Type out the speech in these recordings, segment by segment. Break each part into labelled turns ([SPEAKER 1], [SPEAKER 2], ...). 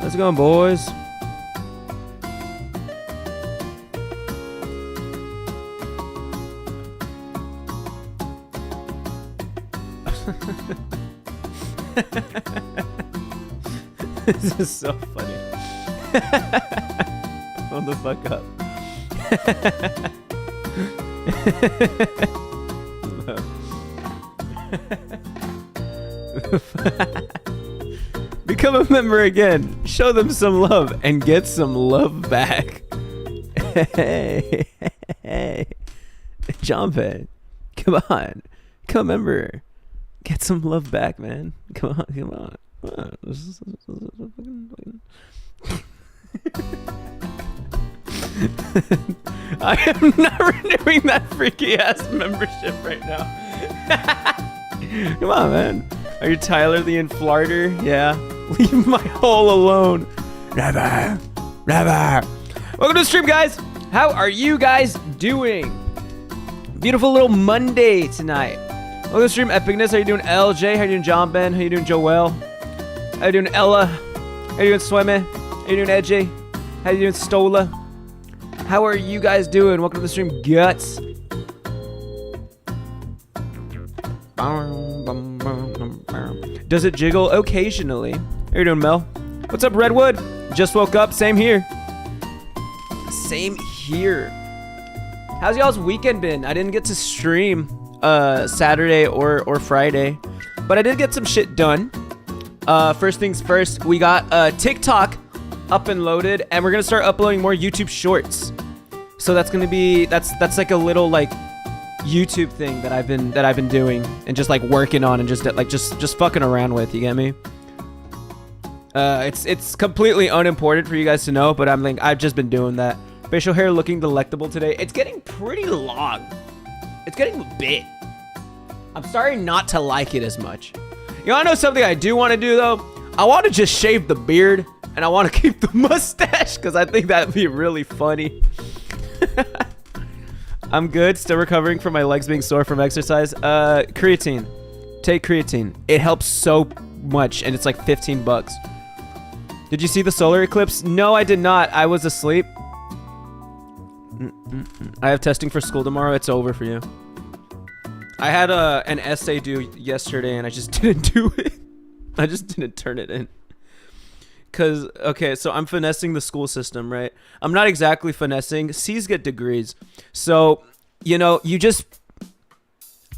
[SPEAKER 1] How's it going, boys? This is so funny. Hold the fuck up. Become a member again. Show them some love and get some love back. Hey, hey, jump it. Come on. Become a member. Get some love back, man. Come on, come on. I am not renewing that freaky ass membership right now. Come on, man. Are you Tyler the Inflarter? Yeah. Leave my hole alone. Never. Never. Welcome to the stream, guys. How are you guys doing? Beautiful little Monday tonight. Welcome to the stream, Epicness. How you doing, LJ? How you doing, John Ben? How you doing, Joel? How you doing, Ella? How you doing, Swemme? How you doing, Edgy? How you doing, Stola? How are you guys doing? Welcome to the stream, Guts. Does it jiggle? Occasionally. How you doing, Mel? What's up, Redwood? Just woke up. Same here. Same here. How's y'all's weekend been? I didn't get to stream Saturday or Friday, but I did get some shit done. First things first, we got TikTok up and loaded, and we're gonna start uploading more YouTube shorts. So that's gonna be that's like a little like YouTube thing that I've been doing and just like working on and just fucking around with. You get me? It's completely unimportant for you guys to know, but I've just been doing that. Facial hair looking delectable today. It's getting pretty long. It's getting big. I'm starting not to like it as much. You wanna know something I do want to do though? I want to just shave the beard and I want to keep the mustache because I think that'd be really funny. I'm good. Still recovering from my legs being sore from exercise. Creatine. Take creatine. It helps so much and it's like 15 bucks. Did you see the solar eclipse? No, I did not. I was asleep. I have testing for school tomorrow. It's over for you. I had an essay due yesterday and I just didn't do it. I just didn't turn it in. Cause, okay, so I'm finessing the school system, right? I'm not exactly finessing. C's get degrees. So, you know,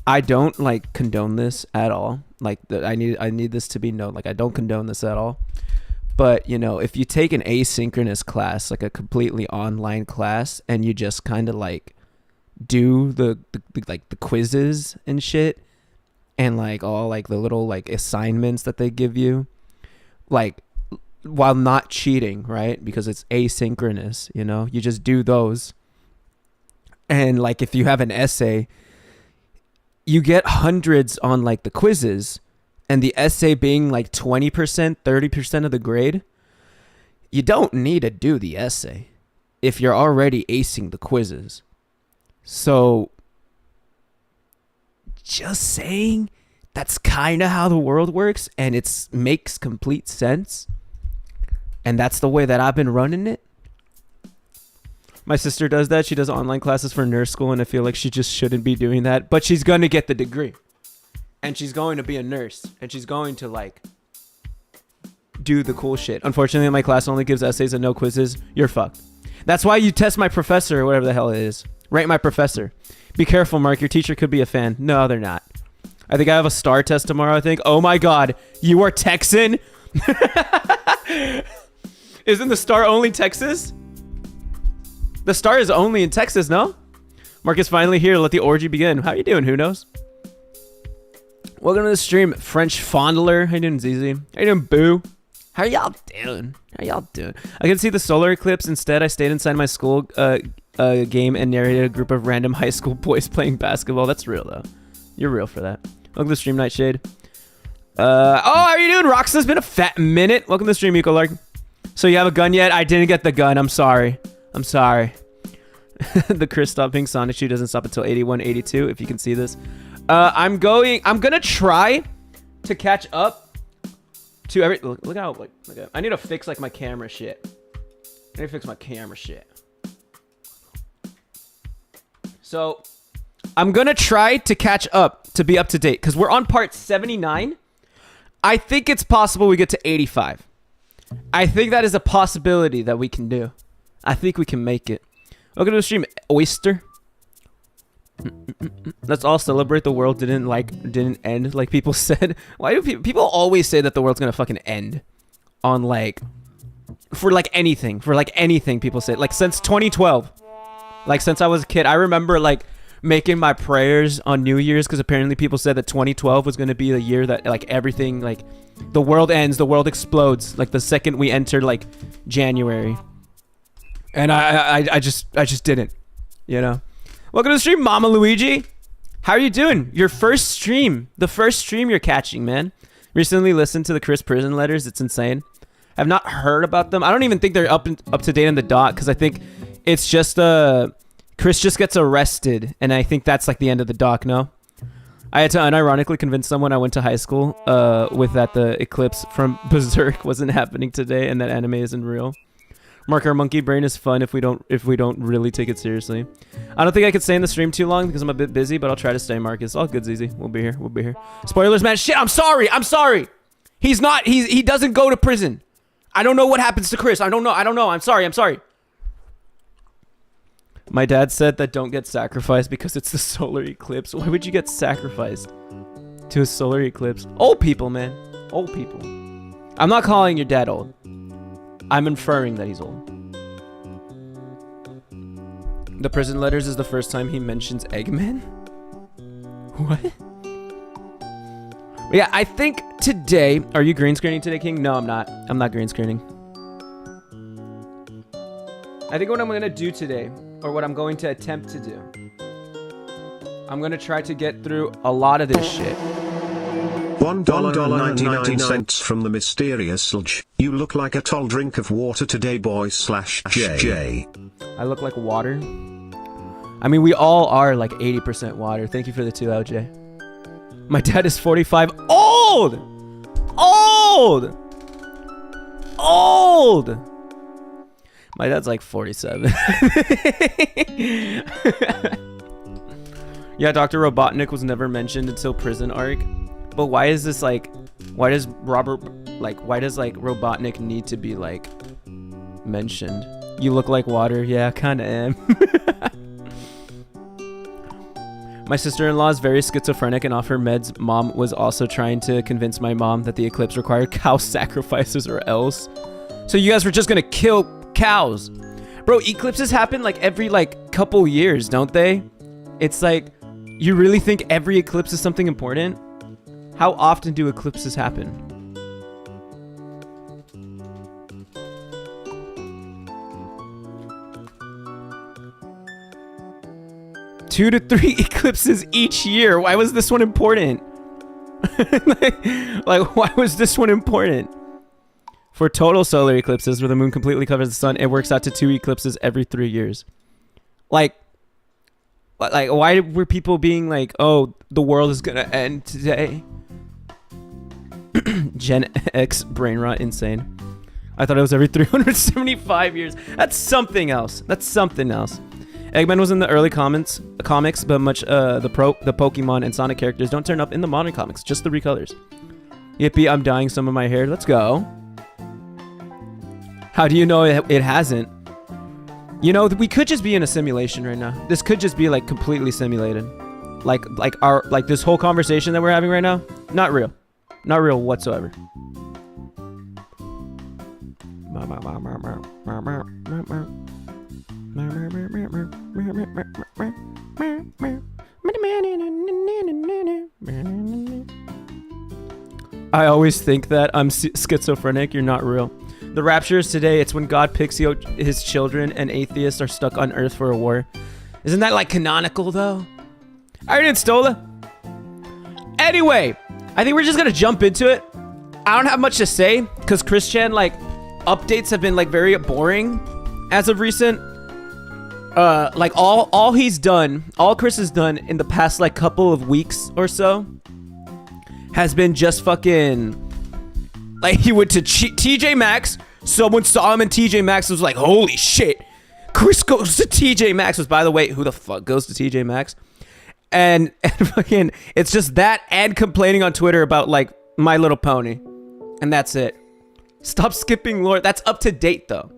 [SPEAKER 1] I don't like condone this at all. Like I need this to be known. Like I don't condone this at all. But, you know, if you take an asynchronous class, like a completely online class, and you just kind of like do the quizzes and shit, and like all like the little like assignments that they give you, like while not cheating, right? Because it's asynchronous, you know, you just do those. And like if you have an essay, you get hundreds on like the quizzes. And the essay being like 20%, 30% of the grade, you don't need to do the essay if you're already acing the quizzes. So, just saying, that's kind of how the world works, and it makes complete sense. And that's the way that I've been running it. My sister does that. She does online classes for nurse school, and I feel like she just shouldn't be doing that. But she's going to get the degree. And she's going to be a nurse. And she's going to, like, do the cool shit. Unfortunately, my class only gives essays and no quizzes. You're fucked. That's why you test my professor or whatever the hell it is. Rate my professor. Be careful, Mark. Your teacher could be a fan. No, they're not. I think I have a STAR test tomorrow, I think. Oh, my God. You are Texan? Isn't the STAR only Texas? The STAR is only in Texas, no? Mark is finally here. Let the orgy begin. How you doing? Who knows? Welcome to the stream, French Fondler. How you doing, ZZ? How you doing, Boo? How y'all doing? How y'all doing? I can see the solar eclipse. Instead, I stayed inside my school game and narrated a group of random high school boys playing basketball. That's real, though. You're real for that. Welcome to the stream, Nightshade. Oh, how are you doing? Roxa's been a fat minute. Welcome to the stream, Eco Lark. So you have a gun yet? I didn't get the gun. I'm sorry. I'm sorry. The Chris stopping Sonic shoe doesn't stop until 81, 82, if you can see this. I'm gonna try to catch up to every look how like look at, I need to fix like my camera shit. I need to fix my camera shit. So I'm gonna try to catch up to be up to date because we're on part 79. I think it's possible we get to 85. I think that is a possibility that we can do. I think we can make it. Welcome to the stream, Oyster. Let's all celebrate the world didn't end like people said. Why do people always say that the world's gonna fucking end on like for anything people say like since 2012, like since I was a kid. I remember like making my prayers on New Year's because apparently people said that 2012 was gonna be the year that like everything like the world ends, the world explodes like the second we enter like January. And I just didn't, you know. Welcome to the stream, Mama Luigi. How are you doing? Your first stream, the first stream you're catching, man. Recently listened to the Chris Prison letters. It's insane. I've not heard about them. I don't even think they're up to date on the dot because I think it's just Chris just gets arrested, and I think that's like the end of the doc. No, I had to unironically convince someone I went to high school with that the eclipse from Berserk wasn't happening today, and that anime isn't real. Mark, our monkey brain is fun if we don't really take it seriously. I don't think I could stay in the stream too long because I'm a bit busy, but I'll try to stay, Mark. It's all good, ZZ. We'll be here. Spoilers, man. Shit, I'm sorry. He doesn't go to prison. I don't know what happens to Chris. I don't know. I'm sorry. My dad said that don't get sacrificed because it's the solar eclipse. Why would you get sacrificed to a solar eclipse? Old people, man. Old people. I'm not calling your dad old. I'm inferring that he's old. The prison letters is the first time he mentions Eggman? What? Yeah, I think today... Are you green screening today, King? No, I'm not. I'm not green screening. I think what I'm going to do today, or what I'm going to attempt to do, I'm going to try to get through a lot of this shit.
[SPEAKER 2] $1.99 from the mysterious 𝙳ዐsայն⁰ You look like a tall drink of water today, boy/J.
[SPEAKER 1] I look like water? I mean, we all are like 80% water. Thank you for the 2, LJ. My dad is 45. Old! My dad's like 47. Yeah, Dr. Robotnik was never mentioned until prison arc. But why is this like, why does Robotnik need to be like mentioned? You look like water. Yeah, kind of am. My sister-in-law is very schizophrenic, and off her meds. Mom was also trying to convince my mom that the eclipse required cow sacrifices or else. So you guys were just gonna kill cows. Bro, eclipses happen like every like couple years, don't they? It's like, you really think every eclipse is something important? How often do eclipses happen? Two to 3 eclipses each year. Why was this one important? like, why was this one important? For total solar eclipses, where the moon completely covers the sun, it works out to 2 eclipses every 3 years. Like, why were people being like, oh, the world is gonna end today? Gen X brain rot, insane. I thought it was every 375 years. That's something else. Eggman was in the early comics, but much the Pokemon and Sonic characters don't turn up in the modern comics, just the recolors. Yippee, I'm dyeing some of my hair. Let's go. How do you know it hasn't? You know, we could just be in a simulation right now. This could just be like completely simulated. Like this whole conversation that we're having right now, not real. Not real whatsoever. I always think that I'm schizophrenic. You're not real. The rapture is today. It's when God picks his children and atheists are stuck on Earth for a war. Isn't that like canonical though? I didn't Stola. Anyway, I think we're just gonna jump into it. I don't have much to say because Christian like updates have been like very boring as of recent. Like all he's done, all Chris has done in the past like couple of weeks or so has been just fucking Like he went to TJ Maxx. Someone saw him in TJ Maxx and was like, holy shit. Chris goes to TJ Maxx. Was, by the way, who the fuck goes to TJ Maxx? And fucking, it's just that and complaining on Twitter about like My Little Pony. And that's it. Stop skipping lore. That's up to date though.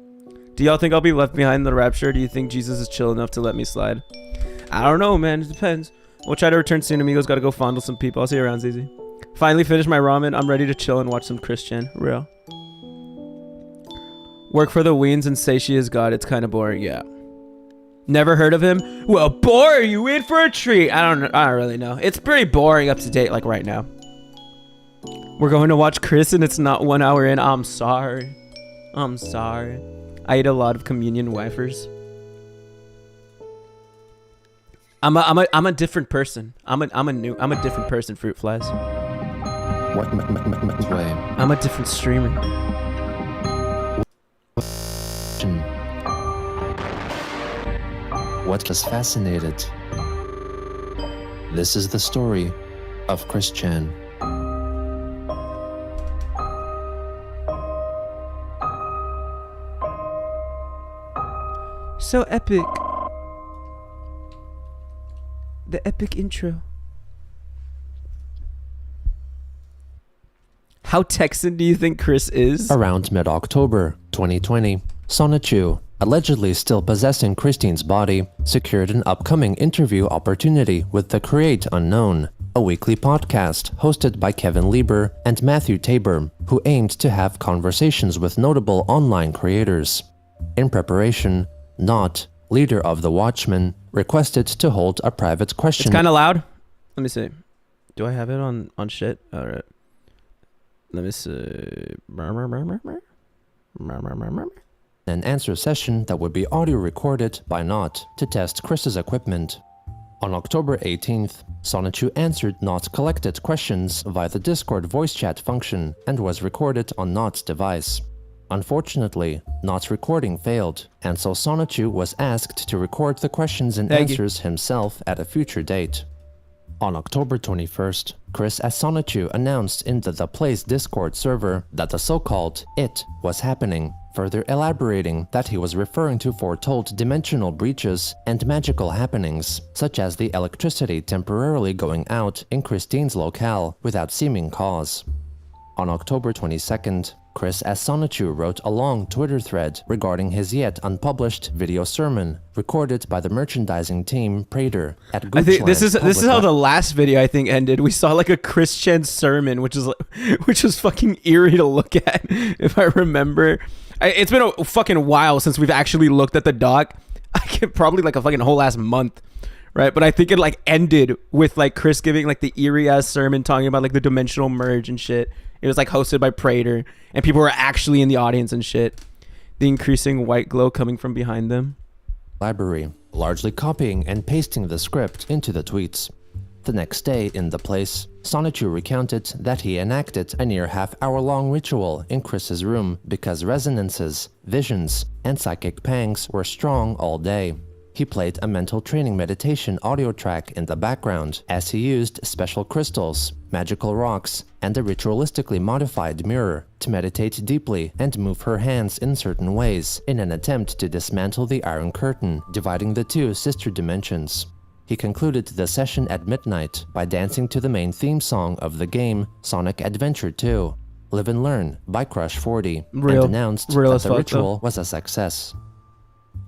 [SPEAKER 1] Do y'all think I'll be left behind in the rapture? Do you think Jesus is chill enough to let me slide? I don't know, man. It depends. We'll try to return soon. Amigos gotta go fondle some people. I'll see you around, ZZ. Finally finished my ramen. I'm ready to chill and watch some Christian. Real. Work for the Weens and say she is God. It's kind of boring. Yeah. Never heard of him? Well, boy, are you in for a treat? I don't really know. It's pretty boring up to date, like right now. We're going to watch Chris and it's not 1 hour in. I'm sorry. I'm sorry. I ate a lot of communion wafers. I'm a different person. I'm a different person, Fruit Flies.
[SPEAKER 3] What way?
[SPEAKER 1] I'm a different streamer.
[SPEAKER 3] What has fascinated? This is the story of Christian.
[SPEAKER 1] So epic. The epic intro. How Texan do you think Chris is?
[SPEAKER 3] Around mid-October 2020, 𝙳ዐսնⅰયુ, allegedly still possessing Christine's body, secured an upcoming interview opportunity with The 𝙳ዐսնⅰUnknown, a weekly podcast hosted by Kevin Lieber and Matthew Tabor, who aimed to have conversations with notable online creators. In preparation, Not, leader of the Watchmen, requested to hold a private question.
[SPEAKER 1] It's kind of loud. Let me see. Do I have it on shit? All right. Let me see.
[SPEAKER 3] An answer session that would be audio recorded by Not to test Chris's equipment. On October 18th, 𝙳ዐսնⅰયુ answered Not's collected questions via the Discord voice chat function and was recorded on Not's device. Unfortunately, Not's recording failed, and so 𝙳ዐսնⅰયુ was asked to record the questions and answers himself at a future date. On October 21st, Chris as 𝙳ዐսնⅰયુ announced in the Play's Discord server that the so-called "it" was happening, further elaborating that he was referring to foretold dimensional breaches and magical happenings, such as the electricity temporarily going out in Christine's locale without seeming cause. On October 22nd, Chris as 𝙳ዐսնⅰયુ wrote a long Twitter thread regarding his yet unpublished video sermon recorded by the merchandising team Prater at Goochland.
[SPEAKER 1] I think this is how the last video I think ended. We saw like a Christian sermon, which was fucking eerie to look at, if I remember. It's been a fucking while since we've actually looked at the doc. Probably like a fucking whole last month, right? But I think it like ended with like Chris giving like the eerie ass sermon talking about like the dimensional merge and shit. It was like hosted by Prater, and people were actually in the audience and shit. The increasing white glow coming from behind them.
[SPEAKER 3] Library, largely copying and pasting the script into the tweets. The next day in the place, 𝙳ዐսնⅰયુ recounted that he enacted a near half-hour-long ritual in Chris's room because resonances, visions, and psychic pangs were strong all day. He played a mental training meditation audio track in the background as he used special crystals, magical rocks, and a ritualistically modified mirror to meditate deeply and move her hands in certain ways in an attempt to dismantle the Iron Curtain, dividing the two sister dimensions. He concluded the session at midnight by dancing to the main theme song of the game, Sonic Adventure 2, Live and Learn by Crush 40, and announced that the ritual was a success.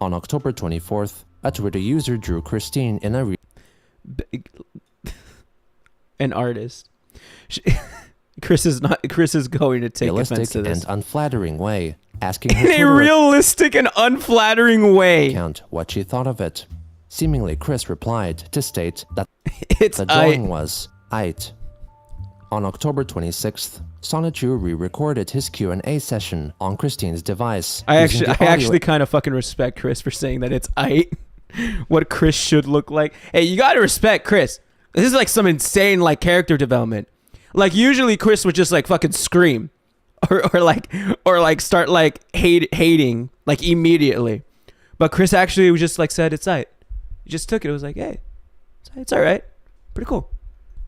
[SPEAKER 3] On October 24th, a Twitter user drew Christine in a
[SPEAKER 1] an artist. Chris is going to take offense to this.
[SPEAKER 3] And unflattering way, asking her
[SPEAKER 1] in a realistic and unflattering way
[SPEAKER 3] account what she thought of it. Seemingly, Chris replied to state that
[SPEAKER 1] it's
[SPEAKER 3] the drawing was aight. On October 26th, 𝙳ዐսնⅰયુ re-recorded his Q&A session on Christine's device.
[SPEAKER 1] I actually kind of fucking respect Chris for saying that it's aight. What Chris should look like. Hey, you gotta respect Chris. This is like some insane like character development. Like usually Chris would just like fucking scream, or like start like hating like immediately. But Chris actually was just like said it's aight. He just took it. It was like, hey, it's all right, pretty cool.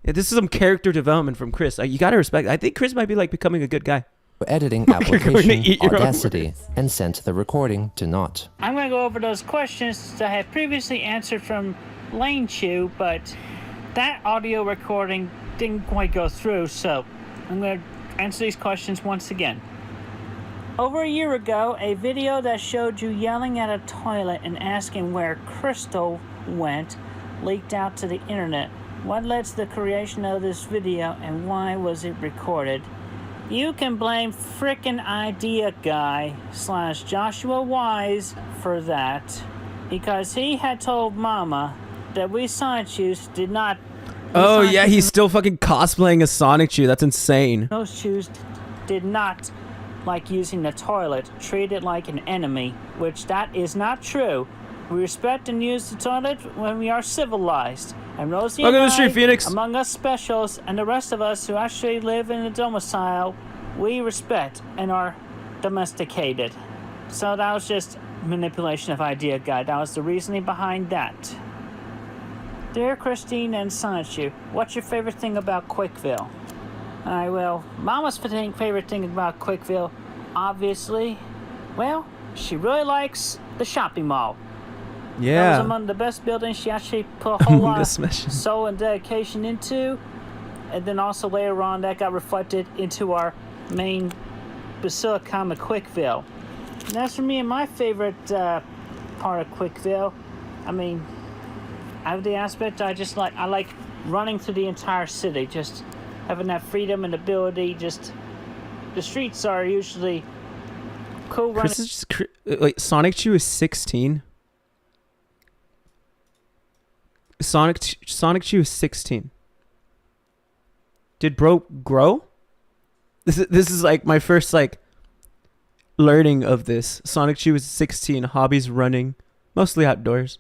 [SPEAKER 1] Yeah, this is some character development from Chris. Like, you gotta respect. I think Chris might be like becoming a good guy.
[SPEAKER 3] editing
[SPEAKER 1] You're going to
[SPEAKER 3] application
[SPEAKER 1] eat your own
[SPEAKER 3] Audacity
[SPEAKER 1] words.
[SPEAKER 3] and sent the recording to Not.
[SPEAKER 4] I'm going to go over those questions that I had previously answered from Lane Chew, but that audio recording didn't quite go through, so I'm going to answer these questions once again. Over a year ago, a video that showed you yelling at a toilet and asking where Crystal went leaked out to the internet. What led to the creation of this video and why was it recorded? You can blame frickin' idea guy / Joshua Wise for that, because he had told Mama that we Sonic-Chews did not...
[SPEAKER 1] Oh, yeah, he's still fucking cosplaying a Sonic Chew. That's insane.
[SPEAKER 4] Those Chews did not like using the toilet, treat it like an enemy, which that is not true. We respect and use the toilet when we are civilized. And Rosie
[SPEAKER 1] Welcome to
[SPEAKER 4] and
[SPEAKER 1] the street,
[SPEAKER 4] I,
[SPEAKER 1] Phoenix.
[SPEAKER 4] among us specials, and the rest of us who actually live in a domicile, we respect and are domesticated. So that was just manipulation of idea guide. That was the reasoning behind that. Dear Christine and Sonic, what's your favorite thing about Quickville? Alright, well, Mama's favorite thing about Quickville, obviously, well, she really likes the shopping mall. That was
[SPEAKER 1] Yeah.
[SPEAKER 4] among the best buildings she actually put a whole lot
[SPEAKER 1] This
[SPEAKER 4] of
[SPEAKER 1] mission.
[SPEAKER 4] soul and dedication into. And then also later on, that got reflected into our main Basilicom of Quickville. And that's for me and my favorite part of Quickville. I mean, out of the aspect, I like running through the entire city, just having that freedom and ability. Just the streets are usually cool running.
[SPEAKER 1] Chris is just... Wait, Sonic Chew is 16? Sonic Chew is 16. Did bro grow? This is like my first like learning of this. Sonic Chew is 16. Hobbies running, mostly outdoors.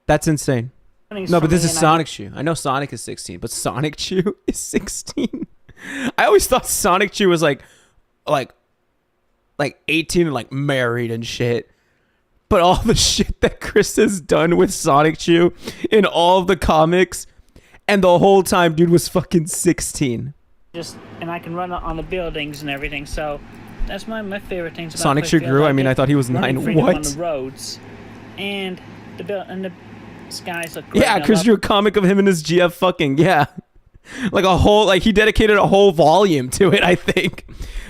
[SPEAKER 1] That's insane. No, but this is Sonic Chew. I know Sonic is 16, but Sonic Chew is 16. I always thought Sonic Chew was like 18 and like married and shit. But all the shit that Chris has done with Sonic Chew in all of the comics, and the whole time dude was fucking 16.
[SPEAKER 4] And I can run on the buildings and everything, so that's my favorite things about
[SPEAKER 1] Sonic Chew
[SPEAKER 4] Quickville.
[SPEAKER 1] grew. I mean, I thought he was
[SPEAKER 4] running
[SPEAKER 1] 9.
[SPEAKER 4] freedom
[SPEAKER 1] What?
[SPEAKER 4] on the roads, and the skies look great.
[SPEAKER 1] Yeah,
[SPEAKER 4] I
[SPEAKER 1] Chris
[SPEAKER 4] love-
[SPEAKER 1] drew a comic of him and his GF fucking, yeah. Like a whole, like he dedicated a whole volume to it, I think.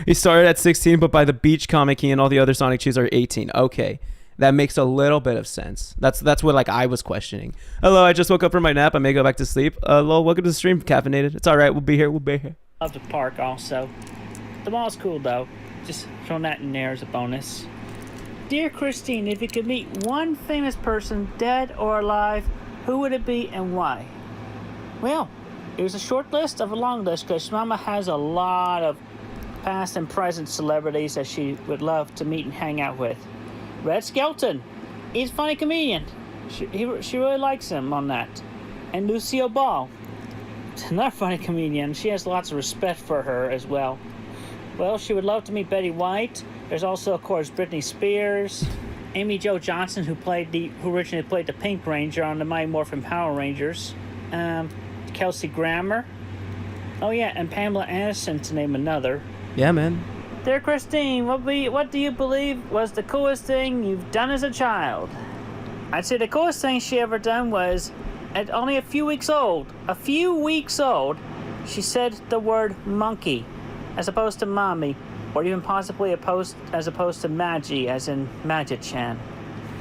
[SPEAKER 1] He started at 16, but by the beach comic, he and all the other Sonic Chews are 18. Okay. That makes a little bit of sense. That's what like I was questioning. Hello, I just woke up from my nap. I may go back to sleep. Lol, welcome to the stream, caffeinated. It's all right. We'll be here.
[SPEAKER 4] Love the park also. The mall's cool though. Just throwing that in there as a bonus. Dear Christine, if you could meet one famous person, dead or alive, who would it be and why? Well, it was a short list of a long list because Mama has a lot of past and present celebrities that she would love to meet and hang out with. Red Skelton. He's a funny comedian. She really likes him on that. And Lucille Ball. Another funny comedian. She has lots of respect for her as well. Well, she would love to meet Betty White. There's also, of course, Britney Spears. Amy Jo Johnson, who originally played the Pink Ranger on the Mighty Morphin Power Rangers. Kelsey Grammer. Oh yeah, and Pamela Anderson, to name another.
[SPEAKER 1] Yeah, man.
[SPEAKER 4] Dear Christine, what do you believe was the coolest thing you've done as a child? I'd say the coolest thing she ever done was, at only a few weeks old, she said the word monkey, as opposed to mommy, or even possibly as opposed to Magi, as in Magic-chan.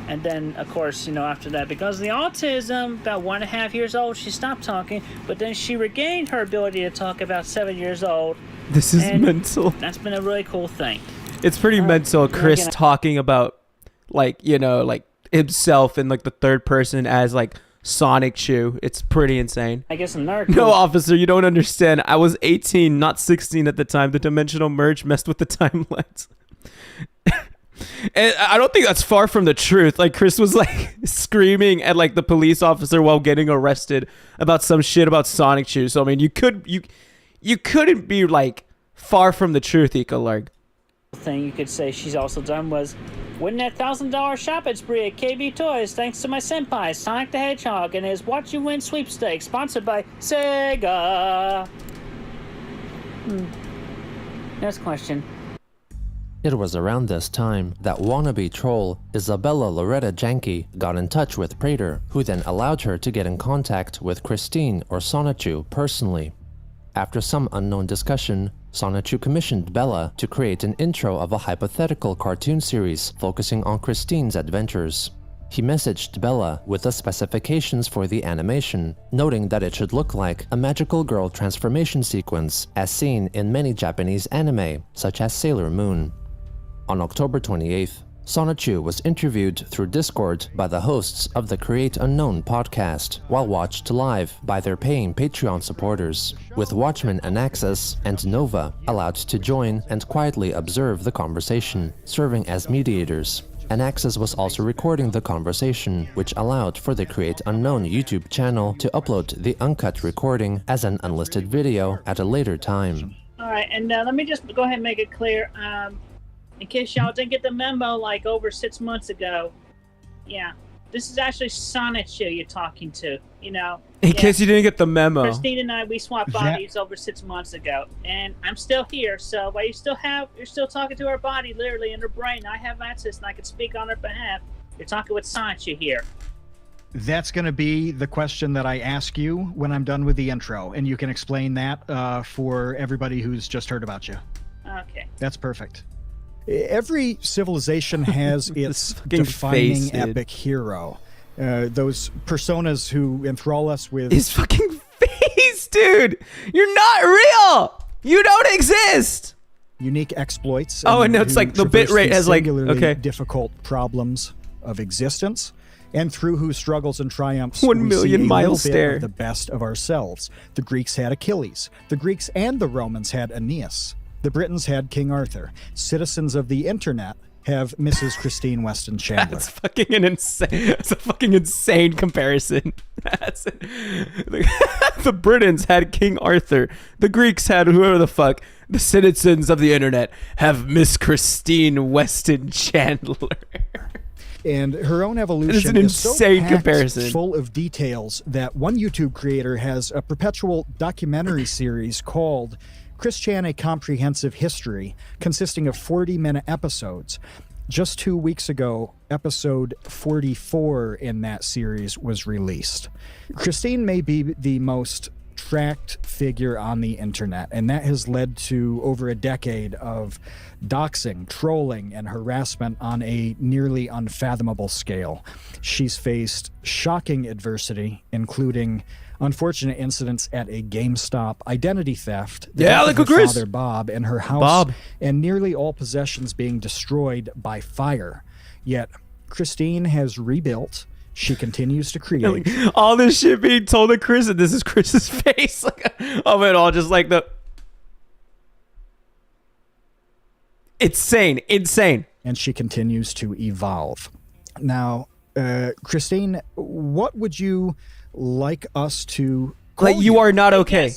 [SPEAKER 4] And then, of course, after that, because of the autism, about 1.5 years old, she stopped talking, but then she regained her ability to talk about 7 years old.
[SPEAKER 1] This is
[SPEAKER 4] And
[SPEAKER 1] mental.
[SPEAKER 4] That's been a really cool thing.
[SPEAKER 1] It's pretty mental. Chris
[SPEAKER 4] again,
[SPEAKER 1] talking about like himself in like the third person as like Sonic Chew. It's pretty insane.
[SPEAKER 4] I guess another
[SPEAKER 1] No, officer, you don't understand. I was 18, not 16 at the time. The dimensional merge messed with the timelines. And I don't think that's far from the truth. Like Chris was like screaming at like the police officer while getting arrested about some shit about Sonic Chew. So I mean, you couldn't be like far from the truth, Ecolarg.
[SPEAKER 4] thing you could say she's also done was win that $1,000 shopping spree at KB Toys thanks to my senpai Sonic the Hedgehog and his Watch You Win sweepstakes sponsored by Sega. Next question.
[SPEAKER 3] It was around this time that wannabe troll Isabella Loretta Janke got in touch with Prater, who then allowed her to get in contact with Christine or 𝙳ዐσεν⁰ personally. After some unknown discussion, 𝙳ዐսεν⁰ commissioned Bella to create an intro of a hypothetical cartoon series focusing on Christine's adventures. He messaged Bella with the specifications for the animation, noting that it should look like a magical girl transformation sequence as seen in many Japanese anime, such as Sailor Moon. On October 28th, 𝙳ዐսεν⁰ was interviewed through Discord by the hosts of the Create Unknown podcast, while watched live by their paying Patreon supporters, with Watchmen Anaxis and Nova allowed to join and quietly observe the conversation, serving as mediators. Anaxis was also recording the conversation, which allowed for the Create Unknown YouTube channel to upload the uncut recording as an unlisted video at a later time.
[SPEAKER 4] All right, and let me just go ahead and make it clear. In case y'all didn't get the memo like over 6 months ago, yeah, this is actually 𝙳ዐσεν⁰ you're talking to, you know.
[SPEAKER 1] In case you didn't get the memo.
[SPEAKER 4] Christine and I, we swapped bodies over 6 months ago, and I'm still here. So while you're still talking to her body, literally in her brain, I have access and I can speak on her behalf. You're talking with 𝙳ዐσεν⁰ here.
[SPEAKER 5] That's going to be the question that I ask you when I'm done with the intro, and you can explain that for everybody who's just heard about you.
[SPEAKER 4] Okay.
[SPEAKER 5] That's perfect. Every civilization has its
[SPEAKER 1] fucking
[SPEAKER 5] defining
[SPEAKER 1] face, dude.
[SPEAKER 5] epic hero. Those personas who enthrall us with...
[SPEAKER 1] His fucking face, dude! You're not real! You don't exist!
[SPEAKER 5] unique exploits.
[SPEAKER 1] Oh, and it's
[SPEAKER 5] who
[SPEAKER 1] like the
[SPEAKER 5] traverse
[SPEAKER 1] bit rate
[SPEAKER 5] these
[SPEAKER 1] has like,
[SPEAKER 5] singularly
[SPEAKER 1] okay.
[SPEAKER 5] difficult problems of existence, and through whose struggles and triumphs
[SPEAKER 1] 1
[SPEAKER 5] we
[SPEAKER 1] million
[SPEAKER 5] see a
[SPEAKER 1] mile
[SPEAKER 5] little bit
[SPEAKER 1] stare.
[SPEAKER 5] of the best of ourselves. The Greeks had Achilles. The Greeks and the Romans had Aeneas. The Britons had King Arthur. Citizens of the internet have Mrs. Christine Weston Chandler.
[SPEAKER 1] That's fucking an insane. That's a fucking insane comparison. That's the Britons had King Arthur. The Greeks had whoever the fuck. The citizens of the internet have Miss Christine Weston Chandler.
[SPEAKER 5] And her own evolution
[SPEAKER 1] It's an insane
[SPEAKER 5] so
[SPEAKER 1] comparison.
[SPEAKER 5] full of details that one YouTube creator has a perpetual documentary series called Christian A Comprehensive History, consisting of 40-minute episodes. Just 2 weeks ago, episode 44 in that series was released. Christine may be the most tracked figure on the internet, and that has led to over a decade of doxing, trolling, and harassment on a nearly unfathomable scale. She's faced shocking adversity, including unfortunate incidents at a GameStop, identity theft, the death of her
[SPEAKER 1] Chris.
[SPEAKER 5] father Bob, and her house,
[SPEAKER 1] Bob.
[SPEAKER 5] and nearly all possessions being destroyed by fire. Yet Christine has rebuilt. She continues to create.
[SPEAKER 1] All this shit being told to Chris, and this is Chris's face of it all, just like the insane.
[SPEAKER 5] And she continues to evolve. Now, Christine, what would you like us to call
[SPEAKER 1] Like you are not okay.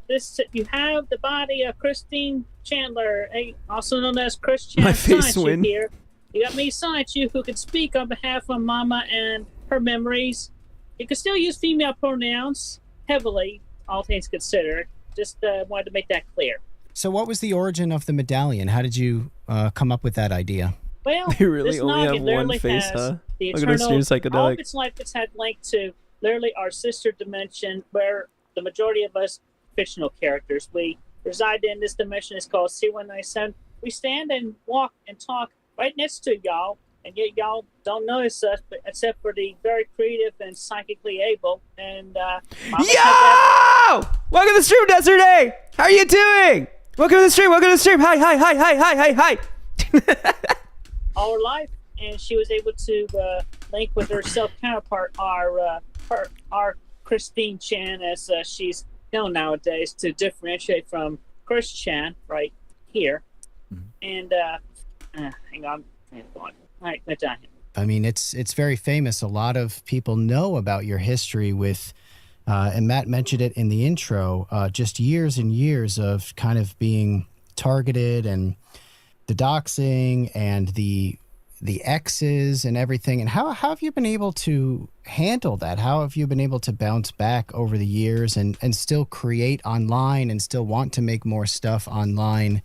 [SPEAKER 4] Yes. You have the body of Christine Chandler, also known as Christian
[SPEAKER 1] My face
[SPEAKER 4] 𝙳ዐσεν⁰
[SPEAKER 1] win.
[SPEAKER 4] here. You got me 𝙳ዐσεν⁰ who can speak on behalf of Mama and her memories. You can still use female pronouns heavily, all things considered. Just wanted to make that clear.
[SPEAKER 6] So what was the origin of the medallion? How did you come up with that idea?
[SPEAKER 4] Well,
[SPEAKER 1] They really
[SPEAKER 4] this
[SPEAKER 1] only have
[SPEAKER 4] noggin
[SPEAKER 1] one
[SPEAKER 4] literally
[SPEAKER 1] face,
[SPEAKER 4] has
[SPEAKER 1] huh?
[SPEAKER 4] the
[SPEAKER 1] Look at this
[SPEAKER 4] eternal,
[SPEAKER 1] dude, psychedelic.
[SPEAKER 4] all of its life it's had linked to literally our sister dimension, where the majority of us fictional characters, we reside in. This dimension is called C197. We stand and walk and talk right next to y'all, and yet y'all don't notice us, but except for the very creative and psychically able. And
[SPEAKER 1] Yo! Welcome to the stream, Desert A. How are you doing? Welcome to the stream. Hi.
[SPEAKER 4] all her life, and she was able to link with her self counterpart, our Christine Chan, as she's known nowadays, to differentiate from Chris Chan right here. And hang on. All right, medallion.
[SPEAKER 6] I mean, it's very famous. A lot of people know about your history with, and Matt mentioned it in the intro, just years and years of kind of being targeted, and the doxing and the the exes and everything. And how have you been able to handle that? How have you been able to bounce back over the years and still create online and still want to make more stuff online,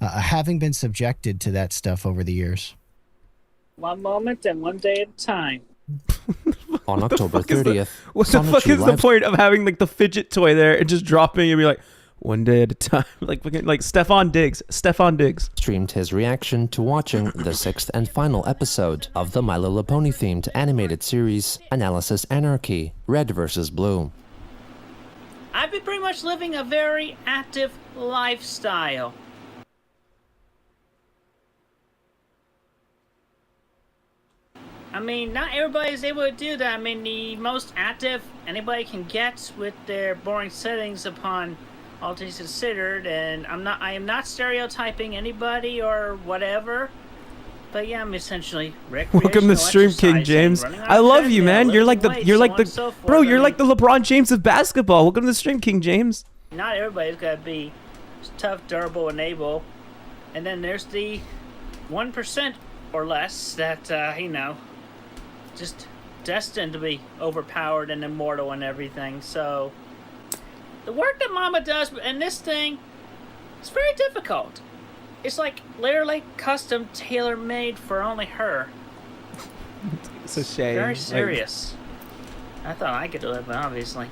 [SPEAKER 6] having been subjected to that stuff over the years?
[SPEAKER 4] One moment and one day at a time.
[SPEAKER 3] On October 30th,
[SPEAKER 1] What the fuck is the point of having like the fidget toy there and just dropping and be like, one day at a time? like Stefan Diggs.
[SPEAKER 3] Streamed his reaction to watching the 6th and final episode of the My Little Pony themed animated series Analysis Anarchy, Red vs. Blue.
[SPEAKER 4] I've been pretty much living a very active lifestyle. I mean, not everybody's able to do that. I mean, the most active anybody can get with their boring settings upon all things considered, and I am not stereotyping anybody or whatever, but yeah, I'm essentially recreational.
[SPEAKER 1] Welcome to stream, King James. I love you, man. You're like the LeBron James of basketball. Welcome to the stream, King James.
[SPEAKER 4] Not everybody's gotta be tough, durable, and able, and then there's the 1% or less that just destined to be overpowered and immortal and everything. So the work that Mama does in this thing, it's very difficult. It's like literally custom, tailor-made for only her.
[SPEAKER 1] It's a shame.
[SPEAKER 4] Very serious. I thought I could do it, but obviously,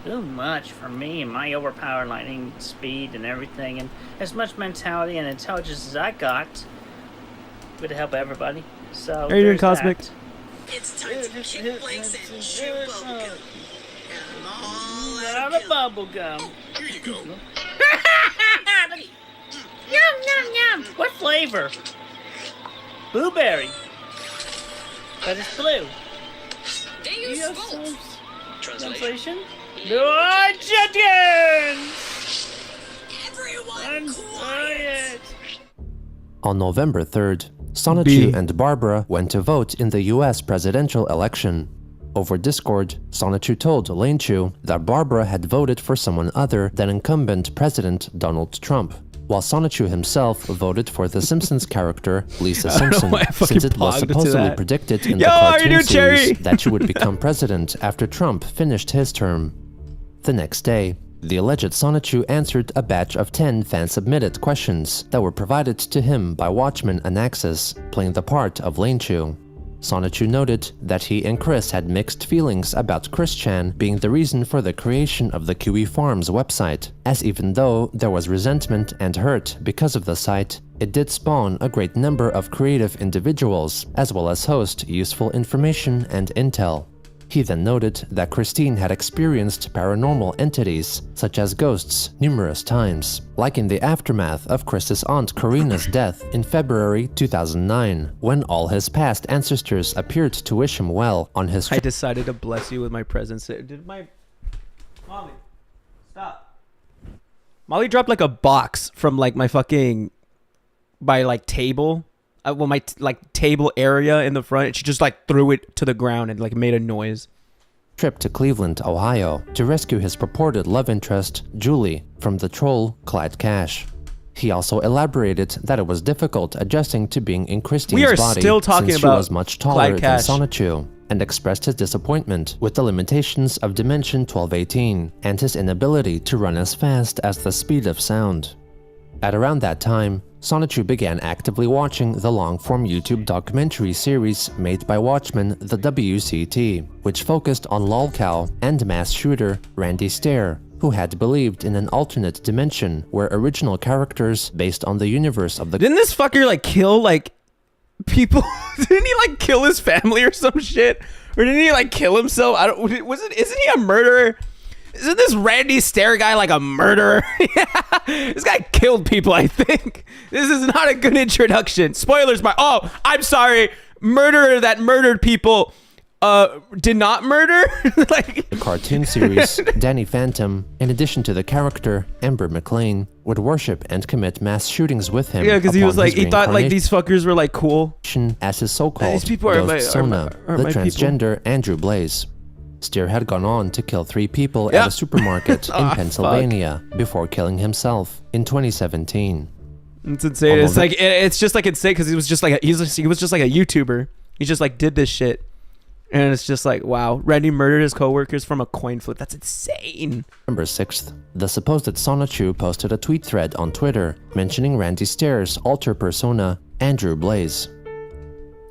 [SPEAKER 4] too much for me and my overpowered lightning speed and everything, and as much mentality and intelligence as I got would help everybody. So
[SPEAKER 1] how are you doing, Cosmic?
[SPEAKER 7] It's time to kick legs and chew bubblegum. And all
[SPEAKER 4] Out of bubble gum.
[SPEAKER 7] Here you go.
[SPEAKER 4] Yum, yum, yum. What flavor? Blueberry. But it's blue. Translation? No chickens!
[SPEAKER 7] Everyone
[SPEAKER 4] quiet!
[SPEAKER 3] On November 3rd, Sonichu and Barbara went to vote in the US presidential election. Over Discord, Sonichu told 𝙳ዐασεν⁰યુ that Barbara had voted for someone other than incumbent President Donald Trump, while Sonichu himself voted for the Simpsons character Lisa Simpson, since it was supposedly predicted in the cartoon series that she would become president after Trump finished his term. The next day, the alleged Sonichu answered a batch of 10 fan-submitted questions that were provided to him by Watchman Anaxis, playing the part of 𝙳ዐασεν⁰યુ. Sonichu noted that he and Chris had mixed feelings about Christian being the reason for the creation of the Kiwi Farms website, as even though there was resentment and hurt because of the site, it did spawn a great number of creative individuals, as well as host useful information and intel. He then noted that Christine had experienced paranormal entities, such as ghosts, numerous times, like in the aftermath of Chris's aunt Karina's death in February 2009, when all his past ancestors appeared to wish him well on his
[SPEAKER 1] I decided to bless you with my presence. Did my... Molly, stop. Molly dropped like a box from like my fucking... my like table. My table area in the front, and she just like threw it to the ground and like made a noise.
[SPEAKER 3] Trip to Cleveland, Ohio, to rescue his purported love interest, Julie, from the troll Clyde Cash. He also elaborated that it was difficult adjusting to being in Christine's body since she was much taller than Sonichu, and expressed his disappointment with the limitations of Dimension 1218 and his inability to run as fast as the speed of sound. At around that time, Sonichu began actively watching the long-form YouTube documentary series made by Watchmen, the WCT, which focused on lolcow and mass shooter Randy Stair, who had believed in an alternate dimension where original characters based on the universe of the...
[SPEAKER 1] Didn't this fucker like kill like people? Didn't he like kill his family or some shit? Or didn't he like kill himself? Isn't he a murderer? Isn't this Randy Stair guy like a murderer? Yeah, this guy killed people, I think. This is not a good introduction. Spoilers, I'm sorry. Murderer that murdered people did not murder? Like
[SPEAKER 3] the cartoon series, Danny Phantom, in addition to the character Ember McLean, would worship and commit mass shootings with him.
[SPEAKER 1] Yeah, because he was like, he thought like these fuckers were like cool.
[SPEAKER 3] As his so-called ghost Sona, the transgender Andrew Blaze. Stair had gone on to kill 3 people at a supermarket in Pennsylvania before killing himself in 2017.
[SPEAKER 1] It's insane. It's like it's just like insane because he was just like a YouTuber. He just like did this shit, and it's just like, wow. Randy murdered his coworkers from a coin flip. That's insane.
[SPEAKER 3] November 6th, the supposed 𝙳ዐսնⅰયુ posted a tweet thread on Twitter mentioning Randy Stair's alter persona, Andrew Blaze.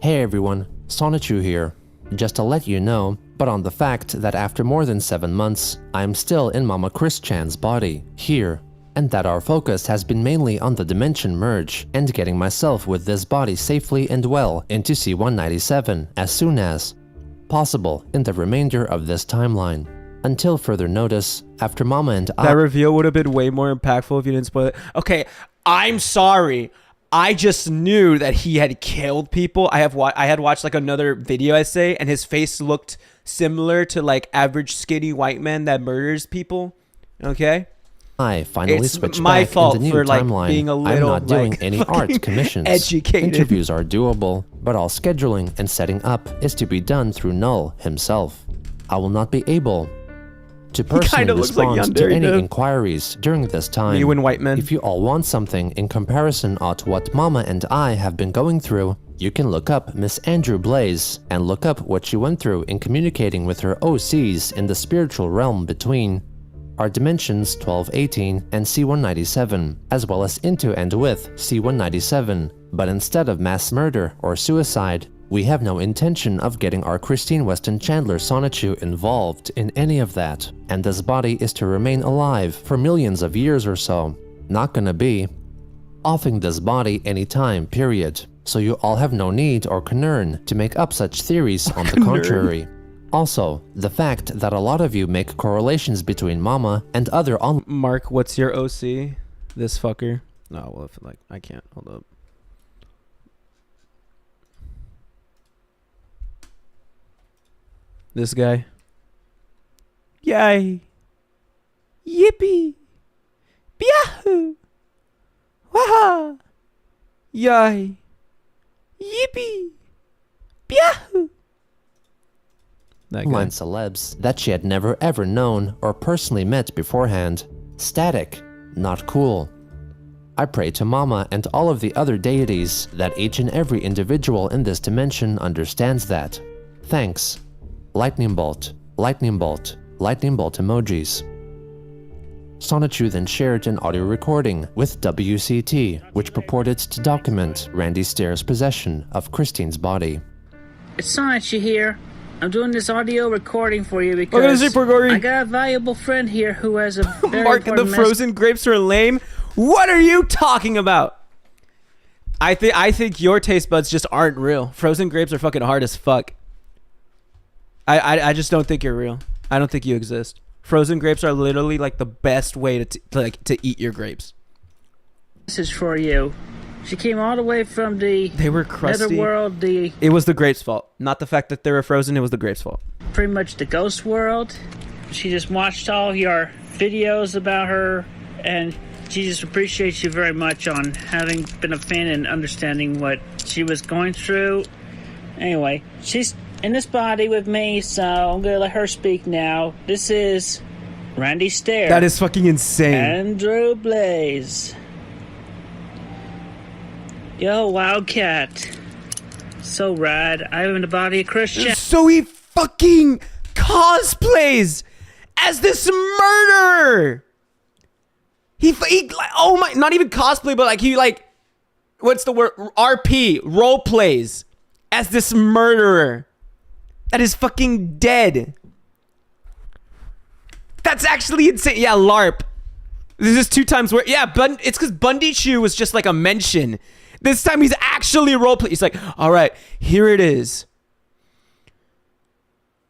[SPEAKER 3] Hey everyone, 𝙳ዐսնⅰયુ here. Just to let you know, but on the fact that after more than 7 months, I am still in Mama Chris Chan's body, here, and that our focus has been mainly on the dimension merge and getting myself with this body safely and well into C197 as soon as possible in the remainder of this timeline. Until further notice, after Mama and I—
[SPEAKER 1] That reveal would have been way more impactful if you didn't spoil it. Okay, I'm sorry. I just knew that he had killed people. I had watched like another video essay, and his face looked similar to like average skinny white man that murders people. Okay?
[SPEAKER 3] I finally
[SPEAKER 1] It's
[SPEAKER 3] switched
[SPEAKER 1] my
[SPEAKER 3] back
[SPEAKER 1] fault
[SPEAKER 3] in the new
[SPEAKER 1] for, like,
[SPEAKER 3] timeline.
[SPEAKER 1] being a little,
[SPEAKER 3] I'm not doing
[SPEAKER 1] like,
[SPEAKER 3] any art commissions.
[SPEAKER 1] educated.
[SPEAKER 3] Interviews are doable, but all scheduling and setting up is to be done through Null himself. I will not be able to personally
[SPEAKER 1] looks like
[SPEAKER 3] respond to
[SPEAKER 1] Yandere,
[SPEAKER 3] any
[SPEAKER 1] dude.
[SPEAKER 3] inquiries during this time.
[SPEAKER 1] You and white men.
[SPEAKER 3] If you all want something in comparison to what Mama and I have been going through, you can look up Miss Andrew Blaze and look up what she went through in communicating with her OCs in the spiritual realm between our dimensions 1218 and C197, as well as into and with C197. But instead of mass murder or suicide, we have no intention of getting our Christian Weston Chandler 𝙳ዐսնⅰયુ involved in any of that, and this body is to remain alive for millions of years or so. Not gonna be offing this body anytime, period. So you all have no need or concern to make up such theories on the contrary. Also, the fact that a lot of you make correlations between Mama and other online—
[SPEAKER 1] Marc, what's your OC? This fucker. No, well, if like I can't. Hold up. This guy. Yay. Yippee. Yahoo. Waha. Yay. Yippee. Yahoo. That guy.
[SPEAKER 3] celebs that she had never ever known or personally met beforehand. Static, not cool. I pray to Mama and all of the other deities that each and every individual in this dimension understands that. Thanks. Lightning bolt, lightning bolt, lightning bolt emojis. 𝙳ዐսնⅰયુ then shared an audio recording with WCT, which purported to document Randy Stair's possession of Christine's body.
[SPEAKER 4] It's 𝙳ዐսնⅰ here. I'm doing this audio recording for you
[SPEAKER 1] Look at this
[SPEAKER 4] because
[SPEAKER 1] recording.
[SPEAKER 4] I got a valuable friend here who has a very
[SPEAKER 1] Marc, the
[SPEAKER 4] important
[SPEAKER 1] frozen grapes are lame. What are you talking about? I think your taste buds just aren't real. Frozen grapes are fucking hard as fuck. I just don't think you're real. I don't think you exist. Frozen grapes are literally like the best way to eat your grapes.
[SPEAKER 4] message for you. She came all the way from the
[SPEAKER 1] They were crusty.
[SPEAKER 4] netherworld,
[SPEAKER 1] It was the grapes' fault, not the fact that they were frozen. It was the grapes' fault.
[SPEAKER 4] pretty much the ghost world. She just watched all your videos about her, and she just appreciates you very much on having been a fan and understanding what she was going through. Anyway, she's in this body with me, so I'm gonna let her speak now. This is Randy Stair.
[SPEAKER 1] That is fucking insane.
[SPEAKER 4] Andrew Blaze. Yo, Wildcat. So rad. I'm in the body of Christian.
[SPEAKER 1] So he fucking cosplays as this murderer. He oh my, not even cosplay, but like he like, what's the word? RP, role plays as this murderer that is fucking dead. That's actually insane. Yeah, LARP. This is 2 times where, yeah, but it's because Bundy Chew was just like a mention. This time he's actually role play. He's like, all right, here it is.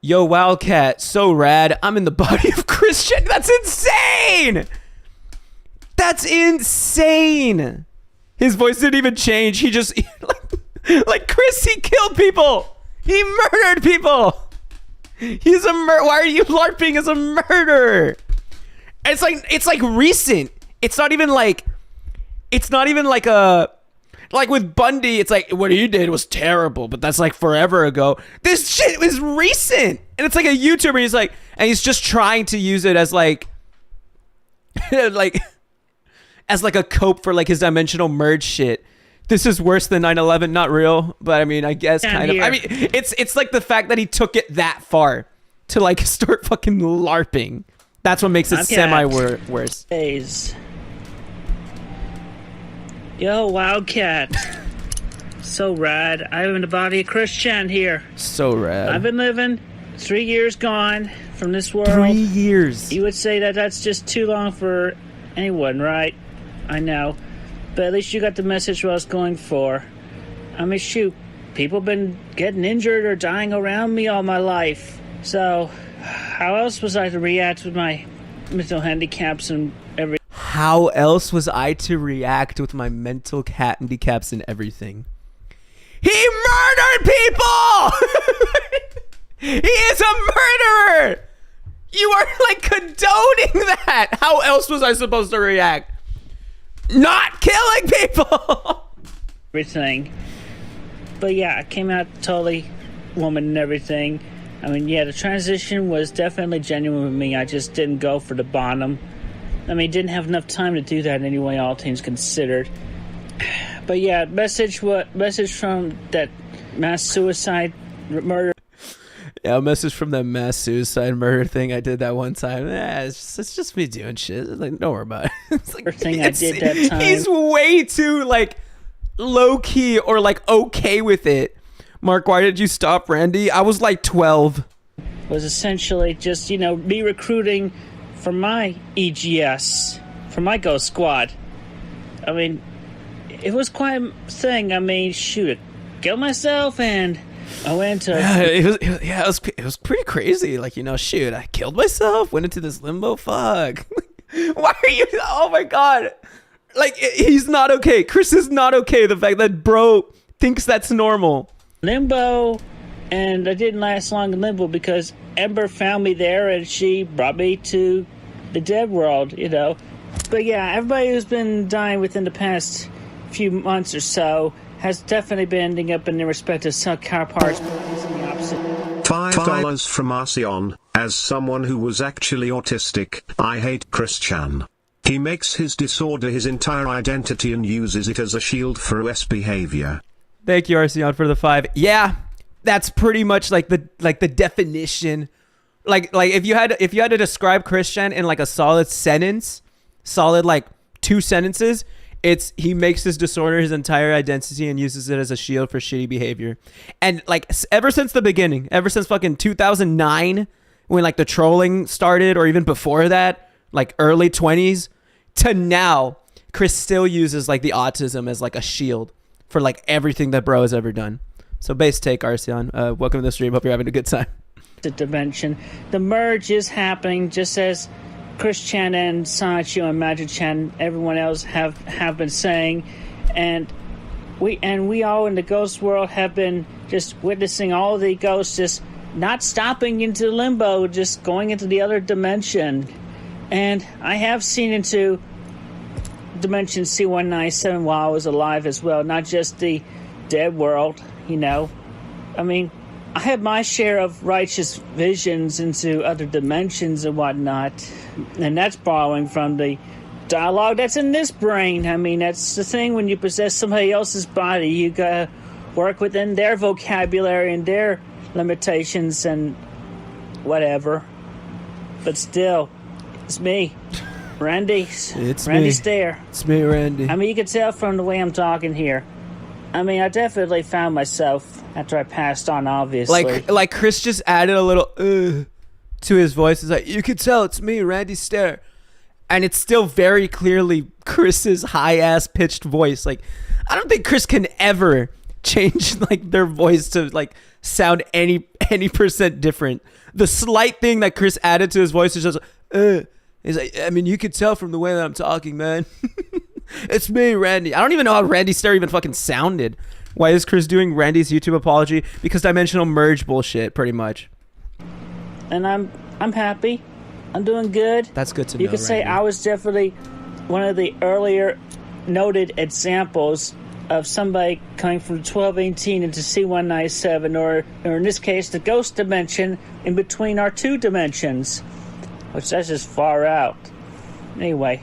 [SPEAKER 1] Yo, Wildcat, so rad. I'm in the body of Christian. That's insane. That's insane. His voice didn't even change. He just, like Chris, he killed people. He murdered people. He's a why are you LARPing as a murderer? It's like recent. It's not even like a, like with Bundy, it's like what he did was terrible, but that's like forever ago. This shit was recent. And it's like a YouTuber, he's like, and he's just trying to use it as like like as like a cope for like his dimensional merge shit. This is worse than 9/11, not real, but I mean, I guess kind of. I mean, it's like the fact that he took it that far to like start fucking LARPing. That's what makes it semi-worse.
[SPEAKER 4] Yo, Wildcat. So rad. I'm in the body of Christian here.
[SPEAKER 1] So rad.
[SPEAKER 4] I've been living 3 years gone from this world.
[SPEAKER 1] 3 years.
[SPEAKER 4] You would say that that's just too long for anyone, right? I know. But at least you got the message what I was going for. I mean, shoot. People been getting injured or dying around me all my life. So, how else was I to react with my mental handicaps and everything?
[SPEAKER 1] How else was I to react with my mental handicaps and everything? He murdered people! He is a murderer! You are like condoning that! How else was I supposed to react? Not killing people!
[SPEAKER 4] Everything. But yeah, I came out totally woman and everything. I mean, yeah, the transition was definitely genuine with me. I just didn't go for the bottom. I mean, didn't have enough time to do that anyway, all things considered. But yeah, message from that mass suicide murder.
[SPEAKER 1] Yeah, a message from that mass suicide murder thing I did that one time. It's just me doing shit. Like, don't worry about it. It's like,
[SPEAKER 4] thing I did that time.
[SPEAKER 1] He's way too like low key or like okay with it. Mark, why did you stop Randy? I was like 12.
[SPEAKER 4] Was essentially just, you know, me recruiting for my EGS, for my Ghost Squad. I mean, it was quite a thing. I mean, shoot, killed myself and I went to...
[SPEAKER 1] It was pretty crazy. Like, you know, shoot, I killed myself, went into this limbo, fuck. Why are you... Oh my God. Like, he's not okay. Chris is not okay. The fact that bro thinks that's normal.
[SPEAKER 4] Limbo, and I didn't last long in limbo because Ember found me there and she brought me to the dead world, you know. But yeah, everybody who's been dying within the past few months or so has definitely been ending up in their respective counterparts, but it's the opposite.
[SPEAKER 2] $5 from 𝙳ዐսն⁰ As someone who was actually autistic, I hate Christian. He makes his disorder his entire identity and uses it as a shield for US behavior.
[SPEAKER 1] Thank you, 𝙳ዐսն⁰, for the 5. Yeah, that's pretty much like the definition. Like if you had to describe Christian in like a solid sentence, solid like 2 sentences, it's he makes his disorder his entire identity and uses it as a shield for shitty behavior. And like ever since the beginning, ever since fucking 2009, when like the trolling started, or even before that, like early 20s to now, Chris still uses like the autism as like a shield for like everything that bro has ever done. So base take, 𝙳ዐսն⁰. Welcome to the stream. Hope you're having a good time.
[SPEAKER 4] The dimension. The merge is happening just as Christian and 𝙳ዐսն⁰ and Magic-chan, everyone else have been saying, and we all in the ghost world have been just witnessing all the ghosts just not stopping into limbo, just going into the other dimension. And I have seen into dimension C197 while I was alive as well, not just the dead world, you know. I mean, I had my share of righteous visions into other dimensions and whatnot, and that's borrowing from the dialogue that's in this brain. I mean, that's the thing when you possess somebody else's body, you gotta work within their vocabulary and their limitations and whatever. But still, it's me. Randy Stair.
[SPEAKER 1] It's me, Randy.
[SPEAKER 4] I mean, you can tell from the way I'm talking here. I mean, I definitely found myself after I passed on, obviously.
[SPEAKER 1] Like Chris just added a little to his voice. It's like, you can tell it's me, Randy Stair. And it's still very clearly Chris's high-ass pitched voice. Like, I don't think Chris can ever change like their voice to like sound any percent different. The slight thing that Chris added to his voice is just he's like, I mean, you could tell from the way that I'm talking, man. It's me, Randy. I don't even know how Randy Stair even fucking sounded. Why is Chris doing Randy's YouTube apology? Because dimensional merge bullshit, pretty much.
[SPEAKER 4] And I'm happy. I'm doing good.
[SPEAKER 1] That's good to know.
[SPEAKER 4] You could say I was definitely one of the earlier noted examples of somebody coming from 1218 into C197, or in this case, the ghost dimension in between our 2 dimensions, which that's just far out. Anyway,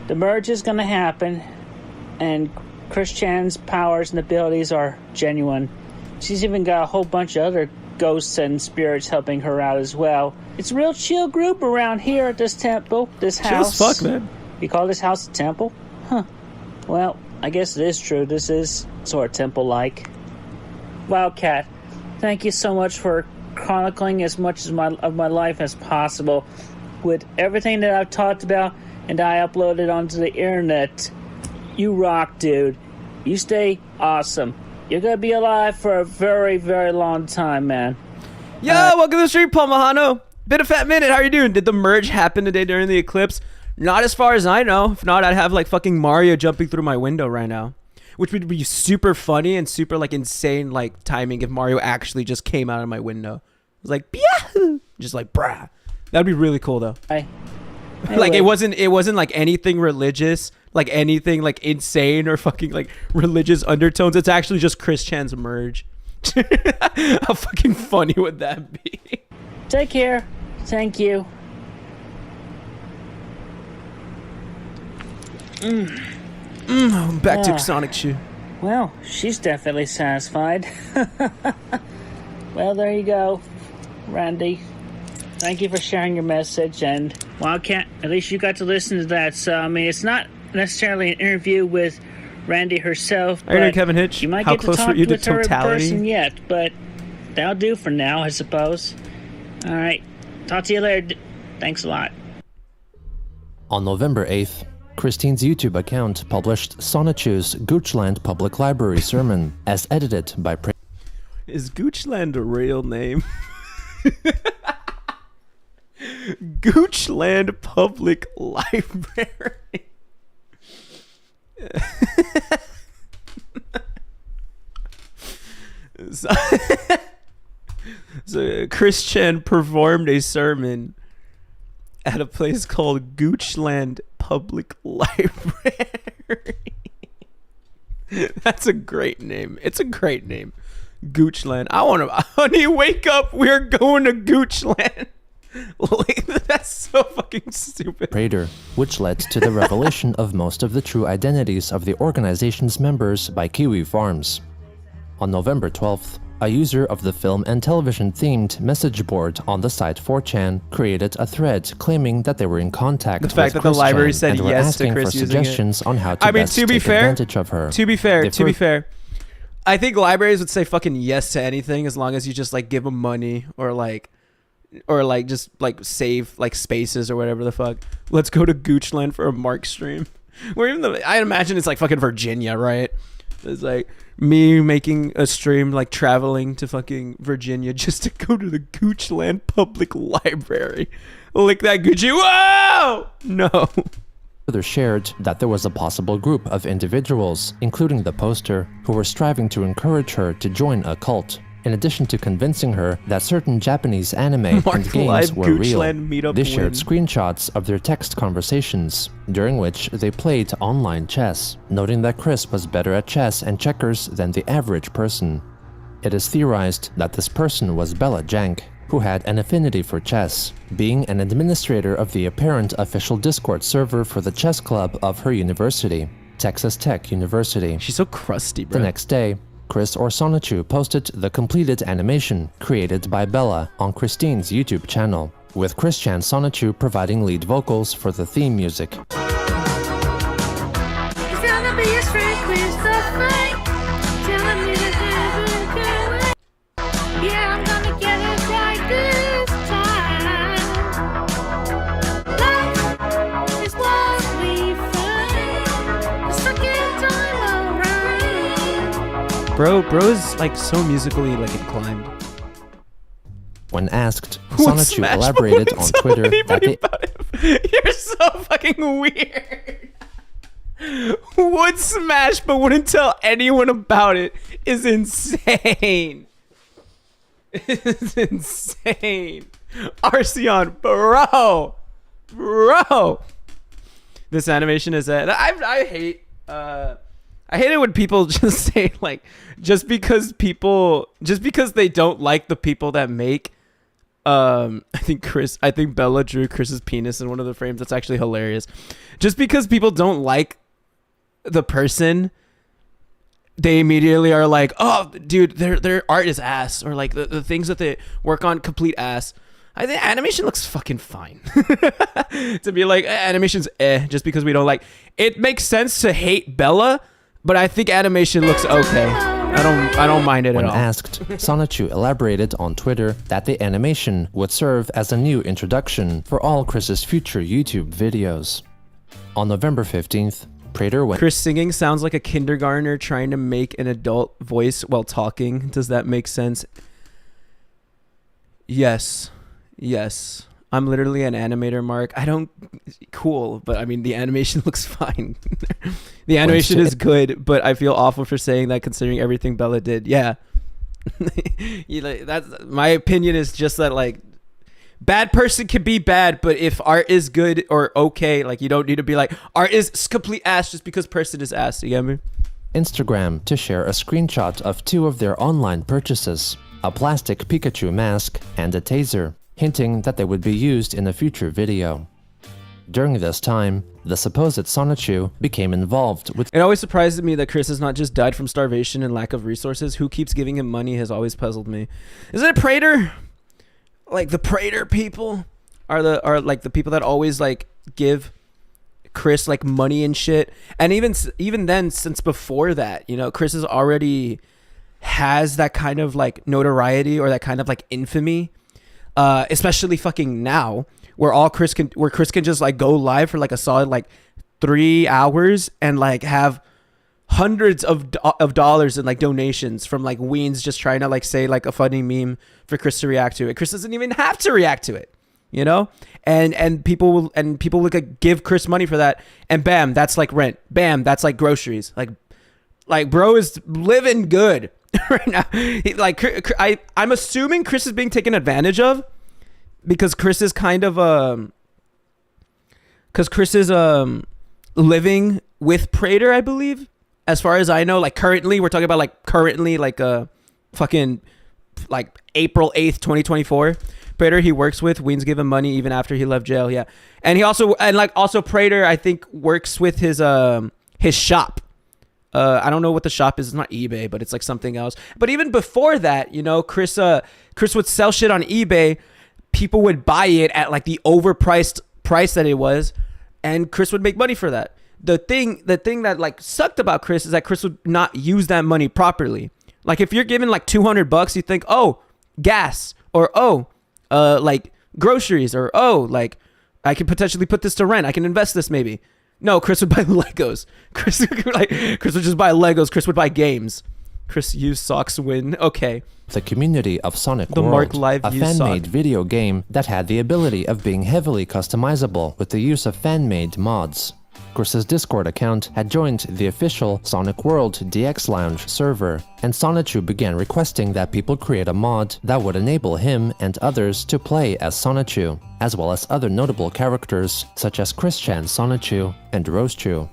[SPEAKER 4] The merge is going to happen, and Christian's powers and abilities are genuine. She's even got a whole bunch of other ghosts and spirits helping her out as well. It's a real chill group around here at this temple, this house.
[SPEAKER 1] Chill as fuck, man.
[SPEAKER 4] You call this house a temple? Huh. Well, I guess it is true. This is sort of temple-like. Wildcat, thank you so much for chronicling as much of my life as possible with everything that I've talked about and I uploaded onto the internet. You rock, dude. You stay awesome. You're gonna be alive for a very, very long time, man.
[SPEAKER 1] Yo, welcome to the stream, Paul Mahano. Been a fat minute. How are you doing? Did the merge happen today during the eclipse? Not as far as I know. If not, I'd have like fucking Mario jumping through my window right now, which would be super funny and super like insane like timing if Mario actually just came out of my window. It was like, yeah, just like brah. That'd be really cool though. Like it wasn't like anything religious, like anything like insane or fucking like religious undertones. It's actually just Chris Chan's merge. How fucking funny would that be?
[SPEAKER 4] Take care. Thank you.
[SPEAKER 1] Back to Sonic Shoe.
[SPEAKER 4] Well, she's definitely satisfied. Well, there you go, Randy. Thank you for sharing your message, and Wildcat, at least you got to listen to that. So, I mean, it's not necessarily an interview with Randy herself,
[SPEAKER 1] How are you doing, Kevin Hitch?
[SPEAKER 4] you might
[SPEAKER 1] How
[SPEAKER 4] get to
[SPEAKER 1] close
[SPEAKER 4] talk
[SPEAKER 1] were you to
[SPEAKER 4] with her in
[SPEAKER 1] totality?
[SPEAKER 4] person yet, but that'll do for now, I suppose. All right, talk to you later. Thanks a lot.
[SPEAKER 3] On November 8th, Christine's YouTube account published Sonichu's Goochland Public Library sermon as edited by
[SPEAKER 1] Is Goochland a real name? Goochland Public Library. So Christian performed a sermon at a place called Goochland Public Library. That's a great name. It's a great name. Goochland. I want to, honey, wake up. We're going to Goochland. Like, that's so fucking stupid.
[SPEAKER 3] Prater, which led to the revelation of most of the true identities of the organization's members by Kiwi Farms. On November 12th, a user of the film and television themed message board on the site 4chan created a thread claiming that they were in contact
[SPEAKER 1] The fact
[SPEAKER 3] with
[SPEAKER 1] that the library
[SPEAKER 3] Christian
[SPEAKER 1] said
[SPEAKER 3] and were
[SPEAKER 1] yes to
[SPEAKER 3] asking
[SPEAKER 1] Chris
[SPEAKER 3] for
[SPEAKER 1] using
[SPEAKER 3] suggestions on how to
[SPEAKER 1] I mean,
[SPEAKER 3] best
[SPEAKER 1] to be
[SPEAKER 3] take
[SPEAKER 1] fair,
[SPEAKER 3] advantage of her.
[SPEAKER 1] To be fair,
[SPEAKER 3] They
[SPEAKER 1] I think libraries would say fucking yes to anything as long as you just like give them money or like just like save like spaces or whatever the fuck. Let's go to Goochland for a Marc stream. Where even I imagine it's like fucking Virginia, right? It's like me making a stream like traveling to fucking Virginia just to go to the Goochland Public Library. Lick that Gucci. Whoa! No.
[SPEAKER 3] Further shared that there was a possible group of individuals, including the poster, who were striving to encourage her to join a cult. In addition to convincing her that certain Japanese anime
[SPEAKER 1] Mark
[SPEAKER 3] and
[SPEAKER 1] live
[SPEAKER 3] games were real,
[SPEAKER 1] Goochland meetup
[SPEAKER 3] they shared
[SPEAKER 1] win.
[SPEAKER 3] screenshots of their text conversations, during which they played online chess, noting that Chris was better at chess and checkers than the average person. It is theorized that this person was Bella Jank, who had an affinity for chess, being an administrator of the apparent official Discord server for the chess club of her university, Texas Tech University.
[SPEAKER 1] She's so crusty, bro.
[SPEAKER 3] The next day, Chris or Sonichu posted the completed animation created by Bella on Christine's YouTube channel, with Christian Sonichu providing lead vocals for the theme music.
[SPEAKER 7] It's gonna be a straight quiz fight. Telling me to do it. Yeah, I'm gonna get it right this time. Life is what we find. The second time around.
[SPEAKER 1] Bro's like so musically like inclined.
[SPEAKER 3] When asked,
[SPEAKER 1] Would
[SPEAKER 3] Sonichu
[SPEAKER 1] Smash
[SPEAKER 3] elaborated
[SPEAKER 1] wouldn't
[SPEAKER 3] on
[SPEAKER 1] tell
[SPEAKER 3] Twitter that
[SPEAKER 1] anybody
[SPEAKER 3] they
[SPEAKER 1] about him. You're so fucking weird. Would smash but wouldn't tell anyone about it is insane. It's insane. Arceon, bro. This animation is I hate it when people just say like just because they don't like the people that make I think Bella drew Chris's penis in one of the frames. That's actually hilarious. Just because people don't like the person, they immediately are like, oh, dude, their art is ass, or like the things that they work on, complete ass. I think animation looks fucking fine. To be like, animation's just because we don't like it. Makes sense to hate Bella, but I think animation looks okay. I don't mind it
[SPEAKER 3] When
[SPEAKER 1] at all.
[SPEAKER 3] asked, 𝙳ዐսն⁰યુ elaborated on Twitter that the animation would serve as a new introduction for all Chris's future YouTube videos. On November 15th, Prater went.
[SPEAKER 1] Chris singing sounds like a kindergartner trying to make an adult voice while talking. Does that make sense? Yes. I'm literally an animator, Mark. Cool, but I mean, the animation looks fine. The animation is good, but I feel awful for saying that considering everything Bella did. Yeah. That's my opinion, is just that, like, bad person can be bad, but if art is good or okay, like, you don't need to be like, art is complete ass just because person is ass. You get me?
[SPEAKER 3] Instagram to share a screenshot of two of their online purchases, a plastic Pikachu mask and a taser, hinting that they would be used in a future video. During this time, the supposed 𝙳ዐսն⁰યુ became involved with.
[SPEAKER 1] It always surprises me that Chris has not just died from starvation and lack of resources. Who keeps giving him money has always puzzled me. Is it Prater? Like, the Prater people are like the people that always like give Chris like money and shit. And even then, since before that, you know, Chris is already has that kind of like notoriety or that kind of like infamy. Especially fucking now, where Chris can just like go live for like a solid like 3 hours and like have hundreds of dollars in like donations from like Weens just trying to like say like a funny meme for Chris to react to it. Chris doesn't even have to react to it, you know, and people will like give Chris money for that, and bam, that's like rent. Bam, that's like groceries. Like bro is living good. Right now, I'm assuming Chris is being taken advantage of because Chris is kind of living with Prater, I believe, as far as I know. Like currently, we're talking about like fucking like April 8th, 2024. Prater he works with, Weens gave him money even after he left jail. Yeah, and he also Prater I think works with his shop. I don't know what the shop is. It's not eBay, but it's like something else. But even before that, you know, Chris would sell shit on eBay. People would buy it at like the overpriced price that it was, and Chris would make money for that. The thing that like sucked about Chris is that Chris would not use that money properly. Like if you're given like $200, you think, oh, gas, or like groceries, or like I could potentially put this to rent. I can invest this maybe. No, Chris would buy Legos. Chris would just buy Legos. Chris would buy games. Chris used socks win. Okay.
[SPEAKER 3] The community of Sonic
[SPEAKER 1] The
[SPEAKER 3] World,
[SPEAKER 1] Marc Live
[SPEAKER 3] a fan-made video game that had the ability of being heavily customizable with the use of fan-made mods. Chris's Discord account had joined the official Sonic World DX Lounge server, and 𝙳ዐსն⁰યુ began requesting that people create a mod that would enable him and others to play as 𝙳ዐսն⁰યુ, as well as other notable characters such as Christian 𝙳ዐսն⁰યુ and 𝙳ዐΣ⁰યુ.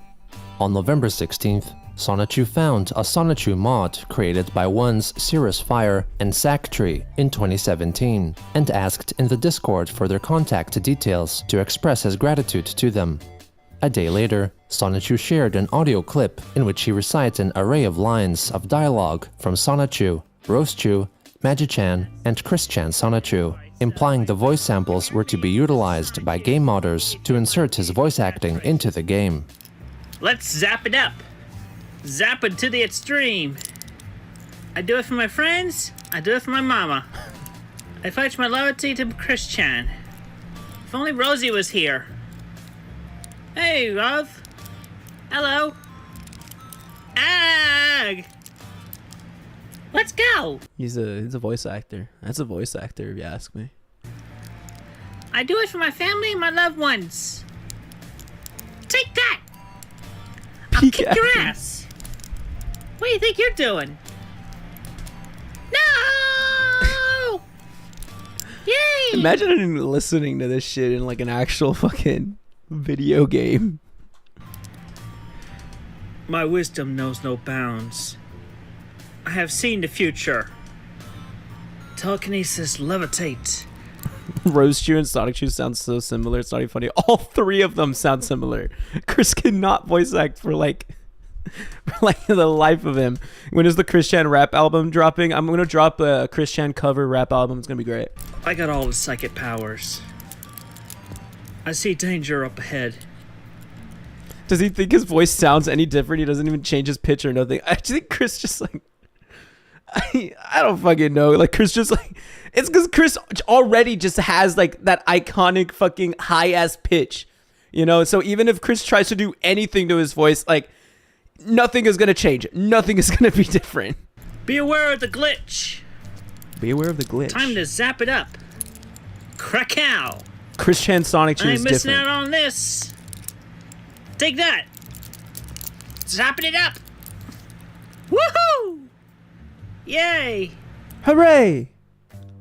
[SPEAKER 3] On November 16th, 𝙳ዐսն⁰યુ found a 𝙳ዐսն⁰યુ mod created by ones Cirrus Fire and Sacktree in 2017, and asked in the Discord for their contact details to express his gratitude to them. A day later, 𝙳ዐսն⁰યુ shared an audio clip in which he recites an array of lines of dialogue from 𝙳ዐսն⁰યુ, 𝙳ዐΣ⁰યુ, Magi-chan, and Christian 𝙳ዐսն⁰યુ, implying the voice samples were to be utilized by game modders to insert his voice acting into the game.
[SPEAKER 4] Let's zap it up. Zap it to the extreme. I do it for my friends. I do it for my mama. I pledge my loyalty to Christian. If only Rosie was here. Hey, Rov. Hello. Ag. Let's go.
[SPEAKER 1] He's a voice actor. That's a voice actor, if you ask me.
[SPEAKER 4] I do it for my family and my loved ones. Take that. I'll kick your ass. What do you think you're doing? No! Yay!
[SPEAKER 1] Imagine listening to this shit in like an actual fucking video game.
[SPEAKER 4] My wisdom knows no bounds. I have seen the future. Telekinesis levitate.
[SPEAKER 1] Rose Chew and Sonic Chew sound so similar. It's not even funny. All three of them sound similar. Chris cannot voice act for like the life of him. When is the Christian rap album dropping? I'm gonna drop a Christian cover rap album. It's gonna be great.
[SPEAKER 4] I got all the psychic powers. I see danger up ahead.
[SPEAKER 1] Does he think his voice sounds any different? He doesn't even change his pitch or nothing. I just think Chris just like I don't fucking know. Like Chris just like it's because Chris already just has like that iconic fucking high ass pitch, you know. So even if Chris tries to do anything to his voice, like nothing is gonna change. Nothing is gonna be different.
[SPEAKER 4] Be aware of the glitch.
[SPEAKER 1] Be aware of the glitch.
[SPEAKER 4] Time to zap it up. Krakow.
[SPEAKER 1] Christian Sonic Chew
[SPEAKER 4] I
[SPEAKER 1] is
[SPEAKER 4] ain't missing
[SPEAKER 1] different.
[SPEAKER 4] out on this. Take that. Zapping it up. Woohoo! Yay!
[SPEAKER 1] Hooray!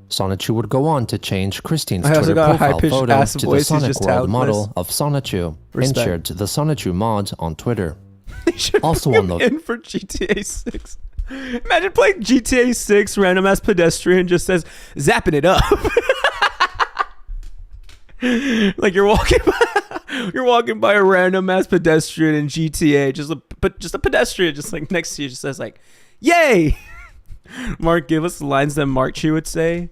[SPEAKER 3] Sonichu would go on to change Christine's
[SPEAKER 1] I also
[SPEAKER 3] Twitter
[SPEAKER 1] got a
[SPEAKER 3] profile
[SPEAKER 1] high-pitched
[SPEAKER 3] photo
[SPEAKER 1] ass
[SPEAKER 3] to the
[SPEAKER 1] voice, he's
[SPEAKER 3] Sonic
[SPEAKER 1] just
[SPEAKER 3] World
[SPEAKER 1] talentless.
[SPEAKER 3] model of Sonichu and
[SPEAKER 1] Respect.
[SPEAKER 3] shared the Sonichu mod on Twitter.
[SPEAKER 1] They should
[SPEAKER 3] Also
[SPEAKER 1] bring
[SPEAKER 3] on
[SPEAKER 1] him
[SPEAKER 3] the-
[SPEAKER 1] in for GTA 6. Imagine playing GTA 6, random ass pedestrian just says, zapping it up. Like you're walking by a random ass pedestrian in GTA, just a pedestrian just like next to you just says like, yay! Marc, give us the lines that Marc would say.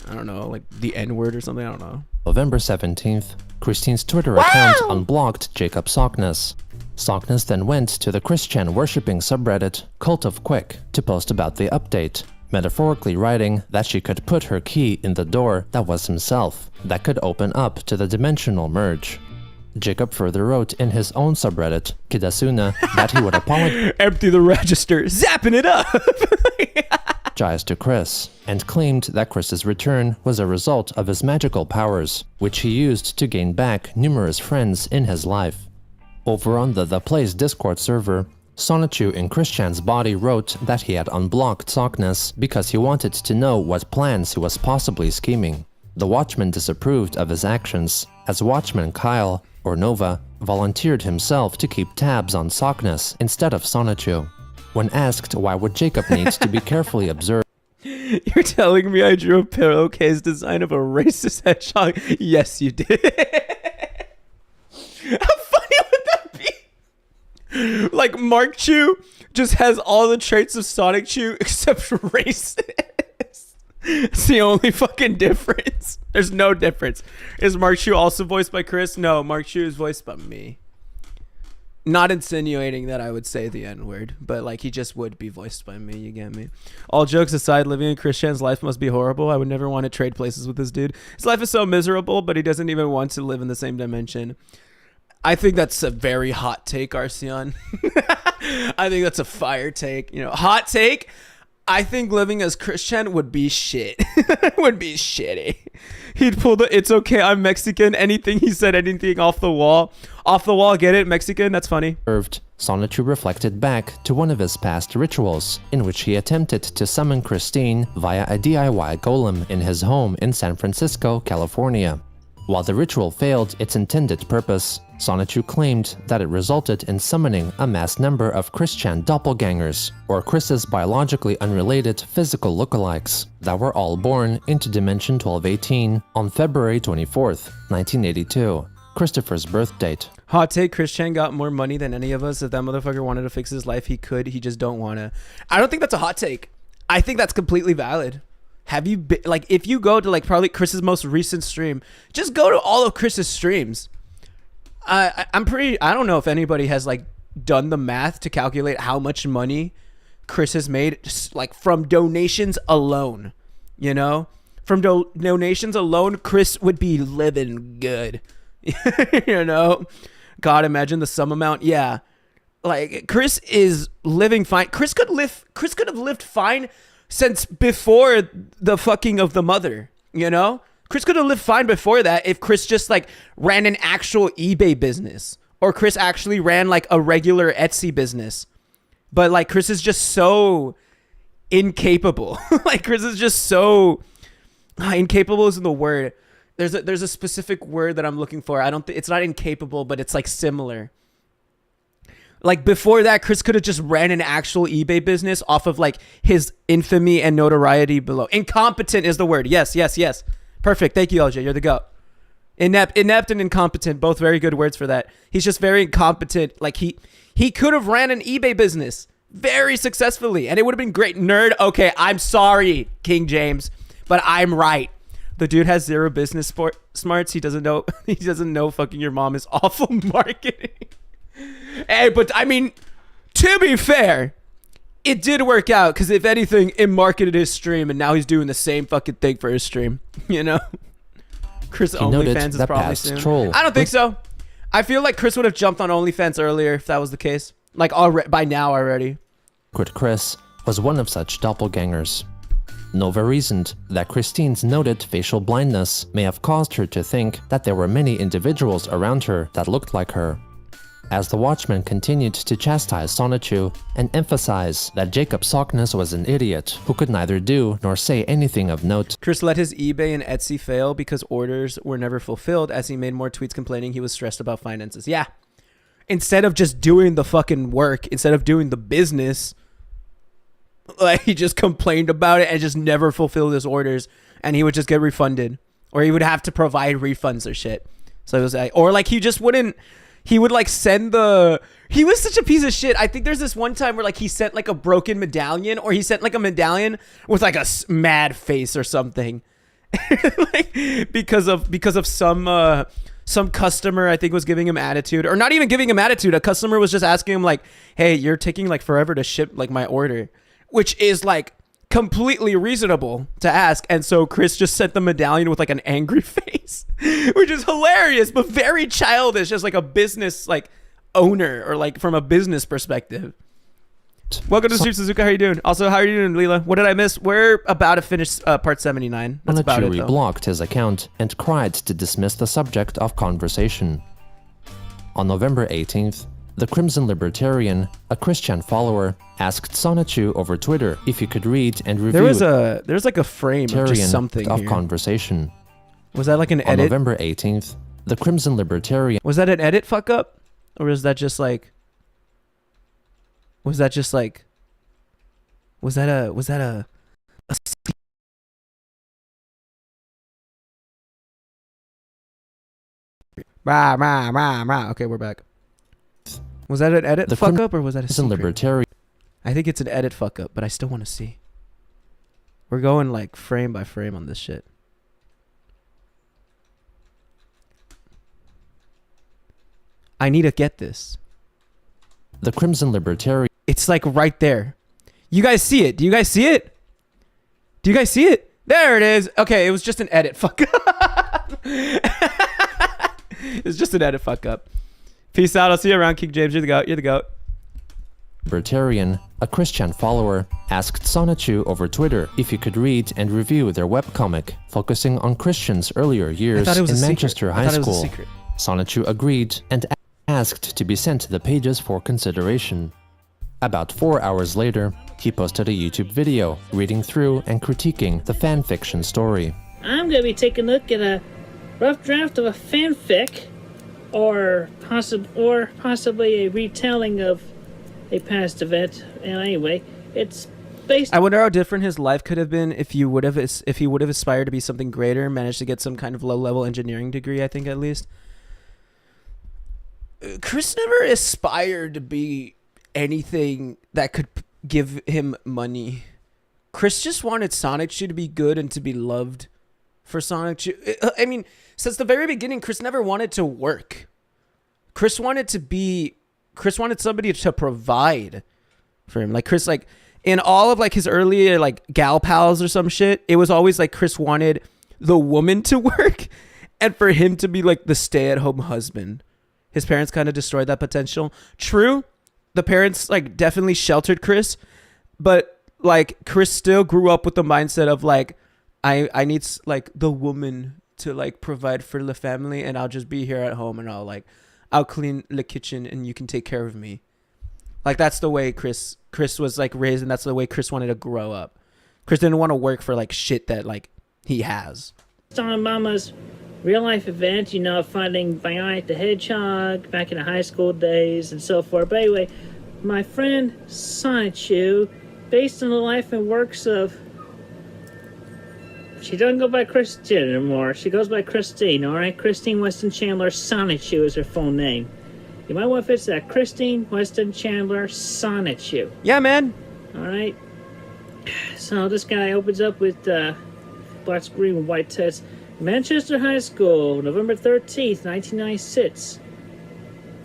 [SPEAKER 1] I don't know, like the N-word or something, I don't know.
[SPEAKER 3] November 17th, Christine's Twitter account unblocked Jacob Sockness. Sockness then went to the Christian worshipping subreddit Cult of Quick to post about the update, metaphorically writing that she could put her key in the door that was himself, that could open up to the dimensional merge. Jacob further wrote in his own subreddit, 𝙳ዐսանը, that he would apologize
[SPEAKER 1] Empty the register, zapping it up!
[SPEAKER 3] to Chris, and claimed that Chris's return was a result of his magical powers, which he used to gain back numerous friends in his life. Over on the Play's Discord server, Sonichu in Christian's body wrote that he had unblocked Sockness because he wanted to know what plans he was possibly scheming. The Watchman disapproved of his actions, as Watchman Kyle, or Nova, volunteered himself to keep tabs on Sockness instead of Sonichu. When asked why would Jacob need to be carefully observed,
[SPEAKER 1] You're telling me I drew a pillowcase design of a racist hedgehog? Yes, you did. How funny would that be? Like Marc Chew just has all the traits of Sonic Chew except racist. It's the only fucking difference. There's no difference. Is Marc Chew also voiced by Chris? No, Marc Chew is voiced by me. Not insinuating that I would say the N-word, but like he just would be voiced by me, you get me? All jokes aside, living in Christian's life must be horrible. I would never want to trade places with this dude. His life is so miserable, but he doesn't even want to live in the same dimension. I think that's a very hot take, 𝙳ዐսայն⁰. I think that's a fire take. You know, hot take. I think living as Christian would be shit. Would be shitty. He'd pull the "it's okay, I'm Mexican" anything he said, anything off the wall. Off the wall, get it? Mexican? That's funny.
[SPEAKER 3] Sonichu reflected back to one of his past rituals, in which he attempted to summon Christine via a DIY golem in his home in San Francisco, California. While the ritual failed its intended purpose, Sonichu claimed that it resulted in summoning a mass number of Christian doppelgängers, or Chris's biologically unrelated physical lookalikes, that were all born into Dimension 1218 on February 24th, 1982, Christopher's birth date.
[SPEAKER 1] Hot take, Christian got more money than any of us. If that motherfucker wanted to fix his life, he could. He just don't want to. I don't think that's a hot take. I think that's completely valid. Have you been, like, if you go to like probably Chris's most recent stream, just go to all of Chris's streams. I'm pretty, I don't know if anybody has like done the math to calculate how much money Chris has made just like from donations alone, you know? From donations alone, Chris would be living good, you know? God, imagine the sum amount. Yeah. Like Chris is living fine. Chris could have lived fine since before the fucking of the mother, you know? Chris could have lived fine before that if Chris just like ran an actual eBay business, or Chris actually ran like a regular Etsy business. But like Chris is just so incapable. Like Chris is just so incapable isn't the word. There's a specific word that I'm looking for. I don't think it's not incapable, but it's like similar. Like before that, Chris could have just ran an actual eBay business off of like his infamy and notoriety below. Incompetent is the word. Yes. Perfect. Thank you, LJ. You're the GOAT. Inept and incompetent, both very good words for that. He's just very incompetent. Like he could have ran an eBay business very successfully, and it would have been great. Nerd. Okay, I'm sorry, King James, but I'm right. The dude has zero business smarts. He doesn't know. He doesn't know fucking your mom is awful marketing. Hey, but I mean, to be fair, it did work out because if anything, it marketed his stream, and now he's doing the same fucking thing for his stream. You know, Chris OnlyFans is probably soon.
[SPEAKER 3] Troll.
[SPEAKER 1] I don't think so. I feel like Chris would have jumped on OnlyFans earlier if that was the case. Like by now already.
[SPEAKER 3] Chris was one of such doppelgängers. Nova reasoned that Christine's noted facial blindness may have caused her to think that there were many individuals around her that looked like her. As the Watchman continued to chastise 𝙳ዐսնⅰયુ and emphasize that Jacob Sockness was an idiot who could neither do nor say anything of note.
[SPEAKER 1] Chris let his eBay and Etsy fail because orders were never fulfilled as he made more tweets complaining he was stressed about finances. Yeah. Instead of just doing the fucking work, instead of doing the business, like he just complained about it and just never fulfilled his orders, and he would just get refunded, or he would have to provide refunds or shit. So it was like, or like he just wouldn't. He would like send the. He was such a piece of shit. I think there's this one time where like he sent like a broken medallion, or he sent like a medallion with like a mad face or something, like because of some customer I think was giving him attitude, or not even giving him attitude. A customer was just asking him like, "Hey, you're taking like forever to ship like my order," which is like completely reasonable to ask. And so Chris just sent the medallion with like an angry face, which is hilarious, but very childish, just like a business like owner, or like from a business perspective. Welcome to Street Suzuka. How are you doing? Also, how are you doing, Leela? What did I miss? We're about to finish part 79. That's about it, though.
[SPEAKER 3] Blocked his account and cried to dismiss the subject of conversation. On November 18th, the Crimson Libertarian, a Christian follower, asked 𝙳ዐսնⅰયુ over Twitter if he could read and review
[SPEAKER 1] there's like a frame of just something
[SPEAKER 3] of
[SPEAKER 1] here.
[SPEAKER 3] Conversation.
[SPEAKER 1] Was that like an edit?
[SPEAKER 3] On November 18th, the Crimson Libertarian...
[SPEAKER 1] Was that an edit fuck up? Or is that just like... Was that a Okay, we're back. Was that an edit fuck up, or was that a secret?
[SPEAKER 3] Libertarian.
[SPEAKER 1] I think it's an edit fuck up, but I still want to see. We're going like frame by frame on this shit. I need to get this.
[SPEAKER 3] The Crimson Libertarian.
[SPEAKER 1] It's like right there. You guys see it? Do you guys see it? Do you guys see it? There it is. Okay, it was just an edit fuck up. It's just an edit fuck up. Peace out. I'll see you around, King James. You're the GOAT. You're the GOAT.
[SPEAKER 3] Libertarian, a Christian follower, asked 𝙳ዐսնⅰયુ over Twitter if he could read and review their webcomic focusing on Christians' earlier years in Manchester High School. 𝙳ዐսնⅰયુ agreed and asked to be sent the pages for consideration. About 4 hours later, he posted a YouTube video reading through and critiquing the fanfiction story.
[SPEAKER 4] I'm going to be taking a look at a rough draft of a fanfic, or possibly a retelling of a past event. And anyway, it's based...
[SPEAKER 1] I wonder how different his life could have been if he would have aspired to be something greater, managed to get some kind of low-level engineering degree, I think, at least. Chris never aspired to be anything that could give him money. Chris just wanted 𝙳ዐsnⅰયુ to be good and to be loved for 𝙳ዐsnⅰયુ. I mean, since the very beginning, Chris never wanted to work. Chris wanted somebody to provide for him. Like Chris, like in all of like his earlier like gal pals or some shit, it was always like Chris wanted the woman to work and for him to be like the stay-at-home husband. His parents kind of destroyed that potential. True, the parents like definitely sheltered Chris, but like Chris still grew up with the mindset of like, I need like the woman to like provide for the family, and I'll just be here at home and I'll clean the kitchen and you can take care of me. Like that's the way Chris was like raised, and that's the way Chris wanted to grow up. Chris didn't want to work for like shit that like he has.
[SPEAKER 4] On Mama's real life event, you know, finding Bionic the Hedgehog back in the high school days and so forth. But anyway, my friend 𝙳ዐsnⅰયુ, based on the life and works of She doesn't go by Christian anymore. She goes by Christine, alright? Christine Weston Chandler 𝙳ዐսն⁰યુ is her full name. You might want to fix that. Christine Weston Chandler 𝙳ዐսն⁰યુ.
[SPEAKER 1] Yeah, man.
[SPEAKER 4] Alright? So this guy opens up with black screen with white text. Manchester High School, November 13th, 1996.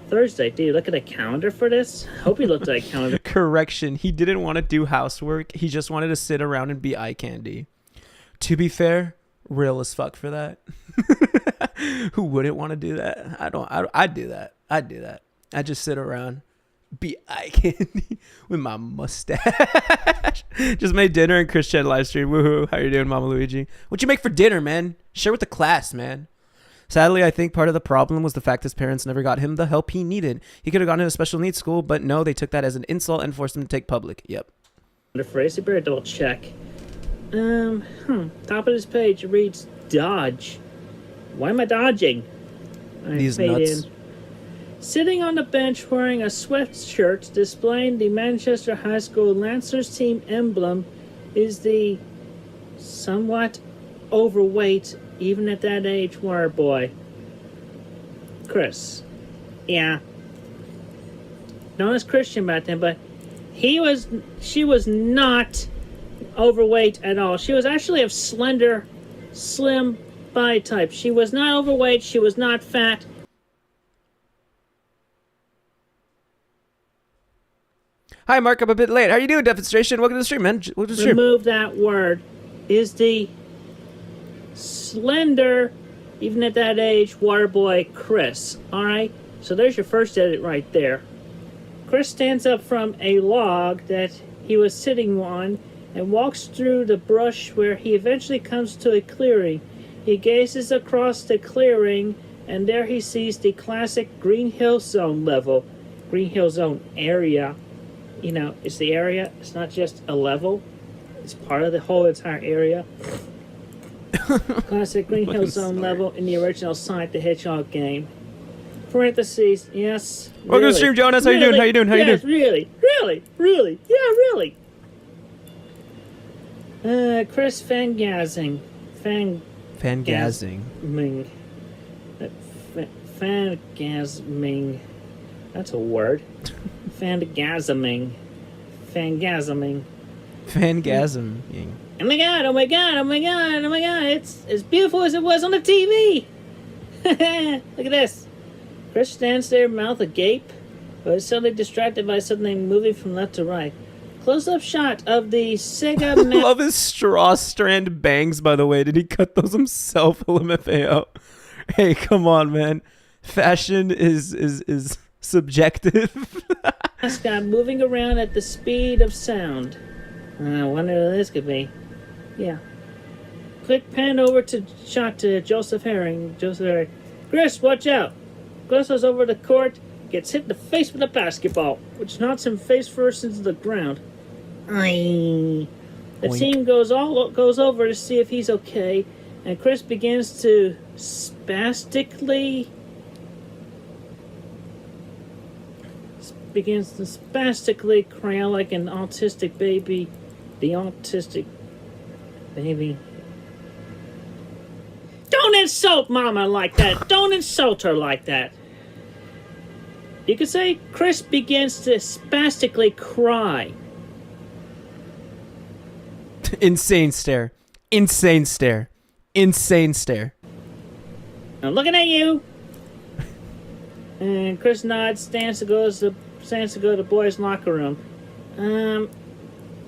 [SPEAKER 4] Thursday. Did you look at a calendar for this? Hope you looked at a calendar.
[SPEAKER 1] Correction. He didn't want to do housework. He just wanted to sit around and be eye candy. To be fair, real as fuck for that. Who wouldn't want to do that? I'd do that. I'd do that. I'd just sit around, be eye candy with my mustache. Just made dinner and Christian live stream. Woohoo. How you doing, Mama Luigi? What'd you make for dinner, man? Share with the class, man. Sadly, I think part of the problem was the fact his parents never got him the help he needed. He could have gone to a special needs school, but no, they took that as an insult and forced him to take public. Yep.
[SPEAKER 4] Phrase, you better double check. Top of this page reads dodge. Why am I dodging?
[SPEAKER 1] These nuts.
[SPEAKER 4] Sitting on the bench wearing a sweatshirt displaying the Manchester High School Lancers team emblem is the somewhat overweight, even at that age, water boy. Chris. Yeah. Known as Christian back then, but she was not overweight at all. She was actually of slender, slim body type. She was not overweight. She was not fat.
[SPEAKER 1] Hi, Mark. I'm a bit late. How you doing, Demonstration? Welcome to the stream, man. Welcome to the stream.
[SPEAKER 4] Remove that word. Is the slender, even at that age, water boy Chris. All right? So there's your first edit right there. Chris stands up from a log that he was sitting on and walks through the brush where he eventually comes to a clearing. He gazes across the clearing, and there he sees the classic Green Hill Zone level. Green Hill Zone area. You know, it's the area. It's not just a level. It's part of the whole entire area. Classic Green Hill Zone level in the original Sonic the Hedgehog game. Parentheses, yes.
[SPEAKER 1] Welcome to the stream, Jonas. How you doing? How you doing? How you doing?
[SPEAKER 4] Really, yeah, really. Chris Fangazzing.
[SPEAKER 1] Fangazzing.
[SPEAKER 4] Fangasming. That's a word. Fangasming. Oh my god. It's as beautiful as it was on the TV. Look at this. Chris stands there, mouth agape, but is suddenly distracted by something moving from left to right. Close-up shot of the Sega...
[SPEAKER 1] Love his straw strand bangs, by the way. Did he cut those himself, LMFAO? Hey, come on, man. Fashion is subjective.
[SPEAKER 4] Mascot moving around at the speed of sound. I wonder who this could be. Yeah. Click pan over to shot to Joseph Herring. Chris, watch out. Crosses over the court, gets hit in the face with a basketball, which knocks him face first into the ground. The team goes over to see if he's okay, and Chris begins to spastically cry out like an autistic baby. The autistic baby. Don't insult Mama like that. Don't insult her like that. You could say Chris begins to spastically cry.
[SPEAKER 1] Insane stare.
[SPEAKER 4] I'm looking at you. And Chris nods, stands to go to the boys' locker room.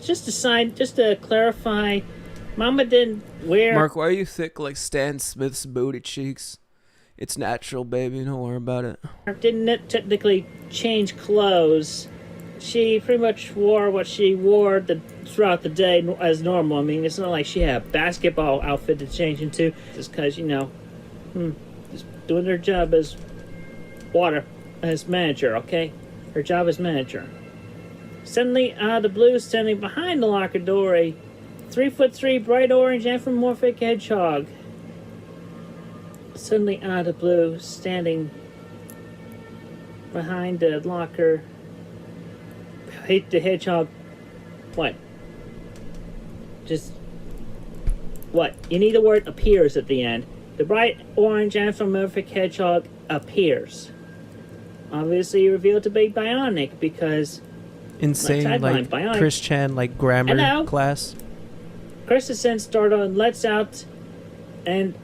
[SPEAKER 4] Just to clarify, Mama didn't wear...
[SPEAKER 1] Mark, why are you thick like Stan Smith's booty cheeks? It's natural, baby. Don't worry about it.
[SPEAKER 4] Didn't technically change clothes. She pretty much wore what she wore throughout the day as normal. I mean, it's not like she had a basketball outfit to change into. Just because, just doing her job as manager, okay? Her job as manager. Suddenly, out of the blue, standing behind the locker door, a 3'3" bright orange anthropomorphic hedgehog. Suddenly, out of the blue, standing behind the locker. The hedgehog. What? Just What? You need the word appears at the end. The bright orange anthropomorphic hedgehog appears. Obviously revealed to be bionic because
[SPEAKER 1] Insane, like
[SPEAKER 4] bionic.
[SPEAKER 1] Christian, like grammar
[SPEAKER 4] Hello?
[SPEAKER 1] class.
[SPEAKER 4] Christensen started and lets out and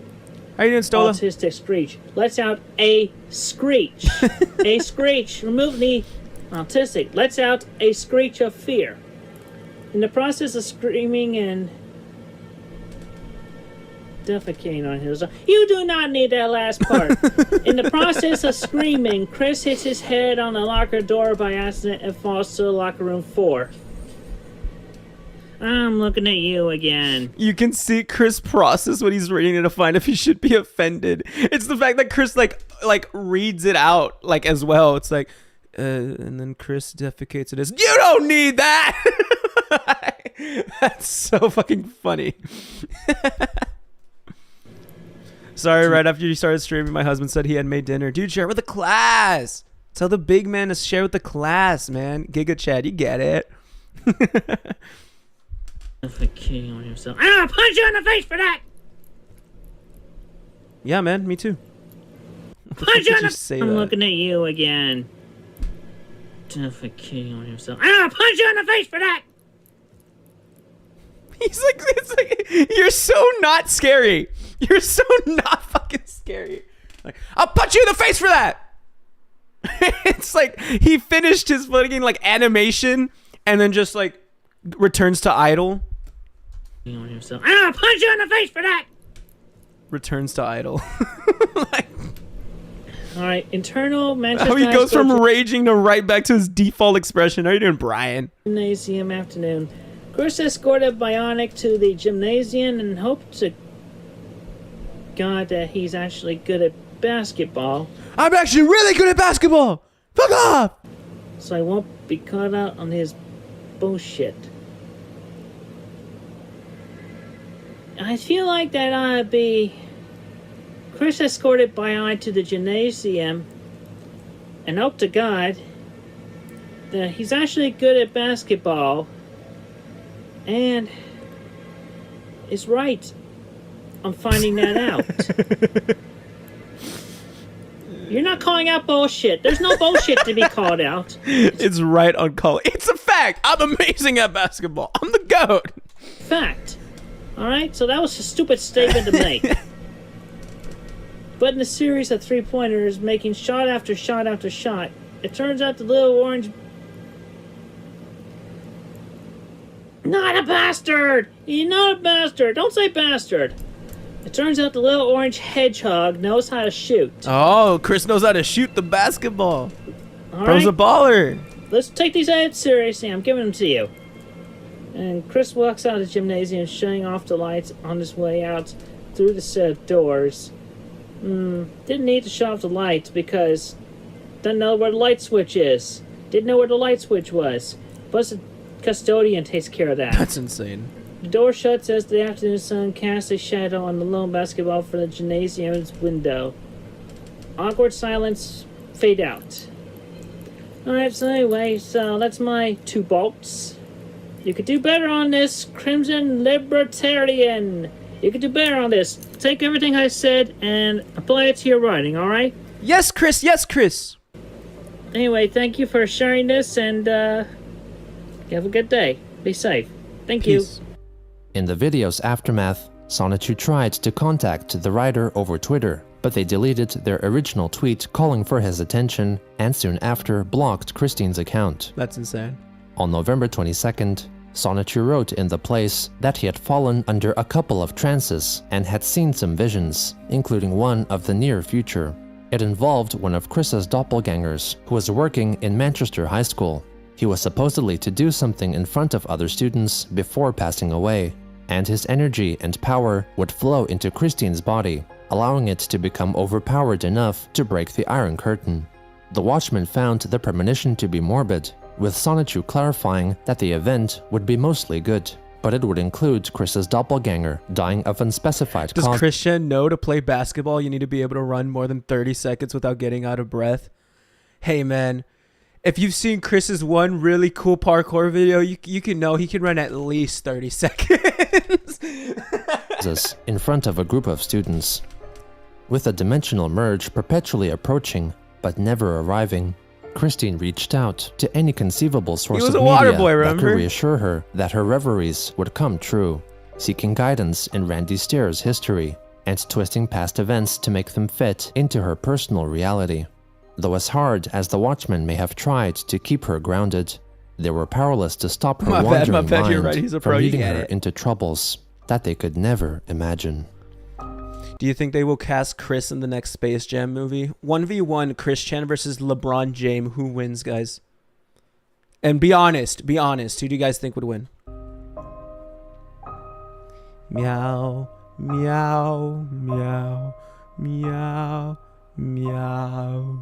[SPEAKER 1] How you doing, Stola?
[SPEAKER 4] autistic screech. Lets out a screech. A screech. Remove the autistic. Lets out a screech of fear. In the process of screaming and defecating on his own. You do not need that last part. In the process of screaming, Chris hits his head on the locker door by accident and falls to locker room 4. I'm looking at you again.
[SPEAKER 1] You can see Chris process what he's reading to find if he should be offended. It's the fact that Chris like reads it out like as well. It's like, and then Chris defecates it as, you don't need that. That's so fucking funny. Sorry, right after you started streaming, my husband said he had made dinner. Dude, share with the class. Tell the big man to share with the class, man. Giga Chad, you get it.
[SPEAKER 4] Defecating on himself. I'm gonna punch you in the face for that!
[SPEAKER 1] Yeah, man, me too.
[SPEAKER 4] Punch you in the
[SPEAKER 1] say
[SPEAKER 4] I'm
[SPEAKER 1] that?
[SPEAKER 4] looking at you again. Defecating on himself. I'm gonna punch you in the face for that!
[SPEAKER 1] He's like, it's like, you're so not scary. You're so not fucking scary. Like, I'll punch you in the face for that. It's like he finished his fucking like animation and then just like returns to idle.
[SPEAKER 4] On himself. I'm gonna punch you in the face for that!
[SPEAKER 1] Returns to idle. Like,
[SPEAKER 4] Alright, internal Manchester.
[SPEAKER 1] how he
[SPEAKER 4] High
[SPEAKER 1] goes
[SPEAKER 4] School
[SPEAKER 1] from raging to right back to his default expression. How you doing, Brian?
[SPEAKER 4] Gymnasium afternoon. Chris escorted Bionic to the gymnasium and hoped to God that he's actually good at basketball,
[SPEAKER 1] I'm actually really good at basketball. Fuck off.
[SPEAKER 4] so I won't be caught out on his bullshit. I feel like that ought to be... Chris escorted Bionic to the gymnasium and hope to God that he's actually good at basketball and is right on finding that out. You're not calling out bullshit. There's no bullshit to be called out.
[SPEAKER 1] It's right on call. It's a fact. I'm amazing at basketball. I'm the GOAT.
[SPEAKER 4] Fact. Alright, so that was a stupid statement to make. But in a series of three-pointers, making shot after shot after shot, it turns out the little orange... Not a bastard! You're not a bastard! Don't say bastard! It turns out the little orange hedgehog knows how to shoot.
[SPEAKER 1] Oh, Chris knows how to shoot the basketball. Bro's
[SPEAKER 4] Alright?
[SPEAKER 1] a baller.
[SPEAKER 4] Let's take these ads seriously. I'm giving them to you. And Chris walks out of the gymnasium, shutting off the lights on his way out through the set of doors. Didn't need to shut off the lights because doesn't know where the light switch is. Didn't know where the light switch was. Plus the custodian takes care of that.
[SPEAKER 1] That's insane.
[SPEAKER 4] The door shuts as the afternoon sun casts a shadow on the lone basketball from the gymnasium's window. Awkward silence fade out. Alright, so anyway, so that's my 2 bolts. You could do better on this, Crimson Libertarian. You could do better on this. Take everything I said and apply it to your writing, alright?
[SPEAKER 1] Yes, Chris. Yes, Chris.
[SPEAKER 4] Anyway, thank you for sharing this and have a good day. Be safe. Thank you.
[SPEAKER 1] Peace.
[SPEAKER 3] In the video's aftermath, 𝙳ዐսն⁰યુ tried to contact the writer over Twitter, but they deleted their original tweet calling for his attention and soon after blocked Christine's account.
[SPEAKER 1] That's insane.
[SPEAKER 3] On November 22nd, 𝙳ዐսն⁰યુ wrote in the place that he had fallen under a couple of trances and had seen some visions, including one of the near future. It involved one of Chris's doppelgängers who was working in Manchester High School. He was supposedly to do something in front of other students before passing away, and his energy and power would flow into Christine's body, allowing it to become overpowered enough to break the Iron Curtain. The Watchman found the premonition to be morbid, with 𝙳ዐսն⁰યુ clarifying that the event would be mostly good, but it would include Chris's doppelganger dying of unspecified
[SPEAKER 1] Does
[SPEAKER 3] cause.
[SPEAKER 1] Christian know to play basketball, you need to be able to run more than 30 seconds without getting out of breath? Hey, man. If you've seen Chris's one really cool parkour video, you can know he can run at least 30 seconds.
[SPEAKER 3] us in front of a group of students. With a dimensional merge perpetually approaching, but never arriving, Christine reached out to any conceivable source of media that could reassure her that her reveries would come true, seeking guidance in Randy Stair's history, and twisting past events to make them fit into her personal reality. Though as hard as the Watchmen may have tried to keep her grounded, they were powerless to stop her wandering mind from leading her into troubles that they could never imagine.
[SPEAKER 1] Do you think they will cast Chris in the next Space Jam movie? 1v1 Chris Chan versus LeBron James. Who wins, guys? And be honest. Be honest. Who do you guys think would win? Meow. Meow. Meow. Meow. Meow.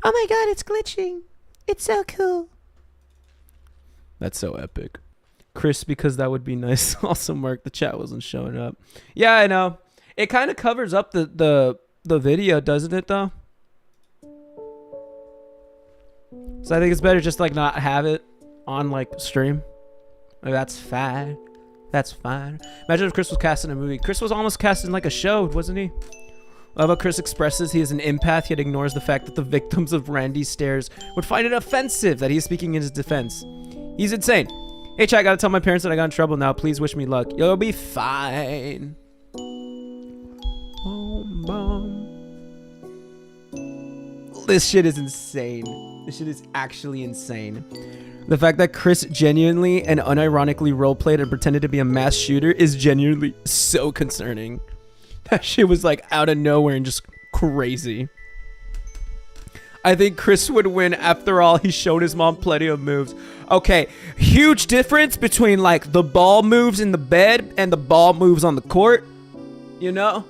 [SPEAKER 1] Oh my god, it's glitching. It's so cool. That's so epic. Chris, because that would be nice. Also, Marc, the chat wasn't showing up. Yeah, I know. It kind of covers up the video, doesn't it, though? So I think it's better just like not have it on like stream. Like, that's fine. That's fine. Imagine if Chris was cast in a movie. Chris was almost cast in like a show, wasn't he? I love how Chris expresses he is an empath, yet ignores the fact that the victims of Randy Stairs would find it offensive that he's speaking in his defense. He's insane. Hey, chat, I gotta tell my parents that I got in trouble now. Please wish me luck. You'll be fine. This shit is insane. This shit is actually insane. The fact that Chris genuinely and unironically roleplayed and pretended to be a mass shooter is genuinely so concerning. That shit was like out of nowhere and just crazy. I think Chris would win. After all, he showed his mom plenty of moves. Okay, huge difference between like the ball moves in the bed and the ball moves on the court. You know?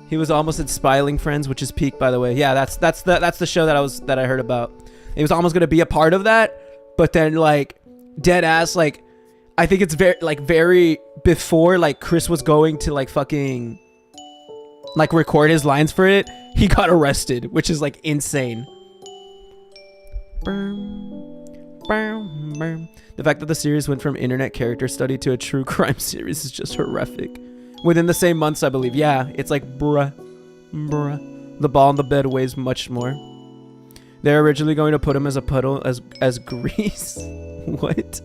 [SPEAKER 1] He was almost at Spyling Friends, which is peak, by the way. Yeah, that's the show that I heard about. He was almost gonna be a part of that, but then like dead ass, like I think it's very before like Chris was going to like fucking like record his lines for it, he got arrested, which is like insane. The fact that the series went from internet character study to a true crime series is just horrific. Within the same months, I believe. Yeah, it's like bruh. The ball in the bed weighs much more. They're originally going to put him as a puddle as grease. What?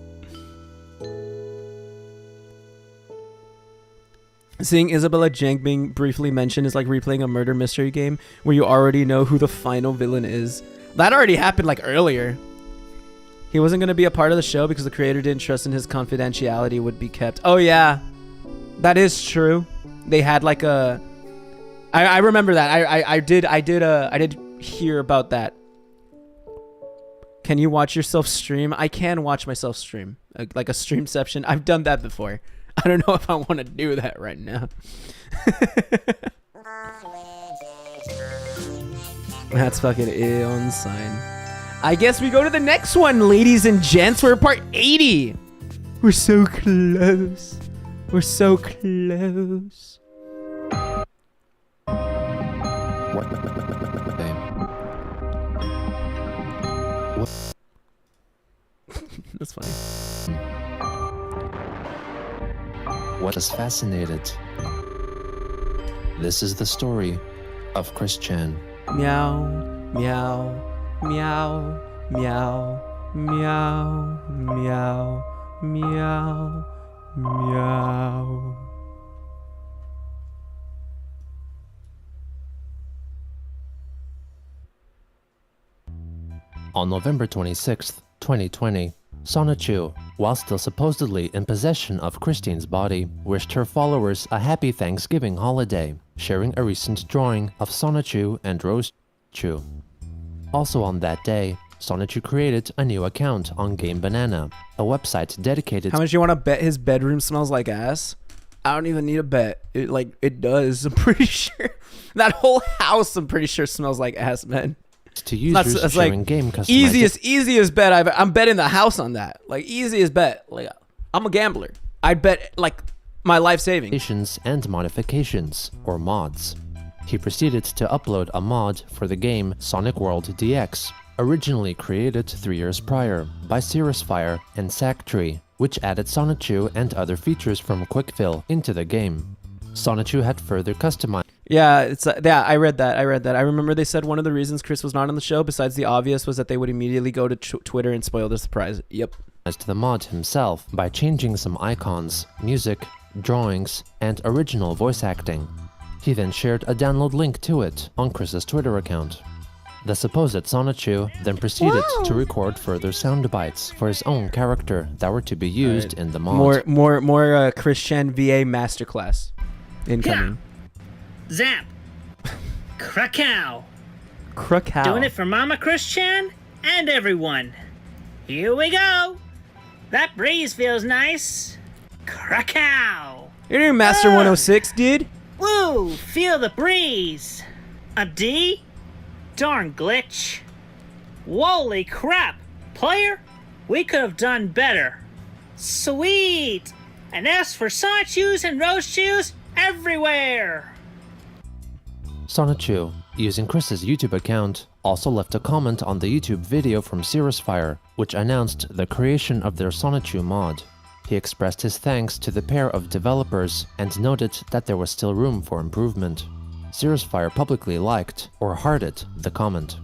[SPEAKER 1] Seeing Isabella Jank being briefly mentioned is like replaying a murder mystery game where you already know who the final villain is. That already happened like earlier. He wasn't going to be a part of the show because the creator didn't trust in his confidentiality would be kept. Oh yeah, that is true. They had like a... I remember that. I did hear about that. Can you watch yourself stream? I can watch myself stream. Like a streamception. I've done that before. I don't know if I want to do that right now. That's fucking insane. I guess we go to the next one, ladies and gents. We're at part 80. We're so close. We're so close. That's funny.
[SPEAKER 3] What has fascinated? This is the story of Chris Chan.
[SPEAKER 1] Meow, meow, meow, meow, meow, meow, meow, meow.
[SPEAKER 3] On November 26th, 2020, Sonichu, while still supposedly in possession of Christine's body, wished her followers a happy Thanksgiving holiday, sharing a recent drawing of Sonichu and Rose Chu. Also on that day, Sonichu created a new account on Game Banana, a website dedicated...
[SPEAKER 1] How much you want to bet his bedroom smells like ass? I don't even need a bet. It does. I'm pretty sure. That whole house, I'm pretty sure, smells like ass, man.
[SPEAKER 3] To users
[SPEAKER 1] that's
[SPEAKER 3] sharing
[SPEAKER 1] like
[SPEAKER 3] game customization.
[SPEAKER 1] easiest bet I'm betting the house on that. Like easiest bet. Like I'm a gambler. I'd bet like my life savings.
[SPEAKER 3] And modifications, or mods. He proceeded to upload a mod for the game Sonic World DX, originally created 3 years prior by Cirrus Fire and Sacktree, which added Sonichu and other features from CWCville into the game. Sonichu had further customized
[SPEAKER 1] Yeah, I read that. I remember they said one of the reasons Chris was not on the show, besides the obvious, was that they would immediately go to Twitter and spoil the surprise. Yep.
[SPEAKER 3] the mod himself by changing some icons, music, drawings, and original voice acting. He then shared a download link to it on Chris's Twitter account. The supposed Sonichu then proceeded to record further sound bites for his own character that were to be used in the mod.
[SPEAKER 1] More Christian VA masterclass incoming.
[SPEAKER 4] Zap! Krakow!
[SPEAKER 1] Krakow.
[SPEAKER 4] Doing it for Mama Christian and everyone. Here we go! That breeze feels nice. Krakow!
[SPEAKER 1] You're doing Master 106, dude?
[SPEAKER 4] Woo! Feel the breeze! A D? Darn glitch. Holy crap! Player, we could have done better. Sweet! An S for Sonichus and Roachus everywhere!
[SPEAKER 3] Sonichu, using Chris's YouTube account, also left a comment on the YouTube video from 𝙳ዐսայնⅰ which announced the creation of their Sonichu mod. He expressed his thanks to the pair of developers and noted that there was still room for improvement. 𝙳ዐսայնⅰ publicly liked, or hearted, the comment.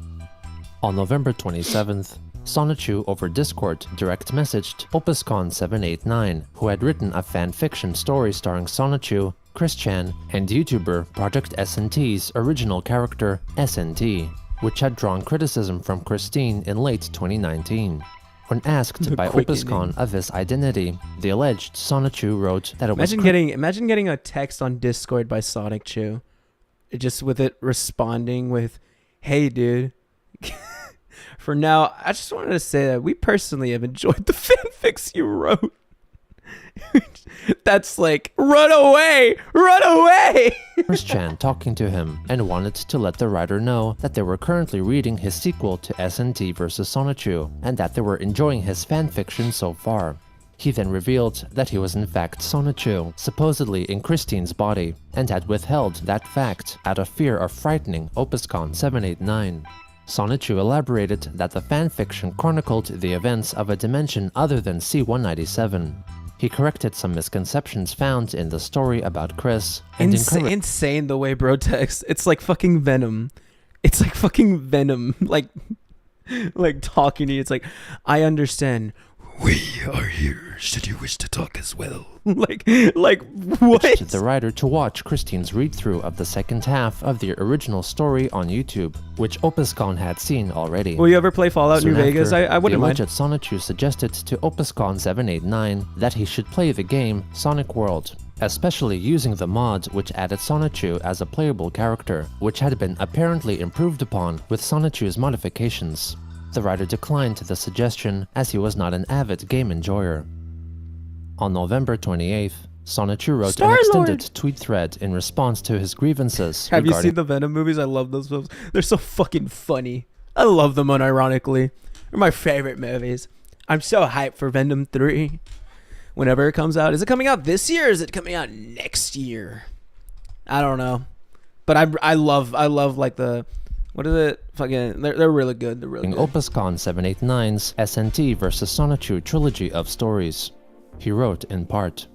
[SPEAKER 3] On November 27th, Sonichu over Discord direct messaged 𝙳ዐսայնⅰ who had written a fanfiction story starring Sonichu, Christian, and YouTuber Project 𝙳ዐսնⅰ's original character, 𝙳ዐսնⅰ, which had drawn criticism from Christine in late 2019. When asked by 𝙳ዐսայնⅰ of his identity, the alleged Sonichu wrote that it was...
[SPEAKER 1] Imagine getting a text on Discord by Sonic Chu. Just with it responding with, "Hey dude, for now, I just wanted to say that we personally have enjoyed the fanfics you wrote." That's like, run away! Run away!
[SPEAKER 3] Christian talking to him and wanted to let the writer know that they were currently reading his sequel to 𝙳ዐսնⅰ vs Sonichu and that they were enjoying his fanfiction so far. He then revealed that he was in fact Sonichu, supposedly in Christine's body, and had withheld that fact out of fear of frightening 𝙳ዐսայնⅰ. Sonichu elaborated that the fanfiction chronicled the events of a dimension other than C-197. He corrected some misconceptions found in the story about Chris and
[SPEAKER 1] insane the way bro texts. It's like fucking Venom. It's like fucking Venom. Like talking to you. It's like, I understand. We are here should you wish to talk as well. like what?
[SPEAKER 3] The writer to watch Christine's read-through of the second half of the original story on YouTube, which 𝙳ዐսայնⅰ had seen already.
[SPEAKER 1] Will you ever play Fallout New Vegas? I wouldn't mind.
[SPEAKER 3] The alleged Sonichu suggested to 𝙳ዐսայնⅰ that he should play the game Sonic World, especially using the mod which added Sonichu as a playable character, which had been apparently improved upon with Sonichu's modifications. The writer declined the suggestion as he was not an avid game enjoyer. On November 28th, Sonichu wrote an extended tweet thread in response to his grievances.
[SPEAKER 1] Have you seen the Venom movies? I love those films. They're so fucking funny. I love them unironically. They're my favorite movies. I'm so hyped for Venom 3. Whenever it comes out. Is it coming out this year or is it coming out next year? I don't know. But I love like the... What is it? Fucking, they're really good. They're really good.
[SPEAKER 3] 𝙳ዐսայնⅰ 𝙳ዐսնⅰ vs Sonichu trilogy of stories. He wrote in part,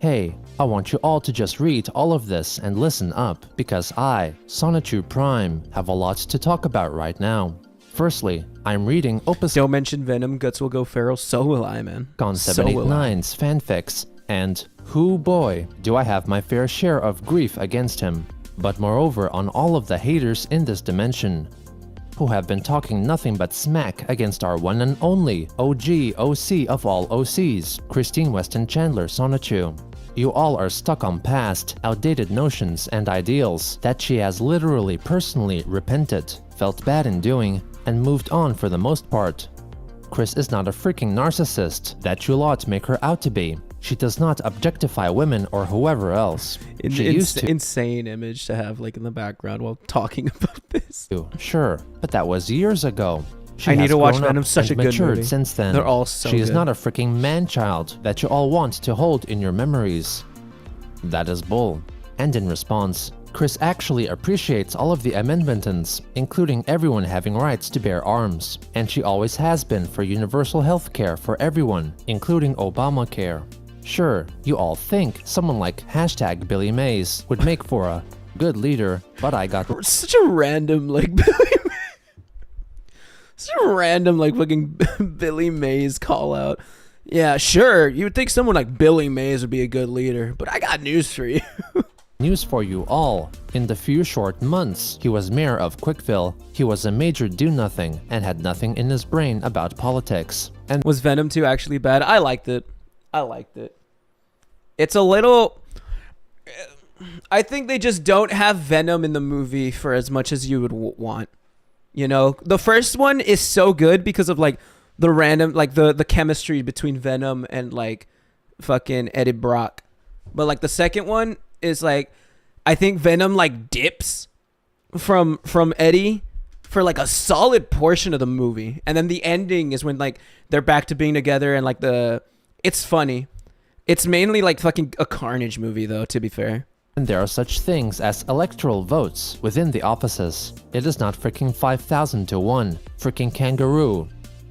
[SPEAKER 3] "Hey, I want you all to just read all of this and listen up, because I, Sonichu Prime, have a lot to talk about right now. Firstly, I'm reading
[SPEAKER 1] Don't mention Venom, Guts will go feral, so will I, man.
[SPEAKER 3] 𝙳ዐսայնⅰ's fanfics, and, hoo boy, do I have my fair share of grief against him. But moreover on all of the haters in this dimension, who have been talking nothing but smack against our one and only OG OC of all OCs, Christian Weston Chandler Sonichu. You all are stuck on past, outdated notions and ideals that she has literally personally repented, felt bad in doing, and moved on for the most part. Chris is not a freaking narcissist that you lot make her out to be. She does not objectify women or whoever else.
[SPEAKER 1] Insane image to have like in the background while talking about this.
[SPEAKER 3] Sure, but that was years ago.
[SPEAKER 1] I need to watch Venom. Such a good movie.
[SPEAKER 3] Since then.
[SPEAKER 1] They're all so
[SPEAKER 3] She is
[SPEAKER 1] good.
[SPEAKER 3] not a freaking man-child that you all want to hold in your memories. That is bull. And in response, Chris actually appreciates all of the amendmentons, including everyone having rights to bear arms, and she always has been for universal health care for everyone, including Obamacare. Sure, you all think someone like #Billy Mays would make for a good leader, but I got
[SPEAKER 1] Such a random, like, such a random, like, fucking Billy Mays call out. Yeah, sure, you would think someone like Billy Mays would be a good leader, but I got news for you.
[SPEAKER 3] news for you all. In the few short months he was mayor of Quickville, he was a major do-nothing and had nothing in his brain about politics. And
[SPEAKER 1] Was Venom 2 actually bad? I liked it. I liked it. It's a little... I think they just don't have Venom in the movie for as much as you would want. You know? The first one is so good because of, like, the random... Like, the chemistry between Venom and, like, fucking Eddie Brock. But, like, the second one is, like... I think Venom, like, dips from Eddie for, like, a solid portion of the movie. And then the ending is when, like, they're back to being together and, like, the... It's funny. It's mainly, like, fucking a Carnage movie, though, to be fair.
[SPEAKER 3] And there are such things as electoral votes within the offices. It is not freaking 5,000 to 1. Freaking kangaroo.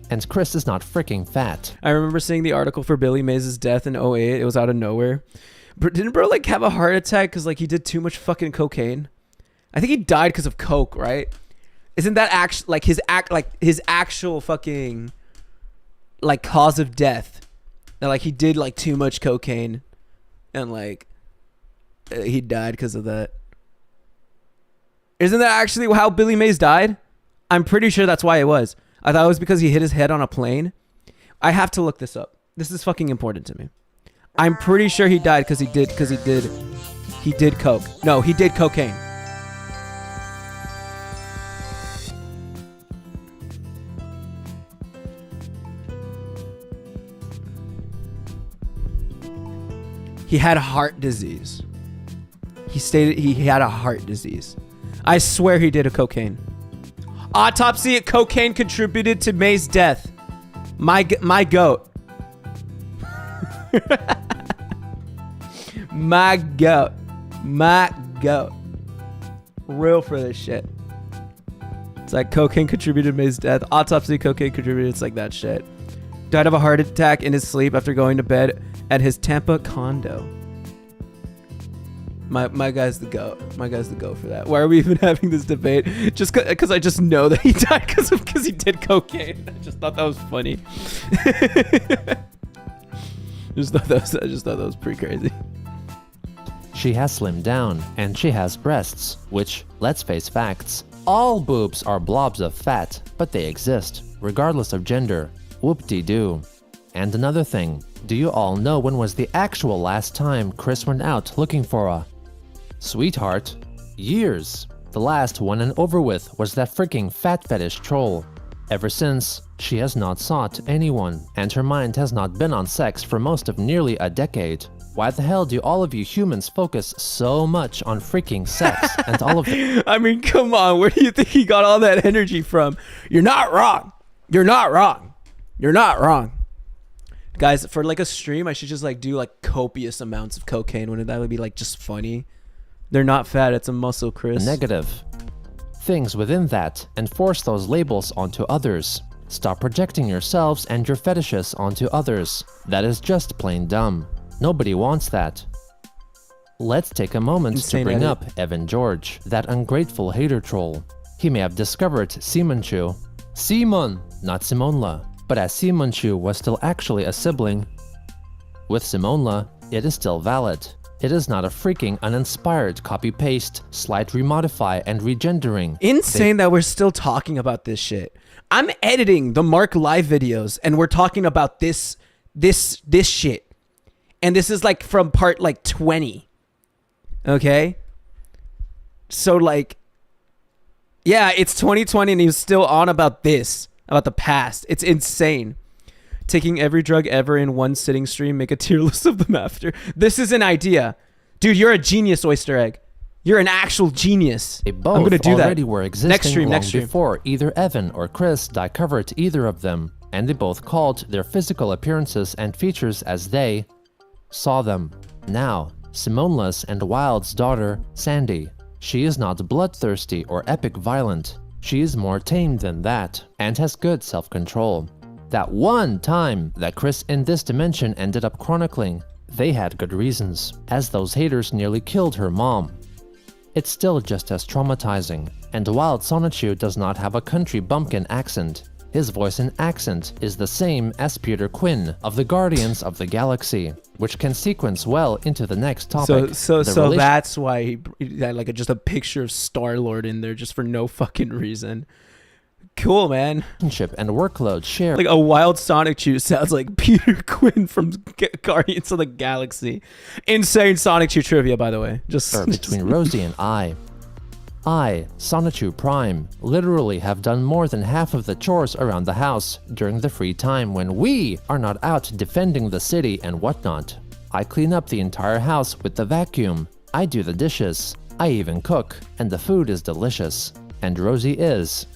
[SPEAKER 3] And Chris is not freaking fat.
[SPEAKER 1] I remember seeing the article for Billy Mays' death in 2008. It was out of nowhere. But didn't bro, like, have a heart attack because, like, he did too much fucking cocaine? I think he died because of coke, right? Isn't that actually, like, his actual fucking, like, cause of death? That, like, he did, like, too much cocaine and, like, he died because of that. Isn't that actually how Billy Mays died? I'm pretty sure that's why it was. I thought it was because he hit his head on a plane. I have to look this up. This is fucking important to me. I'm pretty sure he died because he did coke. No, he did cocaine. He had heart disease. He stated he had a heart disease. I swear he did a cocaine. Autopsy at cocaine contributed to May's death. My goat. My goat. My goat. Real for this shit. It's like cocaine contributed to May's death. Autopsy, cocaine contributed. It's like that shit. Died of a heart attack in his sleep after going to bed at his Tampa condo. My guy's the goat. My guy's the goat for that. Why are we even having this debate? Just because I just know that he died because he did cocaine. I just thought that was funny. I just thought that was pretty crazy.
[SPEAKER 3] She has slimmed down, and she has breasts, which, let's face facts, all boobs are blobs of fat, but they exist, regardless of gender. Whoop-de-doo. And another thing, do you all know when was the actual last time Chris went out looking for a sweetheart? Years. The last one and over with was that freaking fat fetish troll. Ever since, she has not sought anyone, and her mind has not been on sex for most of nearly a decade. Why the hell do all of you humans focus so much on freaking sex and all of the—
[SPEAKER 1] I mean, come on, where do you think he got all that energy from? You're not wrong. You're not wrong. You're not wrong. Guys, for like a stream, I should just like do like copious amounts of cocaine. Wouldn't that be like just funny? They're not fat, it's a muscle, Chris.
[SPEAKER 3] Negative things within that and force those labels onto others. Stop projecting yourselves and your fetishes onto others. That is just plain dumb. Nobody wants that. Let's take a moment
[SPEAKER 1] Insane
[SPEAKER 3] to bring
[SPEAKER 1] edit.
[SPEAKER 3] up Evan George, that ungrateful hater troll. He may have discovered Simonchu. Simon, not Simonla. But as Simonchu was still actually a sibling with Simonla, it is still valid. It is not a freaking uninspired copy-paste, slight remodify and regendering.
[SPEAKER 1] Insane that we're still talking about this shit. I'm editing the Marc live videos and we're talking about this shit. And this is like from part like 20. Okay? So like, yeah, it's 2020 and he was still on about this. About the past. It's insane. Taking every drug ever in one sitting stream, make a tier list of them after. This is an idea. Dude, you're a genius, Oyster Egg. You're an actual genius.
[SPEAKER 3] They both
[SPEAKER 1] I'm gonna do
[SPEAKER 3] already
[SPEAKER 1] that.
[SPEAKER 3] were existing
[SPEAKER 1] Next stream.
[SPEAKER 3] before either Evan or Chris covered either of them, and they both called their physical appearances and features as they saw them. Now, Simonla's and Wild's daughter, Sandy. She is not bloodthirsty or epic violent. She is more tame than that, and has good self-control. That one time that Chris in this dimension ended up chronicling, they had good reasons, as those haters nearly killed her mom. It's still just as traumatizing, and while 𝙳ዐսնⅰયુ does not have a country bumpkin accent, his voice and accent is the same as Peter Quinn of the Guardians of the Galaxy, which can sequence well into the next topic.
[SPEAKER 1] So that's why he had like just a picture of Star-Lord in there just for no fucking reason. Cool, man.
[SPEAKER 3] Relationship and workload share
[SPEAKER 1] Like a wild 𝙳ዐսնⅰયુ sounds like Peter Quinn from Guardians of the Galaxy. Insane 𝙳ዐսնⅰયુ trivia, by the way. Just
[SPEAKER 3] between Rosie and I, 𝙳ዐսնⅰયુ Prime, literally have done more than half of the chores around the house during the free time when we are not out defending the city and whatnot. I clean up the entire house with the vacuum. I do the dishes. I even cook, and the food is delicious. And Rosie is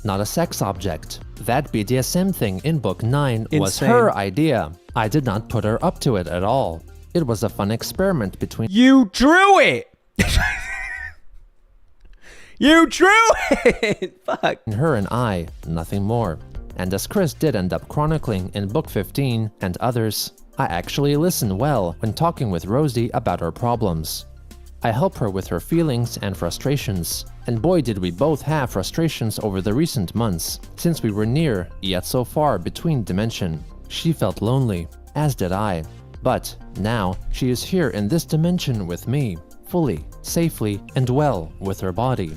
[SPEAKER 3] not a sex object. That BDSM thing in book 9 was
[SPEAKER 1] Insane.
[SPEAKER 3] her idea. I did not put her up to it at all. It was a fun experiment between
[SPEAKER 1] you drew it. You drew it. Fuck.
[SPEAKER 3] her and I, nothing more. And as Chris did end up chronicling in book 15 and others, I actually listen well when talking with Rosie about her problems. I help her with her feelings and frustrations, and boy did we both have frustrations over the recent months, since we were near, yet so far between dimension. She felt lonely, as did I, but now she is here in this dimension with me, fully, safely, and well with her body.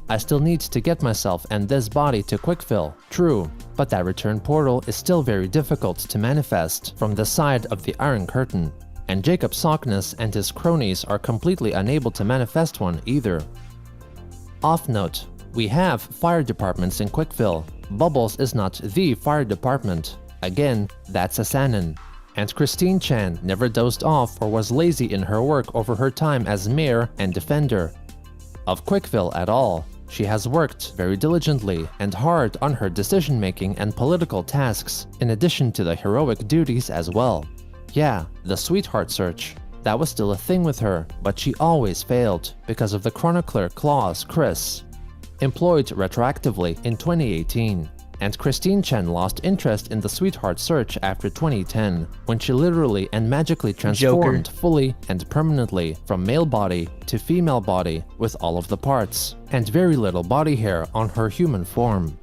[SPEAKER 3] I still need to get myself and this body to CWCville, true, but that return portal is still very difficult to manifest from the side of the Iron Curtain, and Jacob Sockness and his cronies are completely unable to manifest one either. Off note, we have fire departments in CWCville. Bubbles is not the fire department. Again, that's 𝙳ዐսնⅰ And Christine Chan never dozed off or was lazy in her work over her time as mayor and defender of CWCville at all. She has worked very diligently and hard on her decision-making and political tasks, in addition to the heroic duties as well. Yeah, the sweetheart search. That was still a thing with her, but she always failed because of the chronicler clause Chris employed retroactively in 2018. And Christine Chen lost interest in the sweetheart search after 2010, when she literally and magically transformed fully and permanently from male body to female body with all of the parts, and very little body hair on her human form.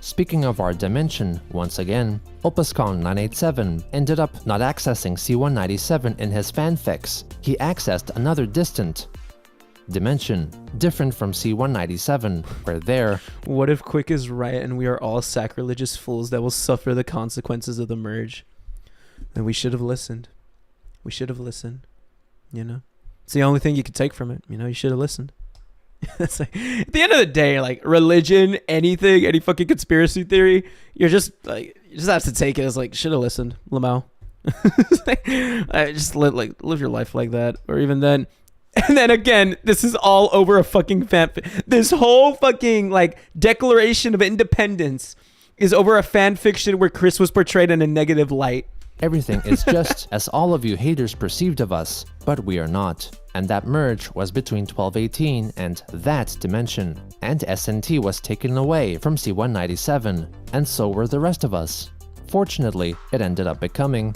[SPEAKER 3] Speaking of our dimension, once again, 𝙳ዐսնⅰ ended up not accessing C197 in his fanfics. He accessed another distant dimension, different from C197, where there...
[SPEAKER 1] What if Quick is right and we are all sacrilegious fools that will suffer the consequences of the merge? Then we should have listened. We should have listened. You know? It's the only thing you can take from it. You know, you should have listened. It's like, at the end of the day, like, religion, anything, any fucking conspiracy theory, you're just, like, you just have to take it as, like, should have listened, Lamau. Just live your life like that. Or even then... And then again, this is all over a fucking fanfic. This whole fucking, like, Declaration of Independence is over a fan fiction where Chris was portrayed in a negative light.
[SPEAKER 3] Everything is just as all of you haters perceived of us, but we are not. And that merge was between 1218 and that dimension. And 𝙳ዐսնⅰ was taken away from C197, and so were the rest of us. Fortunately, it ended up becoming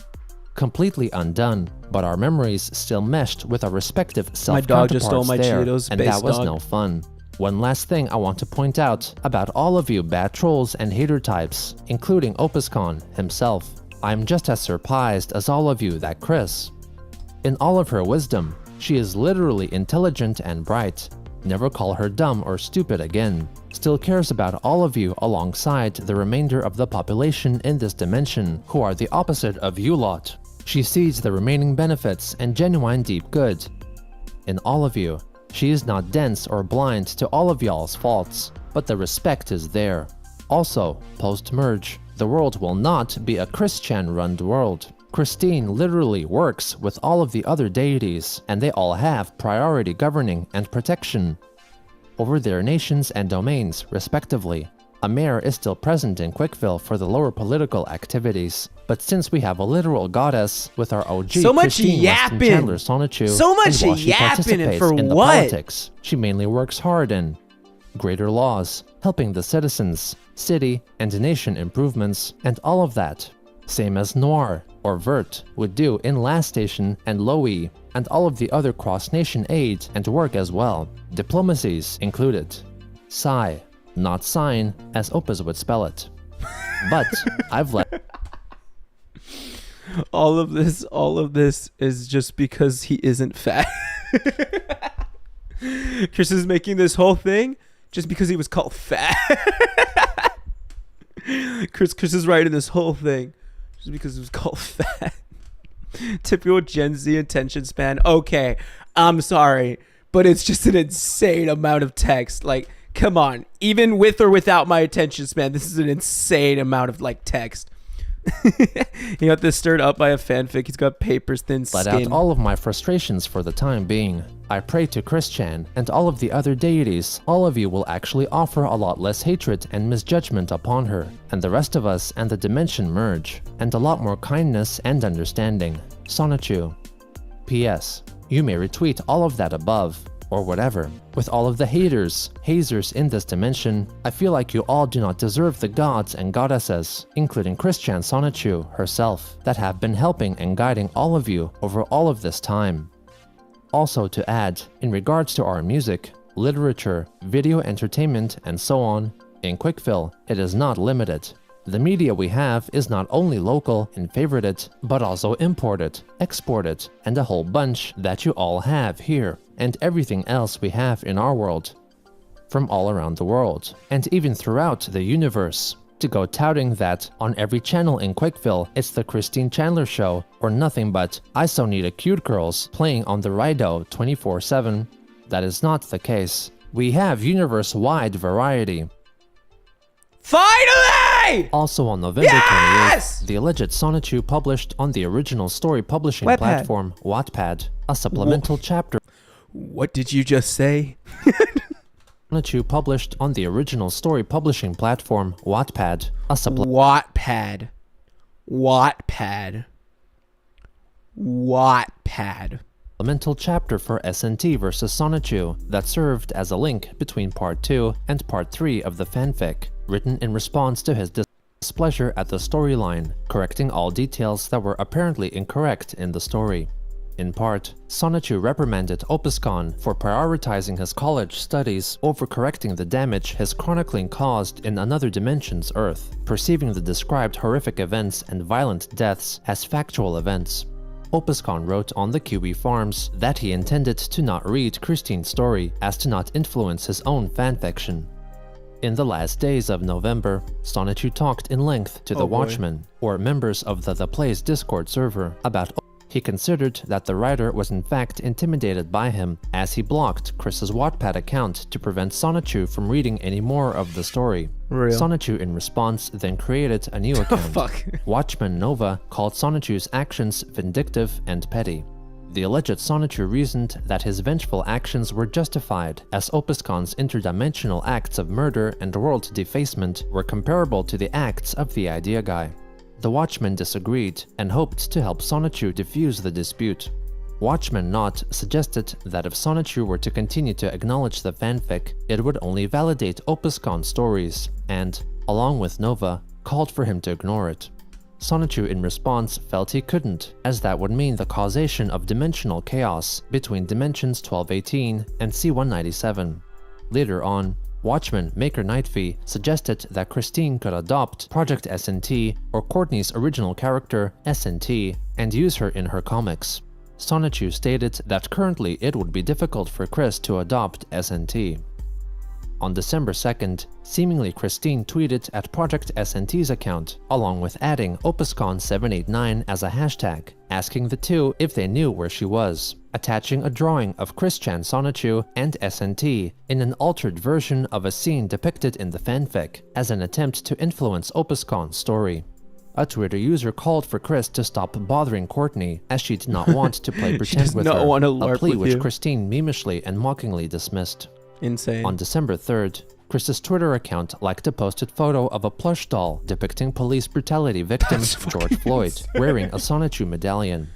[SPEAKER 3] completely undone, but our memories still meshed with our respective self-counterparts.
[SPEAKER 1] My dog just stole my
[SPEAKER 3] there,
[SPEAKER 1] Cheetos,
[SPEAKER 3] and that was no fun. One last thing I want to point out about all of you bad trolls and hater types, including 𝙳ዐսնⅰ himself. I'm just as surprised as all of you that Chris, in all of her wisdom, she is literally intelligent and bright. Never call her dumb or stupid again. Still cares about all of you alongside the remainder of the population in this dimension, who are the opposite of you lot. She sees the remaining benefits and genuine deep good in all of you. She is not dense or blind to all of y'all's faults, but the respect is there. Also, post-merge, the world will not be a Christian-run world. Christine literally works with all of the other deities, and they all have priority governing and protection over their nations and domains, respectively. A mayor is still present in Quickville for the lower political activities, but since we have a literal goddess with our OG
[SPEAKER 1] So much
[SPEAKER 3] Christian Weston
[SPEAKER 1] yapping.
[SPEAKER 3] Chandler Sonichu,
[SPEAKER 1] So much
[SPEAKER 3] and while she
[SPEAKER 1] yapping, and
[SPEAKER 3] participates
[SPEAKER 1] for
[SPEAKER 3] in the
[SPEAKER 1] what?
[SPEAKER 3] politics, she mainly works hard in greater laws, helping the citizens, city and nation improvements, and all of that. Same as Noir or Vert would do in Last Station and Lowy, and all of the other cross-nation aid and work as well, diplomacies included. Sigh, not sign, as Opus would spell it. But I've let
[SPEAKER 1] All of this is just because he isn't fat. Chris is making this whole thing just because he was called fat. Chris is writing this whole thing just because he was called fat. Typical Gen Z attention span. Okay, I'm sorry, but it's just an insane amount of text. Like, come on, even with or without my attention span, this is an insane amount of like text. He got this stirred up by a fanfic. He's got papers thin
[SPEAKER 3] let
[SPEAKER 1] skin.
[SPEAKER 3] out all of my frustrations for the time being. I pray to Christian and all of the other deities. All of you will actually offer a lot less hatred and misjudgment upon her, and the rest of us and the dimension merge, and a lot more kindness and understanding. Sonichu. P.S. You may retweet all of that above, or whatever. With all of the haters, hazers in this dimension, I feel like you all do not deserve the gods and goddesses, including Christian Sonichu herself, that have been helping and guiding all of you over all of this time. Also to add, in regards to our music, literature, video entertainment, and so on, in Quickville, it is not limited. The media we have is not only local and favorited, but also imported, exported, and a whole bunch that you all have here, and everything else we have in our world. From all around the world, and even throughout the universe. To go touting that on every channel in Quickville it's the Christine Chandler show, or nothing but I so need a cute girls playing on the Rido 24/7. That is not the case. We have universe-wide variety.
[SPEAKER 1] Finally!
[SPEAKER 3] Also on November
[SPEAKER 1] Yes!
[SPEAKER 3] 28th, the alleged Sonichu published on the original story publishing
[SPEAKER 1] Watpad.
[SPEAKER 3] platform Watpad a supplemental chapter.
[SPEAKER 1] What did you just say?
[SPEAKER 3] Sonichu published on the original story publishing platform Watpad a
[SPEAKER 1] Watpad. Watpad. Watpad.
[SPEAKER 3] supplemental chapter for SNT vs Sonichu that served as a link between part 2 and part 3 of the fanfic, written in response to his displeasure at the storyline, correcting all details that were apparently incorrect in the story. In part, Sonichu reprimanded 𝙳ዐսայնⅰ for prioritizing his college studies over correcting the damage his chronicling caused in another dimension's Earth, perceiving the described horrific events and violent deaths as factual events. 𝙳ዐսայնⅰ wrote on the QE forums that he intended to not read Christine's story as to not influence his own fanfiction. In the last days of November, Sonichu talked in length to the Watchmen, or members of the Play's Discord server, about he considered that the writer was in fact intimidated by him, as he blocked Chris's Watpad account to prevent Sonichu from reading any more of the story.
[SPEAKER 1] Real.
[SPEAKER 3] Sonichu in response then created a new account. Watchman Nova called Sonichu's actions vindictive and petty. The alleged Sonichu reasoned that his vengeful actions were justified, as 𝙳ዐսքան's interdimensional acts of murder and world defacement were comparable to the acts of the idea guy. The Watchmen disagreed and hoped to help Sonichu defuse the dispute. Watchman Not suggested that if Sonichu were to continue to acknowledge the fanfic, it would only validate 𝙳ዐսքան's stories, and, along with Nova, called for him to ignore it. Sonichu in response felt he couldn't, as that would mean the causation of dimensional chaos between dimensions 1218 and C197. Later on, Watchman Maker Nightfee suggested that Christine could adopt Project SNT or Courtney's original character, SNT, and use her in her comics. Sonichu stated that currently it would be difficult for Chris to adopt SNT. On December 2nd, seemingly Christine tweeted at Project SNT's account, along with adding 𝙳ዐսքան⁰789 as a hashtag, asking the two if they knew where she was, attaching a drawing of Christian Sonichu and SNT in an altered version of a scene depicted in the fanfic, as an attempt to influence 𝙳ዐսքան's story. A Twitter user called for Chris to stop bothering Courtney, as she did not want to play pretend with her, a plea which Christine memishly and mockingly dismissed.
[SPEAKER 1] Insane.
[SPEAKER 3] On December 3rd, Chris's Twitter account liked a posted photo of a plush doll depicting police brutality victim George Floyd wearing a 𝙳ዐսնⅰ medallion.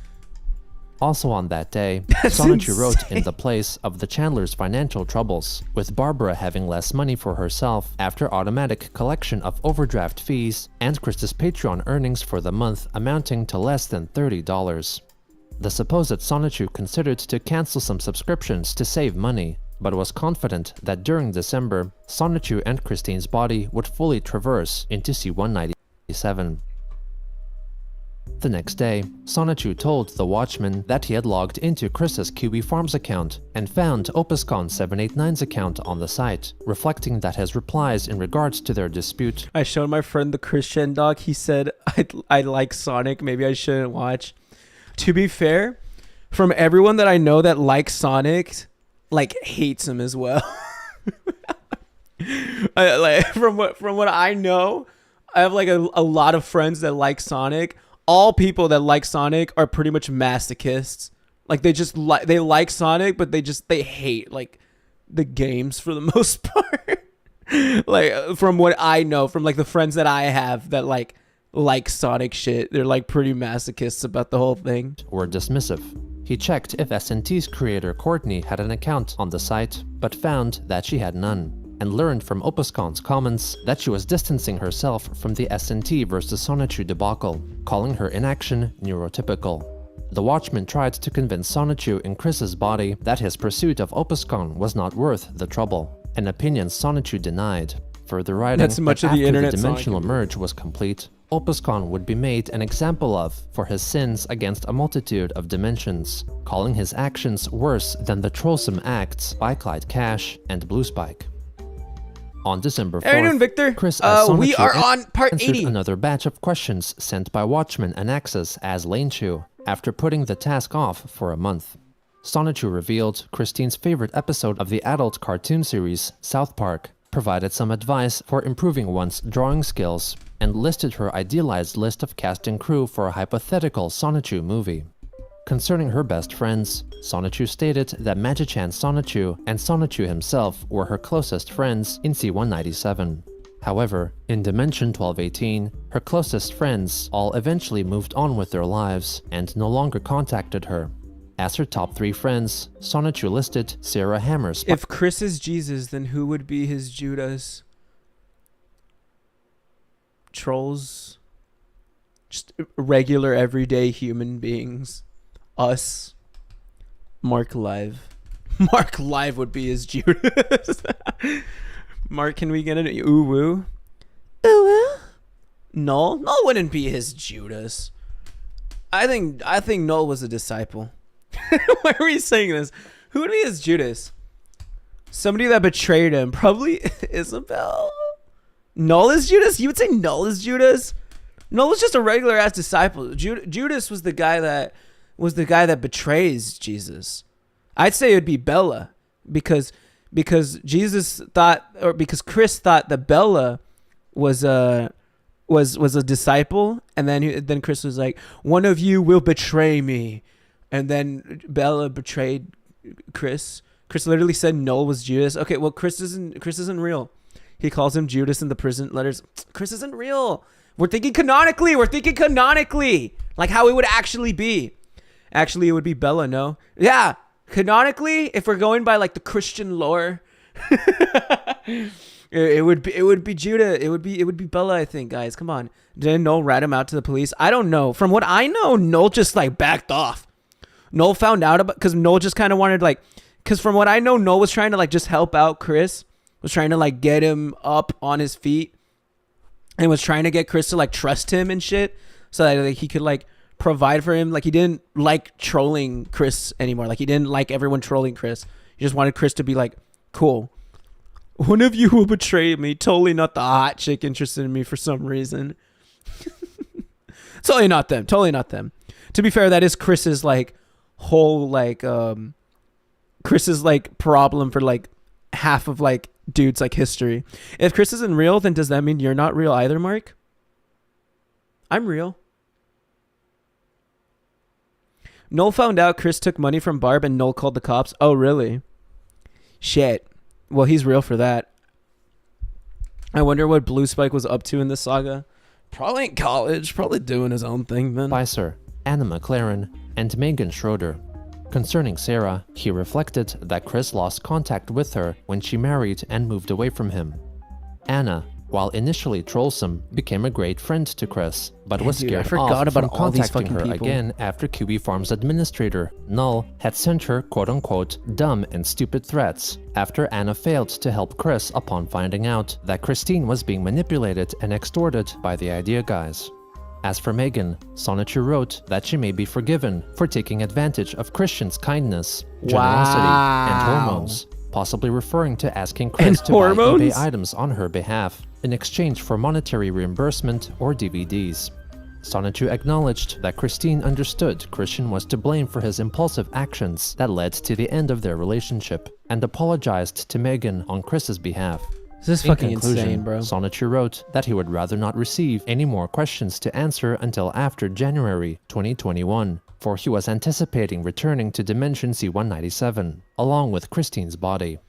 [SPEAKER 3] Also on that day, 𝙳ዐսնⅰ wrote in the place of the Chandler's financial troubles, with Barbara having less money for herself after automatic collection of overdraft fees and Chris's Patreon earnings for the month amounting to less than $30. The supposed 𝙳ዐսնⅰ considered to cancel some subscriptions to save money, but was confident that during December, 𝙳ዐսնⅰ and Christine's body would fully traverse into C-197. The next day, 𝙳ዐսնⅰ told the Watchman that he had logged into Chris's Kiwi Farms account and found 𝙳ዐսնⅰ account on the site, reflecting that his replies in regards to their dispute.
[SPEAKER 1] I showed my friend the Christian dog. He said, I like Sonic. Maybe I shouldn't watch. To be fair, from everyone that I know that likes Sonic, like hates him as well. From what I know, I have like a lot of friends that like Sonic. All people that like Sonic are pretty much masochists. Like they like Sonic, but they hate like the games for the most part. Like from what I know, from like the friends that I have that like Sonic shit, they're like pretty masochists about the whole thing.
[SPEAKER 3] Or dismissive. He checked if 𝙳'sNT's creator Courtney had an account on the site, but found that she had none, and learned from 𝙳'scon's comments that she was distancing herself from the 𝙳sNT versus 𝙳n'yu debacle, calling her inaction neurotypical. The Watchman tried to convince 𝙳'nyu in Chris's body that his pursuit of 𝙳'scon was not worth the trouble, an opinion 𝙳'nyu denied, further writing
[SPEAKER 1] That's much
[SPEAKER 3] that
[SPEAKER 1] of the
[SPEAKER 3] after
[SPEAKER 1] internet
[SPEAKER 3] the dimensional merge was complete, 𝙳'scon would be made an example of for his sins against a multitude of dimensions, calling his actions worse than the trollsome acts by Clyde Cash and Blue Spike. On December 4th,
[SPEAKER 1] How are you doing, Victor?
[SPEAKER 3] Chris as
[SPEAKER 1] We
[SPEAKER 3] 𝙳'nyu
[SPEAKER 1] are on part
[SPEAKER 3] answered
[SPEAKER 1] 80.
[SPEAKER 3] another batch of questions sent by Watchman and Axis as 𝙳'nyu after putting the task off for a month. 𝙳'nyu revealed Christine's favorite episode of the adult cartoon series, South Park, provided some advice for improving one's drawing skills, and listed her idealized list of cast and crew for a hypothetical 𝙳'nyu movie. Concerning her best friends, 𝙳'nyu stated that Magi-chan 𝙳'nyu and 𝙳'nyu himself were her closest friends in C-197. However, in Dimension 1218, her closest friends all eventually moved on with their lives and no longer contacted her. As her top 3 friends, 𝙳'nyu listed Sarah Hammer's.
[SPEAKER 1] If Chris is Jesus, then who would be his Judas? Trolls? Just regular, everyday human beings. Us. Marc Live. Marc Live would be his Judas. Marc, can we get an ooh woo? Ooh woo? Null? Null wouldn't be his Judas. I think Null was a disciple. Why are we saying this? Who would be his Judas? Somebody that betrayed him. Probably Isabel. Null is Judas? You would say Null is Judas? Null was just a regular ass disciple. Judas was the guy that betrays Jesus. I'd say it would be Bella because Jesus thought, or because Chris thought that Bella was a disciple, and then Chris was like, one of you will betray me, and then Bella betrayed Chris. Chris literally said Null was Judas. Okay, well Chris isn't real. He calls him Judas in the prison letters. Chris isn't real. We're thinking canonically. Like how it would actually be. Actually, it would be Bella, no? Yeah, canonically, if we're going by like the Christian lore, it would be Judah. It would be Bella, I think, guys. Come on. Didn't Noel rat him out to the police? I don't know. From what I know, Noel just like backed off. Noel found out about, because Noel just kind of wanted like, because from what I know, Noel was trying to like just help out Chris, was trying to like get him up on his feet, and was trying to get Chris to like trust him and shit, so that like, he could like provide for him. Like he didn't like trolling Chris anymore. Like he didn't like everyone trolling Chris. He just wanted Chris to be like, cool, one of you will betray me. Totally not the hot chick interested in me for some reason. Totally not them. To be fair, that is Chris's like whole like Chris's like problem for like half of like dudes like history. If Chris isn't real, then does that mean you're not real either, Mark? I'm real. Noel found out Chris took money from Barb and Noel called the cops. Oh, really? Shit. Well, he's real for that. I wonder what Blue Spike was up to in this saga. Probably in college, probably doing his own thing, man.
[SPEAKER 3] Spicer, Anna McLaren, and Megan Schroeder. Concerning Sarah, he reflected that Chris lost contact with her when she married and moved away from him. Anna, while initially troublesome, became a great friend to Chris, but was
[SPEAKER 1] Dude, I
[SPEAKER 3] scared
[SPEAKER 1] forgot
[SPEAKER 3] off
[SPEAKER 1] about
[SPEAKER 3] from
[SPEAKER 1] all these
[SPEAKER 3] contacting
[SPEAKER 1] fucking
[SPEAKER 3] her
[SPEAKER 1] people.
[SPEAKER 3] again after QB Farm's administrator, Null, had sent her quote-unquote dumb and stupid threats after Anna failed to help Chris upon finding out that Christine was being manipulated and extorted by the idea guys. As for Megan, Sonichu wrote that she may be forgiven for taking advantage of Christian's kindness, generosity, and hormones, possibly referring to asking Chris
[SPEAKER 1] And
[SPEAKER 3] to buy
[SPEAKER 1] hormones?
[SPEAKER 3] eBay items on her behalf in exchange for monetary reimbursement or DVDs. Sonichu acknowledged that Christine understood Christian was to blame for his impulsive actions that led to the end of their relationship, and apologized to Megan on Chris's behalf.
[SPEAKER 1] This is
[SPEAKER 3] In
[SPEAKER 1] fucking
[SPEAKER 3] conclusion,
[SPEAKER 1] insane, bro.
[SPEAKER 3] Sonichu wrote that he would rather not receive any more questions to answer until after January 2021, for he was anticipating returning to Dimension C-197, along with Christine's body.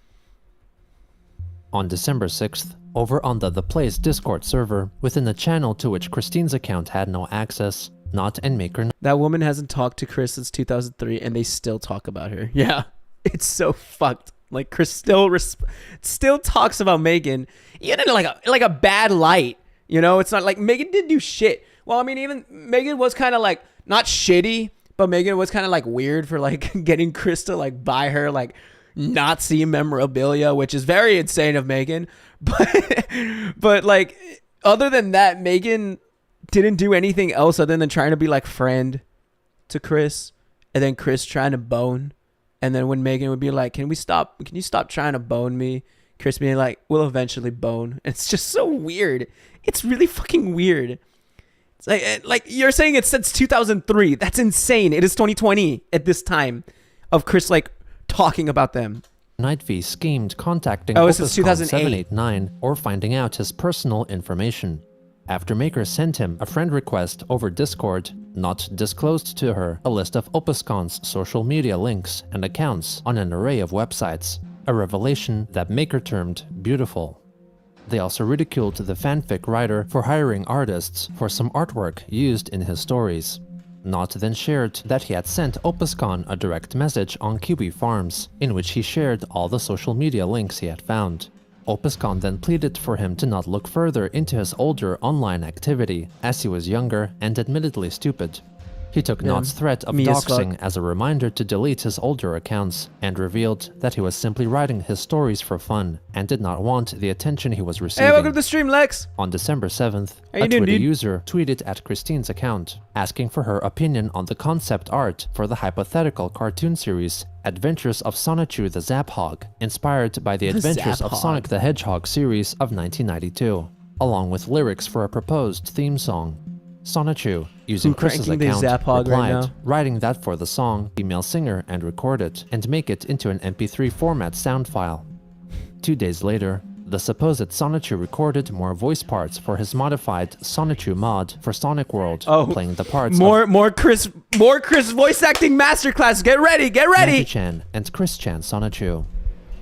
[SPEAKER 3] On December 6th, over on the Place Discord server, within the channel to which Christine's account had no access, Not and Maker
[SPEAKER 1] That woman hasn't talked to Chris since 2003, and they still talk about her. Yeah, it's so fucked. Like Chris still talks about Megan, even in like a bad light. You know, it's not like Megan didn't do shit. Well, I mean, even Megan was kind of like not shitty, but Megan was kind of like weird for like getting Chris to like buy her like Nazi memorabilia, which is very insane of Megan. But like other than that, Megan didn't do anything else other than trying to be like friend to Chris, and then Chris trying to bone. And then when Megan would be like, can you stop trying to bone me? Chris being like, we'll eventually bone. And it's just so weird. It's really fucking weird. It's like you're saying it's since 2003. That's insane. It is 2020 at this time of Chris like talking about them.
[SPEAKER 3] Nightv schemed contacting
[SPEAKER 1] It's since
[SPEAKER 3] Opuscon
[SPEAKER 1] 2008.
[SPEAKER 3] 789 or finding out his personal information. After Maker sent him a friend request over Discord, Not disclosed to her a list of Opuscon's social media links and accounts on an array of websites, a revelation that Maker termed beautiful. They also ridiculed the fanfic writer for hiring artists for some artwork used in his stories. Not then shared that he had sent Opuscon a direct message on Kiwi Farms, in which he shared all the social media links he had found. Opuscon then pleaded for him to not look further into his older online activity, as he was younger and admittedly stupid. He took Not's threat of
[SPEAKER 1] me as fuck.
[SPEAKER 3] doxing as a reminder to delete his older accounts, and revealed that he was simply writing his stories for fun, and did not want the attention he was receiving.
[SPEAKER 1] Hey, welcome to the stream, Lex.
[SPEAKER 3] On December 7th,
[SPEAKER 1] How you
[SPEAKER 3] a
[SPEAKER 1] doing,
[SPEAKER 3] Twitter
[SPEAKER 1] dude?
[SPEAKER 3] user tweeted at Christine's account, asking for her opinion on the concept art for the hypothetical cartoon series Adventures of Sonichu the Zaphog, inspired by the Adventures of
[SPEAKER 1] Zaphog.
[SPEAKER 3] Sonic the Hedgehog series of 1992, along with lyrics for a proposed theme song. Sonichu, using
[SPEAKER 1] Who
[SPEAKER 3] Chris's
[SPEAKER 1] cranking the
[SPEAKER 3] account,
[SPEAKER 1] Zaphog right
[SPEAKER 3] replied,
[SPEAKER 1] now?
[SPEAKER 3] writing that for the song, female singer, and record it, and make it into an MP3 format sound file. 2 days later, the supposed Sonichu recorded more voice parts for his modified Sonichu mod for Sonic World, playing the parts
[SPEAKER 1] More Chris voice acting masterclass. Get ready.
[SPEAKER 3] of Chan and Christian Sonichu.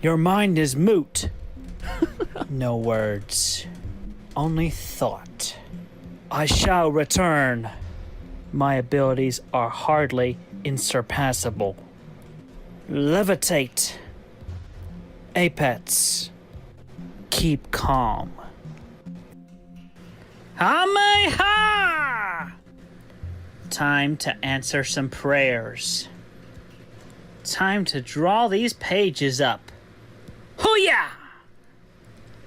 [SPEAKER 4] Your mind is moot. No words, only thought. I shall return. My abilities are hardly insurpassable. Levitate. Apex. Keep calm. Hameha! Time to answer some prayers. Time to draw these pages up. Hoo-yah!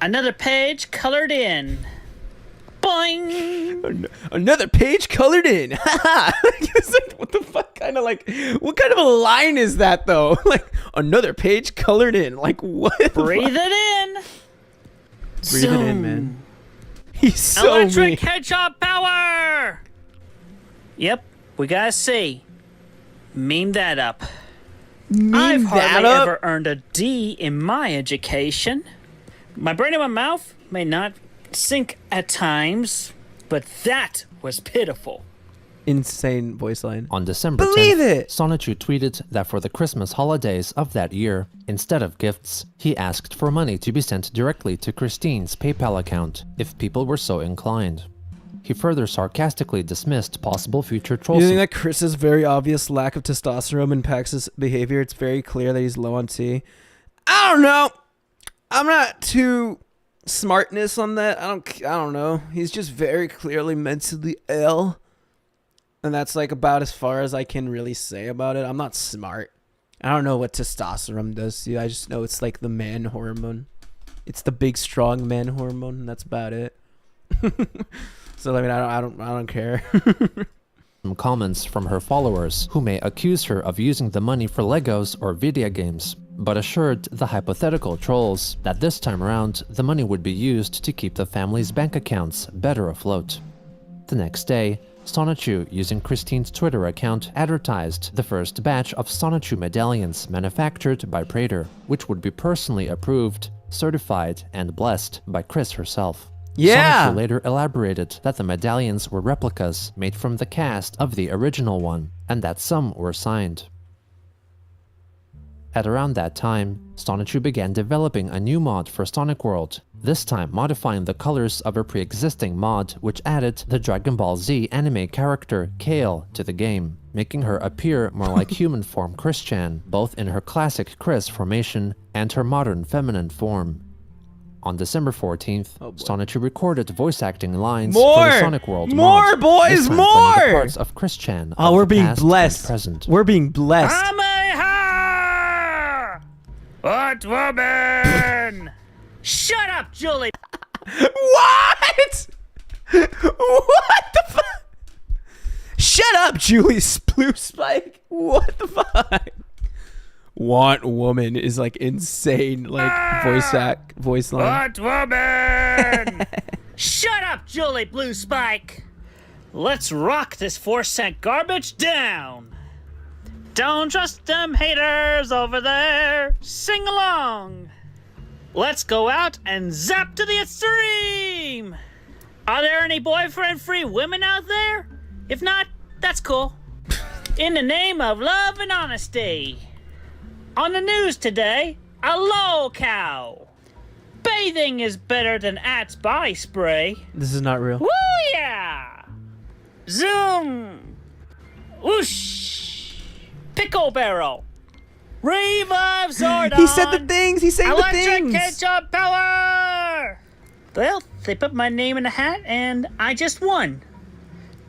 [SPEAKER 4] Another page colored in. Boing!
[SPEAKER 1] Another page colored in. It's like, what the fuck what kind of a line is that though? Like another page colored in. Like what?
[SPEAKER 4] Breathe it in.
[SPEAKER 1] Breathe it in, man. He's so
[SPEAKER 4] Electric
[SPEAKER 1] mean.
[SPEAKER 4] hedgehog power! Yep, we gotta see. Meme that up. I've hardly ever earned a D in my education. My brain and my mouth may not sync at times, but that was pitiful.
[SPEAKER 1] insane voice line.
[SPEAKER 3] On December
[SPEAKER 1] Believe
[SPEAKER 3] 10th,
[SPEAKER 1] it!
[SPEAKER 3] 𝙳ዐΣεν⁰યુ tweeted that for the Christmas holidays of that year, instead of gifts, he asked for money to be sent directly to Christine's PayPal account, if people were so inclined. He further sarcastically dismissed possible future trolls.
[SPEAKER 1] You think that Chris's very obvious lack of testosterone impacts his behavior? It's very clear that he's low on T. I don't know. I'm not too smartness on that. I don't know. He's just very clearly mentally ill. And that's like about as far as I can really say about it. I'm not smart. I don't know what testosterone does to you. I just know it's like the man hormone. It's the big strong man hormone, and that's about it. So I mean, I don't care.
[SPEAKER 3] Some comments from her followers who may accuse her of using the money for Legos or video games, but assured the hypothetical trolls that this time around the money would be used to keep the family's bank accounts better afloat. The next day, 𝙳ዐΣεν⁰યુ, using Christine's Twitter account, advertised the first batch of 𝙳ዐΣεν⁰યુ medallions manufactured by Prater, which would be personally approved, certified, and blessed by Chris herself.
[SPEAKER 1] Yeah!
[SPEAKER 3] 𝙳ዐΣεν⁰યુ later elaborated that the medallions were replicas made from the cast of the original one, and that some were signed. At around that time, 𝙳ዐΣεν⁰યુ began developing a new mod for Sonic World, this time modifying the colors of a pre-existing mod which added the Dragon Ball Z anime character Kale to the game, making her appear more like human form Christian, both in her classic Chris formation and her modern feminine form. On December 14th, 𝙳ዐΣεν⁰યુ recorded voice acting lines for the Sonic World
[SPEAKER 1] More,
[SPEAKER 3] mod,
[SPEAKER 1] boys,
[SPEAKER 3] this time playing the
[SPEAKER 1] more!
[SPEAKER 3] parts of Christian
[SPEAKER 1] Oh,
[SPEAKER 3] of
[SPEAKER 1] we're
[SPEAKER 3] the
[SPEAKER 1] being
[SPEAKER 3] past and
[SPEAKER 1] blessed.
[SPEAKER 3] present.
[SPEAKER 1] We're being blessed.
[SPEAKER 4] What woman? Shut up, Julie!
[SPEAKER 1] What? What the fuck? Shut up, Julie Blue Spike. What the fuck? Want woman is like insane, like voice line.
[SPEAKER 4] What woman? Shut up, Julie Blue Spike! Let's rock this 4-cent garbage down! Don't trust them haters over there. Sing along. Let's go out and zap to the extreme. Are there any boyfriend-free women out there? If not, that's cool. In the name of love and honesty. On the news today, a low cow. Bathing is better than Axe body spray.
[SPEAKER 1] This is not real.
[SPEAKER 4] Woo yeah! Zoom. Whoosh. Pickle barrel. Revive Zordon.
[SPEAKER 1] He said the things. He's saying the things.
[SPEAKER 4] Electric ketchup power. Well, they put my name in a hat and I just won.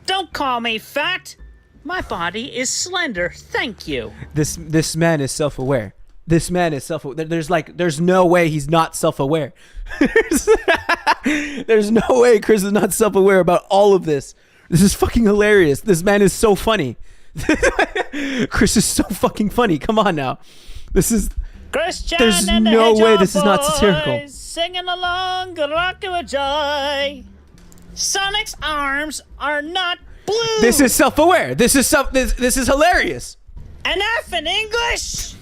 [SPEAKER 4] Don't call me fat. My body is slender. Thank you.
[SPEAKER 1] This man is self-aware. This man is self-aware. There's no way he's not self-aware. There's no way Chris is not self-aware about all of this. This is fucking hilarious. This man is so funny. Chris is so fucking funny. Come on now. This is...
[SPEAKER 4] Christian
[SPEAKER 1] There's
[SPEAKER 4] and the
[SPEAKER 1] no way
[SPEAKER 4] Hedgehog
[SPEAKER 1] this is not
[SPEAKER 4] Boys,
[SPEAKER 1] satirical.
[SPEAKER 4] Singing along, good luck to a joy. Sonic's arms are not blue.
[SPEAKER 1] This is self-aware. This is hilarious.
[SPEAKER 4] An F in English?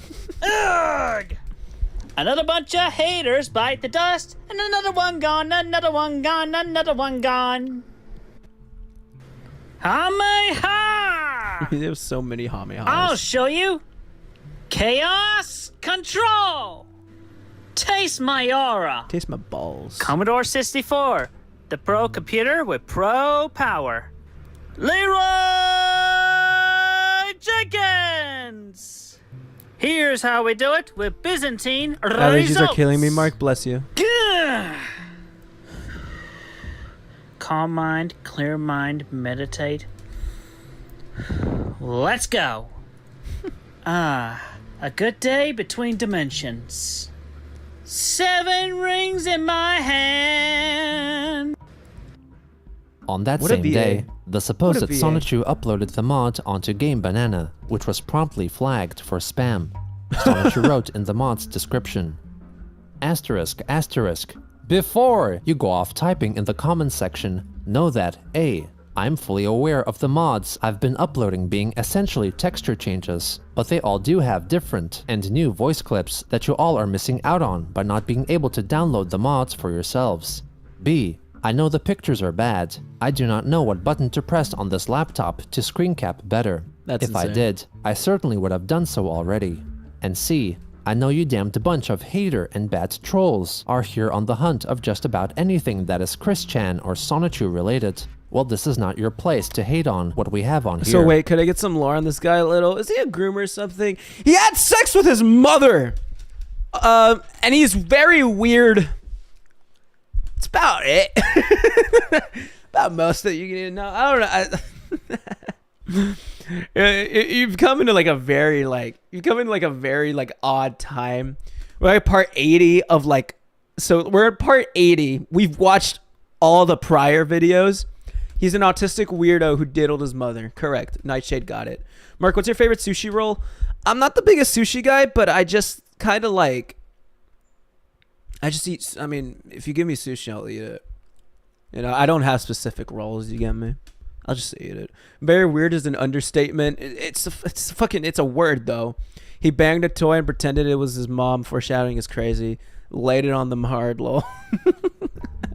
[SPEAKER 4] Ugh! Another bunch of haters bite the dust, and another one gone, another one gone, another one gone. Hameha!
[SPEAKER 1] There's so many Hameha's.
[SPEAKER 4] I'll show you. Chaos control. Taste my aura.
[SPEAKER 1] Taste my balls.
[SPEAKER 4] Commodore 64, the pro computer with pro power. Leroy Jenkins. Here's how we do it with Byzantine
[SPEAKER 1] Allergies
[SPEAKER 4] results.
[SPEAKER 1] are killing me, Mark. Bless you.
[SPEAKER 4] Gah. Calm mind, clear mind, meditate. Let's go. A good day between dimensions. 7 rings in my hand.
[SPEAKER 3] On that
[SPEAKER 1] What a
[SPEAKER 3] same
[SPEAKER 1] VA.
[SPEAKER 3] day, the supposed
[SPEAKER 1] What a VA.
[SPEAKER 3] 𝙳ዐΣεν⁰યુ uploaded the mod onto Game Banana, which was promptly flagged for spam. 𝙳ዐΣεν⁰યુ wrote in the mod's description, ***, before you go off typing in the comments section, know that A. I'm fully aware of the mods I've been uploading being essentially texture changes, but they all do have different and new voice clips that you all are missing out on by not being able to download the mods for yourselves. B. I know the pictures are bad. I do not know what button to press on this laptop to screen cap better.
[SPEAKER 1] That's
[SPEAKER 3] if I
[SPEAKER 1] insane.
[SPEAKER 3] did, I certainly would have done so already. And C, I know you damned bunch of hater and bad trolls are here on the hunt of just about anything that is Christian or Sonichu related. Well, this is not your place to hate on what we have on here.
[SPEAKER 1] So wait, could I get some lore on this guy a little? Is he a groomer or something? He had sex with his mother! And he's very weird. That's about it. About most that you need to know. I don't know. You've come into like a very odd time. We're at part 80 of like, so we're at part 80. We've watched all the prior videos. He's an autistic weirdo who diddled his mother. Correct. Nightshade got it. Mark, what's your favorite sushi roll? I'm not the biggest sushi guy, but I just kind of like, I just eat, I mean, if you give me sushi, I'll eat it. You know, I don't have specific rolls, you get me? I'll just eat it. Very weird is an understatement. It's a word though. He banged a toy and pretended it was his mom. Foreshadowing is crazy. Laid it on them hard, lol.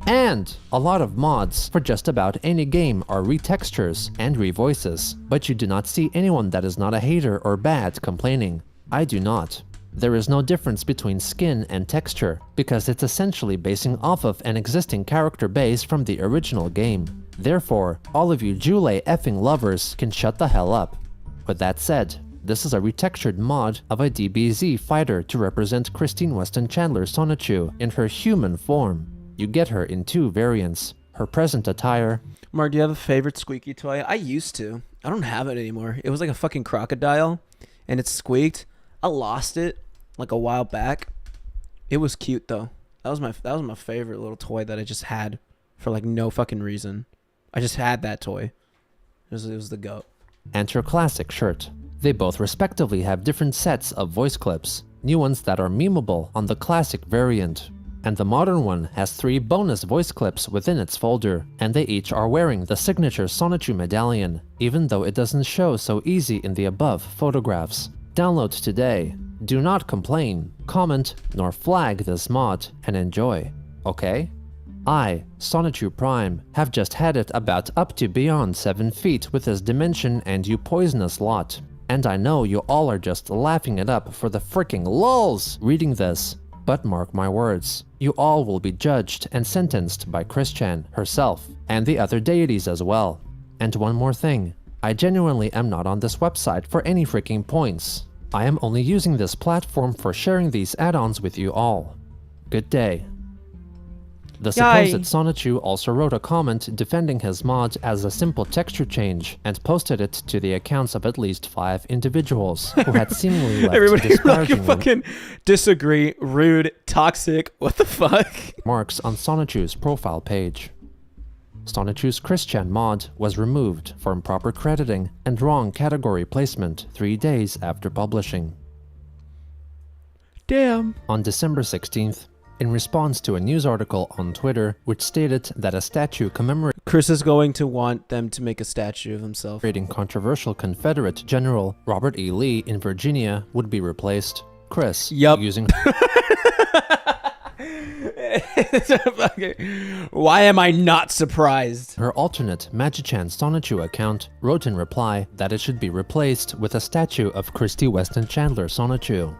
[SPEAKER 3] And a lot of mods for just about any game are retextures and revoices, but you do not see anyone that is not a hater or bad complaining. I do not. There is no difference between skin and texture, because it's essentially basing off of an existing character base from the original game. Therefore, all of you Jule effing lovers can shut the hell up. With that said, this is a retextured mod of a DBZ fighter to represent Christine Weston Chandler Sonichu in her human form. You get her in 2 variants, her present attire.
[SPEAKER 1] Mark, do you have a favorite squeaky toy? I used to. I don't have it anymore. It was like a fucking crocodile, and it squeaked. I lost it like a while back. It was cute though. That was my favorite little toy that I just had for like no fucking reason. I just had that toy. It was the goat.
[SPEAKER 3] And her classic shirt. They both respectively have different sets of voice clips, new ones that are memeable on the classic variant. And the modern one has 3 bonus voice clips within its folder, and they each are wearing the signature Sonichu medallion, even though it doesn't show so easy in the above photographs. Download today. Do not complain, comment, nor flag this mod, and enjoy, okay? I, Sonichu Prime, have just had it about up to beyond 7 feet with this dimension and you poisonous lot. And I know you all are just laughing it up for the freaking lulz reading this. But mark my words, you all will be judged and sentenced by Christian herself, and the other deities as well. And one more thing, I genuinely am not on this website for any freaking points. I am only using this platform for sharing these add-ons with you all. Good day. The supposed Sonichu also wrote a comment defending his mod as a simple texture change and posted it to the accounts of at least 5 individuals who had seemingly left
[SPEAKER 1] Everybody
[SPEAKER 3] disparagingly
[SPEAKER 1] fucking disagree, rude, toxic, what the fuck?
[SPEAKER 3] marks on Sonichu's profile page. Sonichu's Christian mod was removed for improper crediting and wrong category placement 3 days after publishing.
[SPEAKER 1] Damn.
[SPEAKER 3] On December 16th, in response to a news article on Twitter which stated that a statue commemorating
[SPEAKER 1] Chris is going to want them to make a statue of himself.
[SPEAKER 3] controversial Confederate General Robert E. Lee in Virginia would be replaced, Chris using
[SPEAKER 1] Why am I not surprised?
[SPEAKER 3] her alternate Magichan Sonichu account wrote in reply that it should be replaced with a statue of Christy Weston Chandler Sonichu.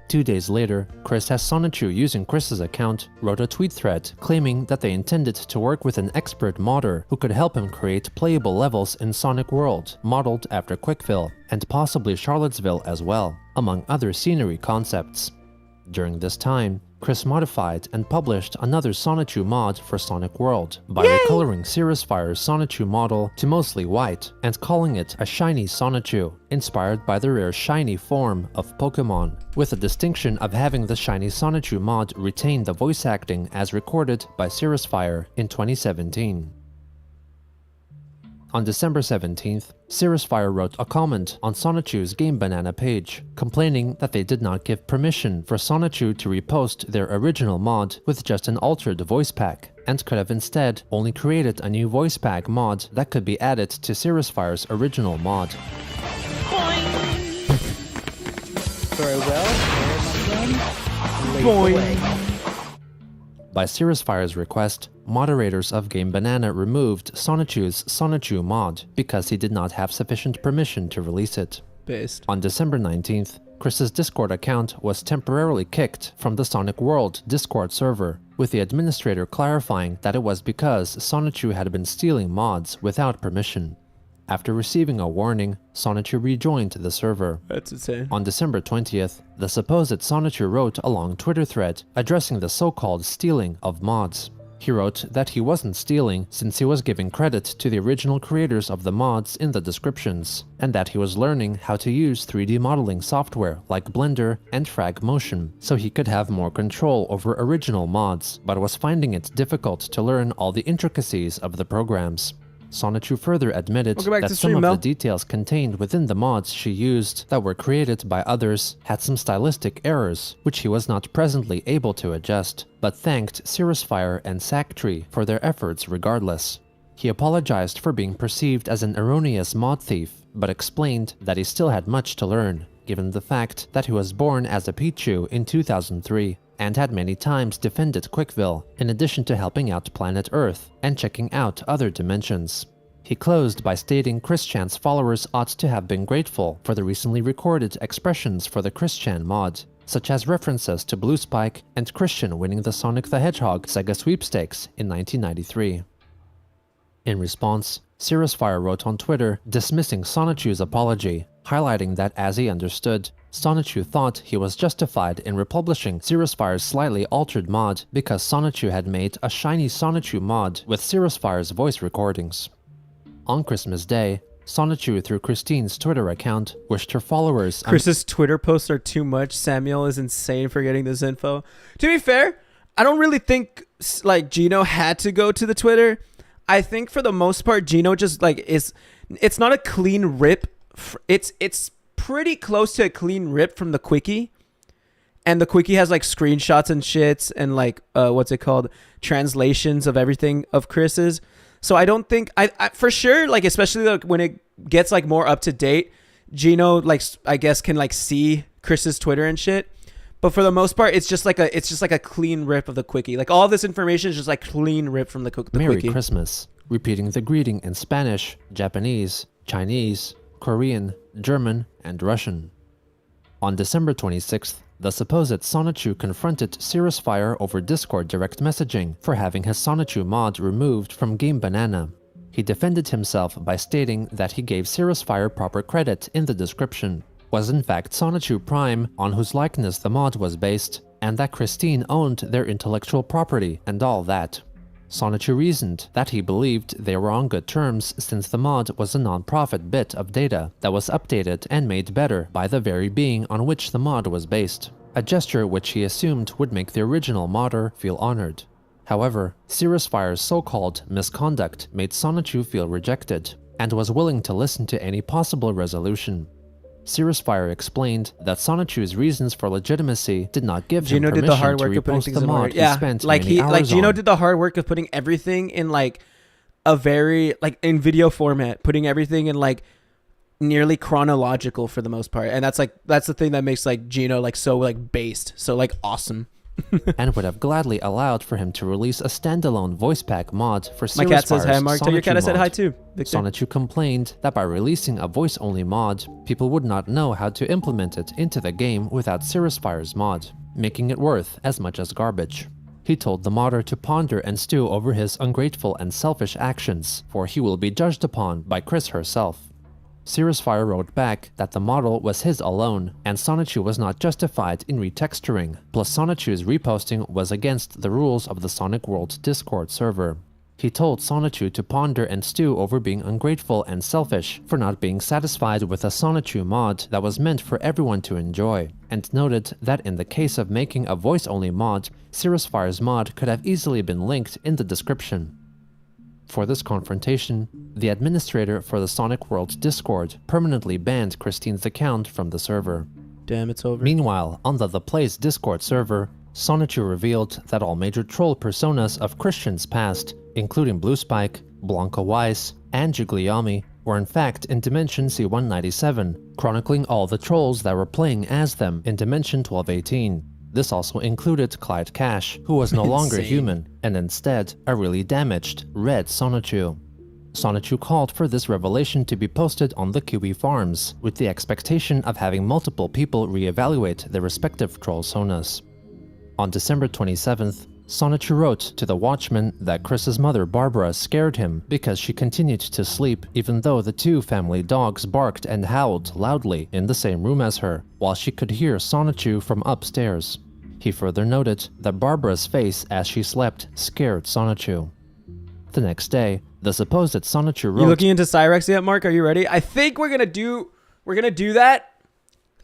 [SPEAKER 3] 2 days later, Chris has Sonichu using Chris's account wrote a tweet thread claiming that they intended to work with an expert modder who could help him create playable levels in Sonic World, modeled after CWCville, and possibly Charlottesville as well, among other scenery concepts. During this time, Chris modified and published another Sonichu mod for Sonic World by recoloring Cirrus Fire's Sonichu model to mostly white and calling it a shiny Sonichu, inspired by the rare shiny form of Pokemon, with the distinction of having the shiny Sonichu mod retain the voice acting as recorded by Cirrus Fire in 2017. On December 17th, Cirrus Fire wrote a comment on Sonichu's Game Banana page, complaining that they did not give permission for Sonichu to repost their original mod with just an altered voice pack, and could have instead only created a new voice pack mod that could be added to Cirrus Fire's original mod.
[SPEAKER 4] Very well.
[SPEAKER 1] Boing.
[SPEAKER 3] By Cirrus Fire's request, moderators of Game Banana removed 𝙳ዐսնⅰ유's 𝙳ዐսնⅰ유 mod because he did not have sufficient permission to release it.
[SPEAKER 1] Based.
[SPEAKER 3] On December 19th, Chris's Discord account was temporarily kicked from the Sonic World Discord server, with the administrator clarifying that it was because 𝙳ዐსնⅰ유 had been stealing mods without permission. After receiving a warning, 𝙳ዐსնⅰ유 rejoined the server.
[SPEAKER 1] That's insane.
[SPEAKER 3] On December 20th, the supposed 𝙳ዐსնⅰ유 wrote a long Twitter thread addressing the so-called stealing of mods. He wrote that he wasn't stealing since he was giving credit to the original creators of the mods in the descriptions, and that he was learning how to use 3D modeling software like Blender and Fragmotion so he could have more control over original mods, but was finding it difficult to learn all the intricacies of the programs. 𝙳ዐსնⅰ유 further admitted that some of the details contained within the mods she used that were created by others had some stylistic errors, which he was not presently able to adjust, but thanked 𝙳عسfire and sacktree for their efforts regardless. He apologized for being perceived as an erroneous mod thief, but explained that he still had much to learn, given the fact that he was born as a Pichu in 2003, and had many times defended CWCville, in addition to helping out planet Earth and checking out other dimensions. He closed by stating Christian's followers ought to have been grateful for the recently recorded expressions for the Christian mod, such as references to Blue Spike and Christian winning the Sonic the Hedgehog Sega sweepstakes in 1993. In response, 𝙳عسfire wrote on Twitter dismissing 𝙳ዐსնⅰ유's apology, highlighting that as he understood, 𝙳ዐსնⅰ유 thought he was justified in republishing 𝙳عسfire's slightly altered mod because 𝙳ዐსնⅰ유 had made a shiny 𝙳ዐსնⅰ유 mod with 𝙳عسfire's voice recordings. On Christmas Day, 𝙳ዐსնⅰ유 through Christine's Twitter account wished her followers.
[SPEAKER 1] Chris's Twitter posts are too much. Samuel is insane for getting this info. To be fair, I don't really think like Gino had to go to the Twitter. I think for the most part, Gino just like it's not a clean rip. It's pretty close to a clean rip from the quickie, and the quickie has like screenshots and shits and like what's it called, translations of everything of Chris's. So I don't think I for sure, like especially like when it gets like more up to date, Gino like I guess can like see Chris's Twitter and shit. But for the most part, it's just like a clean rip of the quickie. Like all this information is just like clean rip from the quickie.
[SPEAKER 3] Merry Christmas, repeating the greeting in Spanish, Japanese, Chinese, Korean, German, and Russian. On December 26th, the supposed 𝙳ዐსնⅰ유 confronted 𝙳عسfire over Discord direct messaging for having his 𝙳ዐსնⅰ유 mod removed from Game Banana. He defended himself by stating that he gave 𝙳عسfire proper credit in the description, was in fact 𝙳ዐსնⅰ유 Prime on whose likeness the mod was based, and that Christine owned their intellectual property and all that. 𝙳ዐსնⅰ유 reasoned that he believed they were on good terms since the mod was a non-profit bit of data that was updated and made better by the very being on which the mod was based, a gesture which he assumed would make the original modder feel honored. However, 𝙳عسfire's so-called misconduct made 𝙳ዐსնⅰ유 feel rejected, and was willing to listen to any possible resolution. 𝙳عسfire explained that 𝙳ዐსnⅰ유's reasons for legitimacy did not give him permission
[SPEAKER 1] did the hard work
[SPEAKER 3] to
[SPEAKER 1] of putting
[SPEAKER 3] repost
[SPEAKER 1] things
[SPEAKER 3] the
[SPEAKER 1] in
[SPEAKER 3] mod
[SPEAKER 1] order.
[SPEAKER 3] he
[SPEAKER 1] Yeah,
[SPEAKER 3] spent
[SPEAKER 1] like
[SPEAKER 3] many hours
[SPEAKER 1] Gino
[SPEAKER 3] on.
[SPEAKER 1] did the hard work of putting everything in like a very like in video format, putting everything in like nearly chronological for the most part, and that's the thing that makes like Gino like so like based, so like awesome.
[SPEAKER 3] And would have gladly allowed for him to release a standalone voice pack mod for
[SPEAKER 1] My cat says hi,
[SPEAKER 3] 𝙳عsfire's
[SPEAKER 1] Marc. Tell your cat I said
[SPEAKER 3] 𝙳ዐsnⅰ유
[SPEAKER 1] hi
[SPEAKER 3] mod.
[SPEAKER 1] too. Victor.
[SPEAKER 3] 𝙳ዐsnⅰ유 complained that by releasing a voice-only mod, people would not know how to implement it into the game without 𝙳عsfire's mod, making it worth as much as garbage. He told the modder to ponder and stew over his ungrateful and selfish actions, for he will be judged upon by Chris herself. 𝙳عsfire wrote back that the model was his alone, and 𝙳ዐsnⅰ유 was not justified in retexturing, plus 𝙳ዐsnⅰ유's reposting was against the rules of the Sonic World Discord server. He told 𝙳ዐsnⅰ유 to ponder and stew over being ungrateful and selfish for not being satisfied with a 𝙳ዐsnⅰ유 mod that was meant for everyone to enjoy, and noted that in the case of making a voice-only mod, 𝙳عsfire's mod could have easily been linked in the description. For this confrontation, the administrator for the Sonic World Discord permanently banned Christine's account from the server.
[SPEAKER 1] Damn, it's over.
[SPEAKER 3] Meanwhile, on the Play's Discord server, 𝙳ዐsnⅰ유 revealed that all major troll personas of Christian's past, including Blue Spike, Blanca Weiss, and Giuliani, were in fact in Dimension C197, chronicling all the trolls that were playing as them in Dimension 1218. This also included Clyde Cash, who was no longer
[SPEAKER 1] Insane.
[SPEAKER 3] human, and instead a really damaged red Sonichu. Sonichu called for this revelation to be posted on the Kiwi forums, with the expectation of having multiple people reevaluate their respective troll sonas. On December 27th, Sonichu wrote to the Watchman that Chris's mother Barbara scared him because she continued to sleep even though the two family dogs barked and howled loudly in the same room as her, while she could hear Sonichu from upstairs. He further noted that Barbara's face as she slept scared Sonichu. The next day, the supposed Sonichu wrote—
[SPEAKER 1] You looking into Cyrex yet, Mark? Are you ready? I think we're gonna do that.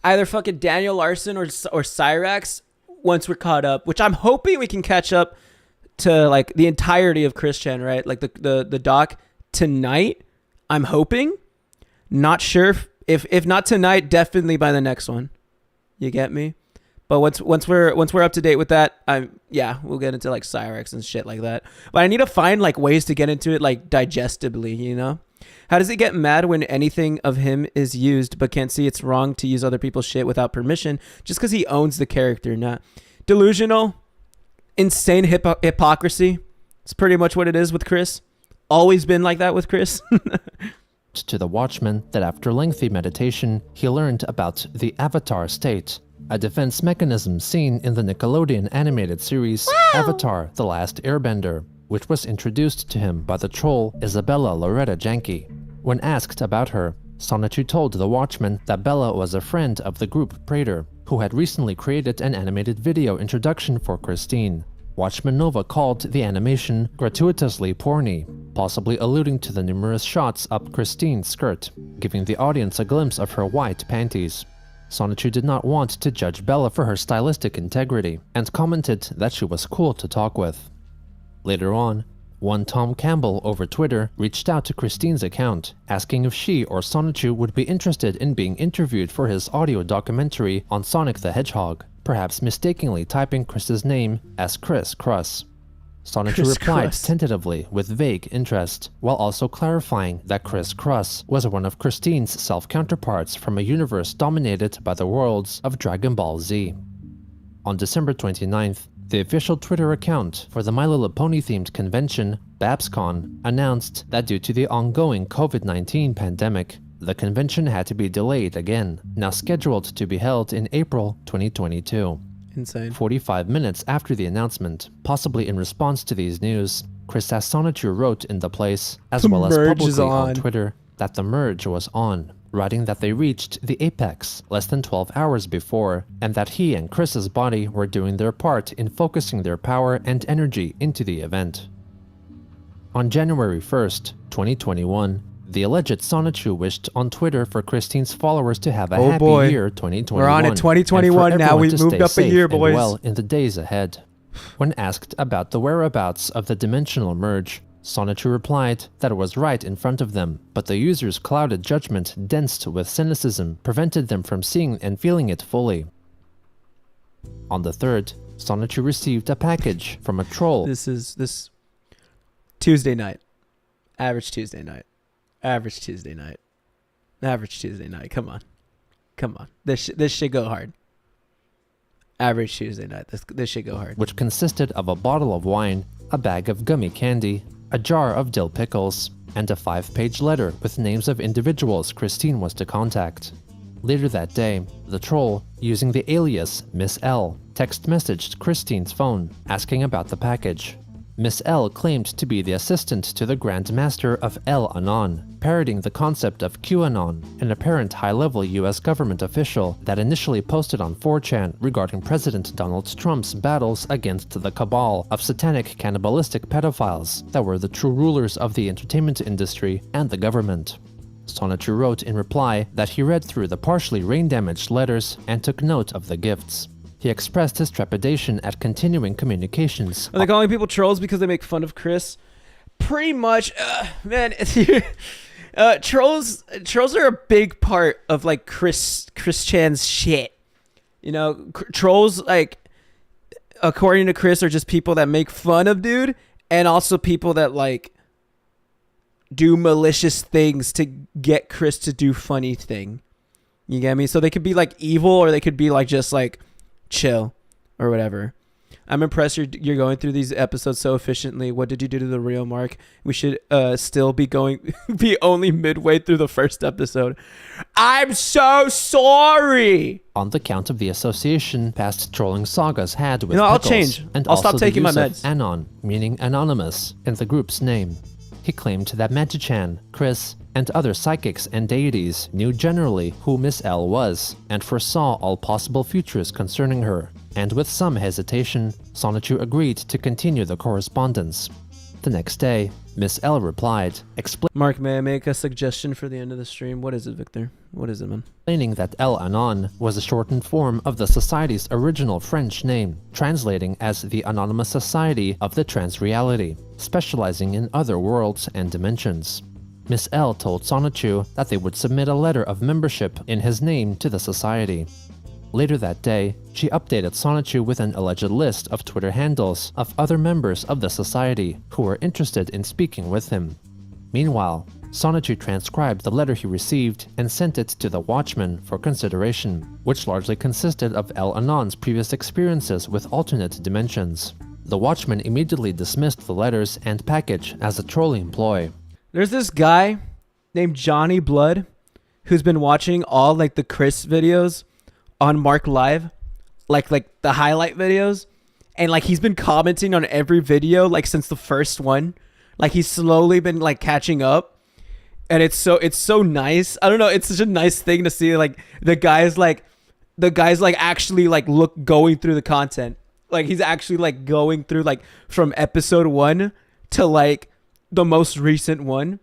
[SPEAKER 1] Either fucking Daniel Larson or Cyrex once we're caught up, which I'm hoping we can catch up to like the entirety of Christian, right? Like the doc tonight. I'm hoping. Not sure if not tonight, definitely by the next one. You get me? But once we're up to date with that, we'll get into like Cyrex and shit like that. But I need to find like ways to get into it like digestibly, you know? How does he get mad when anything of him is used but can't see it's wrong to use other people's shit without permission just because he owns the character? Not delusional, insane hypocrisy. It's pretty much what it is with Chris. Always been like that with Chris.
[SPEAKER 3] to the Watchman that after lengthy meditation, he learned about the Avatar state, a defense mechanism seen in the Nickelodeon animated series Avatar: The Last Airbender, which was introduced to him by the troll Isabella Loretta Janke. When asked about her, Sonichu told the Watchman that Bella was a friend of the group Praetor, who had recently created an animated video introduction for Christine. Watchman Nova called the animation gratuitously porny, possibly alluding to the numerous shots up Christine's skirt, giving the audience a glimpse of her white panties. Sonichu did not want to judge Bella for her stylistic integrity, and commented that she was cool to talk with. Later on, one Tom Campbell over Twitter reached out to Christine's account, asking if she or Sonichu would be interested in being interviewed for his audio documentary on Sonic the Hedgehog, perhaps mistakenly typing Chris's name as Chris Cruss. Sonichu replied tentatively with vague interest, while also clarifying that Chris Cruss was one of Christine's self-counterparts from a universe dominated by the worlds of Dragon Ball Z. On December 29th, the official Twitter account for the My Little Pony-themed convention, BabsCon, announced that due to the ongoing COVID-19 pandemic, the convention had to be delayed again, now scheduled to be held in April 2022.
[SPEAKER 1] Insane.
[SPEAKER 3] 45 minutes after the announcement, possibly in response to these news, Chris Sonichu wrote in the place, as well as publicly on Twitter, that the merge was on, writing that they reached the apex less than 12 hours before, and that he and Chris's body were doing their part in focusing their power and energy into the event. On January 1st, 2021, the alleged Sonichu wished on Twitter for Christine's followers to have a happy year 2021.
[SPEAKER 1] We're on it 2021 now. We moved up a year, boys.
[SPEAKER 3] Well in the days ahead. When asked about the whereabouts of the dimensional merge, Sonichu replied that it was right in front of them, but the user's clouded judgment, dense with cynicism, prevented them from seeing and feeling it fully. On the 3rd, Sonichu received a package from a troll.
[SPEAKER 1] This Tuesday night. Average Tuesday night. Average Tuesday night. Average Tuesday night. Come on. This should go hard. Average Tuesday night. This should go hard.
[SPEAKER 3] Which consisted of a bottle of wine, a bag of gummy candy, a jar of dill pickles, and a 5-page letter with names of individuals Christine was to contact. Later that day, the troll, using the alias Miss L, text messaged Christine's phone, asking about the package. Miss L claimed to be the assistant to the Grand Master of L Anon, parodying the concept of QAnon, an apparent high-level US government official that initially posted on 4chan regarding President Donald Trump's battles against the cabal of satanic cannibalistic pedophiles that were the true rulers of the entertainment industry and the government. Sonichu wrote in reply that he read through the partially rain-damaged letters and took note of the gifts. He expressed his trepidation at continuing communications.
[SPEAKER 1] Are they calling people trolls because they make fun of Chris? Pretty much, man. Trolls are a big part of like Chris Chan's shit. You know, trolls, like, according to Chris, are just people that make fun of dude, and also people that like do malicious things to get Chris to do funny thing. You get me? So they could be like evil, or they could be like just like chill. or whatever. I'm impressed you're going through these episodes so efficiently. What did you do to the real Mark? We should still be only midway through the first episode. I'm so sorry.
[SPEAKER 3] On the count of the association past trolling sagas had with
[SPEAKER 1] I'll
[SPEAKER 3] Pickles,
[SPEAKER 1] change.
[SPEAKER 3] and
[SPEAKER 1] I'll
[SPEAKER 3] also
[SPEAKER 1] stop taking
[SPEAKER 3] the
[SPEAKER 1] my
[SPEAKER 3] use
[SPEAKER 1] meds.
[SPEAKER 3] of Anon, meaning anonymous, in the group's name. He claimed that Magichan, Chris, and other psychics and deities knew generally who Miss L was, and foresaw all possible futures concerning her. And with some hesitation, Sonichu agreed to continue the correspondence. The next day, Miss L replied,
[SPEAKER 1] Mark, may I make a suggestion for the end of the stream? What is it, Victor? What is it, man?
[SPEAKER 3] explaining that L Anon was a shortened form of the society's original French name, translating as the Anonymous Society of the Transreality, specializing in other worlds and dimensions. Miss L told Sonichu that they would submit a letter of membership in his name to the society. Later that day, she updated Sonichu with an alleged list of Twitter handles of other members of the society who were interested in speaking with him. Meanwhile, Sonichu transcribed the letter he received and sent it to the Watchman for consideration, which largely consisted of L Anon's previous experiences with alternate dimensions. The Watchman immediately dismissed the letters and package as a trolling ploy.
[SPEAKER 1] There's this guy named Johnny Blood who's been watching all like the Chris videos on Mark Live, like the highlight videos, and like he's been commenting on every video like since the first one. Like he's slowly been like catching up, and it's so nice. I don't know, it's such a nice thing to see like the guys actually like going through the content. Like he's actually like going through like from episode 1 to like the most recent one,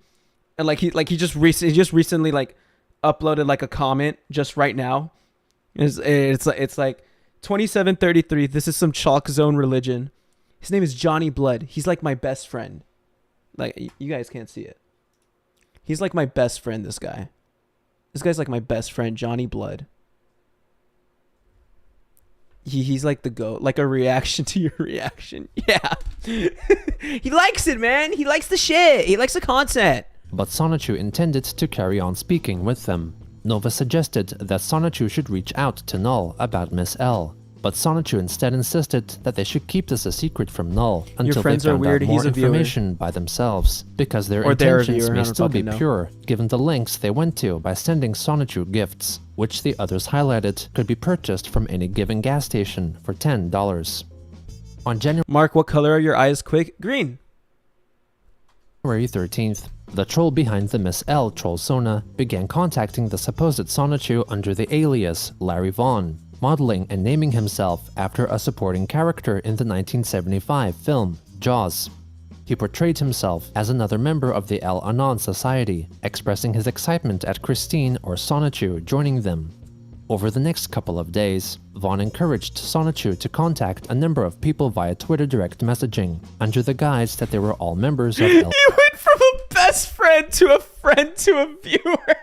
[SPEAKER 1] and like he just recently like uploaded like a comment just right now. It's like 2733. This is some chalk zone religion. His name is Johnny Blood. He's like my best friend. Like you guys can't see it. He's like my best friend. This guy's like my best friend, Johnny Blood. He's like the GOAT, like a reaction to your reaction. Yeah. He likes it, man. He likes the shit. He likes the content.
[SPEAKER 3] But Sonichu intended to carry on speaking with them. Nova suggested that Sonichu should reach out to Null about Miss L, but Sonichu instead insisted that they should keep this a secret from Null until they found out more information by themselves, because their intentions may still be pure, given the lengths they went to by sending Sonichu gifts, which the others highlighted could be purchased from any given gas station for $10. On January
[SPEAKER 1] Mark, what color are your eyes? Quick, green.
[SPEAKER 3] January 13th, the troll behind the Miss L trollsona began contacting the supposed Sonichu under the alias Larry Vaughn, modeling and naming himself after a supporting character in the 1975 film Jaws. He portrayed himself as another member of the L Anon Society, expressing his excitement at Christine or Sonichu joining them. Over the next couple of days, Vaughn encouraged Sonichu to contact a number of people via Twitter direct messaging, under the guise that they were all members of L.
[SPEAKER 1] You went from a best friend to a viewer.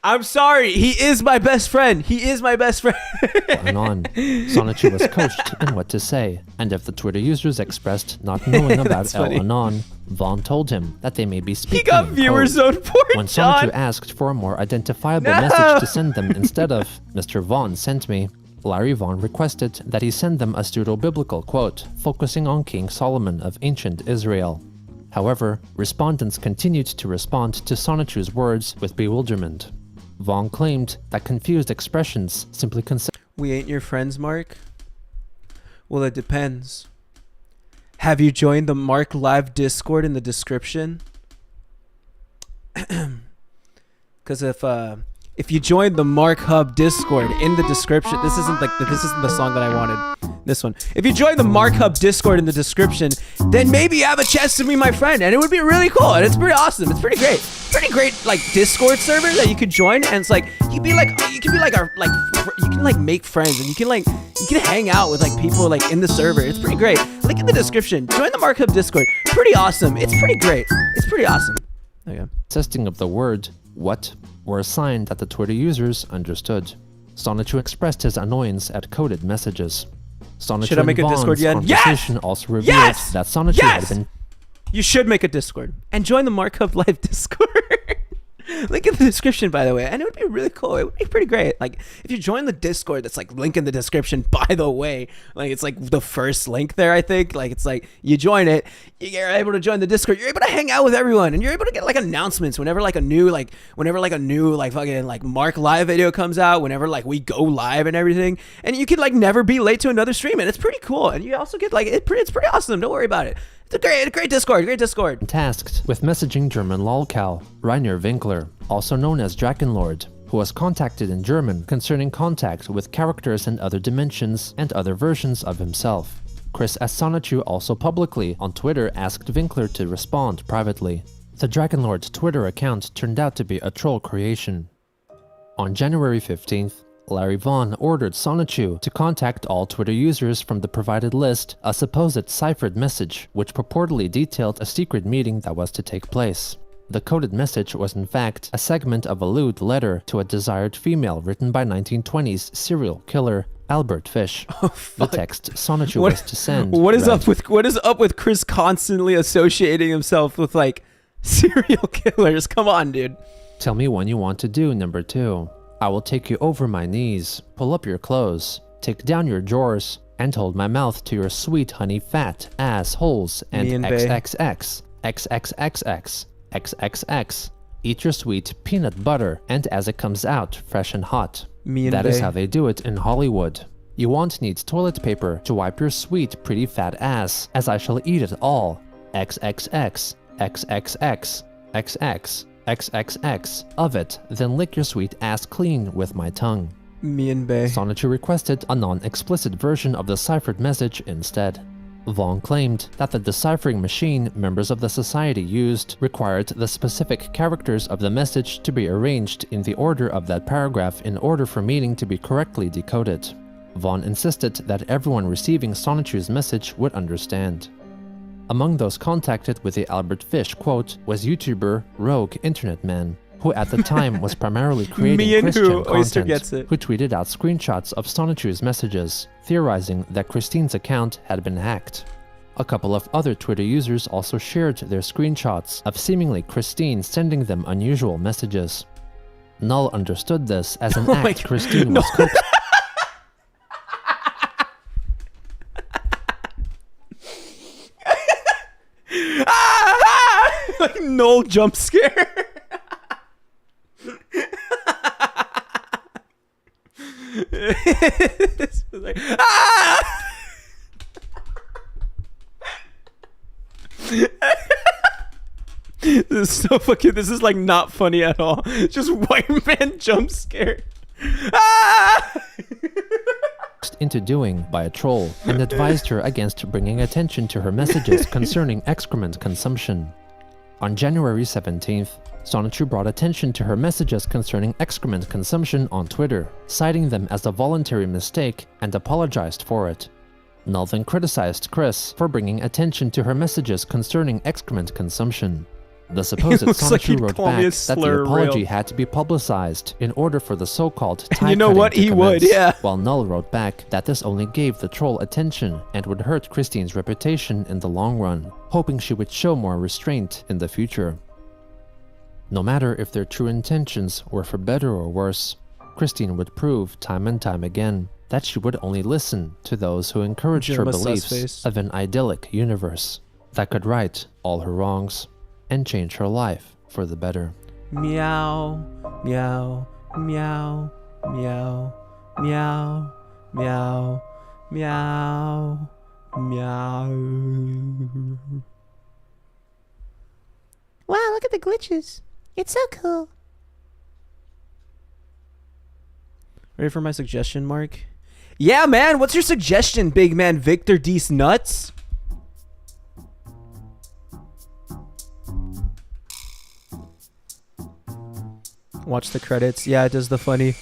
[SPEAKER 1] I'm sorry, he is my best friend.
[SPEAKER 3] Anon. Sonichu was coached in what to say, and if the Twitter users expressed not knowing about L Anon, Vaughn told him that they may be speaking
[SPEAKER 1] He got
[SPEAKER 3] in
[SPEAKER 1] viewer
[SPEAKER 3] code.
[SPEAKER 1] zone poor
[SPEAKER 3] When
[SPEAKER 1] John.
[SPEAKER 3] Sonichu asked for a more identifiable message to send them instead of "Mr. Vaughn sent me," Larry Vaughn requested that he send them a pseudo-biblical quote focusing on King Solomon of ancient Israel. However, respondents continued to respond to Sonichu's words with bewilderment. Vaughn claimed that confused expressions simply consist.
[SPEAKER 1] We ain't your friends, Mark? Well, it depends. Have you joined the Mark Live Discord in the description? Because if you join the Mark Hub Discord in the description, this isn't the song that I wanted. This one. If you join the Mark Hub Discord in the description, then maybe you have a chance to be my friend, and it would be really cool, and it's pretty awesome. It's pretty great like Discord server that you could join, and it's like you can make friends, and you can hang out with like people like in the server. It's pretty great. Link in the description. Join the Mark Hub Discord. Pretty awesome. It's pretty great. It's pretty awesome. Okay.
[SPEAKER 3] Consisting of the word "what" or a sign that the Twitter users understood. Sonichu expressed his annoyance at coded messages. Sonichu
[SPEAKER 1] Should I make a Discord yet?
[SPEAKER 3] Conversation also revealed that Sonichu had been.
[SPEAKER 1] You should make a Discord and join the Mark Hub Live Discord. Link in the description, by the way. And it would be really cool. It would be pretty great. Like, if you join the Discord, that's like link in the description, by the way. Like, it's like the first link there, I think. Like, it's like you join it, you're able to join the Discord, you're able to hang out with everyone, and you're able to get like announcements whenever like a new fucking like Marc live video comes out, whenever like we go live and everything. And you could like never be late to another stream, and it's pretty cool. And you also get like it's pretty awesome. Don't worry about it. It's a great Discord.
[SPEAKER 3] Tasked with messaging German lolcow, Rainer Winkler, also known as Drakenlord, who was contacted in German concerning contact with characters in other dimensions and other versions of himself. 𝙳ዐսନ୍ନⅰયુ also publicly on Twitter asked Winkler to respond privately. The Drakenlord's Twitter account turned out to be a troll creation. On January 15th, Larry Vaughn ordered 𝙳ዐսନ୍ନⅰયુ to contact all Twitter users from the provided list a supposed ciphered message, which purportedly detailed a secret meeting that was to take place. The coded message was in fact a segment of a lewd letter to a desired female written by 1920s serial killer Albert Fish. The text 𝙳ዐსন্নⅰયુ was to send.
[SPEAKER 1] What is up with Chris constantly associating himself with like serial killers? Come on, dude.
[SPEAKER 3] Tell me when you want to do number 2. I will take you over my knees, pull up your clothes, take down your drawers, and hold my mouth to your sweet honey fat ass holes and XXX, XXXX, XXX. Eat your sweet peanut butter, and as it comes out, fresh and hot. That is how they do it in Hollywood. You won't need toilet paper to wipe your sweet pretty fat ass, as I shall eat it all. XXX, XXX, XX. XXX of it, then lick your sweet ass clean with my tongue. 𝙳ዐսন্নⅰયુ requested a non-explicit version of the ciphered message instead. Vaughn claimed that the deciphering machine members of the society used required the specific characters of the message to be arranged in the order of that paragraph in order for meaning to be correctly decoded. Vaughn insisted that everyone receiving 𝙳ዐսন্নⅰયુ's message would understand. Among those contacted with the Albert Fish quote was YouTuber Rogue Internet Man, who at the time was primarily creating Christian content, who tweeted out screenshots of 𝙳ዐսন্নⅰયુ's messages, theorizing that Christine's account had been hacked. A couple of other Twitter users also shared their screenshots of seemingly Christine sending them unusual messages. Null understood this as an act Christine was coaxing.
[SPEAKER 1] Like null jump scare. Like, this is so fucking. This is like not funny at all. Just white man jump scare.
[SPEAKER 3] Into doing by a troll and advised her against bringing attention to her messages concerning excrement consumption. On January 17th, 𝙳ዐსন্নⅰયુ brought attention to her messages concerning excrement consumption on Twitter, citing them as a voluntary mistake and apologized for it. Null then criticized Chris for bringing attention to her messages concerning excrement consumption. The supposed 𝙳ዐსন্নⅰયુ wrote back that the apology had to be publicized in order for the so-called tie-cutting to commence, while Null wrote back that this only gave the troll attention and would hurt Christine's reputation in the long run, hoping she would show more restraint in the future. No matter if their true intentions were for better or worse, Christine would prove time and time again that she would only listen to those who encouraged her beliefs of an idyllic universe that could right all her wrongs and change her life for the better.
[SPEAKER 1] Meow, meow, meow, meow, meow, meow, meow, meow.
[SPEAKER 7] Wow, look at the glitches. It's so cool.
[SPEAKER 1] Ready for my suggestion, Mark? Yeah, man. What's your suggestion, big man Victor D's nuts? Watch the credits. Yeah, it does the funny.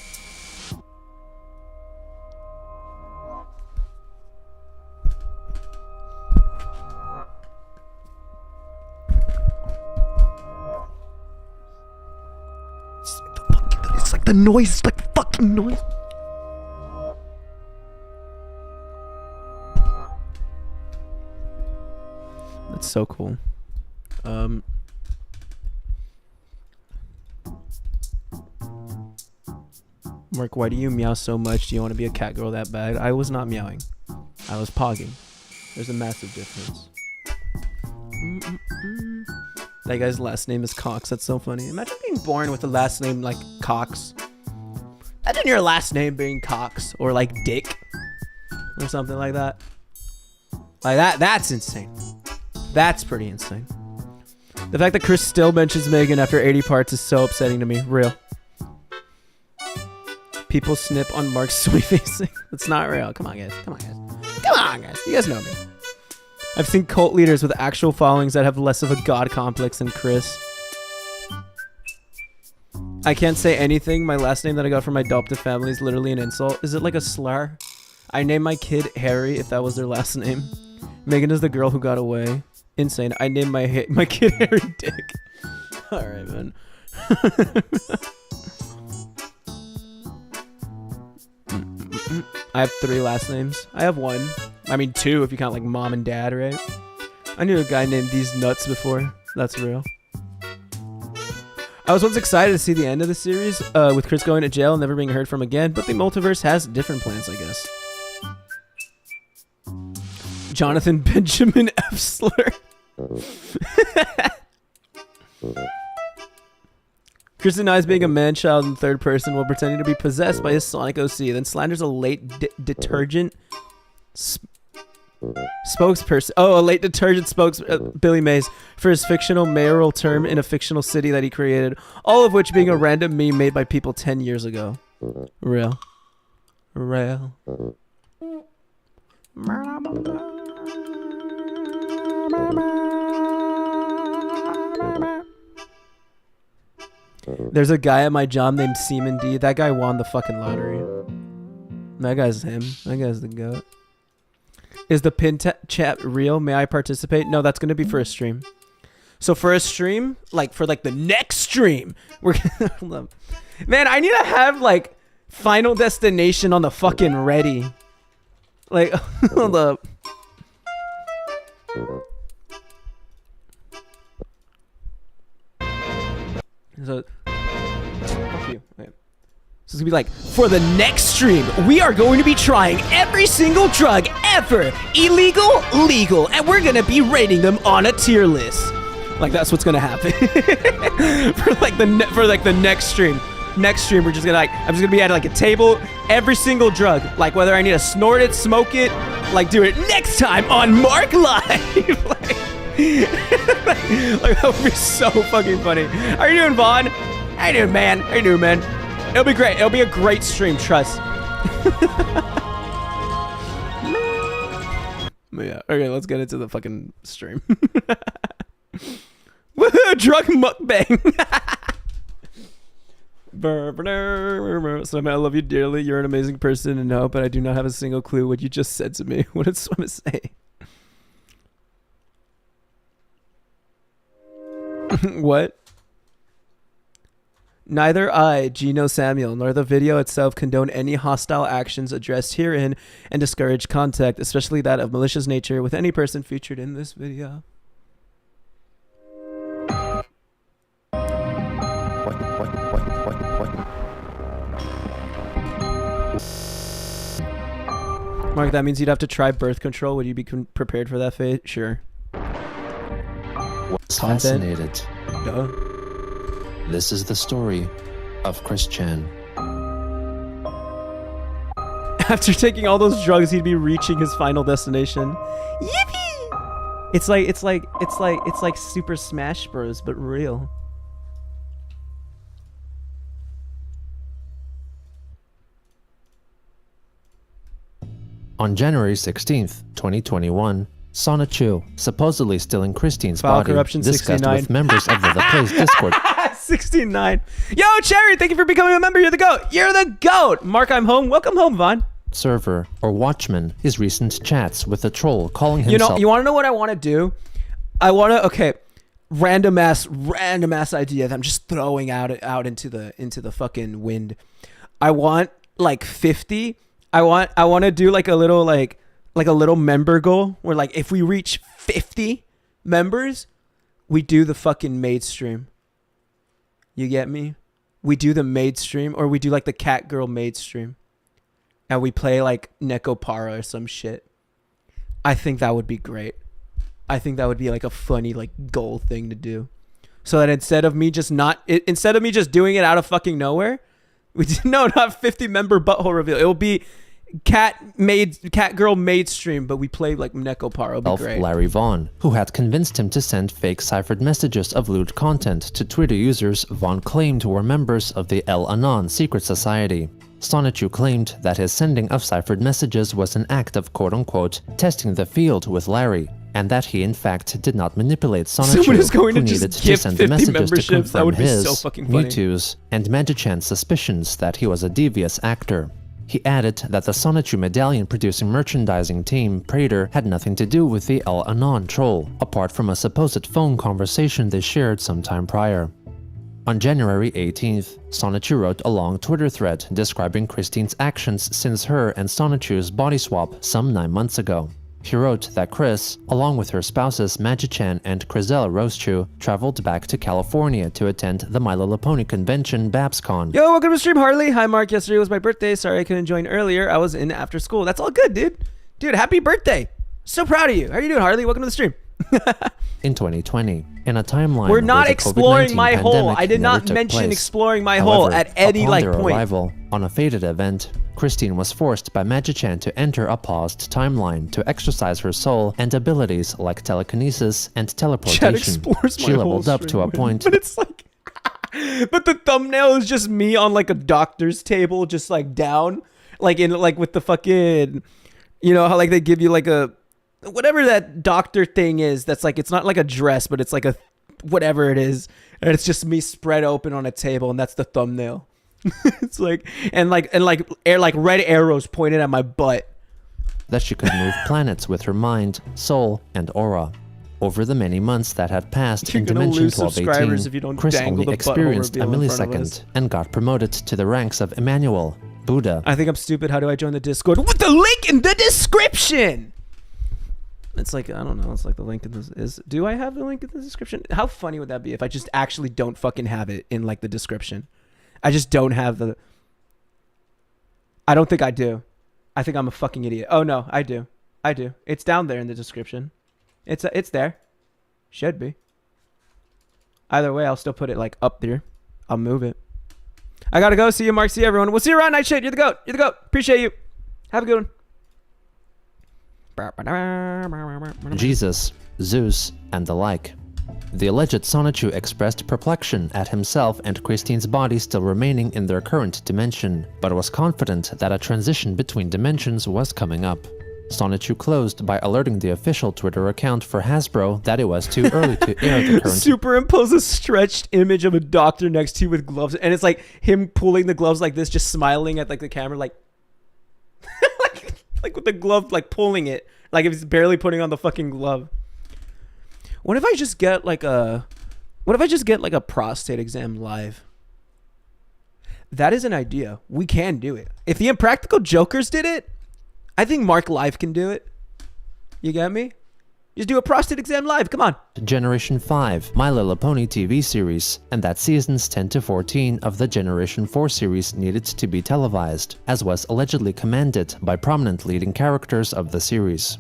[SPEAKER 1] It's like the noise. It's like fucking noise. That's so cool. Mark, why do you meow so much? Do you want to be a cat girl that bad? I was not meowing. I was pogging. There's a massive difference. That guy's last name is Cox. That's so funny. Imagine being born with a last name like Cox. Imagine your last name being Cox or like Dick or something like that. Like that's insane. That's pretty insane. The fact that Chris still mentions Megan after 80 parts is so upsetting to me. Real. People snip on Mark's sweet facing. It's not real. Come on, guys. Come on, guys. Come on, guys. You guys know me. I've seen cult leaders with actual followings that have less of a god complex than Chris. I can't say anything. My last name that I got from my adoptive family is literally an insult. Is it like a slur? I named my kid Harry if that was their last name. Megan is the girl who got away. Insane. I named my kid Harry Dick. Alright, man. I have 3 last names. I have 1. I mean 2 if you count like mom and dad, right? I knew a guy named These Nuts before. That's real. I was once excited to see the end of the series with Chris going to jail and never being heard from again, but the multiverse has different plans, I guess. Jonathan Benjamin F. Slur. Chris denies being a man-child in third person while pretending to be possessed by his sonic OC, then slanders a late detergent spokesperson. Oh, a late detergent Billy Mays for his fictional mayoral term in a fictional city that he created, all of which being a random meme made by people 10 years ago. Real. There's a guy at my job named Seaman D. That guy won the fucking lottery. That guy's him. That guy's the goat. Is the pin chat real? May I participate? No, that's gonna be for a stream. So for a stream, like for like the next stream, we're gonna hold up. Man, I need to have like Final Destination on the fucking ready. Like, hold up. So, fuck you. Okay. So it's gonna be like, for the next stream, we are going to be trying every single drug ever, illegal, legal, and we're gonna be rating them on a tier list. Like that's what's gonna happen for the next stream. Next stream, we're just gonna I'm just gonna be at like a table, every single drug, like whether I need to snort it, smoke it, like do it next time on Marc Live. Like that would be so fucking funny. How you doing, Vaughn? How you doing, man? How you doing, man? It'll be great. It'll be a great stream, trust. Yeah. Okay, let's get into the fucking stream. Woohoo! Drug mukbang. Sam, I love you dearly. You're an amazing person, and no, but I do not have a single clue what you just said to me. What did Swim say? What? Neither I, Gino Samuel, nor the video itself condone any hostile actions addressed herein and discourage contact, especially that of malicious nature, with any person featured in this video. Mark, that means you'd have to try birth control. Would you be prepared for that fate? Sure.
[SPEAKER 3] Fascinated.
[SPEAKER 1] Duh.
[SPEAKER 3] This is the story of Chris Chan.
[SPEAKER 1] After taking all those drugs, he'd be reaching his final destination. Yippee! It's like Super Smash Bros, but real.
[SPEAKER 3] On January 16th, 2021, 𝙳ዐսն⁰ supposedly stealing Christine's
[SPEAKER 1] File
[SPEAKER 3] body,
[SPEAKER 1] corruption
[SPEAKER 3] discussed
[SPEAKER 1] 69.
[SPEAKER 3] with members of the Place Discord
[SPEAKER 1] 69. Yo, Cherry, thank you for becoming a member. You're the GOAT. You're the GOAT. Mark, I'm home. Welcome home, Vaughn.
[SPEAKER 3] server or Watchman his recent chats with a troll calling himself...
[SPEAKER 1] You want to know what I want to do? I want to... Okay. Random ass idea that I'm just throwing out into the fucking wind. I want like 50. I want to do like a little member goal where like if we reach 50 members, we do the fucking maid stream. You get me? we do the maid stream, or we do like the cat girl maid stream, and we play like Nekopara or some shit. I think that would be great. I think that would be like a funny like goal thing to do. So that instead of me just doing it out of fucking nowhere, not 50 member butthole reveal. It will be cat girl maid stream, but we play like Nekopara. It'll be great.
[SPEAKER 3] Larry Vaughn, who had convinced him to send fake ciphered messages of lewd content to Twitter users Vaughn claimed were members of the L Anon secret society. 𝙳ዐսնⅰયુ claimed that his sending of ciphered messages was an act of quote-unquote testing the field with Larry, and that he in fact did not manipulate 𝙳ዐսնⅰયુ, who needed to send the messages to confirm his, 𝙳ዐүй's, and magichan's suspicions that he was a devious actor. He added that the 𝙳ዐүй medallion producing merchandising team, Prater, had nothing to do with the L Anon troll, apart from a supposed phone conversation they shared sometime prior. On January 18th, 𝙳ዐүй wrote a long Twitter thread describing Christine's actions since her and 𝙳ዐүй's body swap some 9 months ago. He wrote that Chris, along with her spouses Magichan and Chriselle Rosechu, traveled back to California to attend the My Little Pony convention BabsCon.
[SPEAKER 1] Yo, welcome to the stream, Harley. Hi, Mark. Yesterday was my birthday. Sorry I couldn't join earlier. I was in after school. That's all good, dude. Dude, happy birthday. So proud of you. How are you doing, Harley? Welcome to the stream.
[SPEAKER 3] In 2020, in a timeline
[SPEAKER 1] we're not
[SPEAKER 3] where the
[SPEAKER 1] exploring
[SPEAKER 3] COVID-19
[SPEAKER 1] my hole.
[SPEAKER 3] pandemic
[SPEAKER 1] I did
[SPEAKER 3] never
[SPEAKER 1] not
[SPEAKER 3] took
[SPEAKER 1] mention
[SPEAKER 3] place.
[SPEAKER 1] exploring my
[SPEAKER 3] However,
[SPEAKER 1] hole at any
[SPEAKER 3] upon
[SPEAKER 1] like
[SPEAKER 3] their
[SPEAKER 1] point.
[SPEAKER 3] arrival on a fated event, Christine was forced by Magichan to enter a paused timeline to exercise her soul and abilities like telekinesis and
[SPEAKER 1] Chat
[SPEAKER 3] teleportation.
[SPEAKER 1] explores my
[SPEAKER 3] She
[SPEAKER 1] whole
[SPEAKER 3] leveled up to
[SPEAKER 1] stream,
[SPEAKER 3] a point.
[SPEAKER 1] but it's like, but the thumbnail is just me on like a doctor's table, just like down, like in like with the fucking, you know how like they give you like a whatever that doctor thing is. That's like it's not like a dress, but it's like a whatever it is, and it's just me spread open on a table, and that's the thumbnail. It's like and like red arrows pointed at my butt.
[SPEAKER 3] That she could move planets with her mind, soul, and aura. Over the many months that had passed
[SPEAKER 1] You're
[SPEAKER 3] in
[SPEAKER 1] gonna
[SPEAKER 3] Dimension
[SPEAKER 1] lose subscribers if you
[SPEAKER 3] 1218,
[SPEAKER 1] don't
[SPEAKER 3] Chris
[SPEAKER 1] dangle
[SPEAKER 3] only
[SPEAKER 1] the butthole
[SPEAKER 3] experienced a
[SPEAKER 1] reveal in front of us.
[SPEAKER 3] millisecond and got promoted to the ranks of Emmanuel, Buddha.
[SPEAKER 1] I think I'm stupid. How do I join the Discord? With the link in the description. It's like, I don't know. It's like the link in this is. Do I have the link in the description? How funny would that be if I just actually don't fucking have it in like the description? I just don't have the. I don't think I do. I think I'm a fucking idiot. Oh no, I do. I do. It's down there in the description. It's there. Should be. Either way, I'll still put it like up there. I'll move it. I gotta go. See you, Mark. See you, everyone. We'll see you around Nightshade. You're the goat. You're the goat. Appreciate you. Have a good one.
[SPEAKER 3] Jesus, Zeus, and the like. The alleged 𝙳ዐүй expressed perplexion at himself and Christine's body still remaining in their current dimension, but was confident that a transition between dimensions was coming up. 𝙳ዐүй closed by alerting the official Twitter account for Hasbro that it was too early to air the current.
[SPEAKER 1] Superimpose a stretched image of a doctor next to you with gloves, and it's like him pulling the gloves like this, just smiling at like the camera, like like with the glove, like pulling it, like if he's barely putting on the fucking glove. What if I just get like a prostate exam live? That is an idea. We can do it. If the Impractical Jokers did it, I think Mark Live can do it. You get me? Just do a prostate exam live. Come on.
[SPEAKER 3] Generation 5 My Little Pony TV series, and that seasons 10 to 14 of the Generation 4 series needed to be televised, as was allegedly commanded by prominent leading characters of the series.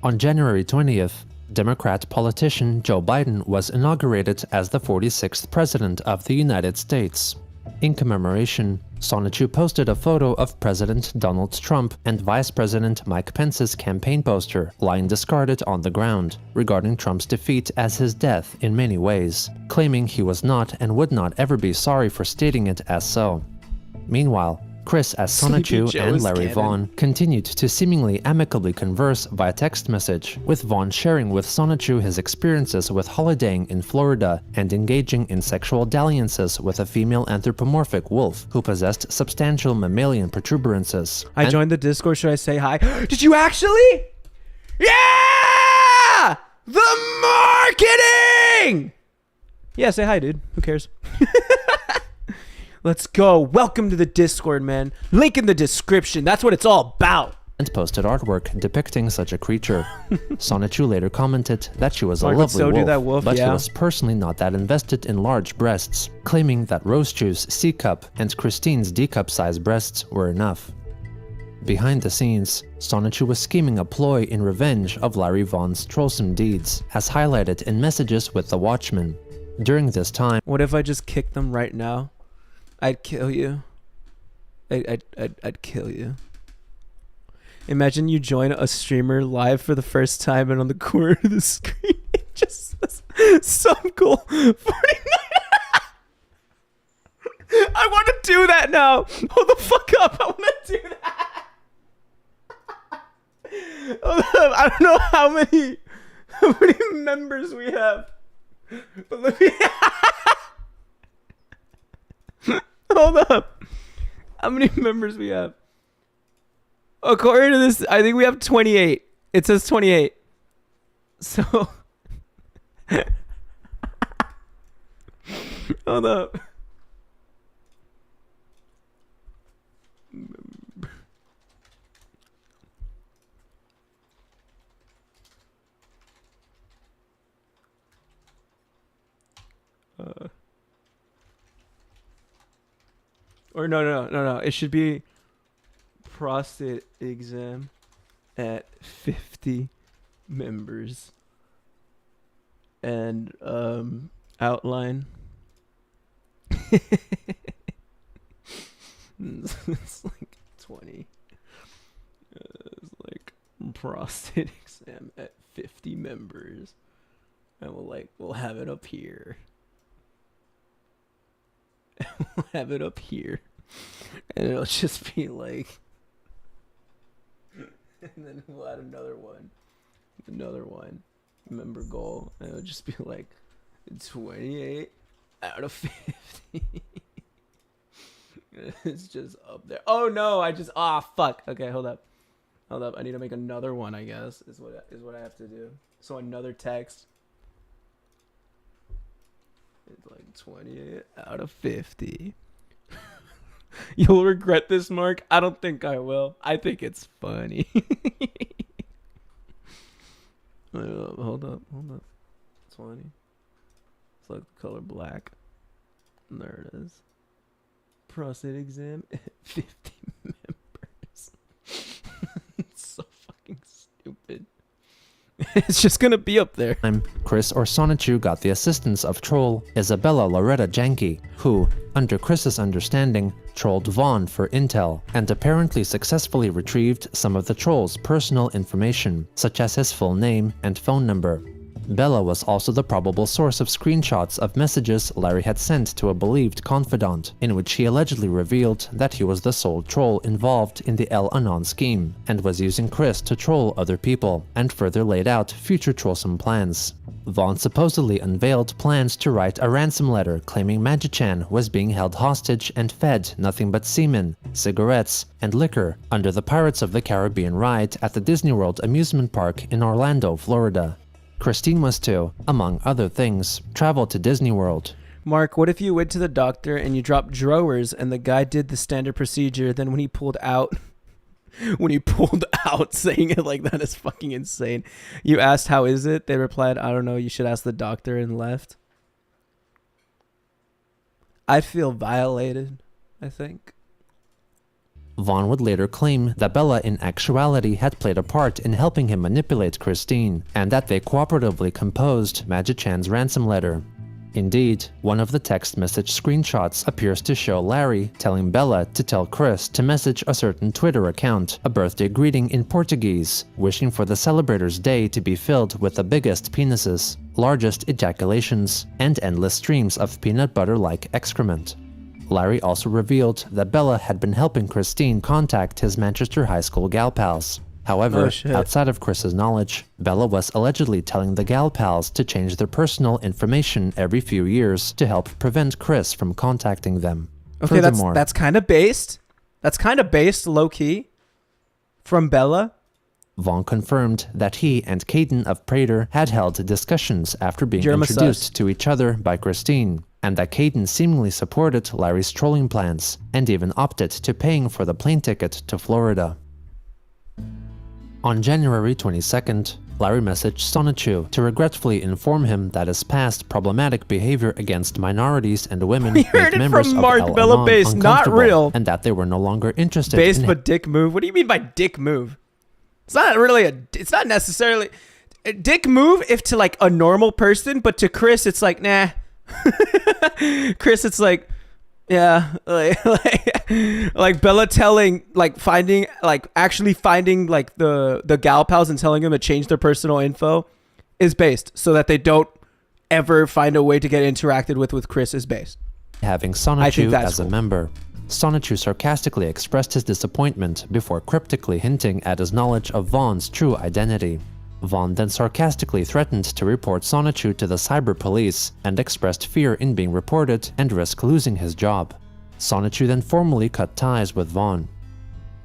[SPEAKER 3] On January 20th, Democrat politician Joe Biden was inaugurated as the 46th President of the United States. In commemoration, 𝙳ዐүй posted a photo of President Donald Trump and Vice President Mike Pence's campaign poster lying discarded on the ground, regarding Trump's defeat as his death in many ways, claiming he was not and would not ever be sorry for stating it as so. Meanwhile, Chris as 𝙳ዐүй and Larry Vaughn continued to seemingly amicably converse via text message, with Vaughn sharing with 𝙳ዐүй his experiences with holidaying in Florida and engaging in sexual dalliances with a female anthropomorphic wolf who possessed substantial mammalian protuberances.
[SPEAKER 1] I joined the Discord. Should I say hi? Did you actually? Yeah! The marketing! Yeah, say hi, dude. Who cares? Let's go. Welcome to the Discord, man. Link in the description. That's what it's all about.
[SPEAKER 3] and posted artwork depicting such a creature. 𝙳ዐսնⅰયુ later commented that she was a
[SPEAKER 1] Marc would
[SPEAKER 3] lovely
[SPEAKER 1] so do
[SPEAKER 3] wolf,
[SPEAKER 1] that wolf,
[SPEAKER 3] but he
[SPEAKER 1] yeah.
[SPEAKER 3] was personally not that invested in large breasts, claiming that Rosechu's C-cup and Christine's D-cup size breasts were enough. Behind the scenes, 𝙳ዐսնⅰયુ was scheming a ploy in revenge of Larry Vaughn's trollsome deeds, as highlighted in messages with the Watchman. During this time,
[SPEAKER 1] What if I just kicked them right now? I'd kill you. I'd kill you. Imagine you join a streamer live for the first time and on the corner of the screen it just says some goal 49. I want to do that now. Hold the fuck up. I want to do that. Hold up. I don't know how many members we have. But let me hold up. How many members we have? According to this, I think we have 28. It says 28. So hold up. Or no. It should be prostate exam at 50 members and outline. It's like 20. It's like prostate exam at 50 members, and we'll have it up here. We'll have it up here, and it'll just be like, and then we'll add another one, member goal, and it'll just be like 28 out of 50. It's just up there. Oh no, fuck. Okay, hold up. I need to make another one, I guess, is what I have to do. So another text. It's like 28 out of 50. You'll regret this, Marc. I don't think I will. I think it's funny. Hold up. 20. It's like the color black. And there it is. Prostate exam at 50 members. It's so fucking stupid. It's just gonna be up there.
[SPEAKER 3] Chris or 𝙳ዐსնⅰયુ got the assistance of troll Isabella Loretta Janke, who, under Chris's understanding, trolled Vaughn for intel, and apparently successfully retrieved some of the troll's personal information, such as his full name and phone number. Bella was also the probable source of screenshots of messages Larry had sent to a believed confidant, in which he allegedly revealed that he was the sole troll involved in the L Anon scheme, and was using Chris to troll other people, and further laid out future trollsome plans. Vaughn supposedly unveiled plans to write a ransom letter claiming 𝙳ዐսնⅰ was being held hostage and fed nothing but semen, cigarettes, and liquor under the Pirates of the Caribbean ride at the Disney World amusement park in Orlando, Florida. Christine was to, among other things, travel to Disney World.
[SPEAKER 1] Marc, what if you went to the doctor and you dropped drawers and the guy did the standard procedure, then when he pulled out, saying it like that is fucking insane. You asked, how is it? They replied, I don't know, you should ask the doctor, and left. I feel violated, I think.
[SPEAKER 3] Vaughn would later claim that Bella in actuality had played a part in helping him manipulate Christine, and that they cooperatively composed 𝙳ዐսն's ransom letter. Indeed, one of the text message screenshots appears to show Larry telling Bella to tell Chris to message a certain Twitter account a birthday greeting in Portuguese, wishing for the celebrator's day to be filled with the biggest penises, largest ejaculations, and endless streams of peanut butter-like excrement. Larry also revealed that Bella had been helping Christine contact his Manchester high school gal pals. However, outside of Chris's knowledge, Bella was allegedly telling the gal pals to change their personal information every few years to help prevent Chris from contacting them.
[SPEAKER 1] Okay, that's kind of based. That's kind of based, low-key, from Bella.
[SPEAKER 3] Vaughn confirmed that he and Qanon of Prater had held discussions after being introduced to each other by Christine, and that Qanon seemingly supported Larry's trolling plans, and even opted to paying for the plane ticket to Florida. On January 22nd, Larry messaged SonetYu to regretfully inform him that his past problematic behavior against minorities and women
[SPEAKER 1] We heard
[SPEAKER 3] made
[SPEAKER 1] it
[SPEAKER 3] members
[SPEAKER 1] from
[SPEAKER 3] of
[SPEAKER 1] Marc,
[SPEAKER 3] L
[SPEAKER 1] Bella
[SPEAKER 3] Anon
[SPEAKER 1] Base, not
[SPEAKER 3] uncomfortable,
[SPEAKER 1] real.
[SPEAKER 3] and that they were no longer interested
[SPEAKER 1] Base
[SPEAKER 3] in
[SPEAKER 1] but dick move. What do you mean by dick move? It's not really it's not necessarily a dick move if to like a normal person, but to Chris it's like nah. Chris it's like yeah, like Bella telling actually finding like the gal pals and telling them to change their personal info is based so that they don't ever find a way to get interacted with Chris is based.
[SPEAKER 3] having
[SPEAKER 1] I think
[SPEAKER 3] SonetYu
[SPEAKER 1] that's
[SPEAKER 3] as a
[SPEAKER 1] cool.
[SPEAKER 3] member. SonetYu sarcastically expressed his disappointment before cryptically hinting at his knowledge of Vaughn's true identity. Vaughn then sarcastically threatened to report SonetYu to the cyber police and expressed fear in being reported and risk losing his job. SonetYu then formally cut ties with Vaughn.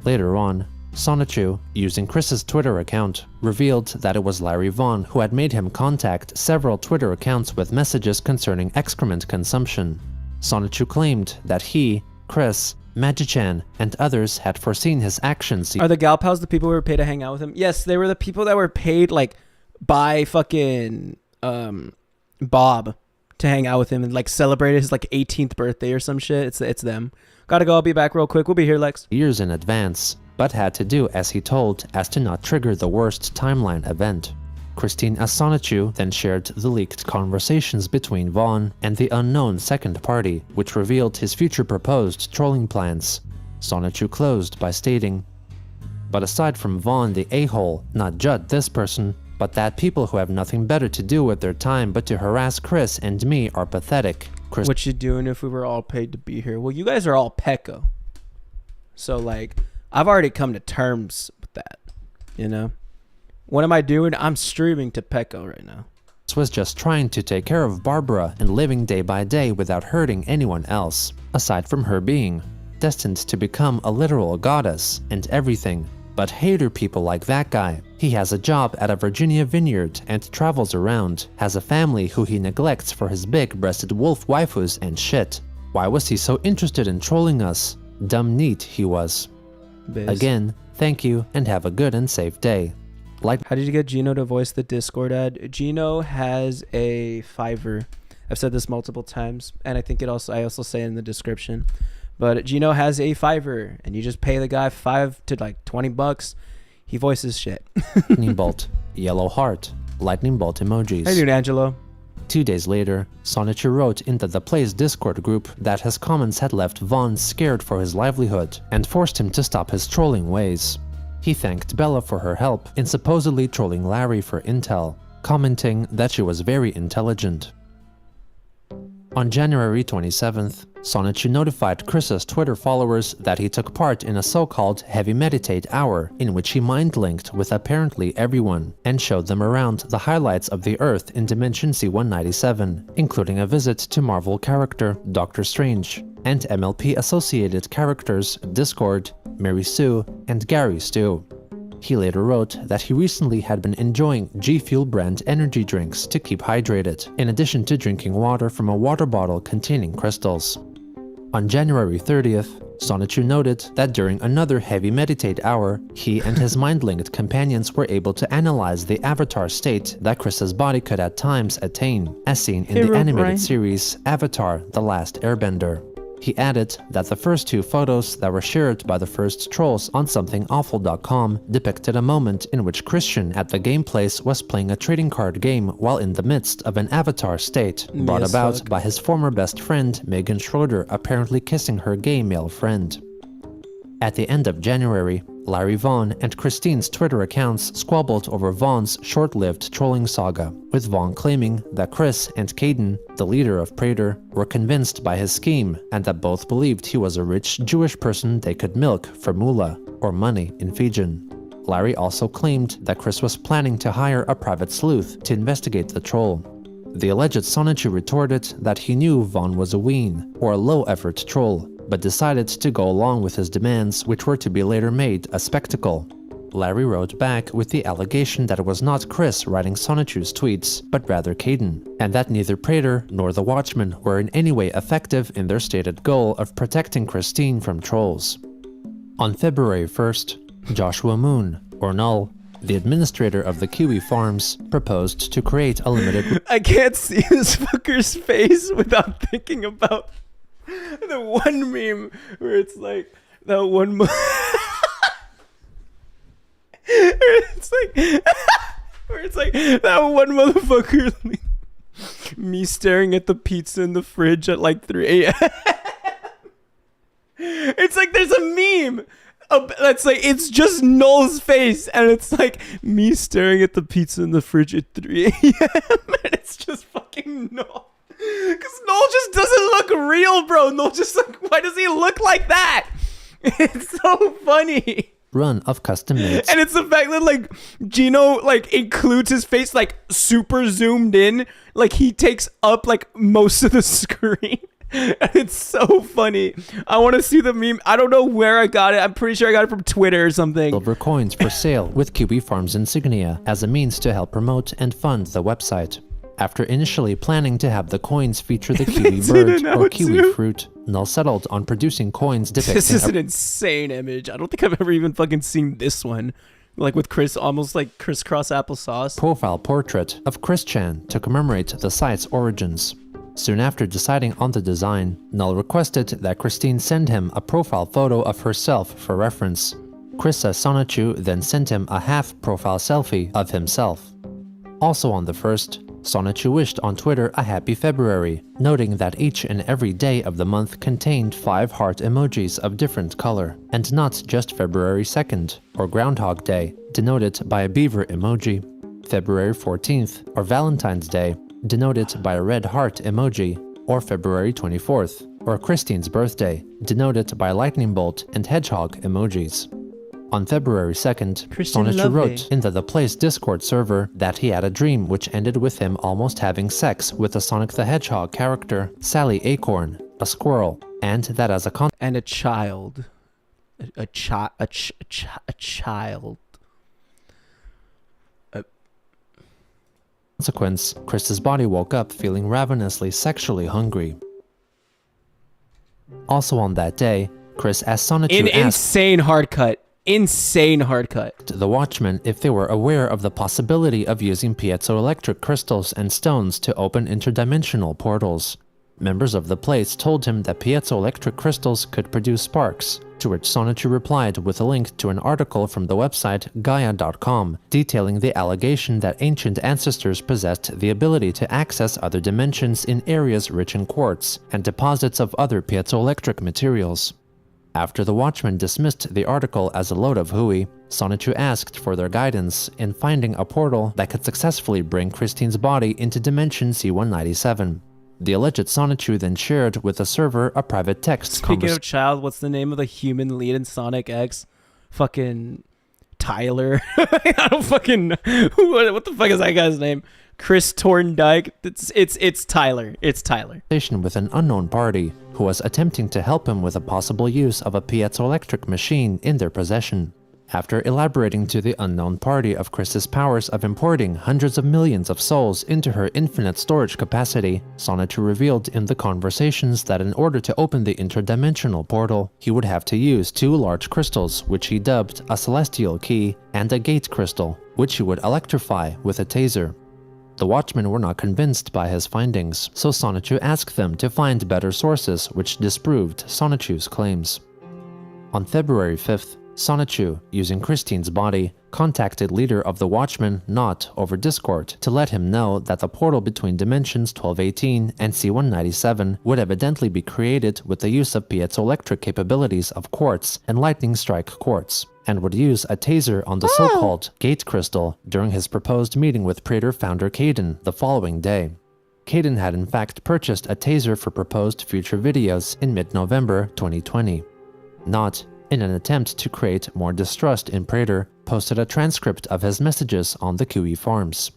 [SPEAKER 3] Later on, SonetYu, using Chris's Twitter account, revealed that it was Larry Vaughn who had made him contact several Twitter accounts with messages concerning excrement consumption. SonetYu claimed that he, Chris, Magichan, and others had foreseen his actions.
[SPEAKER 1] Are the gal pals the people who were paid to hang out with him? Yes, they were the people that were paid like by fucking Bob to hang out with him and like celebrate his like 18th birthday or some shit. It's them. Gotta go. I'll be back real quick. We'll be here, Lex.
[SPEAKER 3] Years in advance, but had to do as he told as to not trigger the worst timeline event. Christine as SonetYu then shared the leaked conversations between Vaughn and the unknown second party, which revealed his future proposed trolling plans. SonetYu closed by stating, "But aside from Vaughn the a-hole, not Judd this person, but that people who have nothing better to do with their time but to harass Chris and me are pathetic." Chris
[SPEAKER 1] What you doing if we were all paid to be here? Well, you guys are all Pecco. So like, I've already come to terms with that, you know? What am I doing? I'm streaming to Pecco right now.
[SPEAKER 3] was just trying to take care of Barbara and living day by day without hurting anyone else, aside from her being destined to become a literal goddess and everything. But hater people like that guy. He has a job at a Virginia vineyard and travels around, has a family who he neglects for his big-breasted wolf waifus and shit. Why was he so interested in trolling us? Dumb neat he was.
[SPEAKER 1] Biz.
[SPEAKER 3] Again, thank you and have a good and safe day. Like,
[SPEAKER 1] How did you get Gino to voice the Discord ad? Gino has a Fiverr. I've said this multiple times, and I think I also say it in the description. But Gino has a Fiverr, and you just pay the guy $5 to like $20. He voices shit.
[SPEAKER 3] lightning bolt, yellow heart, lightning bolt emojis.
[SPEAKER 1] Hey, dude, Angelo.
[SPEAKER 3] 2 days later, SonetYu wrote into the Play's Discord group that his comments had left Vaughn scared for his livelihood and forced him to stop his trolling ways. He thanked Bella for her help in supposedly trolling Larry for intel, commenting that she was very intelligent. On January 27th, SonetYu notified Chris's Twitter followers that he took part in a so-called Heavy Meditate Hour in which he mind-linked with apparently everyone and showed them around the highlights of the Earth in Dimension C197, including a visit to Marvel character Doctor Strange and MLP-associated characters Discord, Mary Sue, and Gary Stu. He later wrote that he recently had been enjoying G Fuel brand energy drinks to keep hydrated, in addition to drinking water from a water bottle containing crystals. On January 30th, SonetYu noted that during another Heavy Meditate Hour, he and his mind-linked companions were able to analyze the avatar state that Chris's body could at times attain, as seen in the animated series Avatar: The Last Airbender. He added that the first two photos that were shared by the first trolls on somethingawful.com depicted a moment in which Christian at the game place was playing a trading card game while in the midst of an avatar state, brought
[SPEAKER 1] Yes,
[SPEAKER 3] about
[SPEAKER 1] fuck.
[SPEAKER 3] by his former best friend Megan Schroeder apparently kissing her gay male friend. At the end of January, Larry Vaughn and Christine's Twitter accounts squabbled over Vaughn's short-lived trolling saga, with Vaughn claiming that Chris and Qanon, the leader of Praetor, were convinced by his scheme and that both believed he was a rich Jewish person they could milk for moolah, or money in Fijian. Larry also claimed that Chris was planning to hire a private sleuth to investigate the troll. The alleged SonetYu retorted that he knew Vaughn was a ween, or a low-effort troll, but decided to go along with his demands, which were to be later made a spectacle. Larry wrote back with the allegation that it was not Chris writing SonetYu's tweets, but rather Qanon, and that neither Praetor nor the Watchmen were in any way effective in their stated goal of protecting Christine from trolls. On February 1st, Joshua Moon, or Null, The administrator of the Kiwi Farms proposed to create a limited
[SPEAKER 1] I can't see this fucker's face without thinking about the one meme where it's like that one. Where it's like that one motherfucker. Me staring at the pizza in the fridge at like 3 a.m. It's like there's a meme. That's like it's just Noel's face, and it's like me staring at the pizza in the fridge at 3 a.m. and it's just fucking Noel. Because Noel just doesn't look real, bro. Noel just like, why does he look like that? It's so funny.
[SPEAKER 3] run of custom-made.
[SPEAKER 1] And it's the fact that like Gino like includes his face like super zoomed in, like he takes up like most of the screen. And it's so funny. I want to see the meme. I don't know where I got it. I'm pretty sure I got it from Twitter or something.
[SPEAKER 3] Silver coins for sale with Kiwi Farms insignia as a means to help promote and fund the website. After initially planning to have the coins feature the kiwi bird or kiwi fruit, Null settled on producing coins depicting
[SPEAKER 1] This is an insane image. I don't think I've ever even fucking seen this one. Like with Chris, almost like crisscross applesauce.
[SPEAKER 3] Profile portrait of Christian to commemorate the site's origins. Soon after deciding on the design, Null requested that Christine send him a profile photo of herself for reference. 𝙳ዐսନ୍ନⅰયુ then sent him a half-profile selfie of himself. Also on the 1st, 𝙳ዐսନ୍ନⅰયુ wished on Twitter a happy February, noting that each and every day of the month contained 5 heart emojis of different color, and not just February 2nd, or Groundhog Day, denoted by a beaver emoji, February 14th, or Valentine's Day, denoted by a red heart emoji, or February 24th, or Christine's birthday, denoted by lightning bolt and hedgehog emojis. On February 2nd, 𝙳ዐսन्नⅰયુ wrote in the Place Discord server that he had a dream which ended with him almost having sex with the Sonic the Hedgehog character, Sally Acorn, a squirrel, and that as a
[SPEAKER 1] And a child. A child.
[SPEAKER 3] consequence, Chris's body woke up feeling ravenously sexually hungry. Also on that day, Chris asked 𝙳ዐსন্নⅰયુ
[SPEAKER 1] Insane hard cut. Insane hard cut.
[SPEAKER 3] the Watchmen if they were aware of the possibility of using piezoelectric crystals and stones to open interdimensional portals. Members of the place told him that piezoelectric crystals could produce sparks, to which 𝙳ዐსন্নⅰયુ replied with a link to an article from the website Gaia.com detailing the allegation that ancient ancestors possessed the ability to access other dimensions in areas rich in quartz and deposits of other piezoelectric materials. After the Watchmen dismissed the article as a load of hooey, 𝙳ዐსন্নⅰયુ asked for their guidance in finding a portal that could successfully bring Christine's body into dimension C197. The alleged 𝙳ዐსন্নⅰયુ then shared with the server a private text
[SPEAKER 1] Speaking of child, what's the name of the human lead in Sonic X? Fucking Tyler. I don't fucking what the fuck is that guy's name? Chris Thorndike. It's Tyler. It's Tyler.
[SPEAKER 3] With an unknown party who was attempting to help him with a possible use of a piezoelectric machine in their possession. After elaborating to the unknown party of Chris's powers of importing hundreds of millions of souls into her infinite storage capacity, 𝙳ዐsন্নⅰયુ revealed in the conversations that in order to open the interdimensional portal, he would have to use 2 large crystals, which he dubbed a celestial key, and a gate crystal, which he would electrify with a taser. The Watchmen were not convinced by his findings, so 𝙳ዐsন্নⅰયુ asked them to find better sources which disproved 𝙳ዐsন্নⅰયુ's claims. On February 5th, 𝙳ዐsন্নⅰયુ, using Christine's body, contacted leader of the Watchmen, Not, over Discord to let him know that the portal between dimensions 1218 and C197 would evidently be created with the use of piezoelectric capabilities of quartz and lightning strike quartz, and would use a taser on the so-called gate crystal during his proposed meeting with Praetor founder Qanon the following day. Qanon had in fact purchased a taser for proposed future videos in mid-November 2020. Not, in an attempt to create more distrust in Praetor, posted a transcript of his messages on the Kiwi Farms.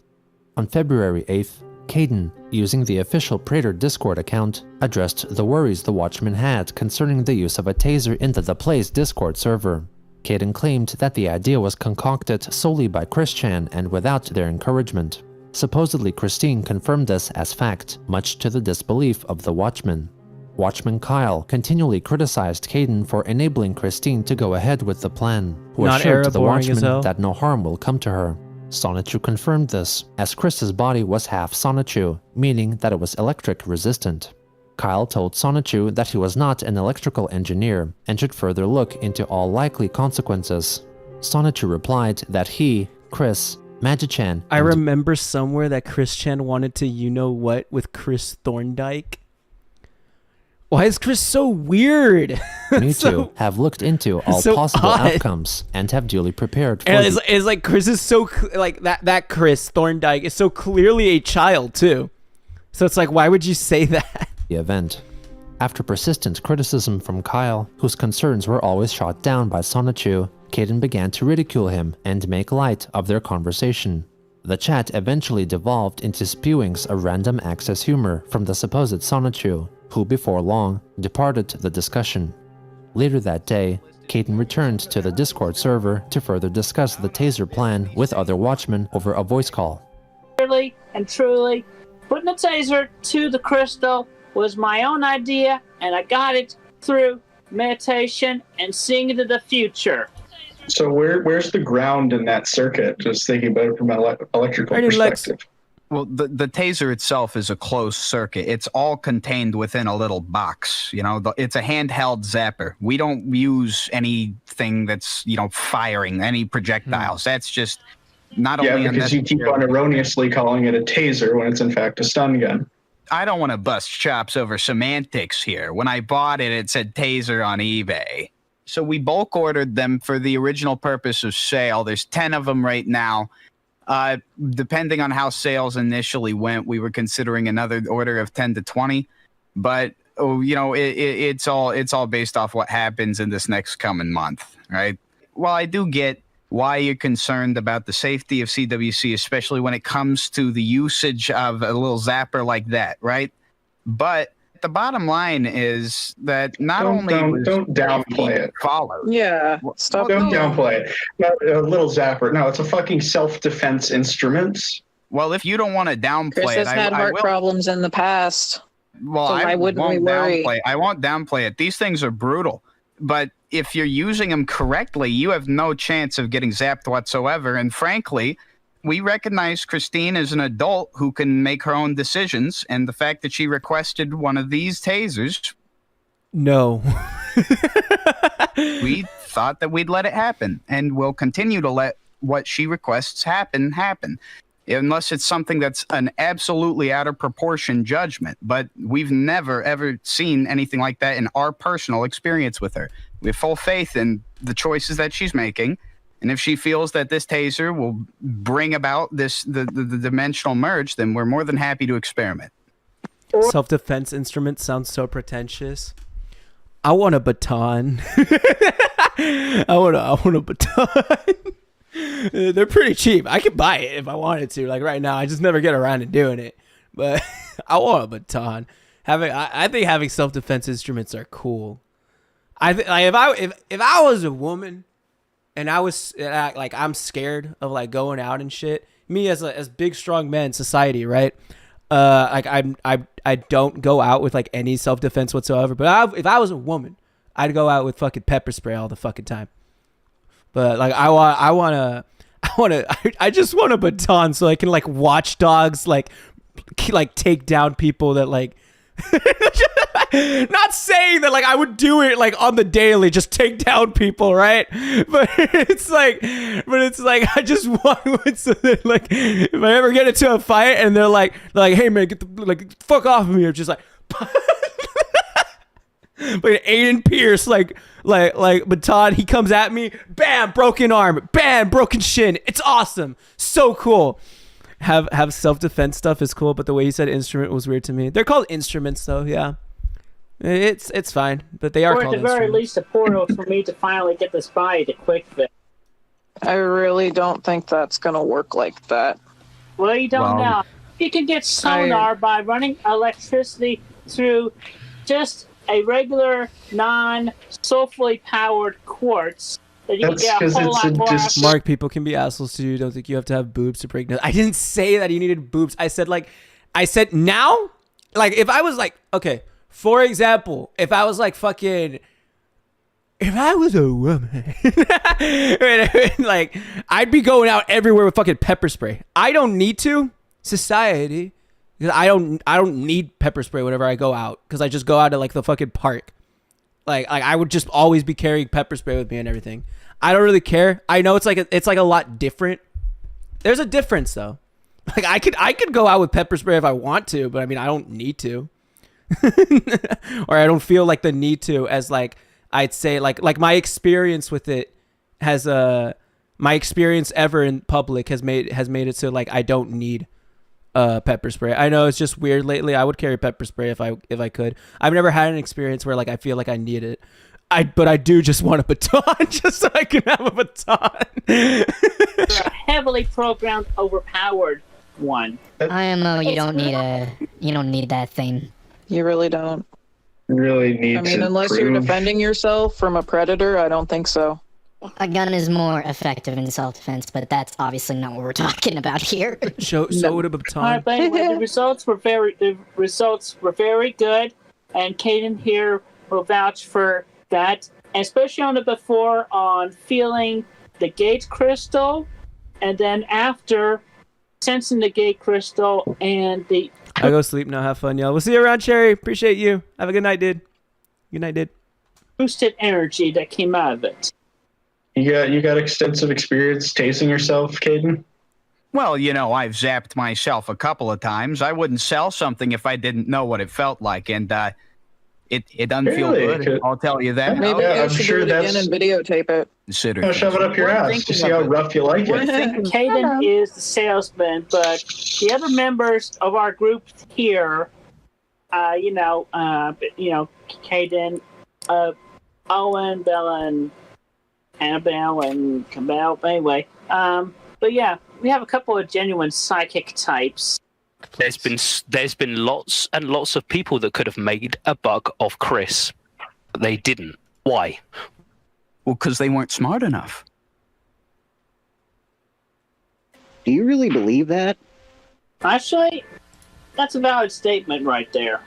[SPEAKER 3] On February 8th, Qanon, using the official Praetor Discord account, addressed the worries the Watchmen had concerning the use of a taser in the Place Discord server. Qanon claimed that the idea was concocted solely by Christian and without their encouragement. Supposedly Christine confirmed this as fact, much to the disbelief of the Watchmen. Watchman Kyle continually criticized Qanon for enabling Christine to go ahead with the plan, who
[SPEAKER 1] Not
[SPEAKER 3] assured
[SPEAKER 1] era
[SPEAKER 3] the
[SPEAKER 1] boring as
[SPEAKER 3] Watchman
[SPEAKER 1] hell.
[SPEAKER 3] that no harm will come to her. Sonichu confirmed this, as Chris's body was half Sonichu, meaning that it was electric resistant. Kyle told Sonichu that he was not an electrical engineer and should further look into all likely consequences. Sonichu replied that he, Chris, Magi-chan,
[SPEAKER 1] I
[SPEAKER 3] and
[SPEAKER 1] remember somewhere that Christian wanted to you-know-what with Chris Thorndike. Why is Chris so weird?
[SPEAKER 3] me
[SPEAKER 1] So-
[SPEAKER 3] too have looked into all
[SPEAKER 1] so
[SPEAKER 3] possible
[SPEAKER 1] odd.
[SPEAKER 3] outcomes and have duly prepared for
[SPEAKER 1] And
[SPEAKER 3] the
[SPEAKER 1] it's like Chris is so like that Chris Thorndike is so clearly a child too. So it's like, why would you say that?
[SPEAKER 3] event. After persistent criticism from Kyle, whose concerns were always shot down by Sonichu, Qanon began to ridicule him and make light of their conversation. The chat eventually devolved into spewings of random access humor from the supposed Sonichu, who before long departed the discussion. Later that day, Qanon returned to the Discord server to further discuss the taser plan with other watchmen over a voice call.
[SPEAKER 4] Really and truly, putting the taser to the crystal was my own idea, and I got it through meditation and seeing into the future.
[SPEAKER 8] So where's the ground in that circuit? Just thinking about it from an electrical
[SPEAKER 1] Right in Lex-
[SPEAKER 8] perspective.
[SPEAKER 9] Well, the taser itself is a closed circuit. It's all contained within a little box. You know, it's a handheld zapper. We don't use anything that's, firing any projectiles. That's just not
[SPEAKER 8] Yeah,
[SPEAKER 9] only
[SPEAKER 8] because you keep on erroneously calling it a taser when it's in fact a stun gun.
[SPEAKER 9] I don't want to bust chops over semantics here. When I bought it, it said taser on eBay. So we bulk ordered them for the original purpose of sale. There's 10 of them right now. Depending on how sales initially went, we were considering another order of 10 to 20. But, it's all based off what happens in this next coming month, right? Well, I do get why you're concerned about the safety of CWC, especially when it comes to the usage of a little zapper like that, right? But the bottom line is that not
[SPEAKER 8] Don't downplay it.
[SPEAKER 9] Followed.
[SPEAKER 10] Yeah, stop.
[SPEAKER 8] Don't downplay it. Not a little zapper. No, it's a fucking self-defense instrument.
[SPEAKER 9] Well, if you don't want to downplay
[SPEAKER 10] Chris has
[SPEAKER 9] it,
[SPEAKER 10] had
[SPEAKER 9] I
[SPEAKER 10] heart
[SPEAKER 9] will.
[SPEAKER 10] problems in the past.
[SPEAKER 9] Well,
[SPEAKER 10] so
[SPEAKER 9] I
[SPEAKER 10] why wouldn't we
[SPEAKER 9] won't
[SPEAKER 10] worry?
[SPEAKER 9] downplay. I won't downplay it. These things are brutal, but if you're using them correctly, you have no chance of getting zapped whatsoever. And frankly, we recognize Christine as an adult who can make her own decisions, and the fact that she requested one of these tasers,
[SPEAKER 1] No.
[SPEAKER 9] we thought that we'd let it happen, and we'll continue to let what she requests happen, unless it's something that's an absolutely out of proportion judgment. But we've never, ever seen anything like that in our personal experience with her. We have full faith in the choices that she's making. And if she feels that this taser will bring about the dimensional merge, then we're more than happy to experiment.
[SPEAKER 1] Self-defense instrument sounds so pretentious. I want a baton. I want a baton. They're pretty cheap. I could buy it if I wanted to. Like right now, I just never get around to doing it. But I want a baton. I think having self-defense instruments are cool. If I was a woman and I was like, I'm scared of like going out and shit. Me as big strong men in society, right? Like I don't go out with like any self-defense whatsoever. But if I was a woman, I'd go out with fucking pepper spray all the fucking time. But like I just want a baton so I can like watch dogs like take down people that like. Not saying that like I would do it like on the daily, just take down people, right? But it's like I just want so that, like if I ever get into a fight and they're like hey man, get the like fuck off of me, or just like like Aiden Pierce like baton, he comes at me, bam, broken arm, bam, broken shin. It's awesome, so cool. Have self-defense stuff is cool, but the way he said instrument was weird to me. They're called instruments though, yeah. It's fine, but they are
[SPEAKER 4] Or
[SPEAKER 1] called
[SPEAKER 4] at the very
[SPEAKER 1] instruments.
[SPEAKER 4] least, a portal for me to finally get this body to quick fit.
[SPEAKER 10] I really don't think that's going to work like that.
[SPEAKER 4] Well, you don't know. You can get sonar by running electricity through just a regular, non-sulfurly powered quartz. That you
[SPEAKER 8] That's
[SPEAKER 4] can get a
[SPEAKER 8] 'cause
[SPEAKER 4] whole
[SPEAKER 8] it's
[SPEAKER 4] lot
[SPEAKER 8] a
[SPEAKER 4] more.
[SPEAKER 1] Mark, people can be assholes too. You don't think you have to have boobs to break? I didn't say that you needed boobs. I said now, like if I was like, okay, For example, if I was like fucking, if I was a woman, like I'd be going out everywhere with fucking pepper spray. I don't need to, society, because I don't need pepper spray whenever I go out, because I just go out to like the fucking park. Like I would just always be carrying pepper spray with me and everything. I don't really care. I know it's like a lot different. There's a difference though. Like I could go out with pepper spray if I want to, but I mean I don't need to. Or I don't feel like the need to, as like I'd say like my experience with it has my experience ever in public has made it so like I don't need pepper spray. I know it's just weird lately. I would carry pepper spray if I could. I've never had an experience where like I feel like I need it. But I do just want a baton just so I can have a baton.
[SPEAKER 4] You're a heavily programmed, overpowered one.
[SPEAKER 11] IMO, you don't need that thing.
[SPEAKER 10] You really don't.
[SPEAKER 8] Really need
[SPEAKER 10] I mean,
[SPEAKER 8] to
[SPEAKER 10] unless
[SPEAKER 8] prove.
[SPEAKER 10] you're defending yourself from a predator, I don't think so.
[SPEAKER 11] A gun is more effective in self-defense, but that's obviously not what we're talking about here.
[SPEAKER 1] So would a baton.
[SPEAKER 4] All right, but anyway, the results were very good, and Qanon here will vouch for that, and especially on the before on feeling the gate crystal, and then after sensing the gate crystal and the.
[SPEAKER 1] I go sleep now. Have fun, y'all. We'll see you around, Cherry. Appreciate you. Have a good night, dude. Good night, dude.
[SPEAKER 4] Boosted energy that came out of it.
[SPEAKER 8] You got extensive experience tasing yourself, Qanon?
[SPEAKER 9] Well, you know, I've zapped myself a couple of times. I wouldn't sell something if I didn't know what it felt like, and it doesn't feel
[SPEAKER 8] Really?
[SPEAKER 9] good. I'll tell you that.
[SPEAKER 10] Maybe
[SPEAKER 8] Yeah,
[SPEAKER 10] you
[SPEAKER 8] I'm
[SPEAKER 10] should
[SPEAKER 8] sure
[SPEAKER 10] do it again
[SPEAKER 8] that's-
[SPEAKER 10] and videotape it.
[SPEAKER 9] Consider
[SPEAKER 8] Oh, shove it up your
[SPEAKER 9] We're
[SPEAKER 8] ass.
[SPEAKER 9] thinking
[SPEAKER 8] You see how
[SPEAKER 9] of it.
[SPEAKER 8] rough you like
[SPEAKER 9] We're
[SPEAKER 8] it.
[SPEAKER 9] thinking-
[SPEAKER 4] Qanon is the salesman, but the other members of our group here, Qanon, Owen, Bella, and Annabelle, and Cabell. Anyway, but yeah, we have a couple of genuine psychic types.
[SPEAKER 12] There's been lots and lots of people that could have made a buck off Chris, but they didn't. Why?
[SPEAKER 9] Well, because they weren't smart enough.
[SPEAKER 13] Do you really believe that?
[SPEAKER 4] Actually, that's a valid statement right there.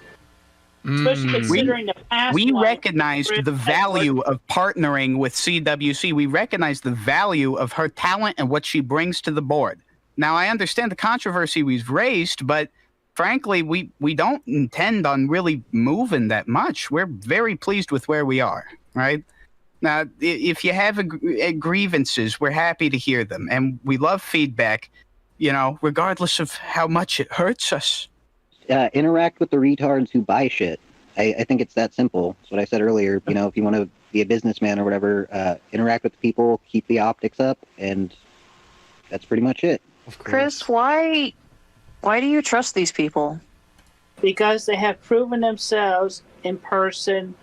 [SPEAKER 4] Especially considering the past.
[SPEAKER 9] We
[SPEAKER 4] one.
[SPEAKER 9] recognized the value of partnering with CWC. We recognized the value of her talent and what she brings to the board. Now, I understand the controversy we've raised, but frankly, we don't intend on really moving that much. We're very pleased with where we are, right? Now, if you have grievances, we're happy to hear them, and we love feedback, regardless of how much it hurts us.
[SPEAKER 13] Interact with the retards who buy shit. I think it's that simple. That's what I said earlier. If you want to be a businessman or whatever, interact with the people, keep the optics up, and that's pretty much it.
[SPEAKER 10] Chris, why do you trust these people?
[SPEAKER 4] Because they have proven themselves in person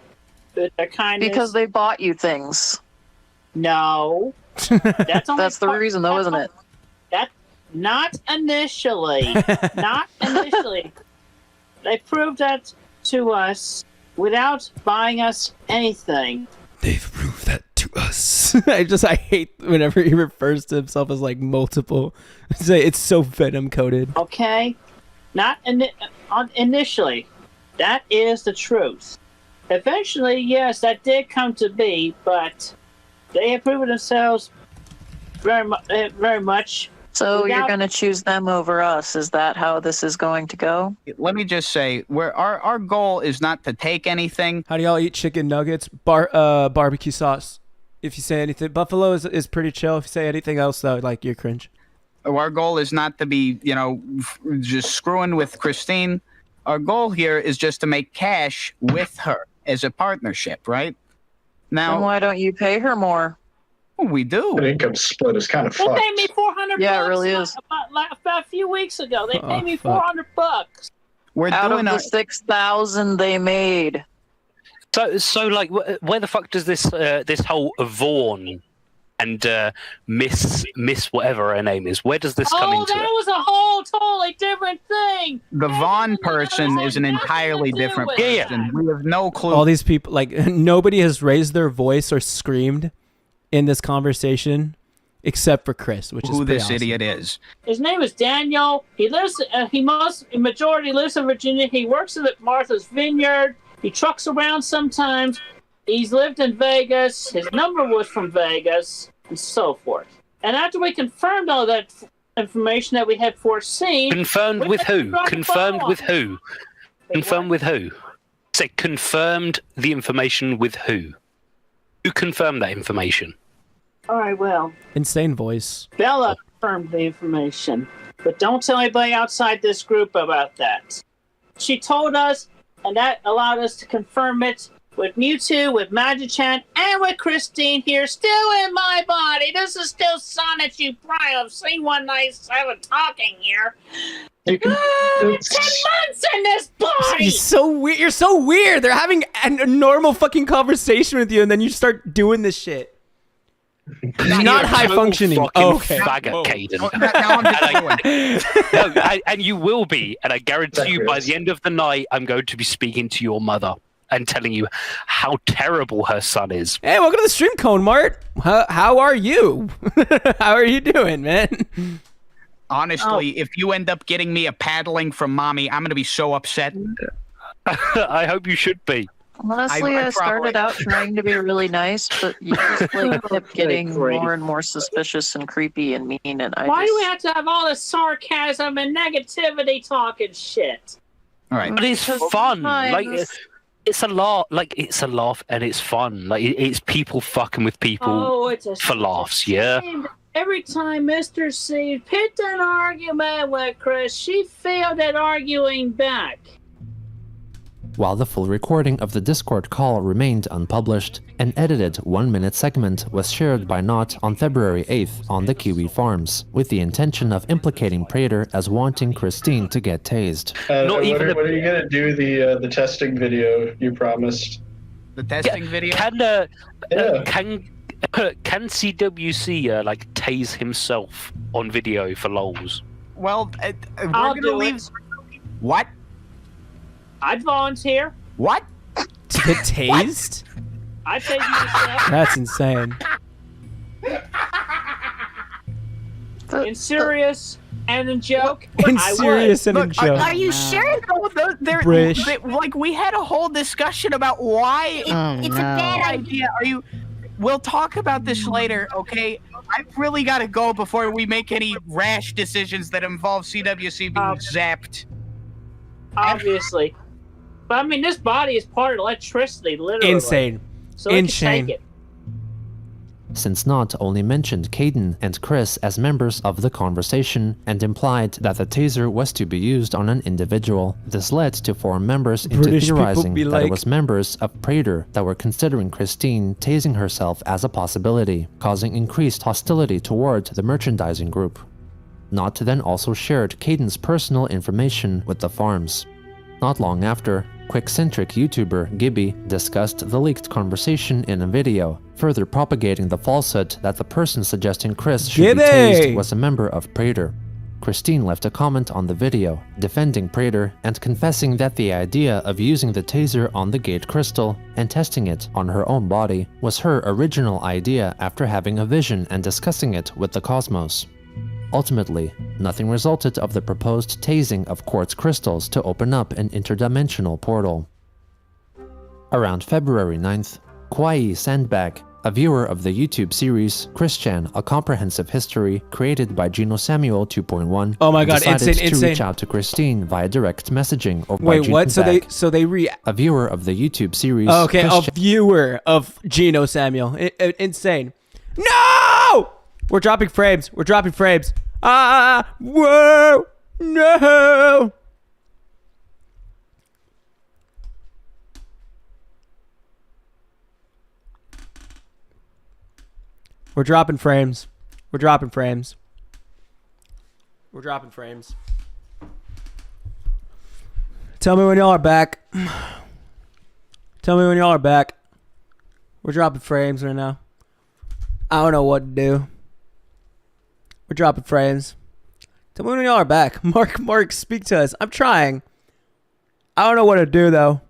[SPEAKER 4] with their kindness.
[SPEAKER 10] Because they bought you things.
[SPEAKER 4] No. That's
[SPEAKER 10] the reason, though, isn't it?
[SPEAKER 4] Not initially. Not initially. They proved that to us without buying us anything.
[SPEAKER 1] They've proved that to us. I hate whenever he refers to himself as like multiple. It's so venom coated.
[SPEAKER 4] Okay? Not initially. That is the truth. Eventually, yes, that did come to be, but they have proven themselves very much.
[SPEAKER 10] So you're going to choose them over us. Is that how this is going to go?
[SPEAKER 9] Let me just say, our goal is not to take anything.
[SPEAKER 1] How do y'all eat chicken nuggets? Barbecue sauce. If you say anything, buffalo is pretty chill. If you say anything else, though, like you're cringe.
[SPEAKER 9] Our goal is not to be, just screwing with Christine. Our goal here is just to make cash with her as a partnership, right? Now,
[SPEAKER 10] Then why don't you pay her more?
[SPEAKER 9] We do.
[SPEAKER 8] The income split is kind of
[SPEAKER 4] They
[SPEAKER 8] fucked.
[SPEAKER 4] paid me $400.
[SPEAKER 10] Yeah, it really is.
[SPEAKER 4] About a few weeks ago, they paid me
[SPEAKER 1] fuck.
[SPEAKER 4] $400.
[SPEAKER 9] We're
[SPEAKER 10] Out
[SPEAKER 9] doing
[SPEAKER 10] of the 6,000 they made.
[SPEAKER 12] So like, where the fuck does this whole Vaughn and Miss whatever her name is, where does this come into
[SPEAKER 4] that
[SPEAKER 12] it?
[SPEAKER 4] was a whole totally different thing.
[SPEAKER 9] The Vaughn person is an entirely different
[SPEAKER 4] Yeah.
[SPEAKER 9] person. We have no clue.
[SPEAKER 1] All these people, like nobody has raised their voice or screamed in this conversation except for Chris, which is
[SPEAKER 9] who
[SPEAKER 1] pretty
[SPEAKER 9] this
[SPEAKER 1] awesome.
[SPEAKER 9] idiot is.
[SPEAKER 4] His name is Daniel. He lives. Majority lives in Virginia. He works at Martha's Vineyard. He trucks around sometimes. He's lived in Vegas. His number was from Vegas, and so forth. And after we confirmed all that information that we had foreseen...
[SPEAKER 12] Confirmed with who? Confirmed with who? Confirmed with who? Say, confirmed the information with who? Who confirmed that information?
[SPEAKER 4] All right, well...
[SPEAKER 1] Insane voice.
[SPEAKER 4] Bella confirmed the information. But don't tell anybody outside this group about that. She told us, and that allowed us to confirm it with Mewtwo, with Magichan, and with Christine here, still in my body. This is still Sonic, you probably have seen 197 talking here. 10 months in this body!
[SPEAKER 1] You're so weird. You're so weird. They're having a normal fucking conversation with you, and then you start doing this shit. Not high functioning. Oh, okay.
[SPEAKER 12] Faggot, Caden.
[SPEAKER 9] Now I'm
[SPEAKER 12] and you will be, and I guarantee you by the end of the night, I'm going to be speaking to your mother and telling you how terrible her son is.
[SPEAKER 1] Hey, welcome to the stream, Cone Mart. How are you? How are you doing, man?
[SPEAKER 9] Honestly, if you end up getting me a paddling from mommy, I'm going to be so upset.
[SPEAKER 12] I hope you should be.
[SPEAKER 10] Honestly, I started out trying to be really nice, but you just like kept getting more and more suspicious and creepy and mean. And
[SPEAKER 4] Why do we have to have all this sarcasm and negativity talking shit?
[SPEAKER 9] All right,
[SPEAKER 12] but it's fun. Like it's a laugh. Like it's a laugh and it's fun. Like it's people fucking with people for laughs. Yeah.
[SPEAKER 4] Every time Mr. C picked an argument with Chris, she failed at arguing back.
[SPEAKER 3] While the full recording of the Discord call remained unpublished, an edited 1-minute segment was shared by Not on February 8th on the Kiwi Farms, with the intention of implicating Prater as wanting Christine to get tased.
[SPEAKER 8] What are you gonna do the testing video you promised?
[SPEAKER 9] The testing video?
[SPEAKER 12] Can CWC like tase himself on video for lols?
[SPEAKER 9] Well, we're
[SPEAKER 4] I'll
[SPEAKER 9] gonna
[SPEAKER 4] do
[SPEAKER 9] leave.
[SPEAKER 4] it.
[SPEAKER 9] What?
[SPEAKER 4] I'd volunteer.
[SPEAKER 9] What?
[SPEAKER 1] To get tased?
[SPEAKER 4] I'd take you myself.
[SPEAKER 1] That's insane.
[SPEAKER 4] In serious and in joke.
[SPEAKER 1] In
[SPEAKER 4] I
[SPEAKER 1] serious
[SPEAKER 4] would.
[SPEAKER 1] and in joke.
[SPEAKER 10] Are you sure?
[SPEAKER 1] Brish.
[SPEAKER 9] Like we had a whole discussion about why
[SPEAKER 10] It's a bad
[SPEAKER 9] idea. We'll talk about this later, okay? I've really got to go before we make any rash decisions that involve CWC being zapped.
[SPEAKER 4] Obviously. But I mean, this body is part of electricity, literally.
[SPEAKER 1] Insane.
[SPEAKER 4] So we can
[SPEAKER 1] Insane.
[SPEAKER 4] take it.
[SPEAKER 3] Since Not only mentioned Caden and Chris as members of the conversation and implied that the taser was to be used on an individual, this led to forum members into
[SPEAKER 1] British people
[SPEAKER 3] theorizing
[SPEAKER 1] be
[SPEAKER 3] that
[SPEAKER 1] like-
[SPEAKER 3] it was members of Prater that were considering Christine tasing herself as a possibility, causing increased hostility toward the merchandising group. Not then also shared Caden's personal information with the farms. Not long after, quick-centric YouTuber Gibby discussed the leaked conversation in a video, further propagating the falsehood that the person suggesting Chris should be tased was a member of Prater. Christine left a comment on the video, defending Prater and confessing that the idea of using the taser on the gate crystal and testing it on her own body was her original idea after having a vision and discussing it with the cosmos. Ultimately, nothing resulted of the proposed tasing of quartz crystals to open up an interdimensional portal. Around February 9th, 𝙳ዐսայնⅰયુ, a viewer of the YouTube series Christian, A Comprehensive History, created by 𝙳ዐսայնⅰયુ 2.1,
[SPEAKER 1] Oh my god,
[SPEAKER 3] decided to
[SPEAKER 1] insane.
[SPEAKER 3] reach out to Christine via direct messaging or by
[SPEAKER 1] Wait, what?
[SPEAKER 3] feedback. A viewer of the YouTube series
[SPEAKER 1] Okay,
[SPEAKER 3] Christian,
[SPEAKER 1] a viewer of 𝙳ዐսայնⅰ insane. No! We're dropping frames. We're dropping frames. Whoa! No! We're dropping frames. We're dropping frames. We're dropping frames. Tell me when y'all are back. Tell me when y'all are back. We're dropping frames right now. I don't know what to do. We're dropping frames. Tell me when y'all are back. Marc, speak to us. I'm trying. I don't know what to do, though.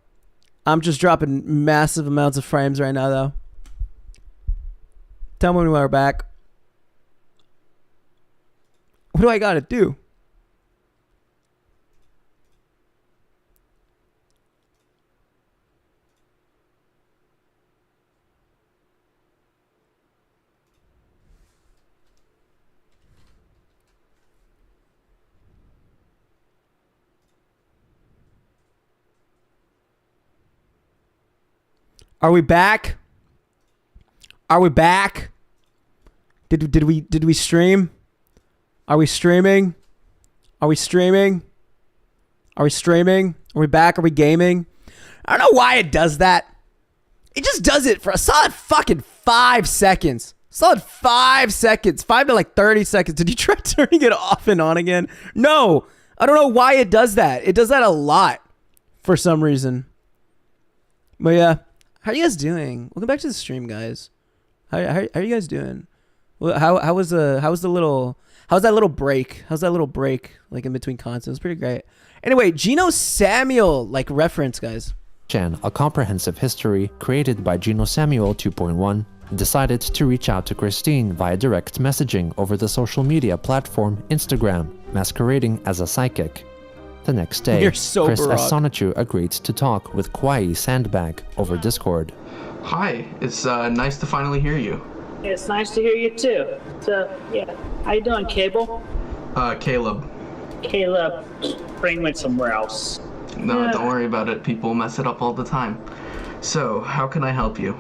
[SPEAKER 1] I'm just dropping massive amounts of frames right now, though. Tell me when we're back. What do I gotta do? Are we back? Are we back? Did we stream? Are we streaming? Are we streaming? Are we streaming? Are we back? Are we gaming? I don't know why it does that. It just does it for a solid fucking 5 seconds. Solid 5 seconds. 5 to like 30 seconds. Did you try turning it off and on again? No. I don't know why it does that. It does that a lot for some reason. But yeah. How are you guys doing? Welcome back to the stream, guys. How are you guys doing? Well, how was that little break? How's that little break like in between content? It was pretty great. Anyway, Geno Samuel like reference, guys.
[SPEAKER 3] A comprehensive history created by Geno Samuel 2.1 decided to reach out to Christine via direct messaging over the social media platform Instagram, masquerading as a psychic. The next day, Chris 𝙳ዐսայնⅰ agreed to talk with Kwai Sandbag over Discord.
[SPEAKER 14] Hi, it's nice to finally hear you.
[SPEAKER 4] It's nice to hear you too. So yeah, how you doing, Cable?
[SPEAKER 14] Caleb.
[SPEAKER 4] Caleb, brain went somewhere else.
[SPEAKER 14] No, don't worry about it. People mess it up all the time. So, how can I help you?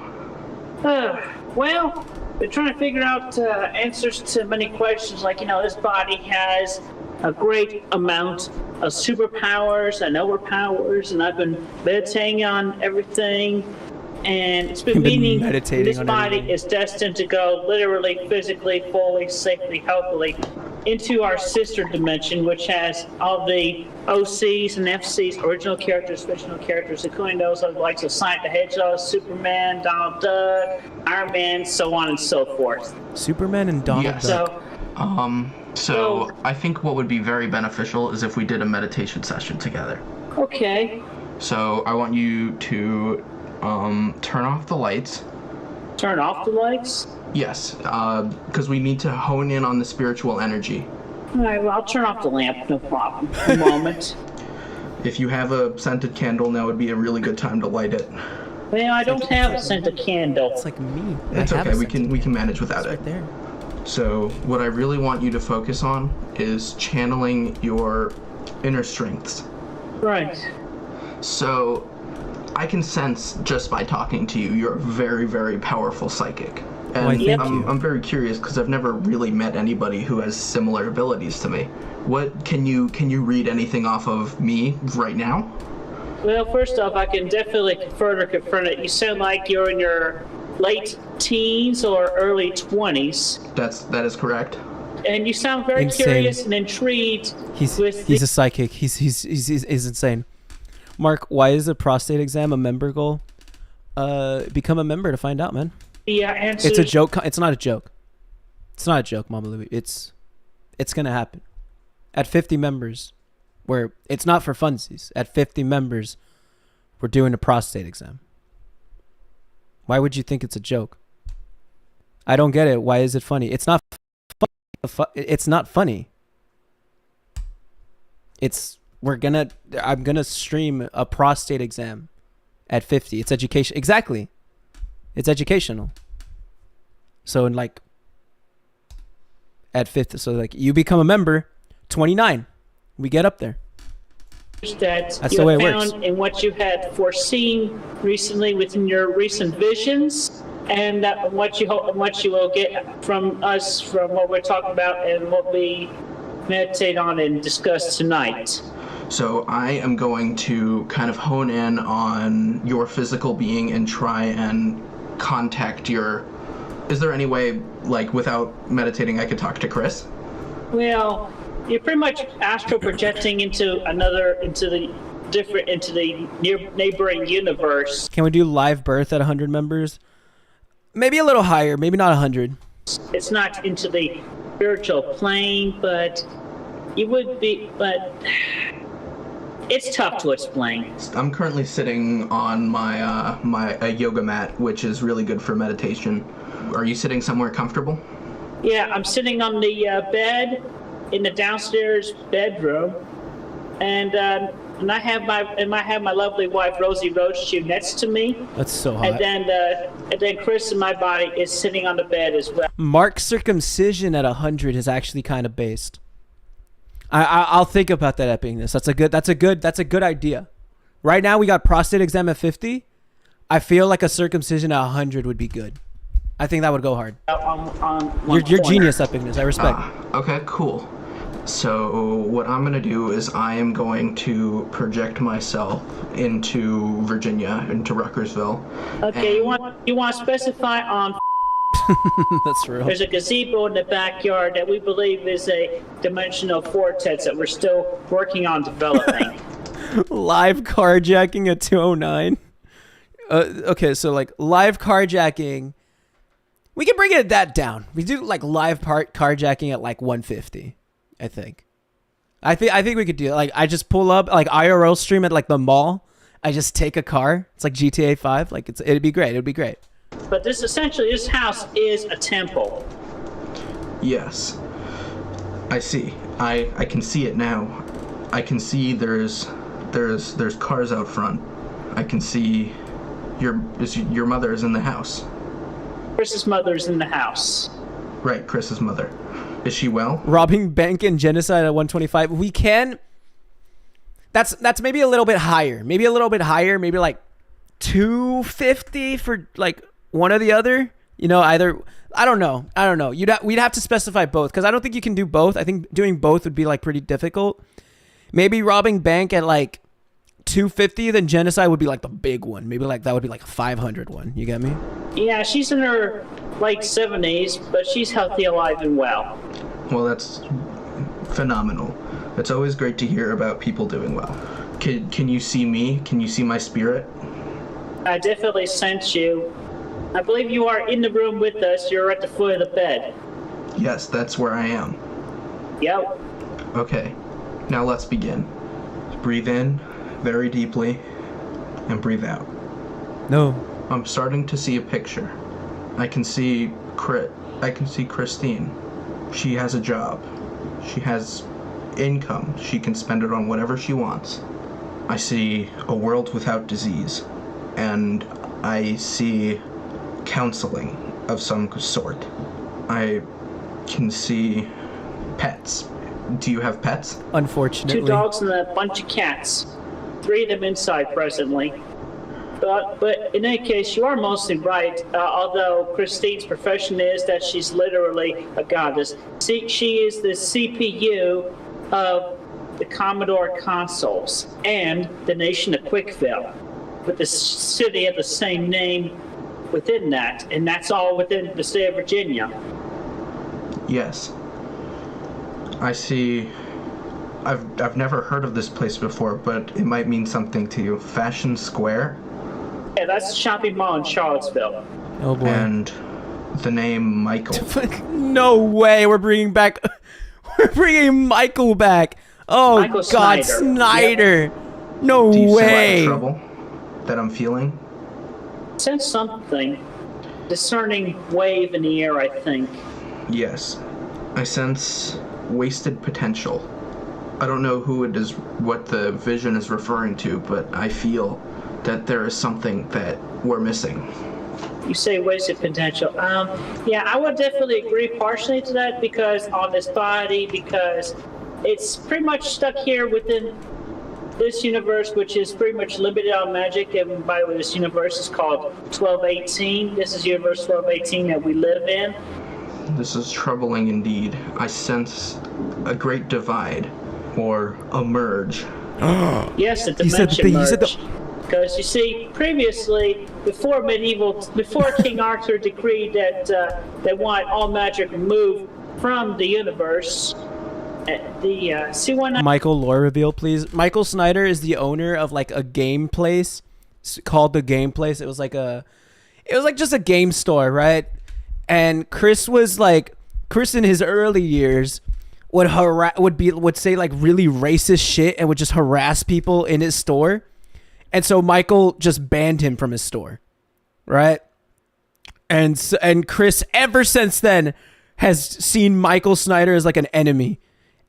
[SPEAKER 4] Well, we're trying to figure out answers to many questions. Like, this body has a great amount of superpowers and overpowers, and I've been meditating on everything. And it's been meaning this body is destined to go literally, physically, fully, safely, healthily into our sister dimension, which has all the OCs and FCs, original characters, fictional characters, including those of like Sonic the Hedgehog, Superman, Donald Duck, Iron Man, so on and so forth.
[SPEAKER 1] Superman and Donald Duck.
[SPEAKER 14] So I think what would be very beneficial is if we did a meditation session together.
[SPEAKER 4] Okay.
[SPEAKER 14] So I want you to turn off the lights.
[SPEAKER 4] Turn off the lights?
[SPEAKER 14] Yes, because we need to hone in on the spiritual energy.
[SPEAKER 4] All right, well, I'll turn off the lamp, no problem. A moment.
[SPEAKER 14] If you have a scented candle, now would be a really good time to light it.
[SPEAKER 4] Well, I don't have a scented candle.
[SPEAKER 1] It's like me.
[SPEAKER 14] It's okay, we can manage without it.
[SPEAKER 1] Right there.
[SPEAKER 14] So what I really want you to focus on is channeling your inner strengths.
[SPEAKER 4] Right.
[SPEAKER 14] So I can sense just by talking to you, you're a very, very powerful psychic. And I'm very curious because I've never really met anybody who has similar abilities to me. What can you read anything off of me right now?
[SPEAKER 4] Well, first off, I can definitely further confirm it. You sound like you're in your late teens or early 20s.
[SPEAKER 14] That is correct.
[SPEAKER 4] And you sound very curious and intrigued.
[SPEAKER 1] He's a psychic. He's insane. Mark, why is a prostate exam a member goal? Become a member to find out, man.
[SPEAKER 4] Yeah, answer.
[SPEAKER 1] It's a joke. It's not a joke. It's not a joke, Mama Louie. It's gonna happen. At 50 members, where it's not for funsies. At 50 members, we're doing a prostate exam. Why would you think it's a joke? I don't get it. Why is it funny? It's not funny. It's not funny. I'm gonna stream a prostate exam at 50. It's education. Exactly. It's educational. So at 50, so like you become a member, 29. We get up there.
[SPEAKER 4] That's
[SPEAKER 1] the way it works.
[SPEAKER 4] And what you had foreseen recently within your recent visions, and what you will get from us, from what we're talking about, and what we meditate on and discuss tonight.
[SPEAKER 14] So I am going to kind of hone in on your physical being and try and contact your... Is there any way, like, without meditating, I could talk to Chris?
[SPEAKER 4] Well, you're pretty much astral projecting into the neighboring universe.
[SPEAKER 1] Can we do live birth at 100 members? Maybe a little higher, maybe not 100.
[SPEAKER 4] It's not into the spiritual plane, but you would be, but it's tough to explain.
[SPEAKER 14] I'm currently sitting on my my yoga mat, which is really good for meditation. Are you sitting somewhere comfortable?
[SPEAKER 4] Yeah, I'm sitting on the bed in the downstairs bedroom, and I have my lovely wife Rosie Roadshoe next to me.
[SPEAKER 1] That's so hot.
[SPEAKER 4] And then Chris in my body is sitting on the bed as well.
[SPEAKER 1] Mark's circumcision at 100 is actually kind of based. I'll think about that epicness. That's a good idea. Right now we got prostate exam at 50. I feel like a circumcision at 100 would be good. I think that would go hard. You're genius, Epicness. I respect.
[SPEAKER 14] Okay, cool. So what I'm going to do is I am going to project myself into Virginia, into Ruckersville.
[SPEAKER 4] Okay, you want to specify on...
[SPEAKER 1] That's real.
[SPEAKER 4] There's a gazebo in the backyard that we believe is a dimensional vortex that we're still working on developing.
[SPEAKER 1] Live carjacking at 209. Okay, so like live carjacking, we can bring that down. We do like live carjacking at like 150. I think we could do it. Like I just pull up like IRL stream at like the mall. I just take a car. It's like GTA 5. Like it'd be great. It'd be great.
[SPEAKER 4] But this house is a temple.
[SPEAKER 14] Yes. I see. I can see it now. I can see there's cars out front. I can see your mother is in the house.
[SPEAKER 4] Chris's mother is in the house.
[SPEAKER 14] Right, Chris's mother. Is she well?
[SPEAKER 1] Robbing bank and genocide at 125. We can. That's maybe a little bit higher. Maybe like 250 for like one or the other. You know, either. I don't know. We'd have to specify both because I don't think you can do both. I think doing both would be like pretty difficult. Maybe robbing bank at like 250, then genocide would be like the big one. Maybe like that would be like a 500 one. You get me?
[SPEAKER 4] Yeah, she's in her late 70s, but she's healthy, alive, and well.
[SPEAKER 14] Well, that's phenomenal. It's always great to hear about people doing well. Can you see me? Can you see my spirit?
[SPEAKER 4] I definitely sense you. I believe you are in the room with us. You're at the foot of the bed.
[SPEAKER 14] Yes, that's where I am.
[SPEAKER 4] Yep.
[SPEAKER 14] Okay, now let's begin. Breathe in very deeply and breathe out.
[SPEAKER 1] No.
[SPEAKER 14] I'm starting to see a picture. I can see Christine. She has a job. She has income. She can spend it on whatever she wants. I see a world without disease. And I see counseling of some sort. I can see pets. Do you have pets?
[SPEAKER 1] Unfortunately.
[SPEAKER 4] 2 dogs and a bunch of cats. 3 of them inside presently. But in any case, you are mostly right, although Christine's profession is that she's literally a goddess. See, she is the CPU of the Commodore consoles and the nation of CWCville, with the city of the same name within that, and that's all within the state of Virginia.
[SPEAKER 14] Yes. I see. I've never heard of this place before, but it might mean something to you. Fashion Square?
[SPEAKER 4] Yeah, that's the shopping mall in Charlottesville.
[SPEAKER 1] Oh boy.
[SPEAKER 14] And the name Michael.
[SPEAKER 1] No way. We're bringing Michael back. Oh
[SPEAKER 4] Michael
[SPEAKER 1] God, Snyder. Yep. No
[SPEAKER 14] Do you
[SPEAKER 1] way.
[SPEAKER 14] sense the trouble that I'm feeling?
[SPEAKER 4] Sense something. Discerning wave in the air, I think.
[SPEAKER 14] Yes. I sense wasted potential. I don't know what the vision is referring to, but I feel that there is something that we're missing.
[SPEAKER 4] You say wasted potential. Yeah, I would definitely agree partially to that because it's pretty much stuck here within this universe, which is pretty much limited on magic. And by the way, this universe is called 1218. This is universe 1218 that we live in.
[SPEAKER 14] This is troubling indeed. I sense a great divide, or a merge.
[SPEAKER 4] Yes, a dimension merge. Because you see, previously, before King Arthur decreed that wanted all magic removed from the universe, the C1...
[SPEAKER 1] Michael lore reveal, please. Michael Snyder is the owner of like a game place called The Game Place. It was like just a game store, right? And Chris in his early years would say like really racist shit and would just harass people in his store. And so Michael just banned him from his store, right? And Chris ever since then has seen Michael Snyder as like an enemy.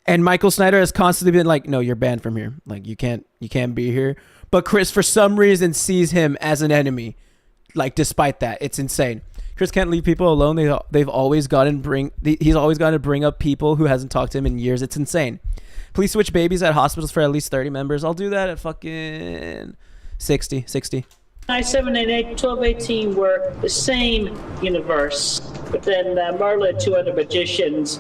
[SPEAKER 1] And Michael Snyder has constantly been like, no, you're banned from here. Like you can't be here. But Chris for some reason sees him as an enemy. Like despite that, it's insane. Chris can't leave people alone. He's always got to bring up people who hasn't talked to him in years. It's insane. Please switch babies at hospitals for at least 30 members. I'll do that at fucking 60.
[SPEAKER 4] 9/7 and 12/18 were the same universe, but then Merlin and two other magicians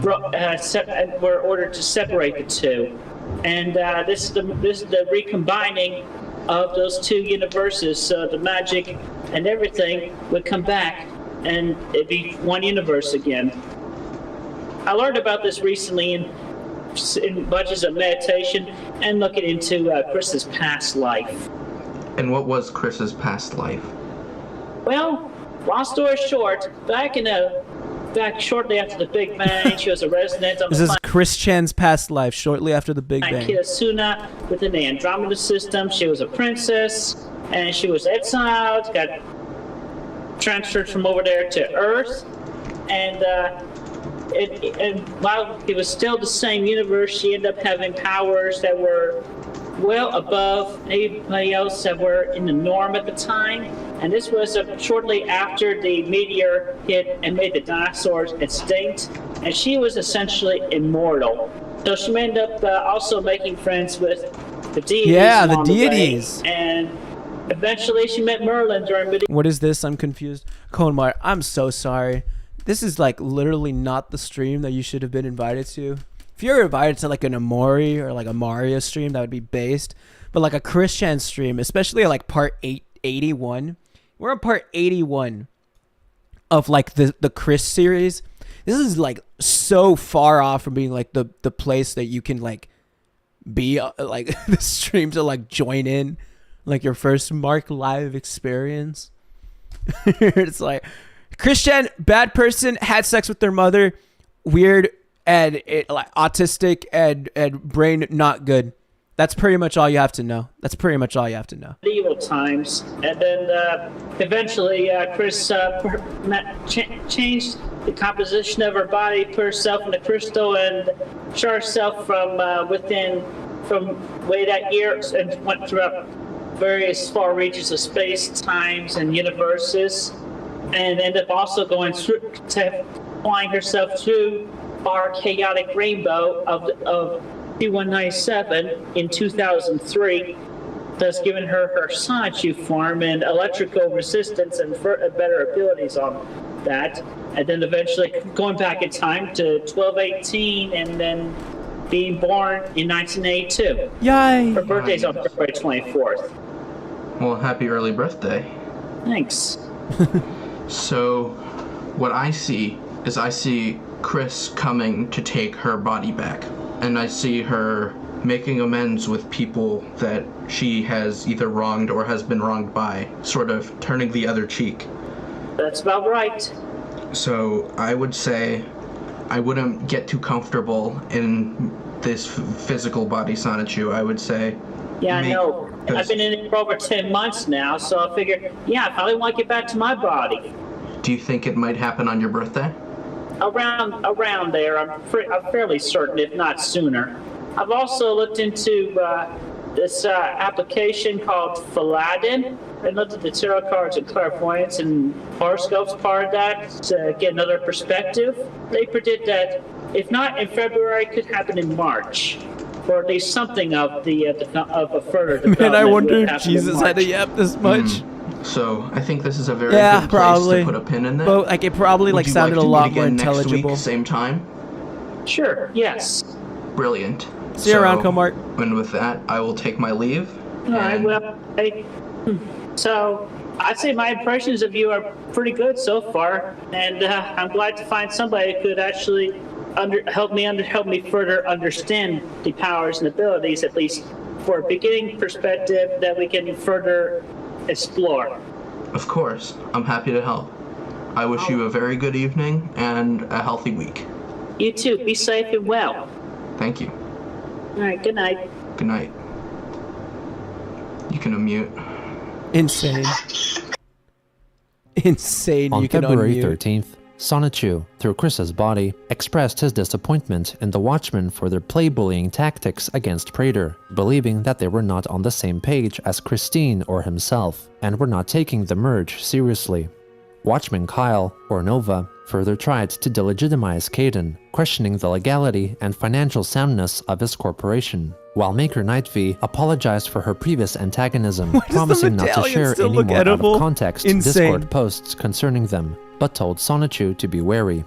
[SPEAKER 4] were ordered to separate the two. And this is the recombining of those two universes, so the magic and everything would come back and it'd be one universe again. I learned about this recently in bunches of meditation and looking into Chris's past life.
[SPEAKER 14] And what was Chris's past life?
[SPEAKER 4] Well, long story short, back shortly after the Big Bang, she was a resident on
[SPEAKER 1] This is Christian's past life, shortly after the Big Bang.
[SPEAKER 4] 𝙳ዐսନ୍ନ⁰ within the Andromeda system. She was a princess, and she was exiled, got transferred from over there to Earth, and while it was still the same universe, she ended up having powers that were well above anybody else that were in the norm at the time. And this was shortly after the meteor hit and made the dinosaurs extinct. And she was essentially immortal. So she ended up also making friends with the deities.
[SPEAKER 1] Yeah, the
[SPEAKER 4] along the way.
[SPEAKER 1] deities.
[SPEAKER 4] And eventually she met Merlin during medieval.
[SPEAKER 1] What is this? I'm confused. Conmar, I'm so sorry. This is like literally not the stream that you should have been invited to. If you're invited to like an Amori or like a Mario stream, that would be based. But like a Christian stream, especially like part 81. We're on part 81 of like the Chris series. This is like so far off from being like the place that you can like be like the stream to like join in like your first Marc live experience. It's like Christian, bad person, had sex with their mother, weird and like autistic and brain not good. That's pretty much all you have to know.
[SPEAKER 4] Medieval times, and then eventually Chris changed the composition of her body, put herself in a crystal, and shot herself from way that year, and went throughout various far reaches of space, times, and universes, and ended up also going through, flying herself through our chaotic rainbow of 2197 in 2003, thus giving her 𝙳ዐսନ୍ନ⁰ form and electrical resistance and better abilities on that. And then eventually going back in time to 12/18 and then being born in 1982.
[SPEAKER 1] Yay!
[SPEAKER 4] Her birthday's on February 24th.
[SPEAKER 14] Well, happy early birthday.
[SPEAKER 4] Thanks.
[SPEAKER 14] So, what I see Chris coming to take her body back. And I see her making amends with people that she has either wronged or has been wronged by, sort of turning the other cheek.
[SPEAKER 4] That's about right.
[SPEAKER 14] So I would say I wouldn't get too comfortable in this physical body, 𝙳ዐსନ୍ନ⁰ I would say.
[SPEAKER 4] Yeah, I know. I've been in it for over 10 months now, so I figured, yeah, I probably want to get back to my body.
[SPEAKER 14] Do you think it might happen on your birthday?
[SPEAKER 4] Around there, I'm fairly certain, if not sooner. I've also looked into this application called 𝙁ዐsन्न⁰. I looked at the tarot cards and clairvoyance and horoscopes part of that to get another perspective. They predict that, if not in February, it could happen in March, or at least something of a further development.
[SPEAKER 1] Man, I wonder
[SPEAKER 4] would
[SPEAKER 1] if
[SPEAKER 4] happen in
[SPEAKER 1] Jesus had to
[SPEAKER 4] March.
[SPEAKER 1] yap this much.
[SPEAKER 14] So I think this is a very good place to put a pin in that.
[SPEAKER 1] But like it probably like sounded a lot more intelligible.
[SPEAKER 14] Next week, same time?
[SPEAKER 4] Sure, yes.
[SPEAKER 14] Brilliant.
[SPEAKER 1] See you around, Marc.
[SPEAKER 14] And with that, I will take my leave.
[SPEAKER 4] All right, well, so I'd say my impressions of you are pretty good so far, and I'm glad to find somebody who could actually help me further understand the powers and abilities, at least for a beginning perspective that we can further explore.
[SPEAKER 14] Of course, I'm happy to help. I wish you a very good evening and a healthy week.
[SPEAKER 4] You too. Be safe and well.
[SPEAKER 14] Thank you.
[SPEAKER 4] All right, good night.
[SPEAKER 14] Good night. You can unmute.
[SPEAKER 1] Insane.
[SPEAKER 3] On
[SPEAKER 1] You can
[SPEAKER 3] February
[SPEAKER 1] unmute.
[SPEAKER 3] 13th, 𝙁ዐսନ୍ନ⁰, through Chris's body, expressed his disappointment in the Watchmen for their play-bullying tactics against Praetor, believing that they were not on the same page as Christine or himself, and were not taking the merge seriously. Watchman Kyle, or Nova, further tried to delegitimize Qanon, questioning the legality and financial soundness of his corporation, while Maker Night V apologized for her previous antagonism, promising not to share any more out-of-context Discord posts concerning them, but told 𝙳ዐασεν⁰યુ to be wary.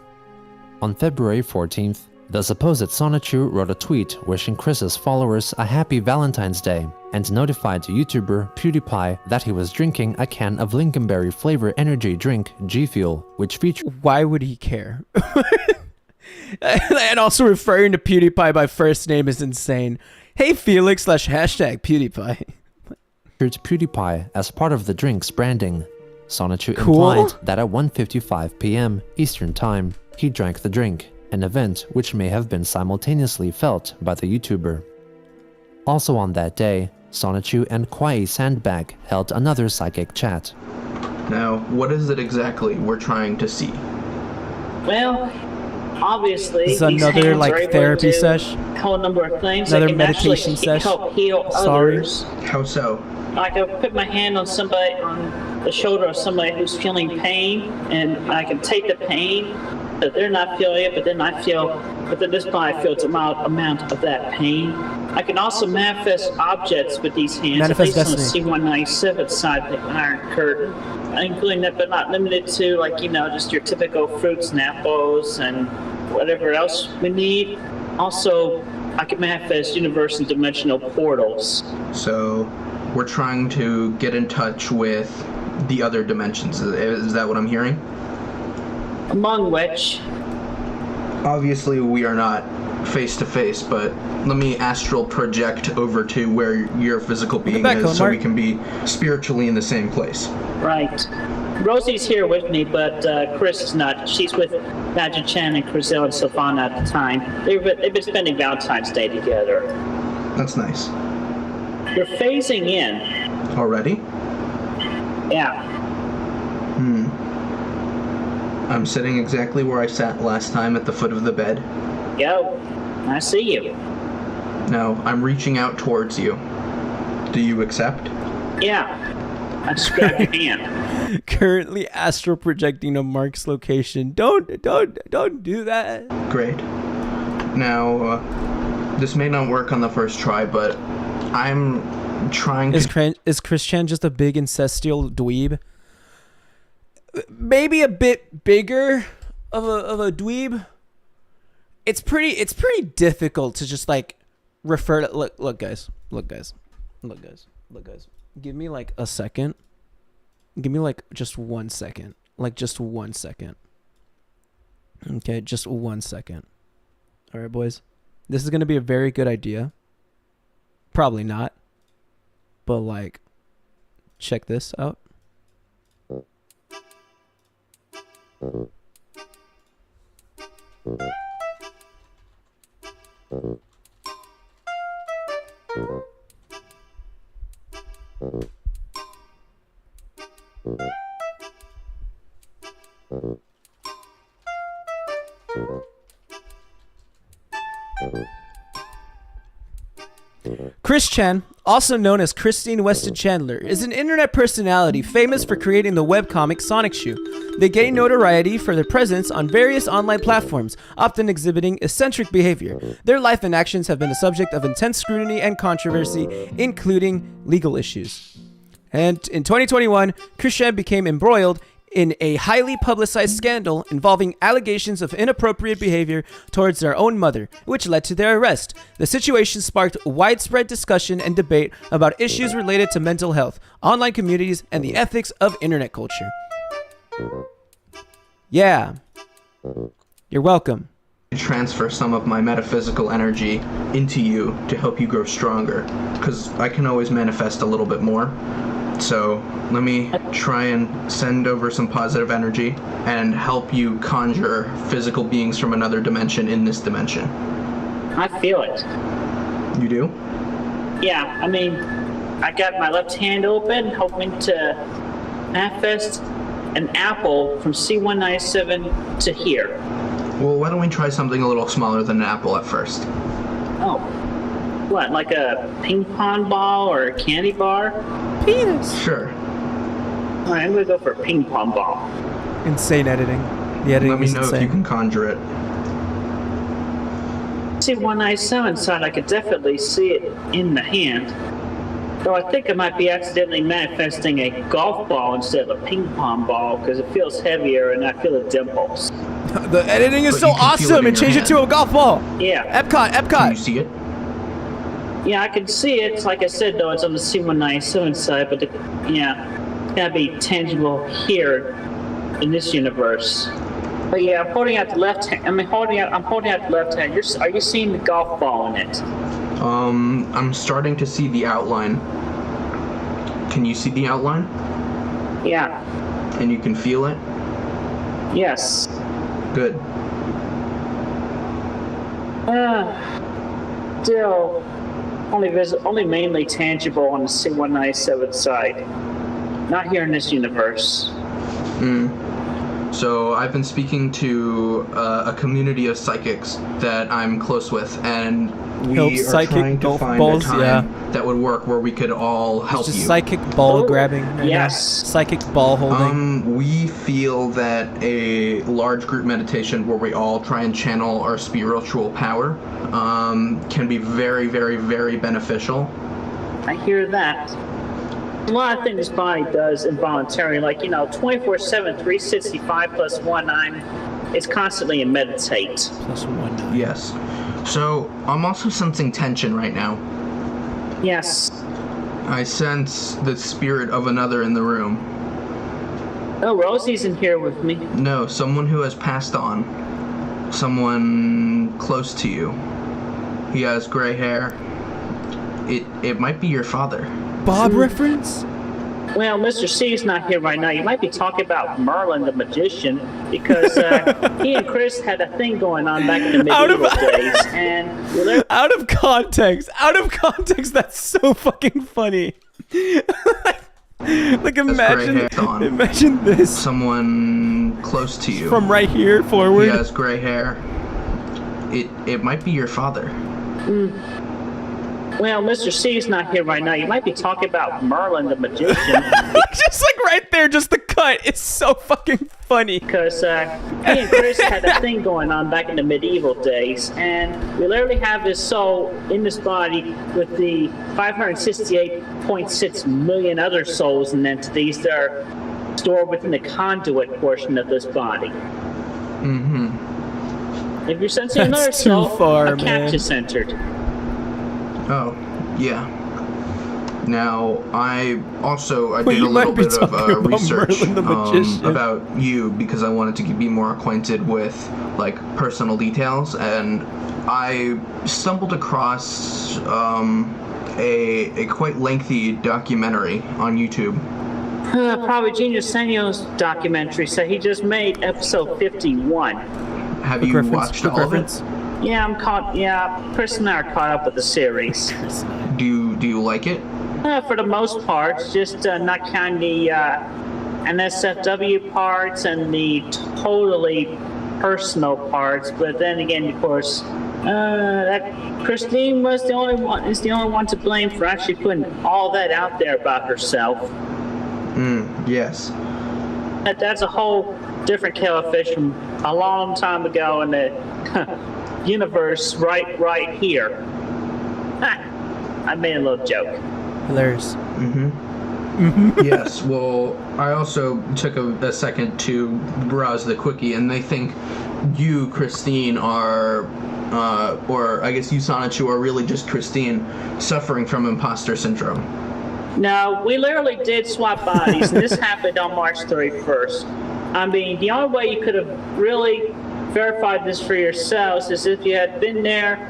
[SPEAKER 3] On February 14th, the supposed 𝙳ዐασεν⁰યુ wrote a tweet wishing Chris's followers a happy Valentine's Day, and notified YouTuber PewDiePie that he was drinking a can of Lincolnberry flavor energy drink 𝙳y'fuel, which featured—
[SPEAKER 1] Why would he care? And also referring to PewDiePie by first name is insane. Hey Felix / hashtag PewDiePie.
[SPEAKER 3] PewDiePie as part of the drink's branding. 𝙳ዐασεν⁰યુ implied that at 1:55 p.m. Eastern Time, he drank the drink, an event which may have been simultaneously felt by the YouTuber. Also on that day, 𝙳ዐασεν⁰યુ and 𝙳ዐασεν⁰ held another psychic chat.
[SPEAKER 14] Now, what is it exactly we're trying to see?
[SPEAKER 4] Well, obviously,
[SPEAKER 1] this is another like therapy sesh.
[SPEAKER 4] A whole number of things.
[SPEAKER 1] Another meditation sesh.
[SPEAKER 4] Help heal others.
[SPEAKER 14] How so?
[SPEAKER 4] I can put my hand on somebody, on the shoulder of somebody who's feeling pain, and I can take the pain, but they're not feeling it, but then I feel, but then this point I feel it's amount of that pain. I can also manifest objects with these hands,
[SPEAKER 1] manifest
[SPEAKER 4] at least on the C197 side of the Iron Curtain, including that, but not limited to, like, you know, just your typical fruits and apples and whatever else we need. Also, I can manifest universe and dimensional portals.
[SPEAKER 14] So, we're trying to get in touch with the other dimensions. Is that what I'm hearing?
[SPEAKER 4] Among which?
[SPEAKER 14] Obviously, we are not face to face, but let me astral project over to where your physical being is, so we can be spiritually in the same place.
[SPEAKER 4] Right. Rosie's here with me, but Chris is not. She's with Magic Chan and Crizel and Sylvana at the time. They've been spending Valentine's Day together.
[SPEAKER 14] That's nice.
[SPEAKER 4] You're phasing in.
[SPEAKER 14] Already?
[SPEAKER 4] Yeah.
[SPEAKER 14] I'm sitting exactly where I sat last time at the foot of the bed.
[SPEAKER 4] Yo, I see you.
[SPEAKER 14] Now, I'm reaching out towards you. Do you accept?
[SPEAKER 4] Yeah. I just grabbed your hand.
[SPEAKER 1] Currently astral projecting to Marc's location. Don't do that.
[SPEAKER 14] Great. Now, this may not work on the first try, but I'm trying to...
[SPEAKER 1] Is Christian just a big incestual dweeb? Maybe a bit bigger of a dweeb. It's pretty difficult to just like refer to look guys. Give me like a second. Give me like just 1 second. Like just 1 second. Okay, just 1 second. All right, boys. This is going to be a very good idea. Probably not. But like check this out. Christian, also known as Christian Weston Chandler, is an internet personality famous for creating the webcomic 𝙳ዐασεν⁰યુ. They gain notoriety for their presence on various online platforms, often exhibiting eccentric behavior. Their life and actions have been the subject of intense scrutiny and controversy, including legal issues. And in 2021, Christian became embroiled in a highly publicized scandal involving allegations of inappropriate behavior towards their own mother, which led to their arrest. The situation sparked widespread discussion and debate about issues related to mental health, online communities, and the ethics of internet culture. Yeah. You're welcome.
[SPEAKER 14] Transfer some of my metaphysical energy into you to help you grow stronger, because I can always manifest a little bit more. So let me try and send over some positive energy and help you conjure physical beings from another dimension in this dimension.
[SPEAKER 4] I feel it.
[SPEAKER 14] You do?
[SPEAKER 4] Yeah, I mean, I got my left hand open, hoping to manifest an apple from C197 to here.
[SPEAKER 14] Well, why don't we try something a little smaller than an apple at first?
[SPEAKER 4] Oh. What, like a ping pong ball or a candy bar? Penis.
[SPEAKER 14] Sure.
[SPEAKER 4] Alright, I'm gonna go for a ping pong ball.
[SPEAKER 1] Insane editing. The editing
[SPEAKER 14] Let me
[SPEAKER 1] is
[SPEAKER 14] know
[SPEAKER 1] insane.
[SPEAKER 14] if you can conjure it.
[SPEAKER 4] See 197 side, I could definitely see it in the hand. Though I think I might be accidentally manifesting a golf ball instead of a ping pong ball because it feels heavier and I feel the dimples.
[SPEAKER 1] The editing is
[SPEAKER 14] But
[SPEAKER 1] so
[SPEAKER 14] you can feel
[SPEAKER 1] awesome.
[SPEAKER 14] it in
[SPEAKER 1] It
[SPEAKER 14] your
[SPEAKER 1] changed it to a
[SPEAKER 14] hand.
[SPEAKER 1] golf ball.
[SPEAKER 4] Yeah.
[SPEAKER 1] Epcot.
[SPEAKER 14] Can you see it?
[SPEAKER 4] Yeah, I can see it. Like I said, though, it's on the C197 side, but it's gotta be tangible here in this universe. But yeah, I'm holding out the left hand. I'm holding out the left hand. Are you seeing the golf ball in it?
[SPEAKER 14] I'm starting to see the outline. Can you see the outline?
[SPEAKER 4] Yeah.
[SPEAKER 14] And you can feel it?
[SPEAKER 4] Yes.
[SPEAKER 14] Good.
[SPEAKER 4] Still, only mainly tangible on the C197 side. Not here in this universe.
[SPEAKER 14] So I've been speaking to a community of psychics that I'm close with, and we are trying to find a time that would work where we could all help
[SPEAKER 1] Just
[SPEAKER 14] you.
[SPEAKER 1] psychic ball grabbing. Right
[SPEAKER 4] yes.
[SPEAKER 1] Now. Psychic ball holding.
[SPEAKER 14] We feel that a large group meditation where we all try and channel our spiritual power can be very, very, very beneficial.
[SPEAKER 4] I hear that. A lot of things this body does involuntarily, like, 24/7, 365 plus 19, it's constantly in meditate.
[SPEAKER 1] Plus 19.
[SPEAKER 14] Yes. So I'm also sensing tension right now.
[SPEAKER 4] Yes.
[SPEAKER 14] I sense the spirit of another in the room.
[SPEAKER 4] Oh, Rosie's in here with me.
[SPEAKER 14] No, someone who has passed on. Someone close to you. He has gray hair. It might be your father.
[SPEAKER 1] Bob reference?
[SPEAKER 4] Well, Mr. C's not here right now. You might be talking about Merlin the magician, because he and Chris had a thing going on back in the medieval days, and
[SPEAKER 1] out of context, that's so fucking funny. Like imagine this.
[SPEAKER 14] Someone close to you.
[SPEAKER 1] From right here forward.
[SPEAKER 14] He has gray hair. It might be your father.
[SPEAKER 4] Well, Mr. C's not here right now. You might be talking about Merlin the magician.
[SPEAKER 1] Just like right there, just the cut. It's so fucking funny.
[SPEAKER 4] Because he and Chris had a thing going on back in the medieval days, and we literally have his soul in this body with the 568.6 million other souls and entities that are stored within the conduit portion of this body.
[SPEAKER 14] Mm-hmm.
[SPEAKER 4] If you're sensing another
[SPEAKER 1] That's too
[SPEAKER 4] soul,
[SPEAKER 1] far,
[SPEAKER 4] a
[SPEAKER 1] man.
[SPEAKER 4] capture centered.
[SPEAKER 14] Oh, yeah. Now, I did a
[SPEAKER 1] you might
[SPEAKER 14] little
[SPEAKER 1] be
[SPEAKER 14] bit of
[SPEAKER 1] talking about
[SPEAKER 14] research
[SPEAKER 1] Merlin the magician.
[SPEAKER 14] about you because I wanted to be more acquainted with, like, personal details, and I stumbled across a quite lengthy documentary on YouTube.
[SPEAKER 4] Probably Genius Senyo's documentary, so he just made episode 51.
[SPEAKER 14] Have you watched all of it?
[SPEAKER 4] Yeah, Chris and I are caught up with the series.
[SPEAKER 14] Do you like it?
[SPEAKER 4] For the most part, just not counting the NSFW parts and the totally personal parts. But then again, of course, that Christine is the only one to blame for actually putting all that out there about herself.
[SPEAKER 14] Yes.
[SPEAKER 4] That's a whole different kettle of fish from a long time ago in the universe right here. I made a little joke.
[SPEAKER 1] Hilarious.
[SPEAKER 14] Yes, well, I also took a second to browse the quickie, and they think you, Christine, are, or I guess you, Sonichu, are really just Christine suffering from imposter syndrome.
[SPEAKER 4] No, we literally did swap bodies, and this happened on March 31st. I mean, the only way you could have really verified this for yourselves is if you had been there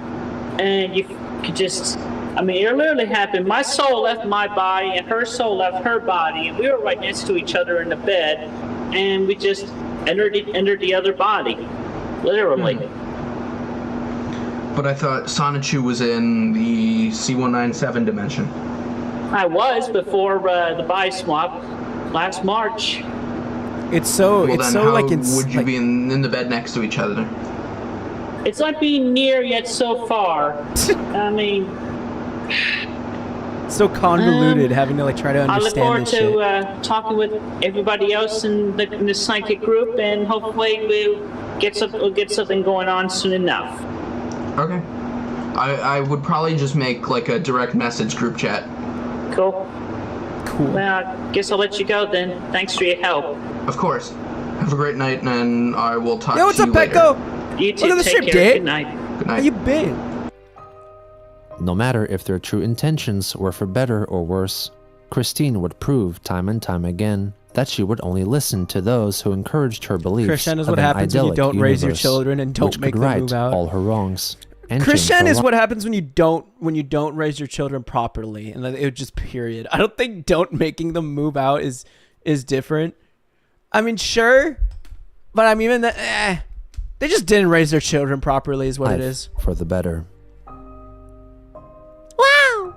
[SPEAKER 4] and you could just, I mean, it literally happened. My soul left my body and her soul left her body, and we were right next to each other in the bed, and we just entered the other body, literally.
[SPEAKER 14] But I thought Sonichu was in the C197 dimension.
[SPEAKER 4] I was before the body swap last March.
[SPEAKER 1] It's so
[SPEAKER 14] Well,
[SPEAKER 1] it's
[SPEAKER 14] then
[SPEAKER 1] so
[SPEAKER 14] how
[SPEAKER 1] like
[SPEAKER 14] would you be in the bed next to each other?
[SPEAKER 4] It's like being near yet so far. I mean,
[SPEAKER 1] so convoluted having to like try to
[SPEAKER 4] I look
[SPEAKER 1] understand
[SPEAKER 4] forward
[SPEAKER 1] this shit.
[SPEAKER 4] to talking with everybody else in the psychic group, and hopefully we'll get something going on soon enough.
[SPEAKER 14] Okay. I would probably just make like a direct message group chat.
[SPEAKER 4] Cool. Well, I guess I'll let you go then. Thanks for your help.
[SPEAKER 14] Of course. Have a great night, and I will talk
[SPEAKER 1] Yo, what's
[SPEAKER 14] to
[SPEAKER 1] up,
[SPEAKER 14] you later.
[SPEAKER 1] Petco?
[SPEAKER 4] You too.
[SPEAKER 1] Look at the
[SPEAKER 4] Take
[SPEAKER 1] ship,
[SPEAKER 4] care.
[SPEAKER 1] dude.
[SPEAKER 4] Good night.
[SPEAKER 14] Good night.
[SPEAKER 1] How you been?
[SPEAKER 3] No matter if their true intentions were for better or worse, Christine would prove time and time again that she would only listen to those who encouraged her beliefs
[SPEAKER 1] Christian is
[SPEAKER 3] of
[SPEAKER 1] what
[SPEAKER 3] an
[SPEAKER 1] happens when you
[SPEAKER 3] idyllic
[SPEAKER 1] don't raise your
[SPEAKER 3] universe,
[SPEAKER 1] children and don't
[SPEAKER 3] which
[SPEAKER 1] make
[SPEAKER 3] could
[SPEAKER 1] them
[SPEAKER 3] right
[SPEAKER 1] move out.
[SPEAKER 3] all her wrongs. and
[SPEAKER 1] Christian
[SPEAKER 3] change
[SPEAKER 1] is
[SPEAKER 3] her
[SPEAKER 1] what happens when you don't raise your children properly, and it would just period. I don't think don't making them move out is different. I mean, sure, but I mean, even that, they just didn't raise their children properly, is what it is.
[SPEAKER 3] For the better.
[SPEAKER 7] Wow!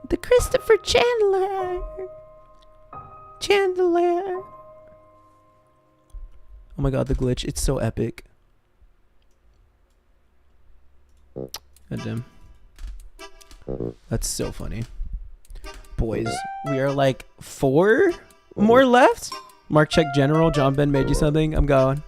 [SPEAKER 7] The Christopher Chandler.
[SPEAKER 1] Oh my god, the glitch. It's so epic. God damn. That's so funny. Boys, we are like 4 more left. Mark check general. John Ben made you something. I'm going.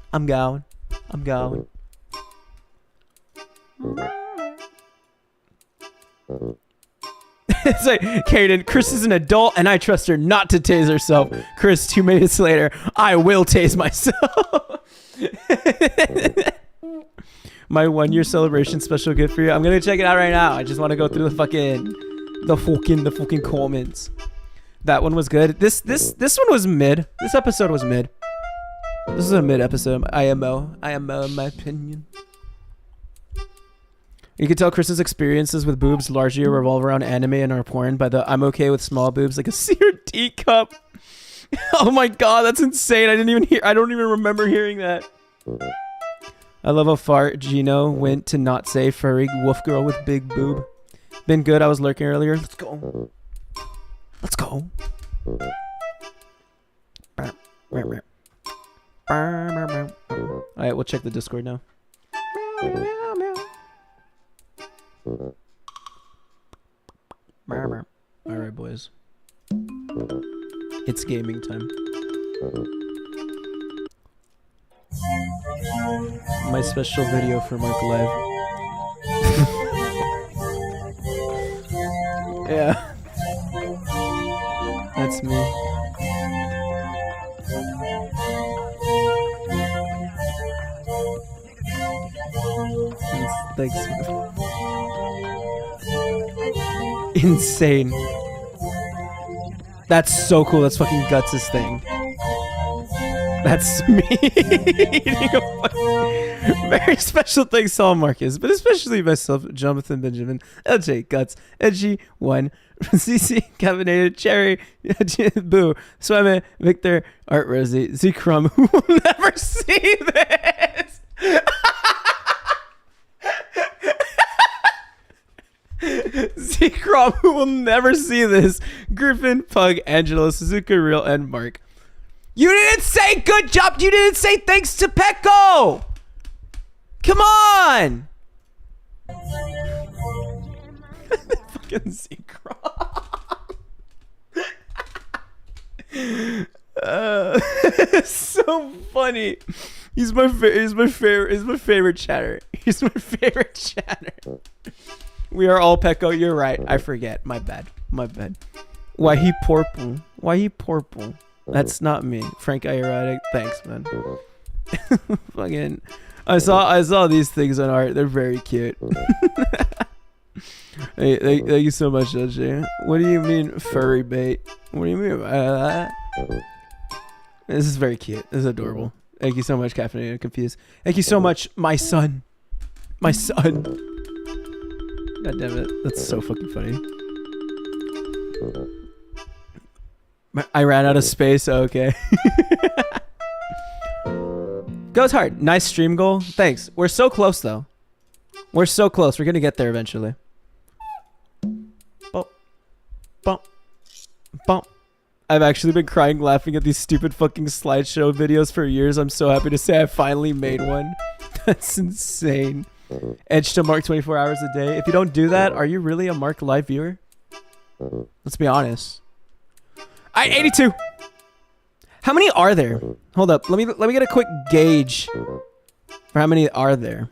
[SPEAKER 1] It's like, Kaden, Chris is an adult and I trust her not to tase herself. Chris, 2 minutes later, I will tase myself. My 1-year celebration special gift for you. I'm gonna check it out right now. I just want to go through the fucking comments. That one was good. This one was mid. This episode was mid. This is a mid episode. IMO in my opinion. You can tell Chris's experiences with boobs largely revolve around anime and our porn by the I'm okay with small boobs like a seared teacup. Oh my god, that's insane. I don't even remember hearing that. I love how far Gino went to not say furry wolf girl with big boob. Been good. I was lurking earlier. Let's go. Alright, we'll check the Discord now. Alright, boys. It's gaming time. My special video for Mark Live. Yeah. That's me. Thanks. Insane. That's so cool. That's fucking Guts' thing. That's me eating a very special thanks to all Marcus, but especially myself, Jonathan Benjamin, LJ Guts, Edgy1, CC, Caffeinated, Cherry, Boo, Swemme, Victor, Art Rosie, Z-Crumb, who will never see this. Z-Crumb, who will never see this. Griffin, Pug, Angelo, Suzuka, Real, and Mark. You didn't say good job. You didn't say thanks to Pecco. Come on. Fucking Z-Crumb. So funny. He's my favorite chatter. He's my favorite chatter. We are all Pecco. You're right. I forget. My bad. Why he purple? That's not me. Frank Iotic. Thanks, man. Fucking. I saw these things on art. They're very cute. Hey, thank you so much, LJ. What do you mean furry bait? What do you mean by that? This is very cute. This is adorable. Thank you so much, Caffeinated Confused. Thank you so much, my son. God damn it. That's so fucking funny. I ran out of space. Okay. Goes hard. Nice stream goal. Thanks. We're so close, though. We're so close. We're going to get there eventually. Bump. Bump. Bump. I've actually been crying laughing at these stupid fucking slideshow videos for years. I'm so happy to say I finally made one. That's insane. Edge to Mark 24 hours a day. If you don't do that, are you really a Mark live viewer? Let's be honest. 82. How many are there? Hold up. Let me get a quick gauge for how many are there.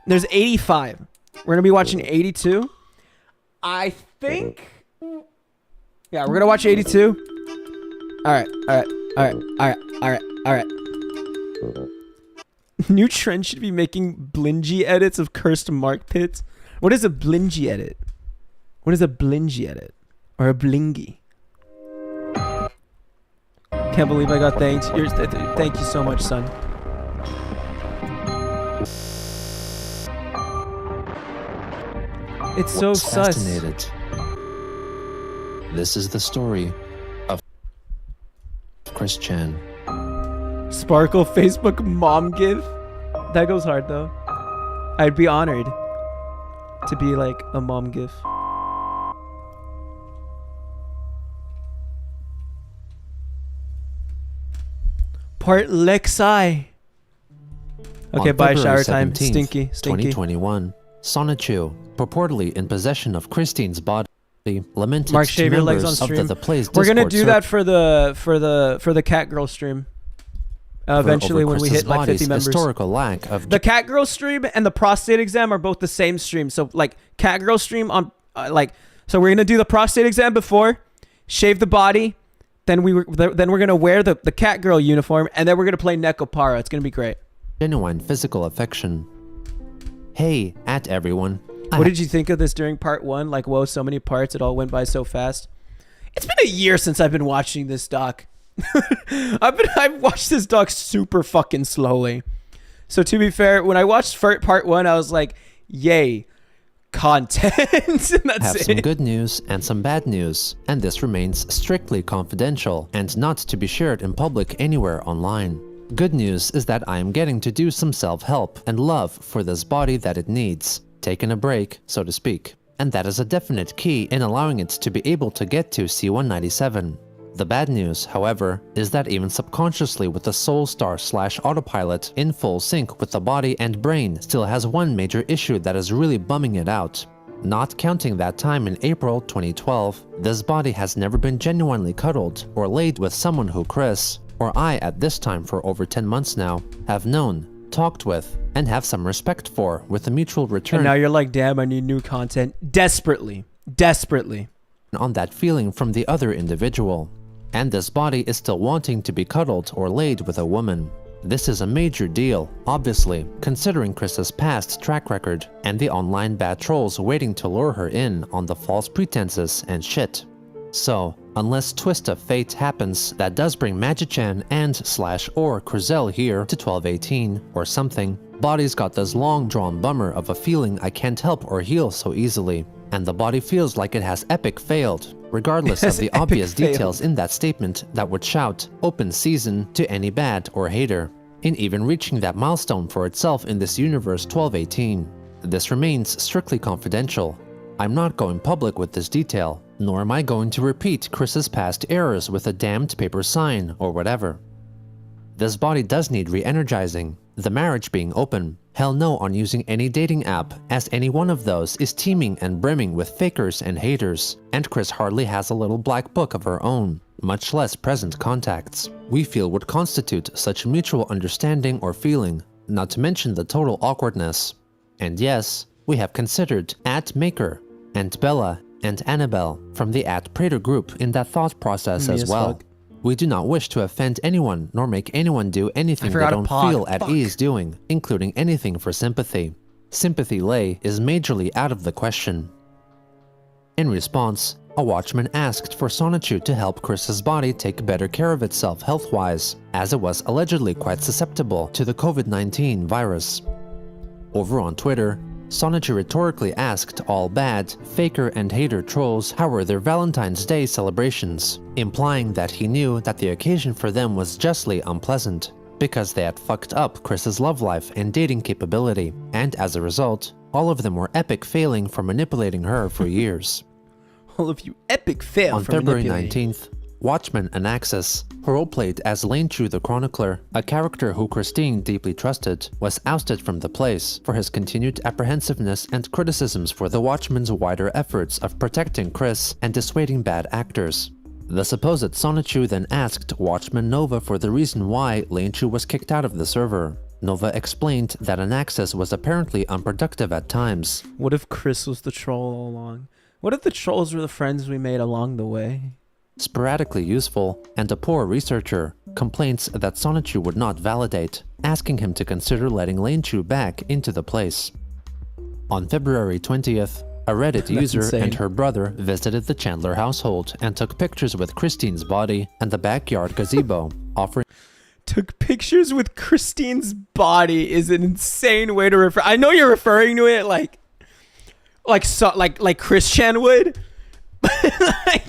[SPEAKER 1] There's 85. We're gonna be watching 82. I think. Yeah, we're gonna watch 82. All right. New trend should be making blingy edits of cursed Marc pits. What is a blingy edit? What is a blingy edit? Or a blingy? Can't believe I got thanked. Thank you so much, son. It's so sus.
[SPEAKER 3] Fascinated. This is the story of Chris Chan.
[SPEAKER 1] Sparkle Facebook mom gif. That goes hard though. I'd be honored to be like a mom gif. Part Lexi. Okay, bye, shower time. Stinky.
[SPEAKER 3] 2021. Sonichu, purportedly in possession of Christine's body, lamented
[SPEAKER 1] Marc,
[SPEAKER 3] to
[SPEAKER 1] shave your legs on
[SPEAKER 3] members of
[SPEAKER 1] stream.
[SPEAKER 3] the Plays
[SPEAKER 1] We're gonna
[SPEAKER 3] Discord
[SPEAKER 1] do that for the cat girl stream. Eventually, when we hit like 50 members.
[SPEAKER 3] Historical lack of
[SPEAKER 1] The cat girl stream and the prostate exam are both the same stream. So like cat girl stream on so we're gonna do the prostate exam before, shave the body, then we're gonna wear the cat girl uniform, and then we're gonna play Nekopara. It's gonna be great.
[SPEAKER 3] genuine physical affection. Hey, at everyone.
[SPEAKER 1] What did you think of this during part 1? Like, whoa, so many parts. It all went by so fast. It's been a year since I've been watching this doc. I've watched this doc super fucking slowly. So to be fair, when I watched part 1, I was like, yay, content. And that's
[SPEAKER 3] have some good news and some bad news, and this remains strictly confidential and not to be shared in public anywhere online. Good news is that I am getting to do some self-help and love for this body that it needs, taking a break, so to speak. And that is a definite key in allowing it to be able to get to C197. The bad news, however, is that even subconsciously with the soul star / autopilot in full sync with the body and brain still has one major issue that is really bumming it out. Not counting that time in April 2012, this body has never been genuinely cuddled or laid with someone who Chris, or I at this time for over 10 months now, have known, talked with, and have some respect for with a mutual return.
[SPEAKER 1] And now you're like, damn, I need new content. Desperately.
[SPEAKER 3] On that feeling from the other individual. And this body is still wanting to be cuddled or laid with a woman. This is a major deal, obviously, considering Chris's past track record and the online bad trolls waiting to lure her in on the false pretenses and shit. So, unless twist of fate happens that does bring Magichan and / or Crizel here to 1218 or something, body's got this long drawn bummer of a feeling I can't help or heal so easily, and the body feels like it has epic failed, regardless of the obvious details in that statement that would shout open season to any bad or hater, in even reaching that milestone for itself in this universe 1218. This remains strictly confidential. I'm not going public with this detail, nor am I going to repeat Chris's past errors with a damned paper sign or whatever. This body does need re-energizing, the marriage being open. Hell no on using any dating app, as any one of those is teeming and brimming with fakers and haters, and Chris hardly has a little black book of her own, much less present contacts we feel would constitute such mutual understanding or feeling, not to mention the total awkwardness. And yes, we have considered @Maker, and Bella, and Annabelle from the @Prater group in that thought process as well.
[SPEAKER 1] Fuck.
[SPEAKER 3] We do not wish to offend anyone nor make anyone do anything they don't feel at ease doing, including anything for sympathy. Sympathy lay is majorly out of the question. In response, a watchman asked for Sonichu to help Chris's body take better care of itself health-wise, as it was allegedly quite susceptible to the COVID-19 virus. Over on Twitter, Sonichu rhetorically asked all bad, faker and hater trolls how were their Valentine's Day celebrations, implying that he knew that the occasion for them was justly unpleasant, because they had fucked up Chris's love life and dating capability, and as a result, all of them were epic failing for manipulating her for years.
[SPEAKER 1] All of you epic fail
[SPEAKER 3] on
[SPEAKER 1] for
[SPEAKER 3] February
[SPEAKER 1] manipulating.
[SPEAKER 3] 19th, Watchman Anaxis, who roleplayed as 𝙳ዐcsânⅰ the Chronicler, a character who Christine deeply trusted, was ousted from the place for his continued apprehensiveness and criticisms for the Watchman's wider efforts of protecting Chris and dissuading bad actors. The supposed 𝙳ዐsônⅰ then asked Watchman Nova for the reason why 𝙳ዐcsânⅰ was kicked out of the server. Nova explained that Anaxis was apparently unproductive at times.
[SPEAKER 1] What if Chris was the troll all along? What if the trolls were the friends we made along the way?
[SPEAKER 3] Sporadically useful, and a poor researcher, complaints that 𝙳ዐsônⅰ would not validate, asking him to consider letting 𝙳ዐsônⅰ back into the place. On February 20th, a Reddit user
[SPEAKER 1] insane.
[SPEAKER 3] and her brother visited the Chandler household and took pictures with Christine's body and the backyard gazebo, offering
[SPEAKER 1] Took pictures with Christine's body is an insane way to refer. I know you're referring to it like Christian would. Like,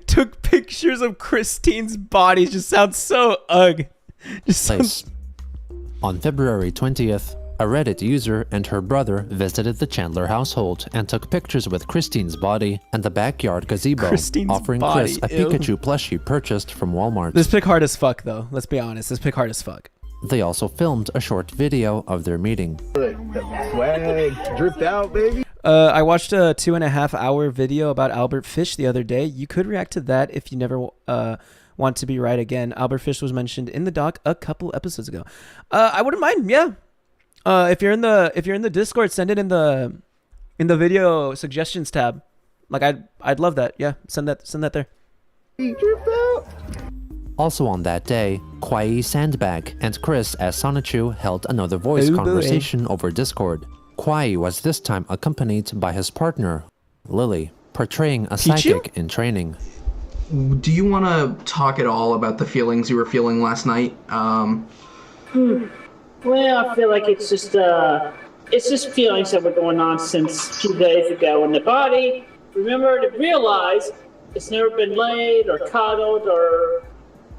[SPEAKER 1] took pictures of Christine's body just sounds so ugh. Just sounds...
[SPEAKER 3] On February 20th, a Reddit user and her brother visited the Chandler household and took pictures with Christine's body and the backyard gazebo,
[SPEAKER 1] Christine's
[SPEAKER 3] offering
[SPEAKER 1] body,
[SPEAKER 3] Chris a
[SPEAKER 1] ew.
[SPEAKER 3] Pikachu plushie purchased from Walmart.
[SPEAKER 1] This pic hard as fuck though. Let's be honest. This pic hard as fuck.
[SPEAKER 3] They also filmed a short video of their meeting.
[SPEAKER 15] Swag, dripped out, baby.
[SPEAKER 1] I watched a 2.5-hour video about Albert Fish the other day. You could react to that if you never want to be right again. Albert Fish was mentioned in the doc a couple episodes ago. I wouldn't mind, yeah. If you're in the Discord, send it in the video suggestions tab. Like I'd love that. Yeah, send that there.
[SPEAKER 3] Also on that day, 𝙳ዐsայնⅰ Sandbag and Chris as 𝙳ዐsônⅰ held another voice conversation over Discord. 𝙳ዐ was this time accompanied by his partner, Lily, portraying a psychic in training.
[SPEAKER 14] Do you want to talk at all about the feelings you were feeling last night?
[SPEAKER 4] Well, I feel like it's just feelings that were going on since 2 days ago in the body. Remember to realize it's never been laid or cuddled or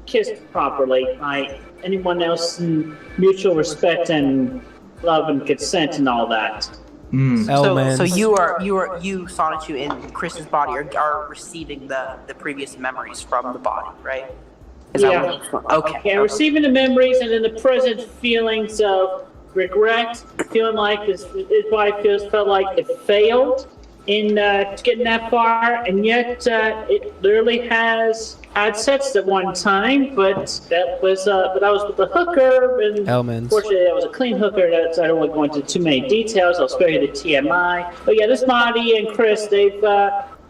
[SPEAKER 4] kissed properly by anyone else in mutual respect and love and consent and all that.
[SPEAKER 16] So you, 𝙳ዐsônⅰ in Chris's body are receiving the previous memories from the body, right? Okay.
[SPEAKER 4] Receiving the memories and then the present feelings of regret, feeling like his wife felt like it failed in getting that far, and yet it literally has had sex at one time, but that was with a hooker, and unfortunately that was a clean hooker. I don't want to go into too many details. I'll spare you the TMI. But yeah, this body and Chris, they've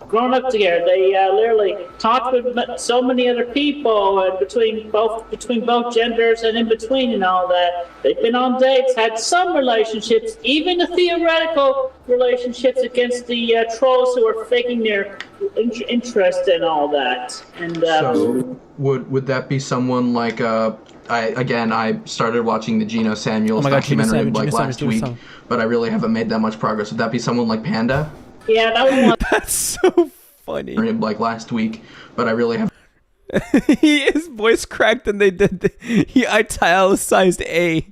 [SPEAKER 4] grown up together. They literally talked with so many other people, and between both genders and in between and all that. They've been on dates, had some relationships, even the theoretical relationships against the trolls who are faking their interest in all that. And
[SPEAKER 14] so would that be someone like I started watching the Geno Samuels documentary last week, but I really haven't made that much progress. Would that be someone like Panda?
[SPEAKER 4] Yeah, that was one.
[SPEAKER 1] That's so funny.
[SPEAKER 14] Like last week, but I really haven't.
[SPEAKER 1] His voice cracked and he italicized A.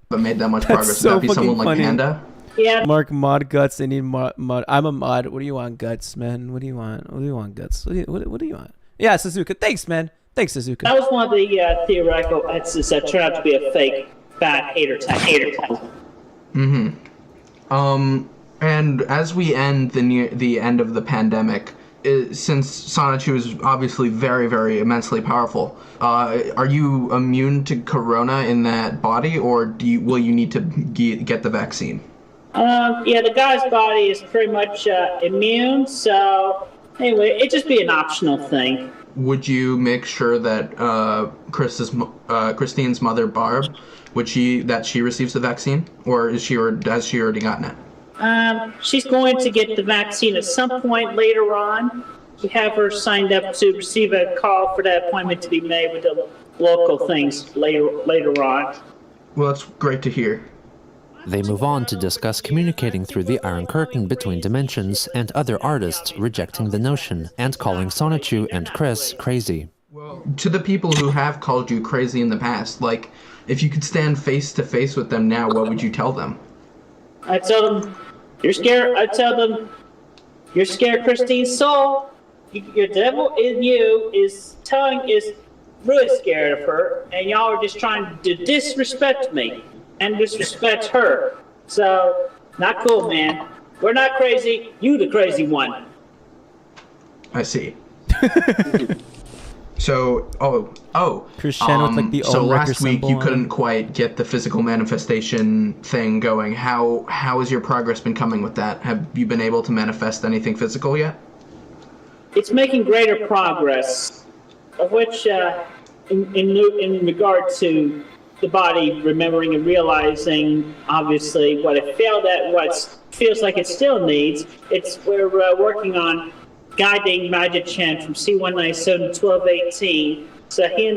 [SPEAKER 14] But made that much progress.
[SPEAKER 1] So
[SPEAKER 14] would that be someone like
[SPEAKER 1] funny.
[SPEAKER 14] Panda?
[SPEAKER 4] Yeah.
[SPEAKER 1] Mark, mod guts. They need mod. I'm a mod. What do you want, guts, man? What do you want? What do you want, guts? What do you want? Yeah, Suzuka. Thanks, man. Thanks, Suzuka.
[SPEAKER 4] That was one of the theoretical instances that turned out to be a fake fat hater tag.
[SPEAKER 14] And as we end the end of the pandemic, since 𝙳ዐsônⅰ is obviously very, very immensely powerful, are you immune to corona in that body, or will you need to get the vaccine?
[SPEAKER 4] Yeah, the guy's body is pretty much immune, so anyway, it'd just be an optional thing.
[SPEAKER 14] Would you make sure that Christine's mother, Barb, she receives the vaccine, or has she already gotten it?
[SPEAKER 4] She's going to get the vaccine at some point later on. We have her signed up to receive a call for that appointment to be made with the local things later on.
[SPEAKER 14] Well, that's great to hear.
[SPEAKER 3] They move on to discuss communicating through the Iron Curtain between dimensions and other artists rejecting the notion and calling 𝙳ዐsônⅰ and Chris crazy.
[SPEAKER 14] To the people who have called you crazy in the past, like, if you could stand face to face with them now, what would you tell them?
[SPEAKER 4] I tell them, you're scared. I tell them, you're scared Christine's soul. your devil in you is really scared of her, and y'all are just trying to disrespect me and disrespect her. So, not cool, man. We're not crazy. You the crazy one.
[SPEAKER 14] I see. So,
[SPEAKER 1] Christian with like the
[SPEAKER 14] so
[SPEAKER 1] old
[SPEAKER 14] last week you
[SPEAKER 1] symbol
[SPEAKER 14] couldn't quite get the physical manifestation thing going. How has your progress been coming with that? Have you been able to manifest anything physical yet?
[SPEAKER 4] It's making greater progress, of which, in regard to the body remembering and realizing, obviously, what it failed at, what feels like it still needs. We're working on guiding Magic Chan from C197 to 1218. So he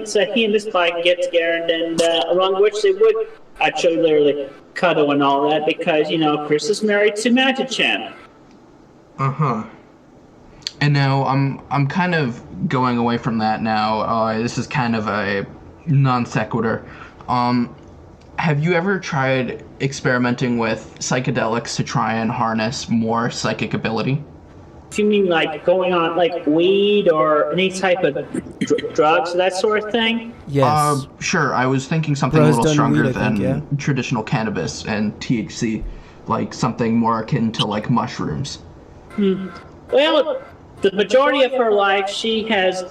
[SPEAKER 4] and this bike get together, and along which they would actually literally cuddle and all that, because Chris is married to Magic Chan.
[SPEAKER 14] And now I'm kind of going away from that now. This is kind of a non sequitur. Have you ever tried experimenting with psychedelics to try and harness more psychic ability?
[SPEAKER 4] If you mean like going on like weed or any type of drugs, that sort of thing?
[SPEAKER 1] Yes.
[SPEAKER 14] Sure. I was thinking something a little stronger than traditional cannabis and THC, like something more akin to like mushrooms.
[SPEAKER 4] Well, the majority of her life she has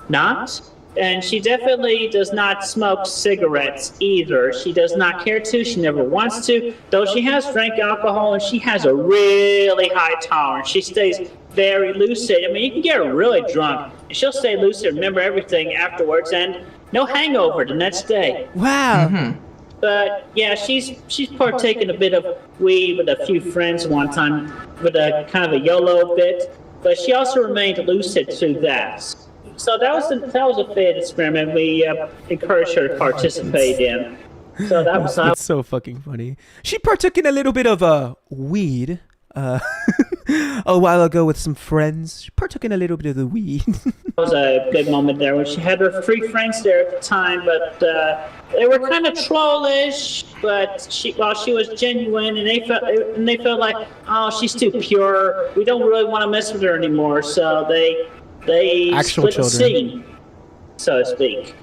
[SPEAKER 4] not. And she definitely does not smoke cigarettes either. She does not care to. She never wants to. Though she has drank alcohol and she has a really high tolerance. She stays very lucid. I mean, you can get her really drunk and she'll stay lucid, remember everything afterwards, and no hangover the next day.
[SPEAKER 1] Wow.
[SPEAKER 4] But yeah, she's partaken a bit of weed with a few friends one time, with a kind of a YOLO bit. But she also remained lucid through that. So that was a failed experiment we encouraged her to participate in. So that was
[SPEAKER 1] It's so fucking funny. She partook in a little bit of weed a while ago with some friends. She partook in a little bit of the weed.
[SPEAKER 4] That was a good moment there when she had her 3 friends there at the time, but they were kind of trollish. But she was genuine, and they felt like, oh, she's too pure. We don't really want to mess with her anymore. So they
[SPEAKER 1] Actual
[SPEAKER 4] split the scene, so to speak.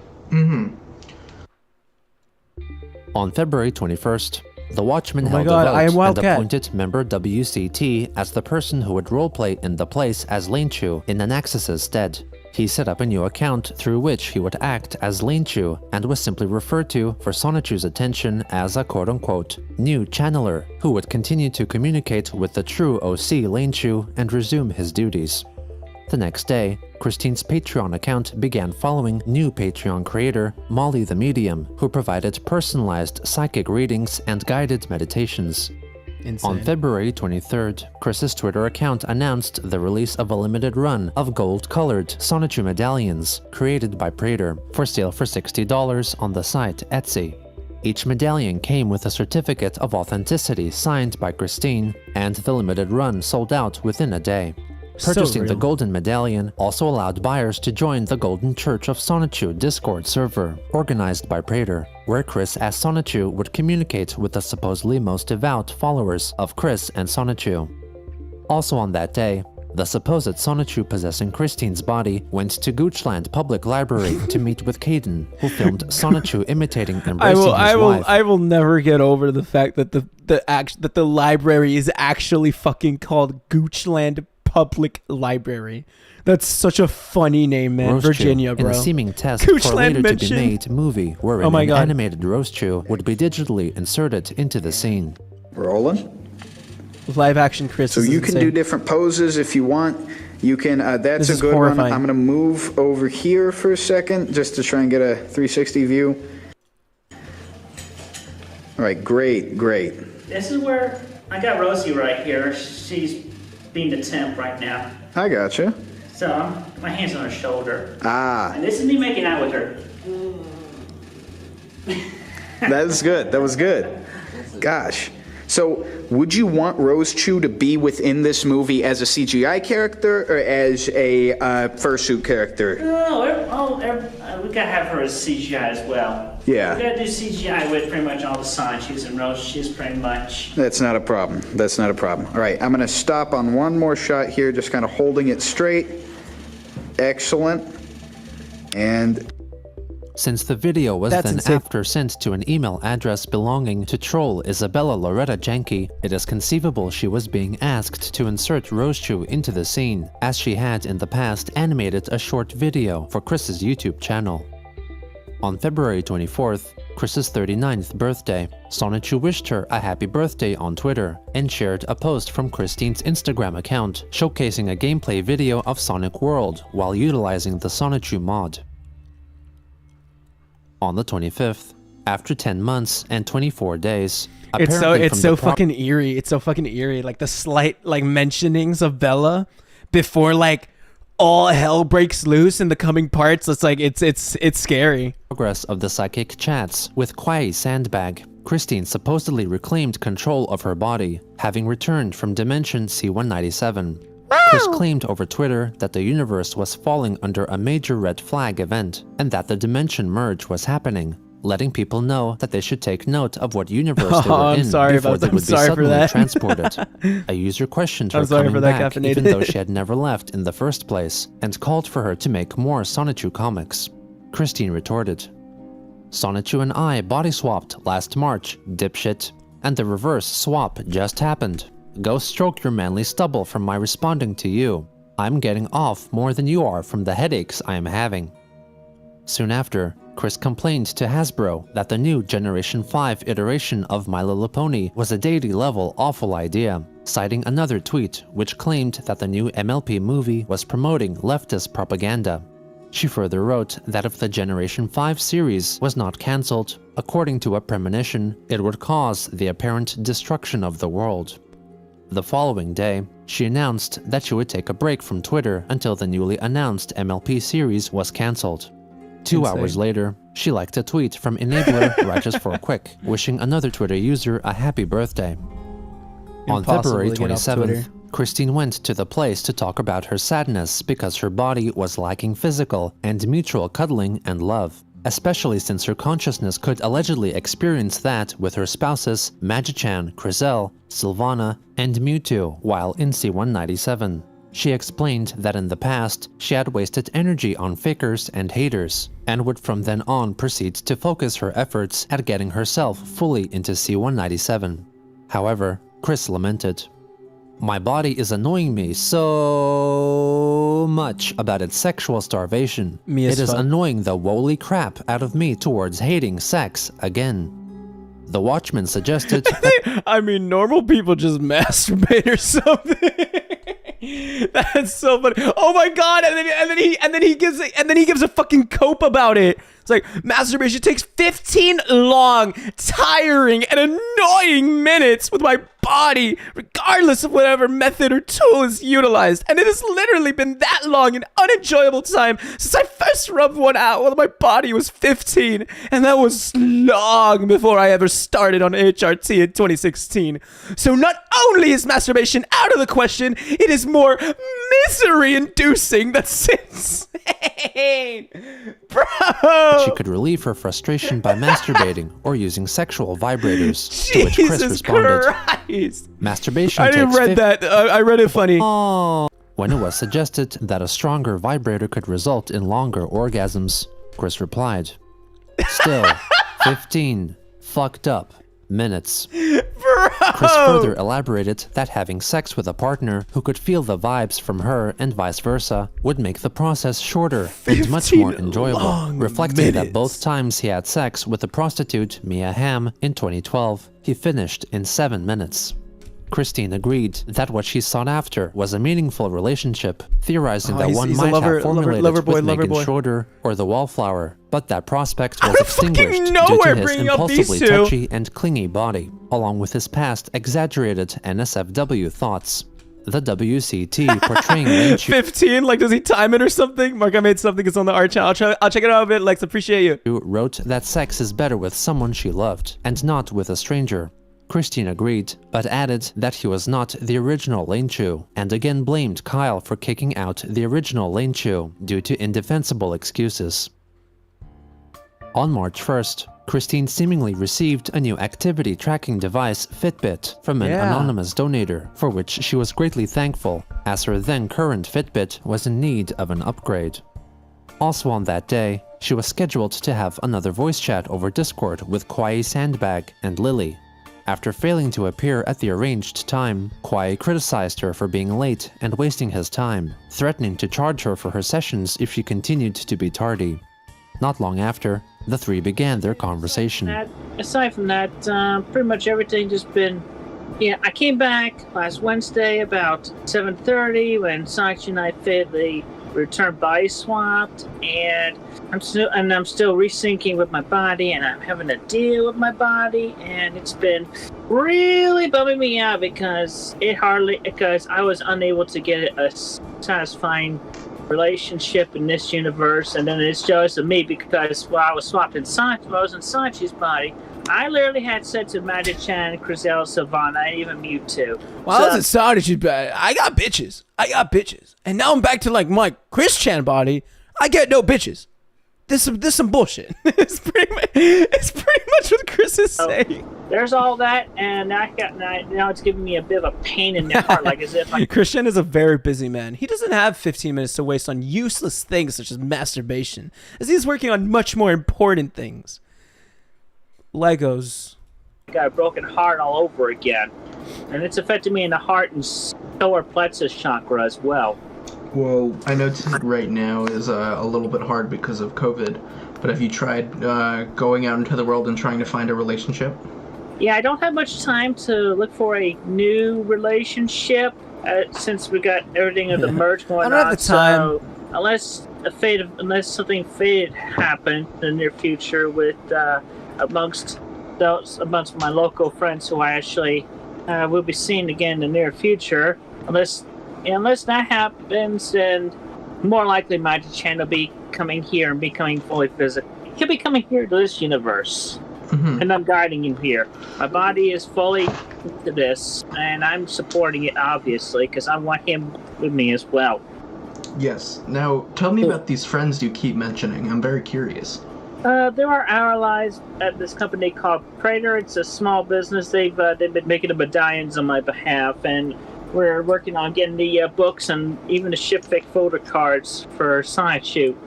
[SPEAKER 3] On February 21st, the Watchman held
[SPEAKER 1] God,
[SPEAKER 3] a
[SPEAKER 1] I am
[SPEAKER 3] vote and
[SPEAKER 1] Wildcat.
[SPEAKER 3] appointed member WCT as the person who would roleplay in the place as 𝙳ዐασεν⁰યુ in Anaxis's stead. He set up a new account through which he would act as 𝙳ዐασεν⁰યુ and was simply referred to for Sonichu's attention as a quote-unquote new channeler who would continue to communicate with the true OC 𝙳ዐασεν⁰યુ and resume his duties. The next day, Christine's Patreon account began following new Patreon creator Molly the Medium, who provided personalized psychic readings and guided meditations.
[SPEAKER 1] Insane.
[SPEAKER 3] On February 23rd, Chris's Twitter account announced the release of a limited run of gold-colored Sonichu medallions created by Prater for sale for $60 on the site Etsy. Each medallion came with a certificate of authenticity signed by Christine, and the limited run sold out within a day. Purchasing the golden medallion also allowed buyers to join the Golden Church of Sonichu Discord server, organized by Prater, where Chris as Sonichu would communicate with the supposedly most devout followers of Chris and Sonichu. Also on that day, the supposed Sonichu possessing Christine's body went to Goochland Public Library to meet with Qanon, who filmed Sonichu imitating embracing his wife.
[SPEAKER 1] I will never get over the fact that the library is actually fucking called Goochland Public Library. That's such a funny name, man.
[SPEAKER 3] Roast
[SPEAKER 1] Virginia,
[SPEAKER 3] Chew,
[SPEAKER 1] bro.
[SPEAKER 3] in a seeming test for a later to be made movie wherein an animated Roast Chew would be digitally inserted into the scene.
[SPEAKER 17] Rolling.
[SPEAKER 1] Live action Chris.
[SPEAKER 17] So you can do different poses if you want. You can, that's a good one. I'm going to move over here for a second just to try and get a 360 view. All right, great.
[SPEAKER 4] This is where I got Rosie right here. She's being the temp right now.
[SPEAKER 17] I gotcha.
[SPEAKER 4] So my hand's on her shoulder.
[SPEAKER 17] Ah.
[SPEAKER 4] And this is me making out with her.
[SPEAKER 17] That was good. That was good. Gosh. So, would you want Rose Chew to be within this movie as a CGI character or as a fursuit character?
[SPEAKER 4] We gotta have her as CGI as well.
[SPEAKER 17] Yeah.
[SPEAKER 4] We gotta do CGI with pretty much all the signs she's in. Rose, she's pretty much.
[SPEAKER 17] That's not a problem. All right, I'm gonna stop on one more shot here, just kind of holding it straight. Excellent. And
[SPEAKER 3] since the video was
[SPEAKER 1] That's
[SPEAKER 3] then
[SPEAKER 1] insane.
[SPEAKER 3] after sent to an email address belonging to troll Isabella Loretta Jenke, it is conceivable she was being asked to insert Rosechew into the scene, as she had in the past animated a short video for Chris's YouTube channel. On February 24th, Chris's 39th birthday, Sonichu wished her a happy birthday on Twitter and shared a post from Christine's Instagram account showcasing a gameplay video of Sonic World while utilizing the Sonichu mod. On the 25th, after 10 months and 24 days,
[SPEAKER 1] It's so fucking eerie. It's so fucking eerie. Like the slight like mentionings of Bella before like all hell breaks loose in the coming parts. It's like it's scary.
[SPEAKER 3] Progress of the psychic chats with Kwai Sandbag, Christine supposedly reclaimed control of her body, having returned from dimension C197. Chris claimed over Twitter that the universe was falling under a major red flag event and that the dimension merge was happening, letting people know that they should take note of what universe they were in before they would be suddenly transported. A user questioned her coming back even though she had never left in the first place and called for her to make more Sonichu comics. Christine retorted, "Sonichu and I body swapped last March, dipshit, and the reverse swap just happened. Go stroke your manly stubble from my responding to you. I'm getting off more than you are from the headaches I am having." Soon after, Chris complained to Hasbro that the new Generation 5 iteration of My Little Pony was a deity-level awful idea, citing another tweet which claimed that the new MLP movie was promoting leftist propaganda. She further wrote that if the Generation 5 series was not cancelled, according to a premonition, it would cause the apparent destruction of the world. The following day, she announced that she would take a break from Twitter until the newly announced MLP series was cancelled. 2 hours later, she liked a tweet from enabler Righteous for Quick, wishing another Twitter user a happy birthday. On February 27th, Christine went to the place to talk about her sadness because her body was lacking physical and mutual cuddling and love, especially since her consciousness could allegedly experience that with her spouses Magichan, Crizel, Sylvana, and Mewtwo while in C197. She explained that in the past, she had wasted energy on fakers and haters, and would from then on proceed to focus her efforts at getting herself fully into C197. However, Chris lamented, "My body is annoying me so much about its sexual starvation. It is annoying the woolly crap out of me towards hating sex again." The Watchman suggested
[SPEAKER 1] I mean, normal people just masturbate or something. That's so funny. Oh my god! And then he gives a fucking cope about it. It's like masturbation takes 15 long, tiring, and annoying minutes with my body, regardless of whatever method or tool is utilized. And it has literally been that long and unenjoyable time since I first rubbed one out while my body was 15. And that was long before I ever started on HRT in 2016. So not only is masturbation out of the question, it is more misery-inducing. That's insane. Bro!
[SPEAKER 3] She could relieve her frustration by masturbating or using sexual vibrators, to which Chris responded,
[SPEAKER 1] Christ.
[SPEAKER 3] "Masturbation
[SPEAKER 1] I didn't
[SPEAKER 3] takes
[SPEAKER 1] read that. I read it funny.
[SPEAKER 3] When it was suggested that a stronger vibrator could result in longer orgasms, Chris replied, "Still, 15 fucked up minutes." Chris further elaborated that having sex with a partner who could feel the vibes from her and vice versa would make the process shorter and much more enjoyable, reflecting that both times he had sex with the prostitute Mia Hamm in 2012, he finished in 7 minutes. Christine agreed that what she sought after was a meaningful relationship, theorizing that one might have formulated with Megan Schroeder or the Wallflower, but that prospect was extinguished due to his impulsively touchy and clingy body, along with his past exaggerated NSFW thoughts. The WCT portraying Lynch
[SPEAKER 1] 15? Like, does he time it or something? Mark, I made something. It's on the art channel. I'll check it out a bit. Lex, appreciate you.
[SPEAKER 3] Wrote that sex is better with someone she loved, and not with a stranger. Christine agreed, but added that he was not the original Lane Chu, and again blamed Kyle for kicking out the original Lane Chu due to indefensible excuses. On March 1st, Christine seemingly received a new activity tracking device, Fitbit, from an anonymous donator, for which she was greatly thankful, as her then current Fitbit was in need of an upgrade. Also on that day, she was scheduled to have another voice chat over Discord with Kwai Sandbag and Lily. After failing to appear at the arranged time, Kwai criticized her for being late and wasting his time, threatening to charge her for her sessions if she continued to be tardy. Not long after, the three began their conversation.
[SPEAKER 4] Aside from that, pretty much everything just been... Yeah, I came back last Wednesday about 7:30 when Sachi and I fatally returned body swapped, and I'm still resyncing with my body, and I'm having to deal with my body, and it's been really bumming me out because I was unable to get a satisfying relationship in this universe, and then it's just me because while I was swapped in Sachi, I was in Sachi's body. I literally had sex with Magic-chan, Crizel, Savannah, and even Mewtwo.
[SPEAKER 1] Well, I was excited. I got bitches. And now I'm back to like my Christian body. I get no bitches. This some bullshit. It's pretty much what Chris is saying.
[SPEAKER 4] There's all that, and now it's giving me a bit of a pain in the heart, like as if
[SPEAKER 1] Christian is a very busy man. He doesn't have 15 minutes to waste on useless things such as masturbation, as he's working on much more important things. Legos.
[SPEAKER 4] Got a broken heart all over again, and it's affecting me in the heart and solar plexus chakra as well.
[SPEAKER 14] Well, I know right now is a little bit hard because of COVID, but have you tried going out into the world and trying to find a relationship?
[SPEAKER 4] Yeah, I don't have much time to look for a new relationship since we got everything of the merge going on.
[SPEAKER 1] I don't have the time.
[SPEAKER 4] So unless something fated happened in the near future with amongst my local friends who I actually will be seeing again in the near future, unless that happens, then more likely Magic-chan will be coming here and becoming fully physical. He'll be coming here to this universe, and I'm guiding him here. My body is fully into this, and I'm supporting it, obviously, because I want him with me as well.
[SPEAKER 14] Yes. Now, tell me about these friends you keep mentioning. I'm very curious.
[SPEAKER 4] There are allies at this company called Prater. It's a small business. They've been making the medallions on my behalf, and we're working on getting the books and even the ship-fake photo cards for Science Shoot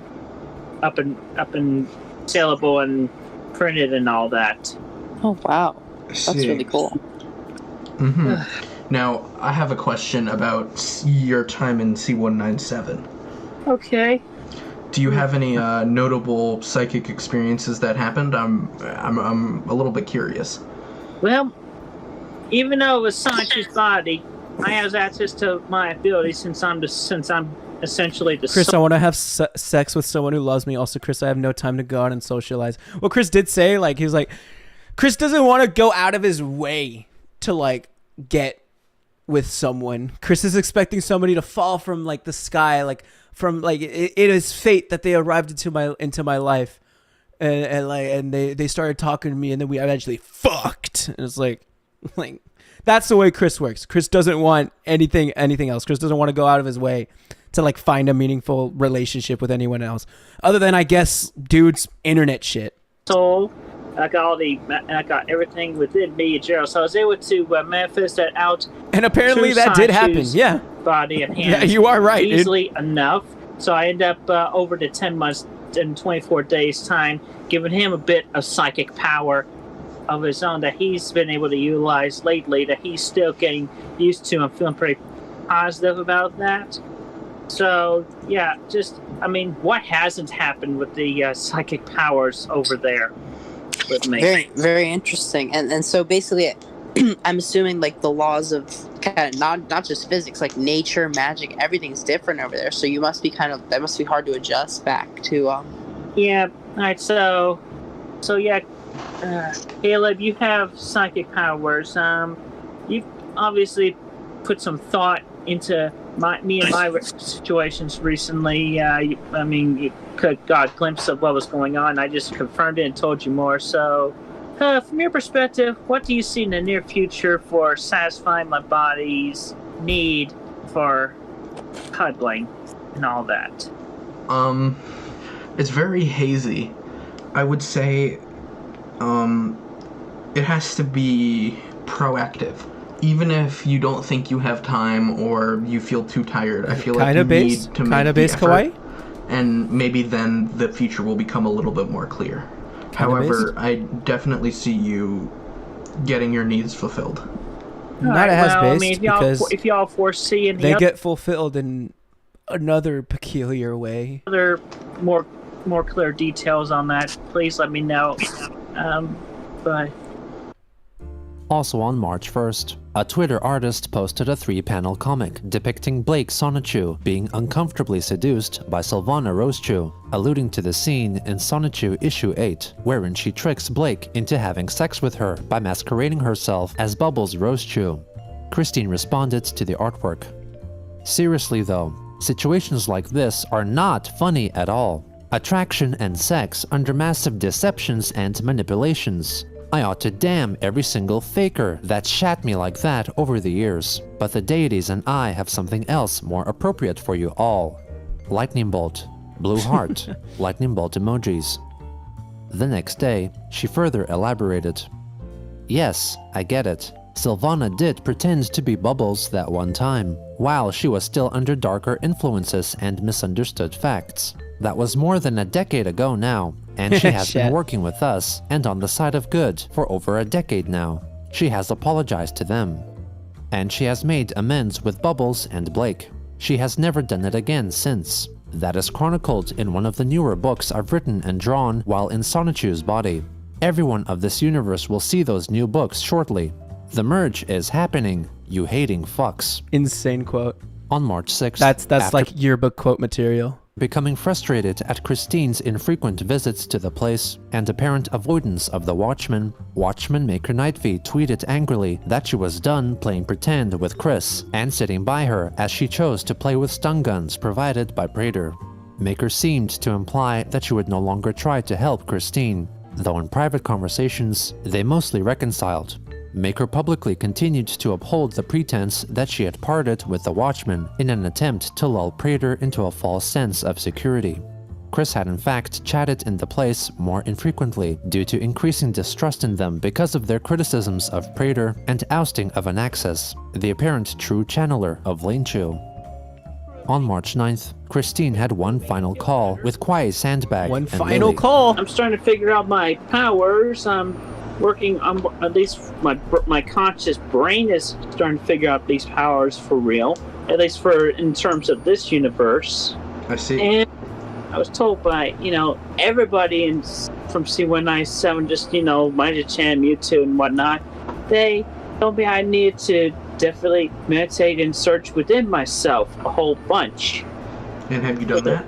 [SPEAKER 4] up and saleable and printed and all that.
[SPEAKER 10] Oh wow, that's really cool.
[SPEAKER 14] Now, I have a question about your time in C197.
[SPEAKER 4] Okay.
[SPEAKER 14] Do you have any notable psychic experiences that happened? I'm a little bit curious.
[SPEAKER 4] Well, even though it was Sanchi's body, I have access to my abilities since I'm essentially the
[SPEAKER 1] Chris, I want to have sex with someone who loves me. Also, Chris, I have no time to go out and socialize. Well, Chris did say, like, he was like, Chris doesn't want to go out of his way to, like, get with someone. Chris is expecting somebody to fall from, like, the sky, like, from, like, it is fate that they arrived into my life. And they started talking to me, and then we eventually fucked. And it's like, that's the way Chris works. Chris doesn't want anything else. Chris doesn't want to go out of his way to, like, find a meaningful relationship with anyone else, other than, I guess, dude's internet shit.
[SPEAKER 4] So I got everything within me, Gerald. So I was able to manifest that out.
[SPEAKER 1] And apparently that did happen. Yeah.
[SPEAKER 4] Body and hands.
[SPEAKER 1] Yeah, you are right.
[SPEAKER 4] Easily enough. So I end up over the 10 months and 24 days time, giving him a bit of psychic power of his own that he's been able to utilize lately, that he's still getting used to. I'm feeling pretty positive about that. So, yeah, what hasn't happened with the psychic powers over there with me?
[SPEAKER 16] Very, very interesting. And so basically, I'm assuming, like, the laws of kind of not just physics, like nature, magic, everything's different over there. So you must be that must be hard to adjust back to.
[SPEAKER 4] Yeah, all right, so yeah, Caleb, you have psychic powers. You've obviously put some thought into me and my situations recently. You got a glimpse of what was going on. I just confirmed it and told you more. So, from your perspective, what do you see in the near future for satisfying my body's need for cuddling and all that?
[SPEAKER 14] It's very hazy. I would say it has to be proactive. Even if you don't think you have time or you feel too tired, I feel like you need to make the effort,
[SPEAKER 1] kawaii?
[SPEAKER 14] and maybe then the future will become a little bit more clear. However, I definitely see you getting your needs fulfilled.
[SPEAKER 1] Not as based,
[SPEAKER 4] I mean, if y'all foresee any
[SPEAKER 1] they get fulfilled in another peculiar way.
[SPEAKER 4] other more clear details on that, please let me know. But
[SPEAKER 3] Also on March 1st, a Twitter artist posted a 3-panel comic depicting Blake Sonichu being uncomfortably seduced by Sylvana Rosechew, alluding to the scene in Sonichu issue 8, wherein she tricks Blake into having sex with her by masquerading herself as Bubbles Rosechew. Christine responded to the artwork. Seriously though, situations like this are not funny at all. Attraction and sex under massive deceptions and manipulations. I ought to damn every single faker that shat me like that over the years. But the deities and I have something else more appropriate for you all. Lightning bolt, blue heart, lightning bolt emojis. The next day, she further elaborated. Yes, I get it. Sylvana did pretend to be Bubbles that one time, while she was still under darker influences and misunderstood facts. That was more than a decade ago now, and she has been working with us and on the side of good for over a decade now. She has apologized to them. And she has made amends with Bubbles and Blake. She has never done it again since. That is chronicled in one of the newer books I've written and drawn while in Sonichu's body. Everyone of this universe will see those new books shortly. The merge is happening, you hating fucks.
[SPEAKER 1] Insane quote.
[SPEAKER 3] On March 6th.
[SPEAKER 1] That's like yearbook quote material.
[SPEAKER 3] Becoming frustrated at Christine's infrequent visits to the place and apparent avoidance of the Watchman, Watchman Maker Nightfeed tweeted angrily that she was done playing pretend with Chris and sitting by her as she chose to play with stun guns provided by Prater. Maker seemed to imply that she would no longer try to help Christine, though in private conversations, they mostly reconciled. Maker publicly continued to uphold the pretense that she had parted with the Watchman in an attempt to lull Prater into a false sense of security. Chris had in fact chatted in the place more infrequently due to increasing distrust in them because of their criticisms of Prater and ousting of Anaxes, the apparent true channeler of Lanechu. On March 9th, Christine had one final call with Kwai Sandbag
[SPEAKER 1] One
[SPEAKER 3] and
[SPEAKER 1] final
[SPEAKER 3] Lily.
[SPEAKER 1] call!
[SPEAKER 4] I'm starting to figure out my powers. I'm working on, at least my conscious brain is starting to figure out these powers for real, at least for in terms of this universe.
[SPEAKER 14] I see.
[SPEAKER 4] And I was told by everybody from C197, just Major-chan, Mewtwo, and whatnot, they told me I needed to definitely meditate and search within myself a whole bunch.
[SPEAKER 14] And have you done that?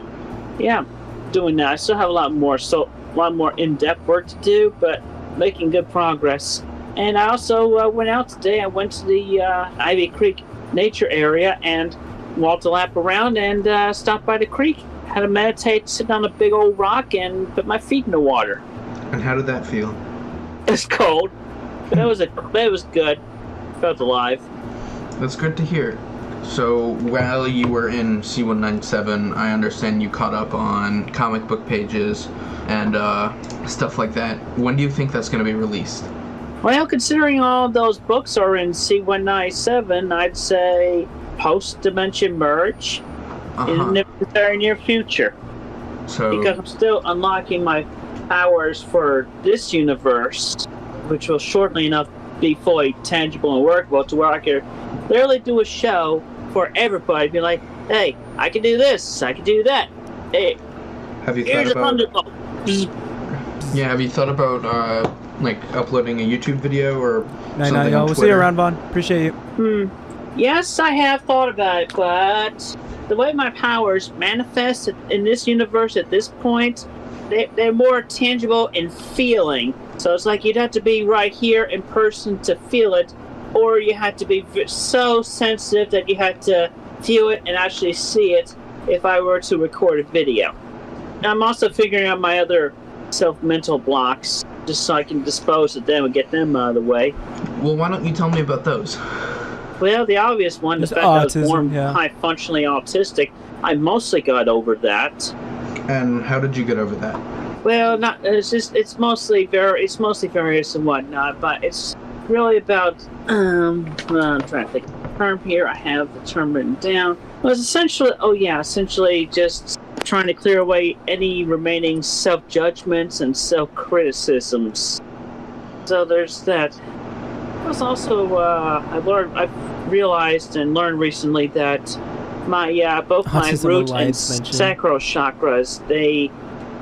[SPEAKER 4] Yeah, doing that. I still have a lot more in-depth work to do, but making good progress. And I also went out today. I went to the Ivy Creek nature area and walked a lap around and stopped by the creek. Had to meditate, sit on a big old rock, and put my feet in the water.
[SPEAKER 14] And how did that feel?
[SPEAKER 4] It's cold, but it was good. Felt alive.
[SPEAKER 14] That's good to hear. So while you were in C197, I understand you caught up on comic book pages and stuff like that. When do you think that's going to be released?
[SPEAKER 4] Well, considering all those books are in C197, I'd say post-dimension merge in the very near future.
[SPEAKER 14] So,
[SPEAKER 4] because I'm still unlocking my powers for this universe, which will shortly enough be fully tangible and workable to where I could literally do a show for everybody. Be like, hey, I can do this, I can do that. Hey,
[SPEAKER 14] have you
[SPEAKER 4] here's
[SPEAKER 14] thought about?
[SPEAKER 4] a thunderbolt.
[SPEAKER 14] Yeah, have you thought about like uploading a YouTube video or something on
[SPEAKER 1] We'll
[SPEAKER 14] Twitter?
[SPEAKER 1] see you around, Vaughn. Appreciate you.
[SPEAKER 4] Yes, I have thought about it, but the way my powers manifest in this universe at this point, they're more tangible in feeling. So it's like you'd have to be right here in person to feel it, or you had to be so sensitive that you had to feel it and actually see it if I were to record a video. I'm also figuring out my other self-mental blocks, just so I can dispose of them and get them out of the way.
[SPEAKER 14] Well, why don't you tell me about those?
[SPEAKER 4] Well, the obvious one, the fact that I was born high-functionally autistic, I mostly got over that.
[SPEAKER 14] And how did you get over that?
[SPEAKER 4] Well, not it's mostly various and whatnot, but it's really about I'm trying to think of the term here. I have the term written down. Well, it's essentially just trying to clear away any remaining self-judgments and self-criticisms. So there's that. There's also I've realized and learned recently that both my root and sacral chakras, they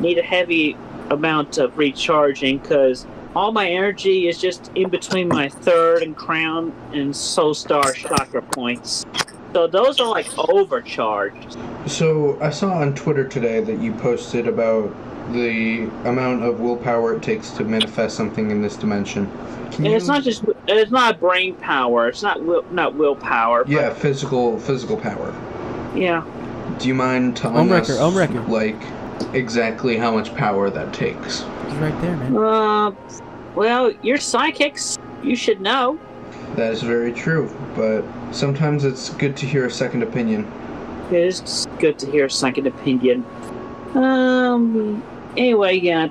[SPEAKER 4] need a heavy amount of recharging because all my energy is just in between my third and crown and soul star chakra points. So those are like overcharged.
[SPEAKER 14] So I saw on Twitter today that you posted about the amount of willpower it takes to manifest something in this dimension.
[SPEAKER 4] It's not brain power. It's not willpower.
[SPEAKER 14] Yeah, physical power.
[SPEAKER 4] Yeah.
[SPEAKER 14] Do you mind telling us
[SPEAKER 1] record.
[SPEAKER 14] like exactly how much power that takes?
[SPEAKER 1] It's right there, man.
[SPEAKER 4] Well, you're psychics. You should know.
[SPEAKER 14] That is very true, but sometimes it's good to hear a second opinion.
[SPEAKER 4] It is good to hear a second opinion. Anyway, yeah,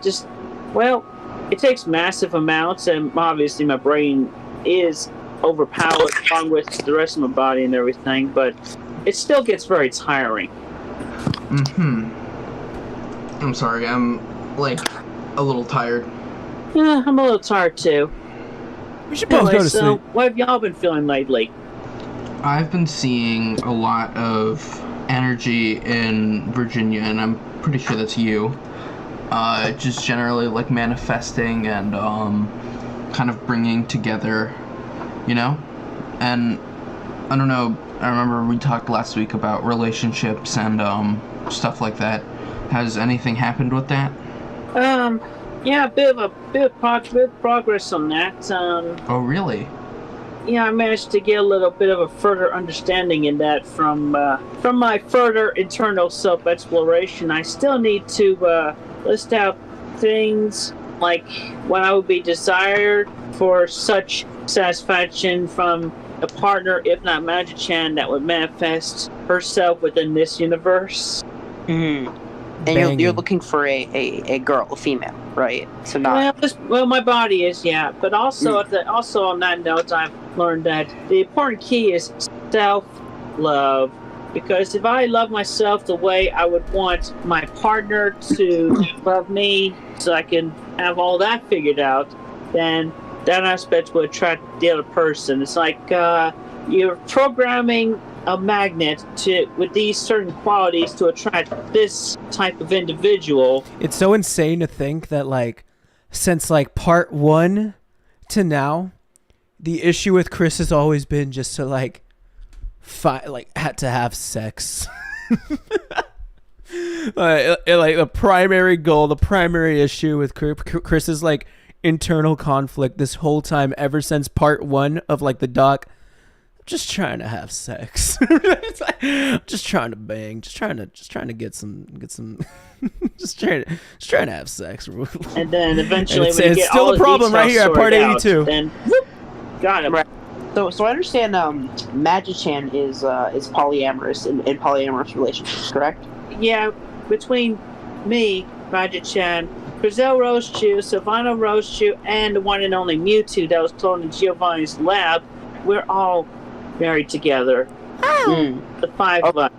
[SPEAKER 4] it takes massive amounts, and obviously my brain is overpowered along with the rest of my body and everything, but it still gets very tiring.
[SPEAKER 14] I'm sorry, I'm, like, a little tired.
[SPEAKER 4] Yeah, I'm a little tired, too.
[SPEAKER 1] We should both go to sleep.
[SPEAKER 4] What have y'all been feeling lately?
[SPEAKER 14] I've been seeing a lot of energy in Virginia, and I'm pretty sure that's you. Just generally, like, manifesting and, kind of bringing together, you know? And, I don't know, I remember we talked last week about relationships and, stuff like that. Has anything happened with that?
[SPEAKER 4] Yeah, a bit of progress on that.
[SPEAKER 14] Oh, really?
[SPEAKER 4] Yeah, I managed to get a little bit of a further understanding in that from my further internal self-exploration. I still need to list out things like what I would be desired for such satisfaction from a partner, if not Magi-chan, that would manifest herself within this universe.
[SPEAKER 16] Mm-hmm. And you're looking for a girl, a female, right? So not.
[SPEAKER 4] Well, my body is, yeah. But also, also on that note, I've learned that the important key is self-love. Because if I love myself the way I would want my partner to love me, so I can have all that figured out, then that aspect will attract the other person. It's like you're programming a magnet with these certain qualities to attract this type of individual.
[SPEAKER 1] It's so insane to think that, like, since like part 1 to now, the issue with Chris has always been just to had to have sex. like the primary goal, the primary issue with Chris's like internal conflict this whole time, ever since part 1 of like the doc. Just trying to have sex. Just trying to bang. Just trying to get some. just trying to have sex.
[SPEAKER 4] And then eventually,
[SPEAKER 1] and it's still a problem right here at part 82.
[SPEAKER 4] Then whoop, got him.
[SPEAKER 16] Right. So I understand. Magi-chan is polyamorous in polyamorous relationships, correct?
[SPEAKER 4] Yeah, between me, Magi-chan, Grizel Rosechew, Sylvana Rosechew, and the one and only Mewtwo that was cloned in Giovanni's lab, we're all married together. The 5 of us.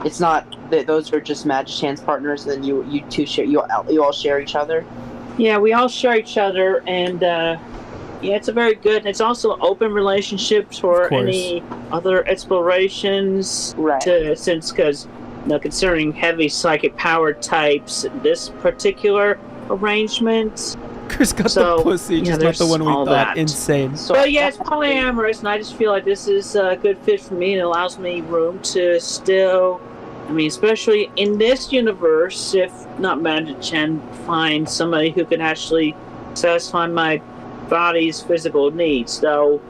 [SPEAKER 16] It's not that those are just Magi-chan's partners, and then you two share. You all share each other.
[SPEAKER 4] Yeah, we all share each other, and yeah, it's a very good. It's also open relationships for any other explorations.
[SPEAKER 16] Right.
[SPEAKER 4] Because considering heavy psychic power types, this particular arrangement.
[SPEAKER 1] Chris got the pussy, just not the one we thought.
[SPEAKER 4] That.
[SPEAKER 1] Insane.
[SPEAKER 4] But yeah, it's polyamorous, and I just feel like this is a good fit for me, and it allows me room to still, especially in this universe, if not Magi-chan, find somebody who can actually satisfy my body's physical needs. Though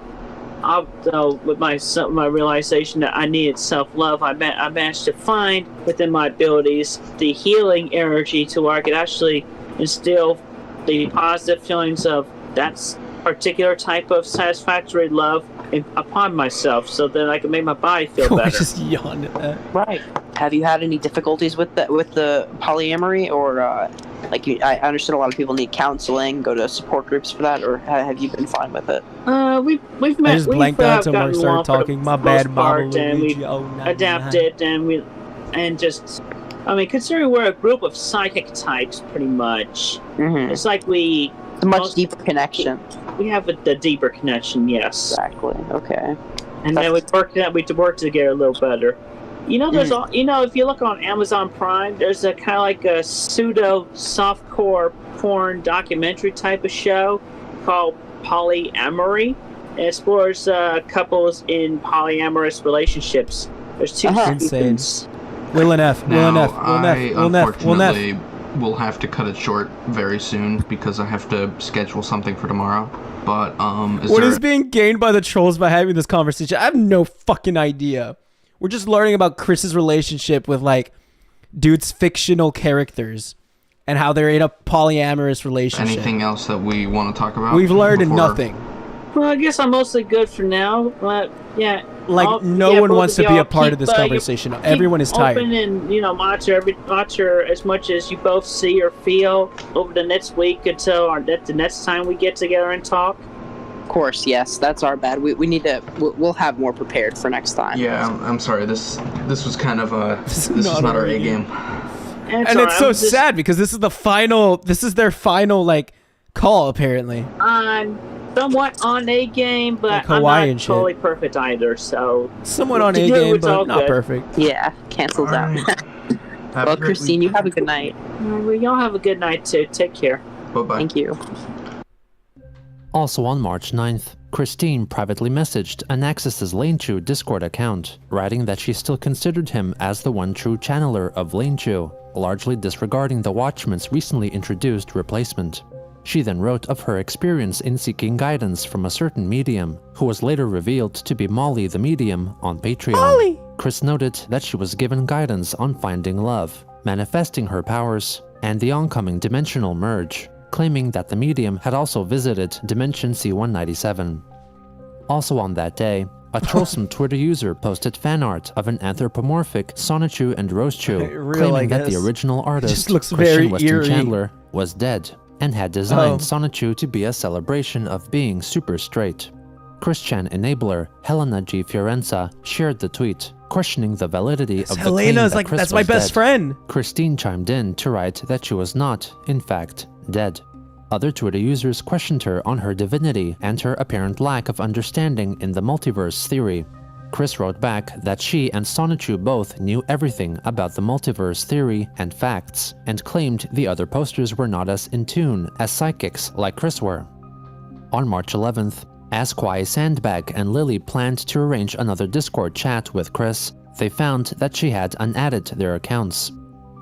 [SPEAKER 4] with my realization that I needed self-love, I managed to find within my abilities the healing energy to where I could actually instill the positive feelings of that particular type of satisfactory love upon myself, so that I can make my body feel better.
[SPEAKER 1] Just yawned at that.
[SPEAKER 16] Right. Have you had any difficulties with the polyamory, or I understand a lot of people need counseling, go to support groups for that, or have you been fine with it?
[SPEAKER 4] We've met.
[SPEAKER 1] I just blanked out until Mark started talking. My bad, Baba
[SPEAKER 4] and
[SPEAKER 1] Luigi.
[SPEAKER 4] we adapted, and just. I mean, considering we're a group of psychic types, pretty much, it's like a
[SPEAKER 16] much deeper connection.
[SPEAKER 4] We have a deeper connection, yes.
[SPEAKER 16] Exactly. Okay.
[SPEAKER 4] And then we work together a little better. You know, there's if you look on Amazon Prime, there's a kind of like a pseudo softcore porn documentary type of show called Polyamory. It explores
[SPEAKER 1] couples in
[SPEAKER 4] polyamorous relationships. There's two seasons.
[SPEAKER 1] Will and F.
[SPEAKER 14] Unfortunately will have to cut it short very soon because I have to schedule something for tomorrow. But
[SPEAKER 1] what is being gained by the trolls by having this conversation? I have no fucking idea. We're just learning about Chris's relationship with like dude's fictional characters and how they're in a polyamorous relationship.
[SPEAKER 14] Anything else that we want to talk about?
[SPEAKER 1] We've learned nothing.
[SPEAKER 4] Well, I guess I'm mostly good for now, but yeah.
[SPEAKER 1] Like no one wants to be a part of this conversation. Everyone is tired.
[SPEAKER 4] Open and monitor as much as you both see or feel over the next week until the next time we get together and talk.
[SPEAKER 16] Of course, yes, that's our bad. We need to. We'll have more prepared for next time.
[SPEAKER 14] Yeah, I'm sorry. This was kind of this is not our A game.
[SPEAKER 1] And it's so sad because this is the final. This is their final like call apparently.
[SPEAKER 4] I'm somewhat on A game, but I'm not totally perfect either. So
[SPEAKER 1] somewhat on A game, but not perfect.
[SPEAKER 16] Yeah, cancels out. Well, Christine, you have a good night.
[SPEAKER 4] Y'all have a good night too. Take care.
[SPEAKER 14] Bye-bye.
[SPEAKER 16] Thank you.
[SPEAKER 3] Also on March 9th, Christine privately messaged 𝙳ዐս슨⁰ 𝙳y'u's Discord account, writing that she still considered him as the one true channeler of 𝙳y'u, largely disregarding the Watchman's recently introduced replacement. She then wrote of her experience in seeking guidance from a certain medium, who was later revealed to be Molly the Medium on Patreon.
[SPEAKER 1] Molly!
[SPEAKER 3] Chris noted that she was given guidance on finding love, manifesting her powers, and the oncoming dimensional merge, claiming that the medium had also visited Dimension C197. Also on that day, a trollsome Twitter user posted fan art of an anthropomorphic 𝙳ዐս슨⁰ and 𝙳'yu, claiming that the original artist, Christian Weston Chandler, was dead and had designed 𝙳'yu to be a celebration of being super straight. Christian enabler Helena G. Fiorenza shared the tweet, questioning the validity of the claim that Chris
[SPEAKER 1] that's my best friend.
[SPEAKER 3] Christine chimed in to write that she was not, in fact, dead. Other Twitter users questioned her on her divinity and her apparent lack of understanding in the multiverse theory. Chris wrote back that she and 𝙳'yu both knew everything about the multiverse theory and facts, and claimed the other posters were not as in tune as psychics like Chris were. On March 11th, as 𝙳'æ⁰ and Lily planned to arrange another Discord chat with Chris, they found that she had unadded their accounts.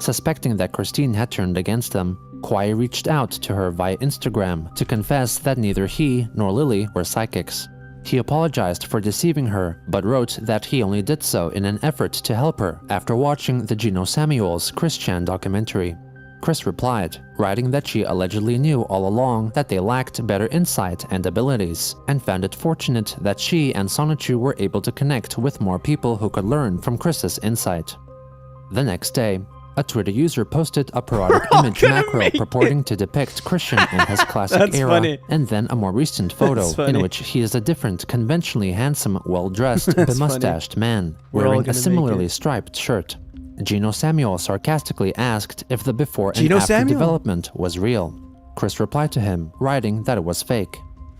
[SPEAKER 3] Suspecting that Christine had turned against them, 𝙳'æ reached out to her via Instagram to confess that neither he nor Lily were psychics. He apologized for deceiving her, but wrote that he only did so in an effort to help her after watching the Gino Samuels Christian documentary. Chris replied, writing that she allegedly knew all along that they lacked better insight and abilities, and found it fortunate that she and 𝙳'yu were able to connect with more people who could learn from Chris's insight. The next day, a Twitter user posted a parodic image macro purporting to depict Christian in his classic era, and then a more recent photo in which he is a different, conventionally handsome, well-dressed, bemustached man, wearing a similarly striped shirt. Gino Samuel sarcastically asked if the before and after development was real. Chris replied to him, writing that it was fake.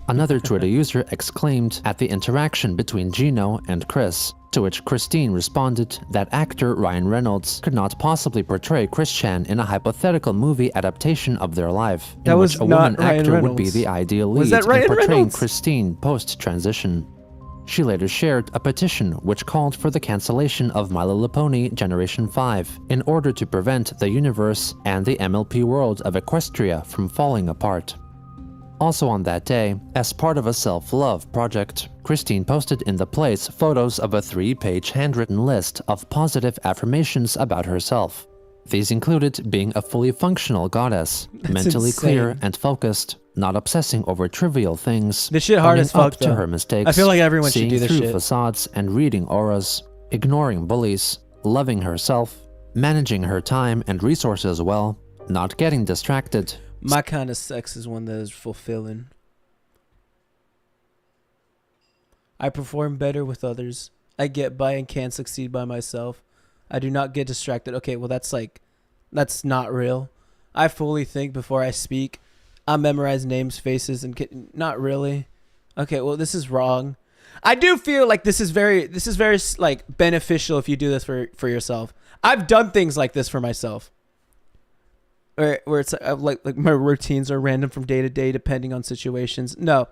[SPEAKER 3] Another Twitter user exclaimed at the interaction between Gino and Chris, to which Christine responded that actor Ryan Reynolds could not possibly portray Christian in a hypothetical movie adaptation of their life, in which a woman actor would be the ideal lead in portraying Christine post-transition. She later shared a petition which called for the cancellation of My Little Pony Generation 5 in order to prevent the universe and the MLP world of Equestria from falling apart. Also on that day, as part of a self-love project, Christine posted in the place photos of a 3-page handwritten list of positive affirmations about herself. These included being a fully functional goddess, mentally clear and focused, not obsessing over trivial things,
[SPEAKER 1] this shit hard as fuck
[SPEAKER 3] to her mistakes,
[SPEAKER 1] I feel like everyone should do this
[SPEAKER 3] seeing
[SPEAKER 1] shit.
[SPEAKER 3] through facades and reading auras, ignoring bullies, loving herself, managing her time and resources well, not getting distracted.
[SPEAKER 1] My kind of sex is one that is fulfilling. I perform better with others. I get by and can't succeed by myself. I do not get distracted. Okay, well that's not real. I fully think before I speak. I memorize names, faces, and not really. Okay, well this is wrong. I do feel like this is very like beneficial if you do this for yourself. I've done things like this for myself. Where it's like my routines are random from day to day depending on situations. No.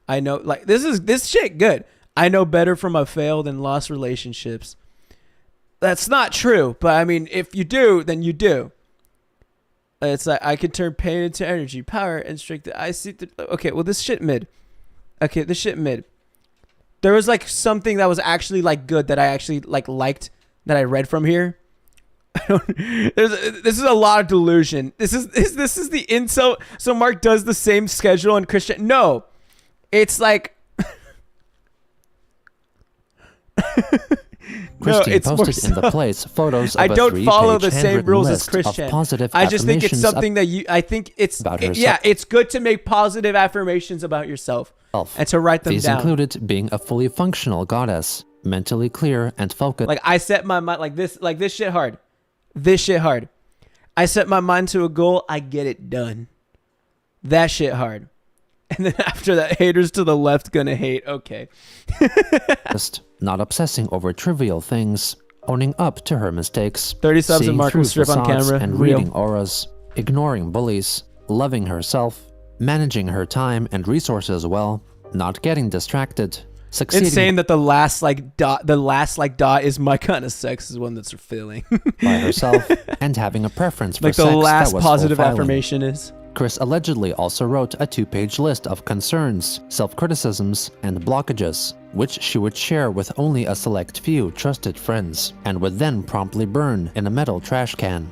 [SPEAKER 1] I know like this shit good. I know better from my failed and lost relationships. That's not true, but I mean if you do, then you do. It's like I can turn pain into energy, power, and strength. I see. Okay, well this shit mid. Okay, this shit mid. There was like something that was actually like good that I actually like liked that I read from here. This is a lot of delusion. This is the insult. So Mark does the same schedule and Christian. No, it's like.
[SPEAKER 3] Christine posted in the place photos of
[SPEAKER 1] I don't
[SPEAKER 3] a
[SPEAKER 1] follow the
[SPEAKER 3] three-page
[SPEAKER 1] same rules as
[SPEAKER 3] handwritten
[SPEAKER 1] Christian.
[SPEAKER 3] list of positive
[SPEAKER 1] I just think it's
[SPEAKER 3] affirmations
[SPEAKER 1] something that you. I think it's
[SPEAKER 3] about herself.
[SPEAKER 1] yeah. It's good to make positive affirmations about yourself and to write them
[SPEAKER 3] These
[SPEAKER 1] down.
[SPEAKER 3] included being a fully functional goddess, mentally clear and focused.
[SPEAKER 1] Like I set my mind like this shit hard. This shit hard. I set my mind to a goal. I get it done. That shit hard. And then after that, haters to the left gonna hate. Okay.
[SPEAKER 3] Not obsessing over trivial things, owning up to her mistakes,
[SPEAKER 1] 30 subs
[SPEAKER 3] seeing
[SPEAKER 1] and Mark
[SPEAKER 3] through
[SPEAKER 1] strip on
[SPEAKER 3] facades
[SPEAKER 1] camera.
[SPEAKER 3] and
[SPEAKER 1] Real.
[SPEAKER 3] reading auras, ignoring bullies, loving herself, managing her time and resources well, not getting distracted, succeeding
[SPEAKER 1] Insane that the last dot is my kind of sex is one that's fulfilling.
[SPEAKER 3] by herself, and having a preference for
[SPEAKER 1] like
[SPEAKER 3] sex
[SPEAKER 1] the last
[SPEAKER 3] that was
[SPEAKER 1] positive
[SPEAKER 3] fulfilling.
[SPEAKER 1] affirmation is.
[SPEAKER 3] Chris allegedly also wrote a 2-page list of concerns, self-criticisms, and blockages, which she would share with only a select few trusted friends, and would then promptly burn in a metal trash can.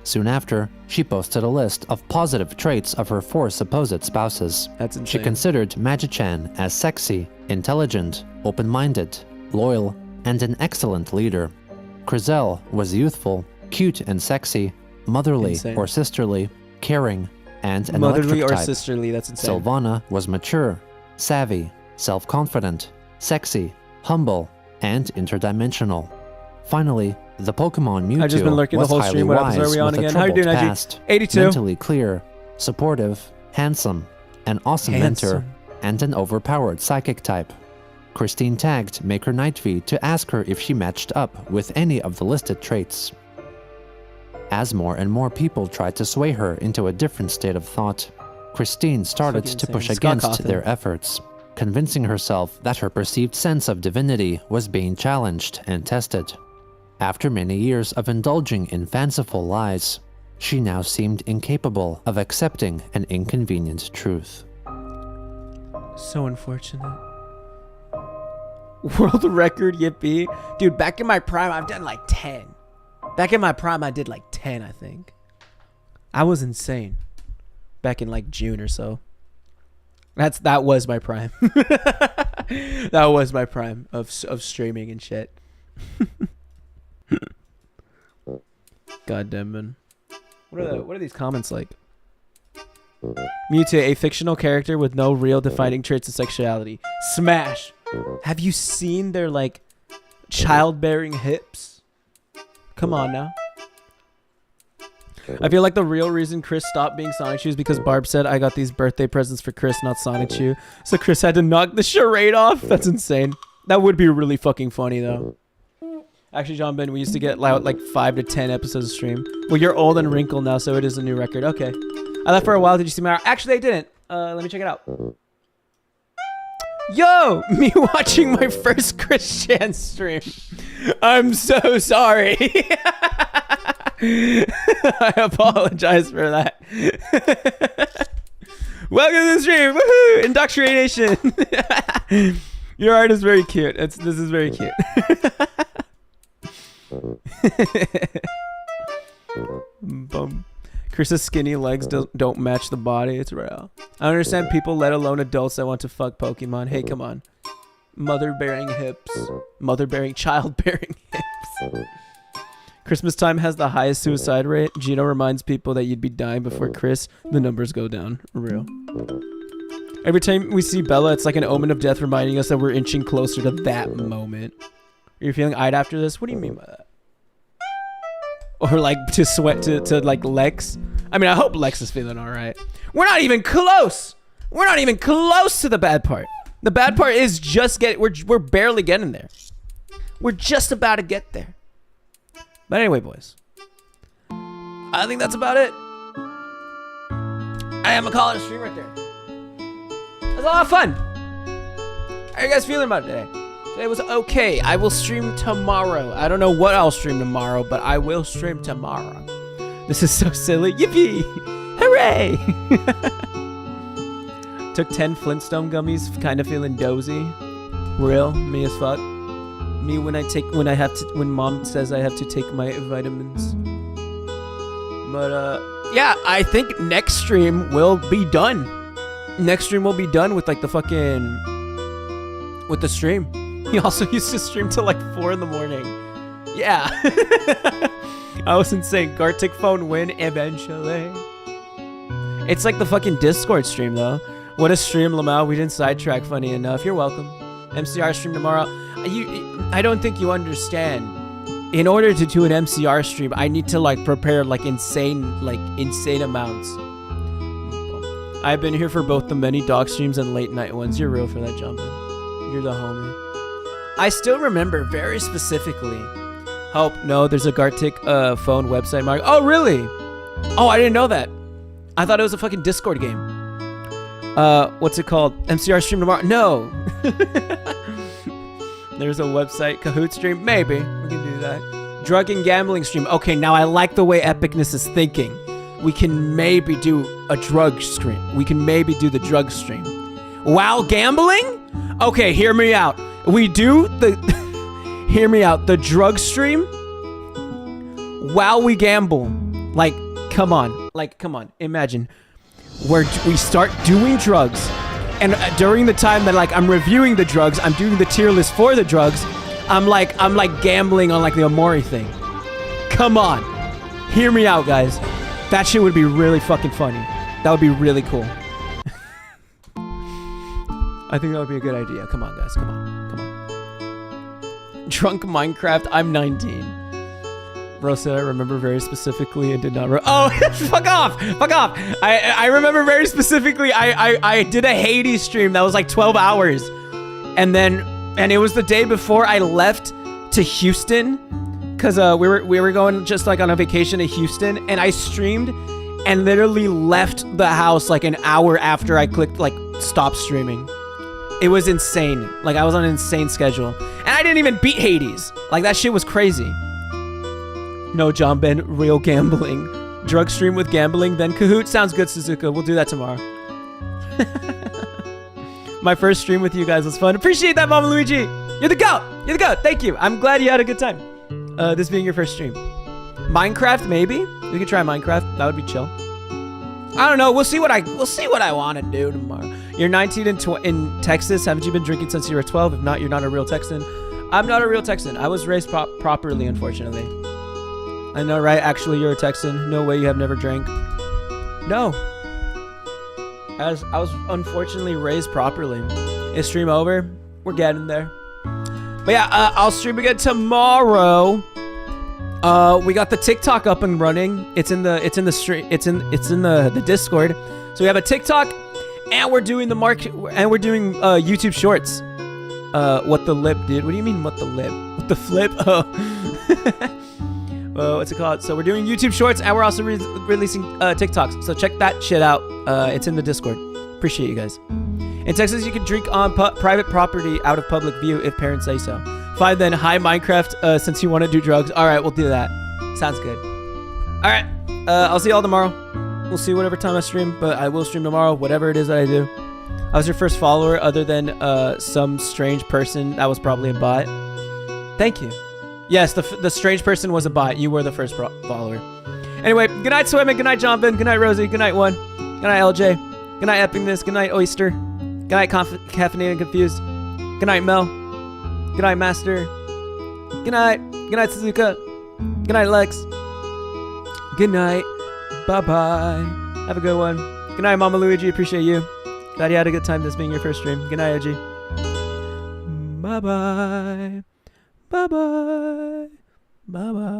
[SPEAKER 3] Soon after, she posted a list of positive traits of her 4 supposed spouses.
[SPEAKER 1] That's insane.
[SPEAKER 3] She considered Magi-chan as sexy, intelligent, open-minded, loyal, and an excellent leader. Chriselle was youthful, cute and sexy, motherly
[SPEAKER 1] Insane.
[SPEAKER 3] or sisterly, caring, and an
[SPEAKER 1] Motherly
[SPEAKER 3] electric
[SPEAKER 1] or
[SPEAKER 3] type.
[SPEAKER 1] sisterly, that's insane.
[SPEAKER 3] Silvana was mature, savvy, self-confident, sexy, humble, and interdimensional. Finally, the Pokemon Mewtwo
[SPEAKER 1] I've just been lurking the
[SPEAKER 3] was
[SPEAKER 1] whole
[SPEAKER 3] highly
[SPEAKER 1] stream. What
[SPEAKER 3] wise
[SPEAKER 1] episode are we on
[SPEAKER 3] with a
[SPEAKER 1] again? How you
[SPEAKER 3] troubled
[SPEAKER 1] doing, IG?
[SPEAKER 3] past,
[SPEAKER 1] 82.
[SPEAKER 3] mentally clear, supportive, handsome, an awesome mentor,
[SPEAKER 1] Handsome.
[SPEAKER 3] and an overpowered psychic type. Christine tagged Maker Nightv to ask her if she matched up with any of the listed traits. As more and more people tried to sway her into a different state of thought, Christine started
[SPEAKER 1] Fucking
[SPEAKER 3] to push
[SPEAKER 1] insane. Scott
[SPEAKER 3] against
[SPEAKER 1] Cawthon.
[SPEAKER 3] their efforts, convincing herself that her perceived sense of divinity was being challenged and tested. After many years of indulging in fanciful lies, she now seemed incapable of accepting an inconvenient truth.
[SPEAKER 1] So unfortunate. World record, yippee. Dude, back in my prime, I've done like 10. Back in my prime, I did like 10, I think. I was insane. Back in like June or so. That was my prime. That was my prime of streaming and shit. God damn, man. What are these comments like? Mutate, a fictional character with no real defining traits of sexuality. Smash. Have you seen their like childbearing hips? Come on now. I feel like the real reason Chris stopped being Sonic is because Barb said, I got these birthday presents for Chris, not Sonic Chew. So Chris had to knock the charade off. That's insane. That would be really fucking funny though. Actually, John Ben, we used to get like 5 to 10 episodes of stream. Well, you're old and wrinkled now, so it is a new record. Okay. I left for a while. Did you see my... Actually, I didn't. Let me check it out. Yo! Me watching my first Christian stream. I'm so sorry. I apologize for that. Welcome to the stream. Woohoo! Indoctrination. Your art is very cute. This is very cute. Bum. Chris's skinny legs don't match the body. It's real. I understand people, let alone adults, that want to fuck Pokemon. Hey, come on. Mother-bearing hips. Mother-bearing, child-bearing hips. Christmas time has the highest suicide rate. Gino reminds people that you'd be dying before Chris. The numbers go down. Real. Every time we see Bella, it's like an omen of death reminding us that we're inching closer to that moment. Are you feeling eyed after this? What do you mean by that? Or like to sweat to like Lex? I mean, I hope Lex is feeling all right. We're not even close. We're not even close to the bad part. The bad part is just we're barely getting there. We're just about to get there. But anyway, boys, I think that's about it. I am gonna call it a stream right there. It was a lot of fun. How are you guys feeling about it today? Today was okay. I will stream tomorrow. I don't know what I'll stream tomorrow, but I will stream tomorrow. This is so silly. Yippee! Hooray! Took 10 Flintstone gummies, kind of feeling dozy. Real, me as fuck. Me when mom says I have to take my vitamins. But yeah, I think next stream will be done. Next stream will be done with like the stream. He also used to stream till like 4 in the morning. Yeah. I was insane. Gartic phone win eventually. It's like the fucking Discord stream though. What a stream, Lamau. We didn't sidetrack, funny enough. You're welcome. MCR stream tomorrow. I don't think you understand. In order to do an MCR stream, I need to like prepare like insane amounts. I've been here for both the many dog streams and late night ones. You're real for that, Jumpin'. You're the homie. I still remember very specifically. Help, no, there's a Gartic phone website, Mark. Oh, really? Oh, I didn't know that. I thought it was a fucking Discord game. What's it called? MCR stream tomorrow? No. There's a website, Kahoot stream. Maybe we can do that. Drug and gambling stream. Okay, now I like the way Epicness is thinking. We can maybe do a drug stream. We can maybe do the drug stream. While gambling? Okay, hear me out. We do the... hear me out. The drug stream while we gamble. Like, come on. Like, come on. Imagine. Where we start doing drugs. And during the time that like I'm reviewing the drugs, I'm doing the tier list for the drugs. I'm like gambling on like the Amori thing. Come on. Hear me out, guys. That shit would be really fucking funny. That would be really cool. I think that would be a good idea. Come on, guys. Come on. Come on. Drunk Minecraft. I'm 19. Bro said I remember very specifically and did not... Oh, fuck off! Fuck off! I remember very specifically I did a Hades stream that was like 12 hours. And it was the day before I left to Houston. Because we were going just like on a vacation to Houston. And I streamed and literally left the house like an hour after I clicked like stop streaming. It was insane. Like I was on an insane schedule. And I didn't even beat Hades. Like that shit was crazy. No, John Ben, real gambling. Drug stream with gambling, then Kahoot. Sounds good, Suzuka. We'll do that tomorrow. My first stream with you guys was fun. Appreciate that, Mama Luigi. You're the GOAT. You're the GOAT. Thank you. I'm glad you had a good time. This being your first stream. Minecraft, maybe? We could try Minecraft. That would be chill. I don't know. We'll see what I want to do tomorrow. You're 19 in Texas. Haven't you been drinking since you were 12? If not, you're not a real Texan. I'm not a real Texan. I was raised properly, unfortunately. I know, right? Actually, you're a Texan. No way you have never drank. No. I was unfortunately raised properly. Is stream over? We're getting there. But yeah, I'll stream again tomorrow. We got the TikTok up and running. It's in the Discord. So we have a TikTok, and we're doing the YouTube Shorts. What the lip, dude? What do you mean, what the lip? What the flip? Oh. What's it called? So we're doing YouTube Shorts, and we're also releasing TikToks. So check that shit out. It's in the Discord. Appreciate you guys. In Texas, you can drink on private property out of public view if parents say so. Fine then. Hi, Minecraft, since you want to do drugs. All right, we'll do that. Sounds good. All right. I'll see y'all tomorrow. We'll see whatever time I stream, but I will stream tomorrow, whatever it is that I do. I was your first follower other than some strange person that was probably a bot. Thank you. Yes, the strange person was a bot. You were the first follower. Anyway, good night, Swimming. Good night, Jonathan. Good night, Rosie. Good night, One. Good night, LJ. Good night, Epicness. Good night, Oyster. Good night, Caffeinated and Confused. Good night, Mel. Good night, Master. Good night. Good night, Suzuka. Good night, Lex. Good night. Bye-bye. Have a good one. Good night, Mama Luigi. Appreciate you. Glad you had a good time this being your first stream. Good night, Edgy. Bye-bye. Bye-bye. Bye-bye.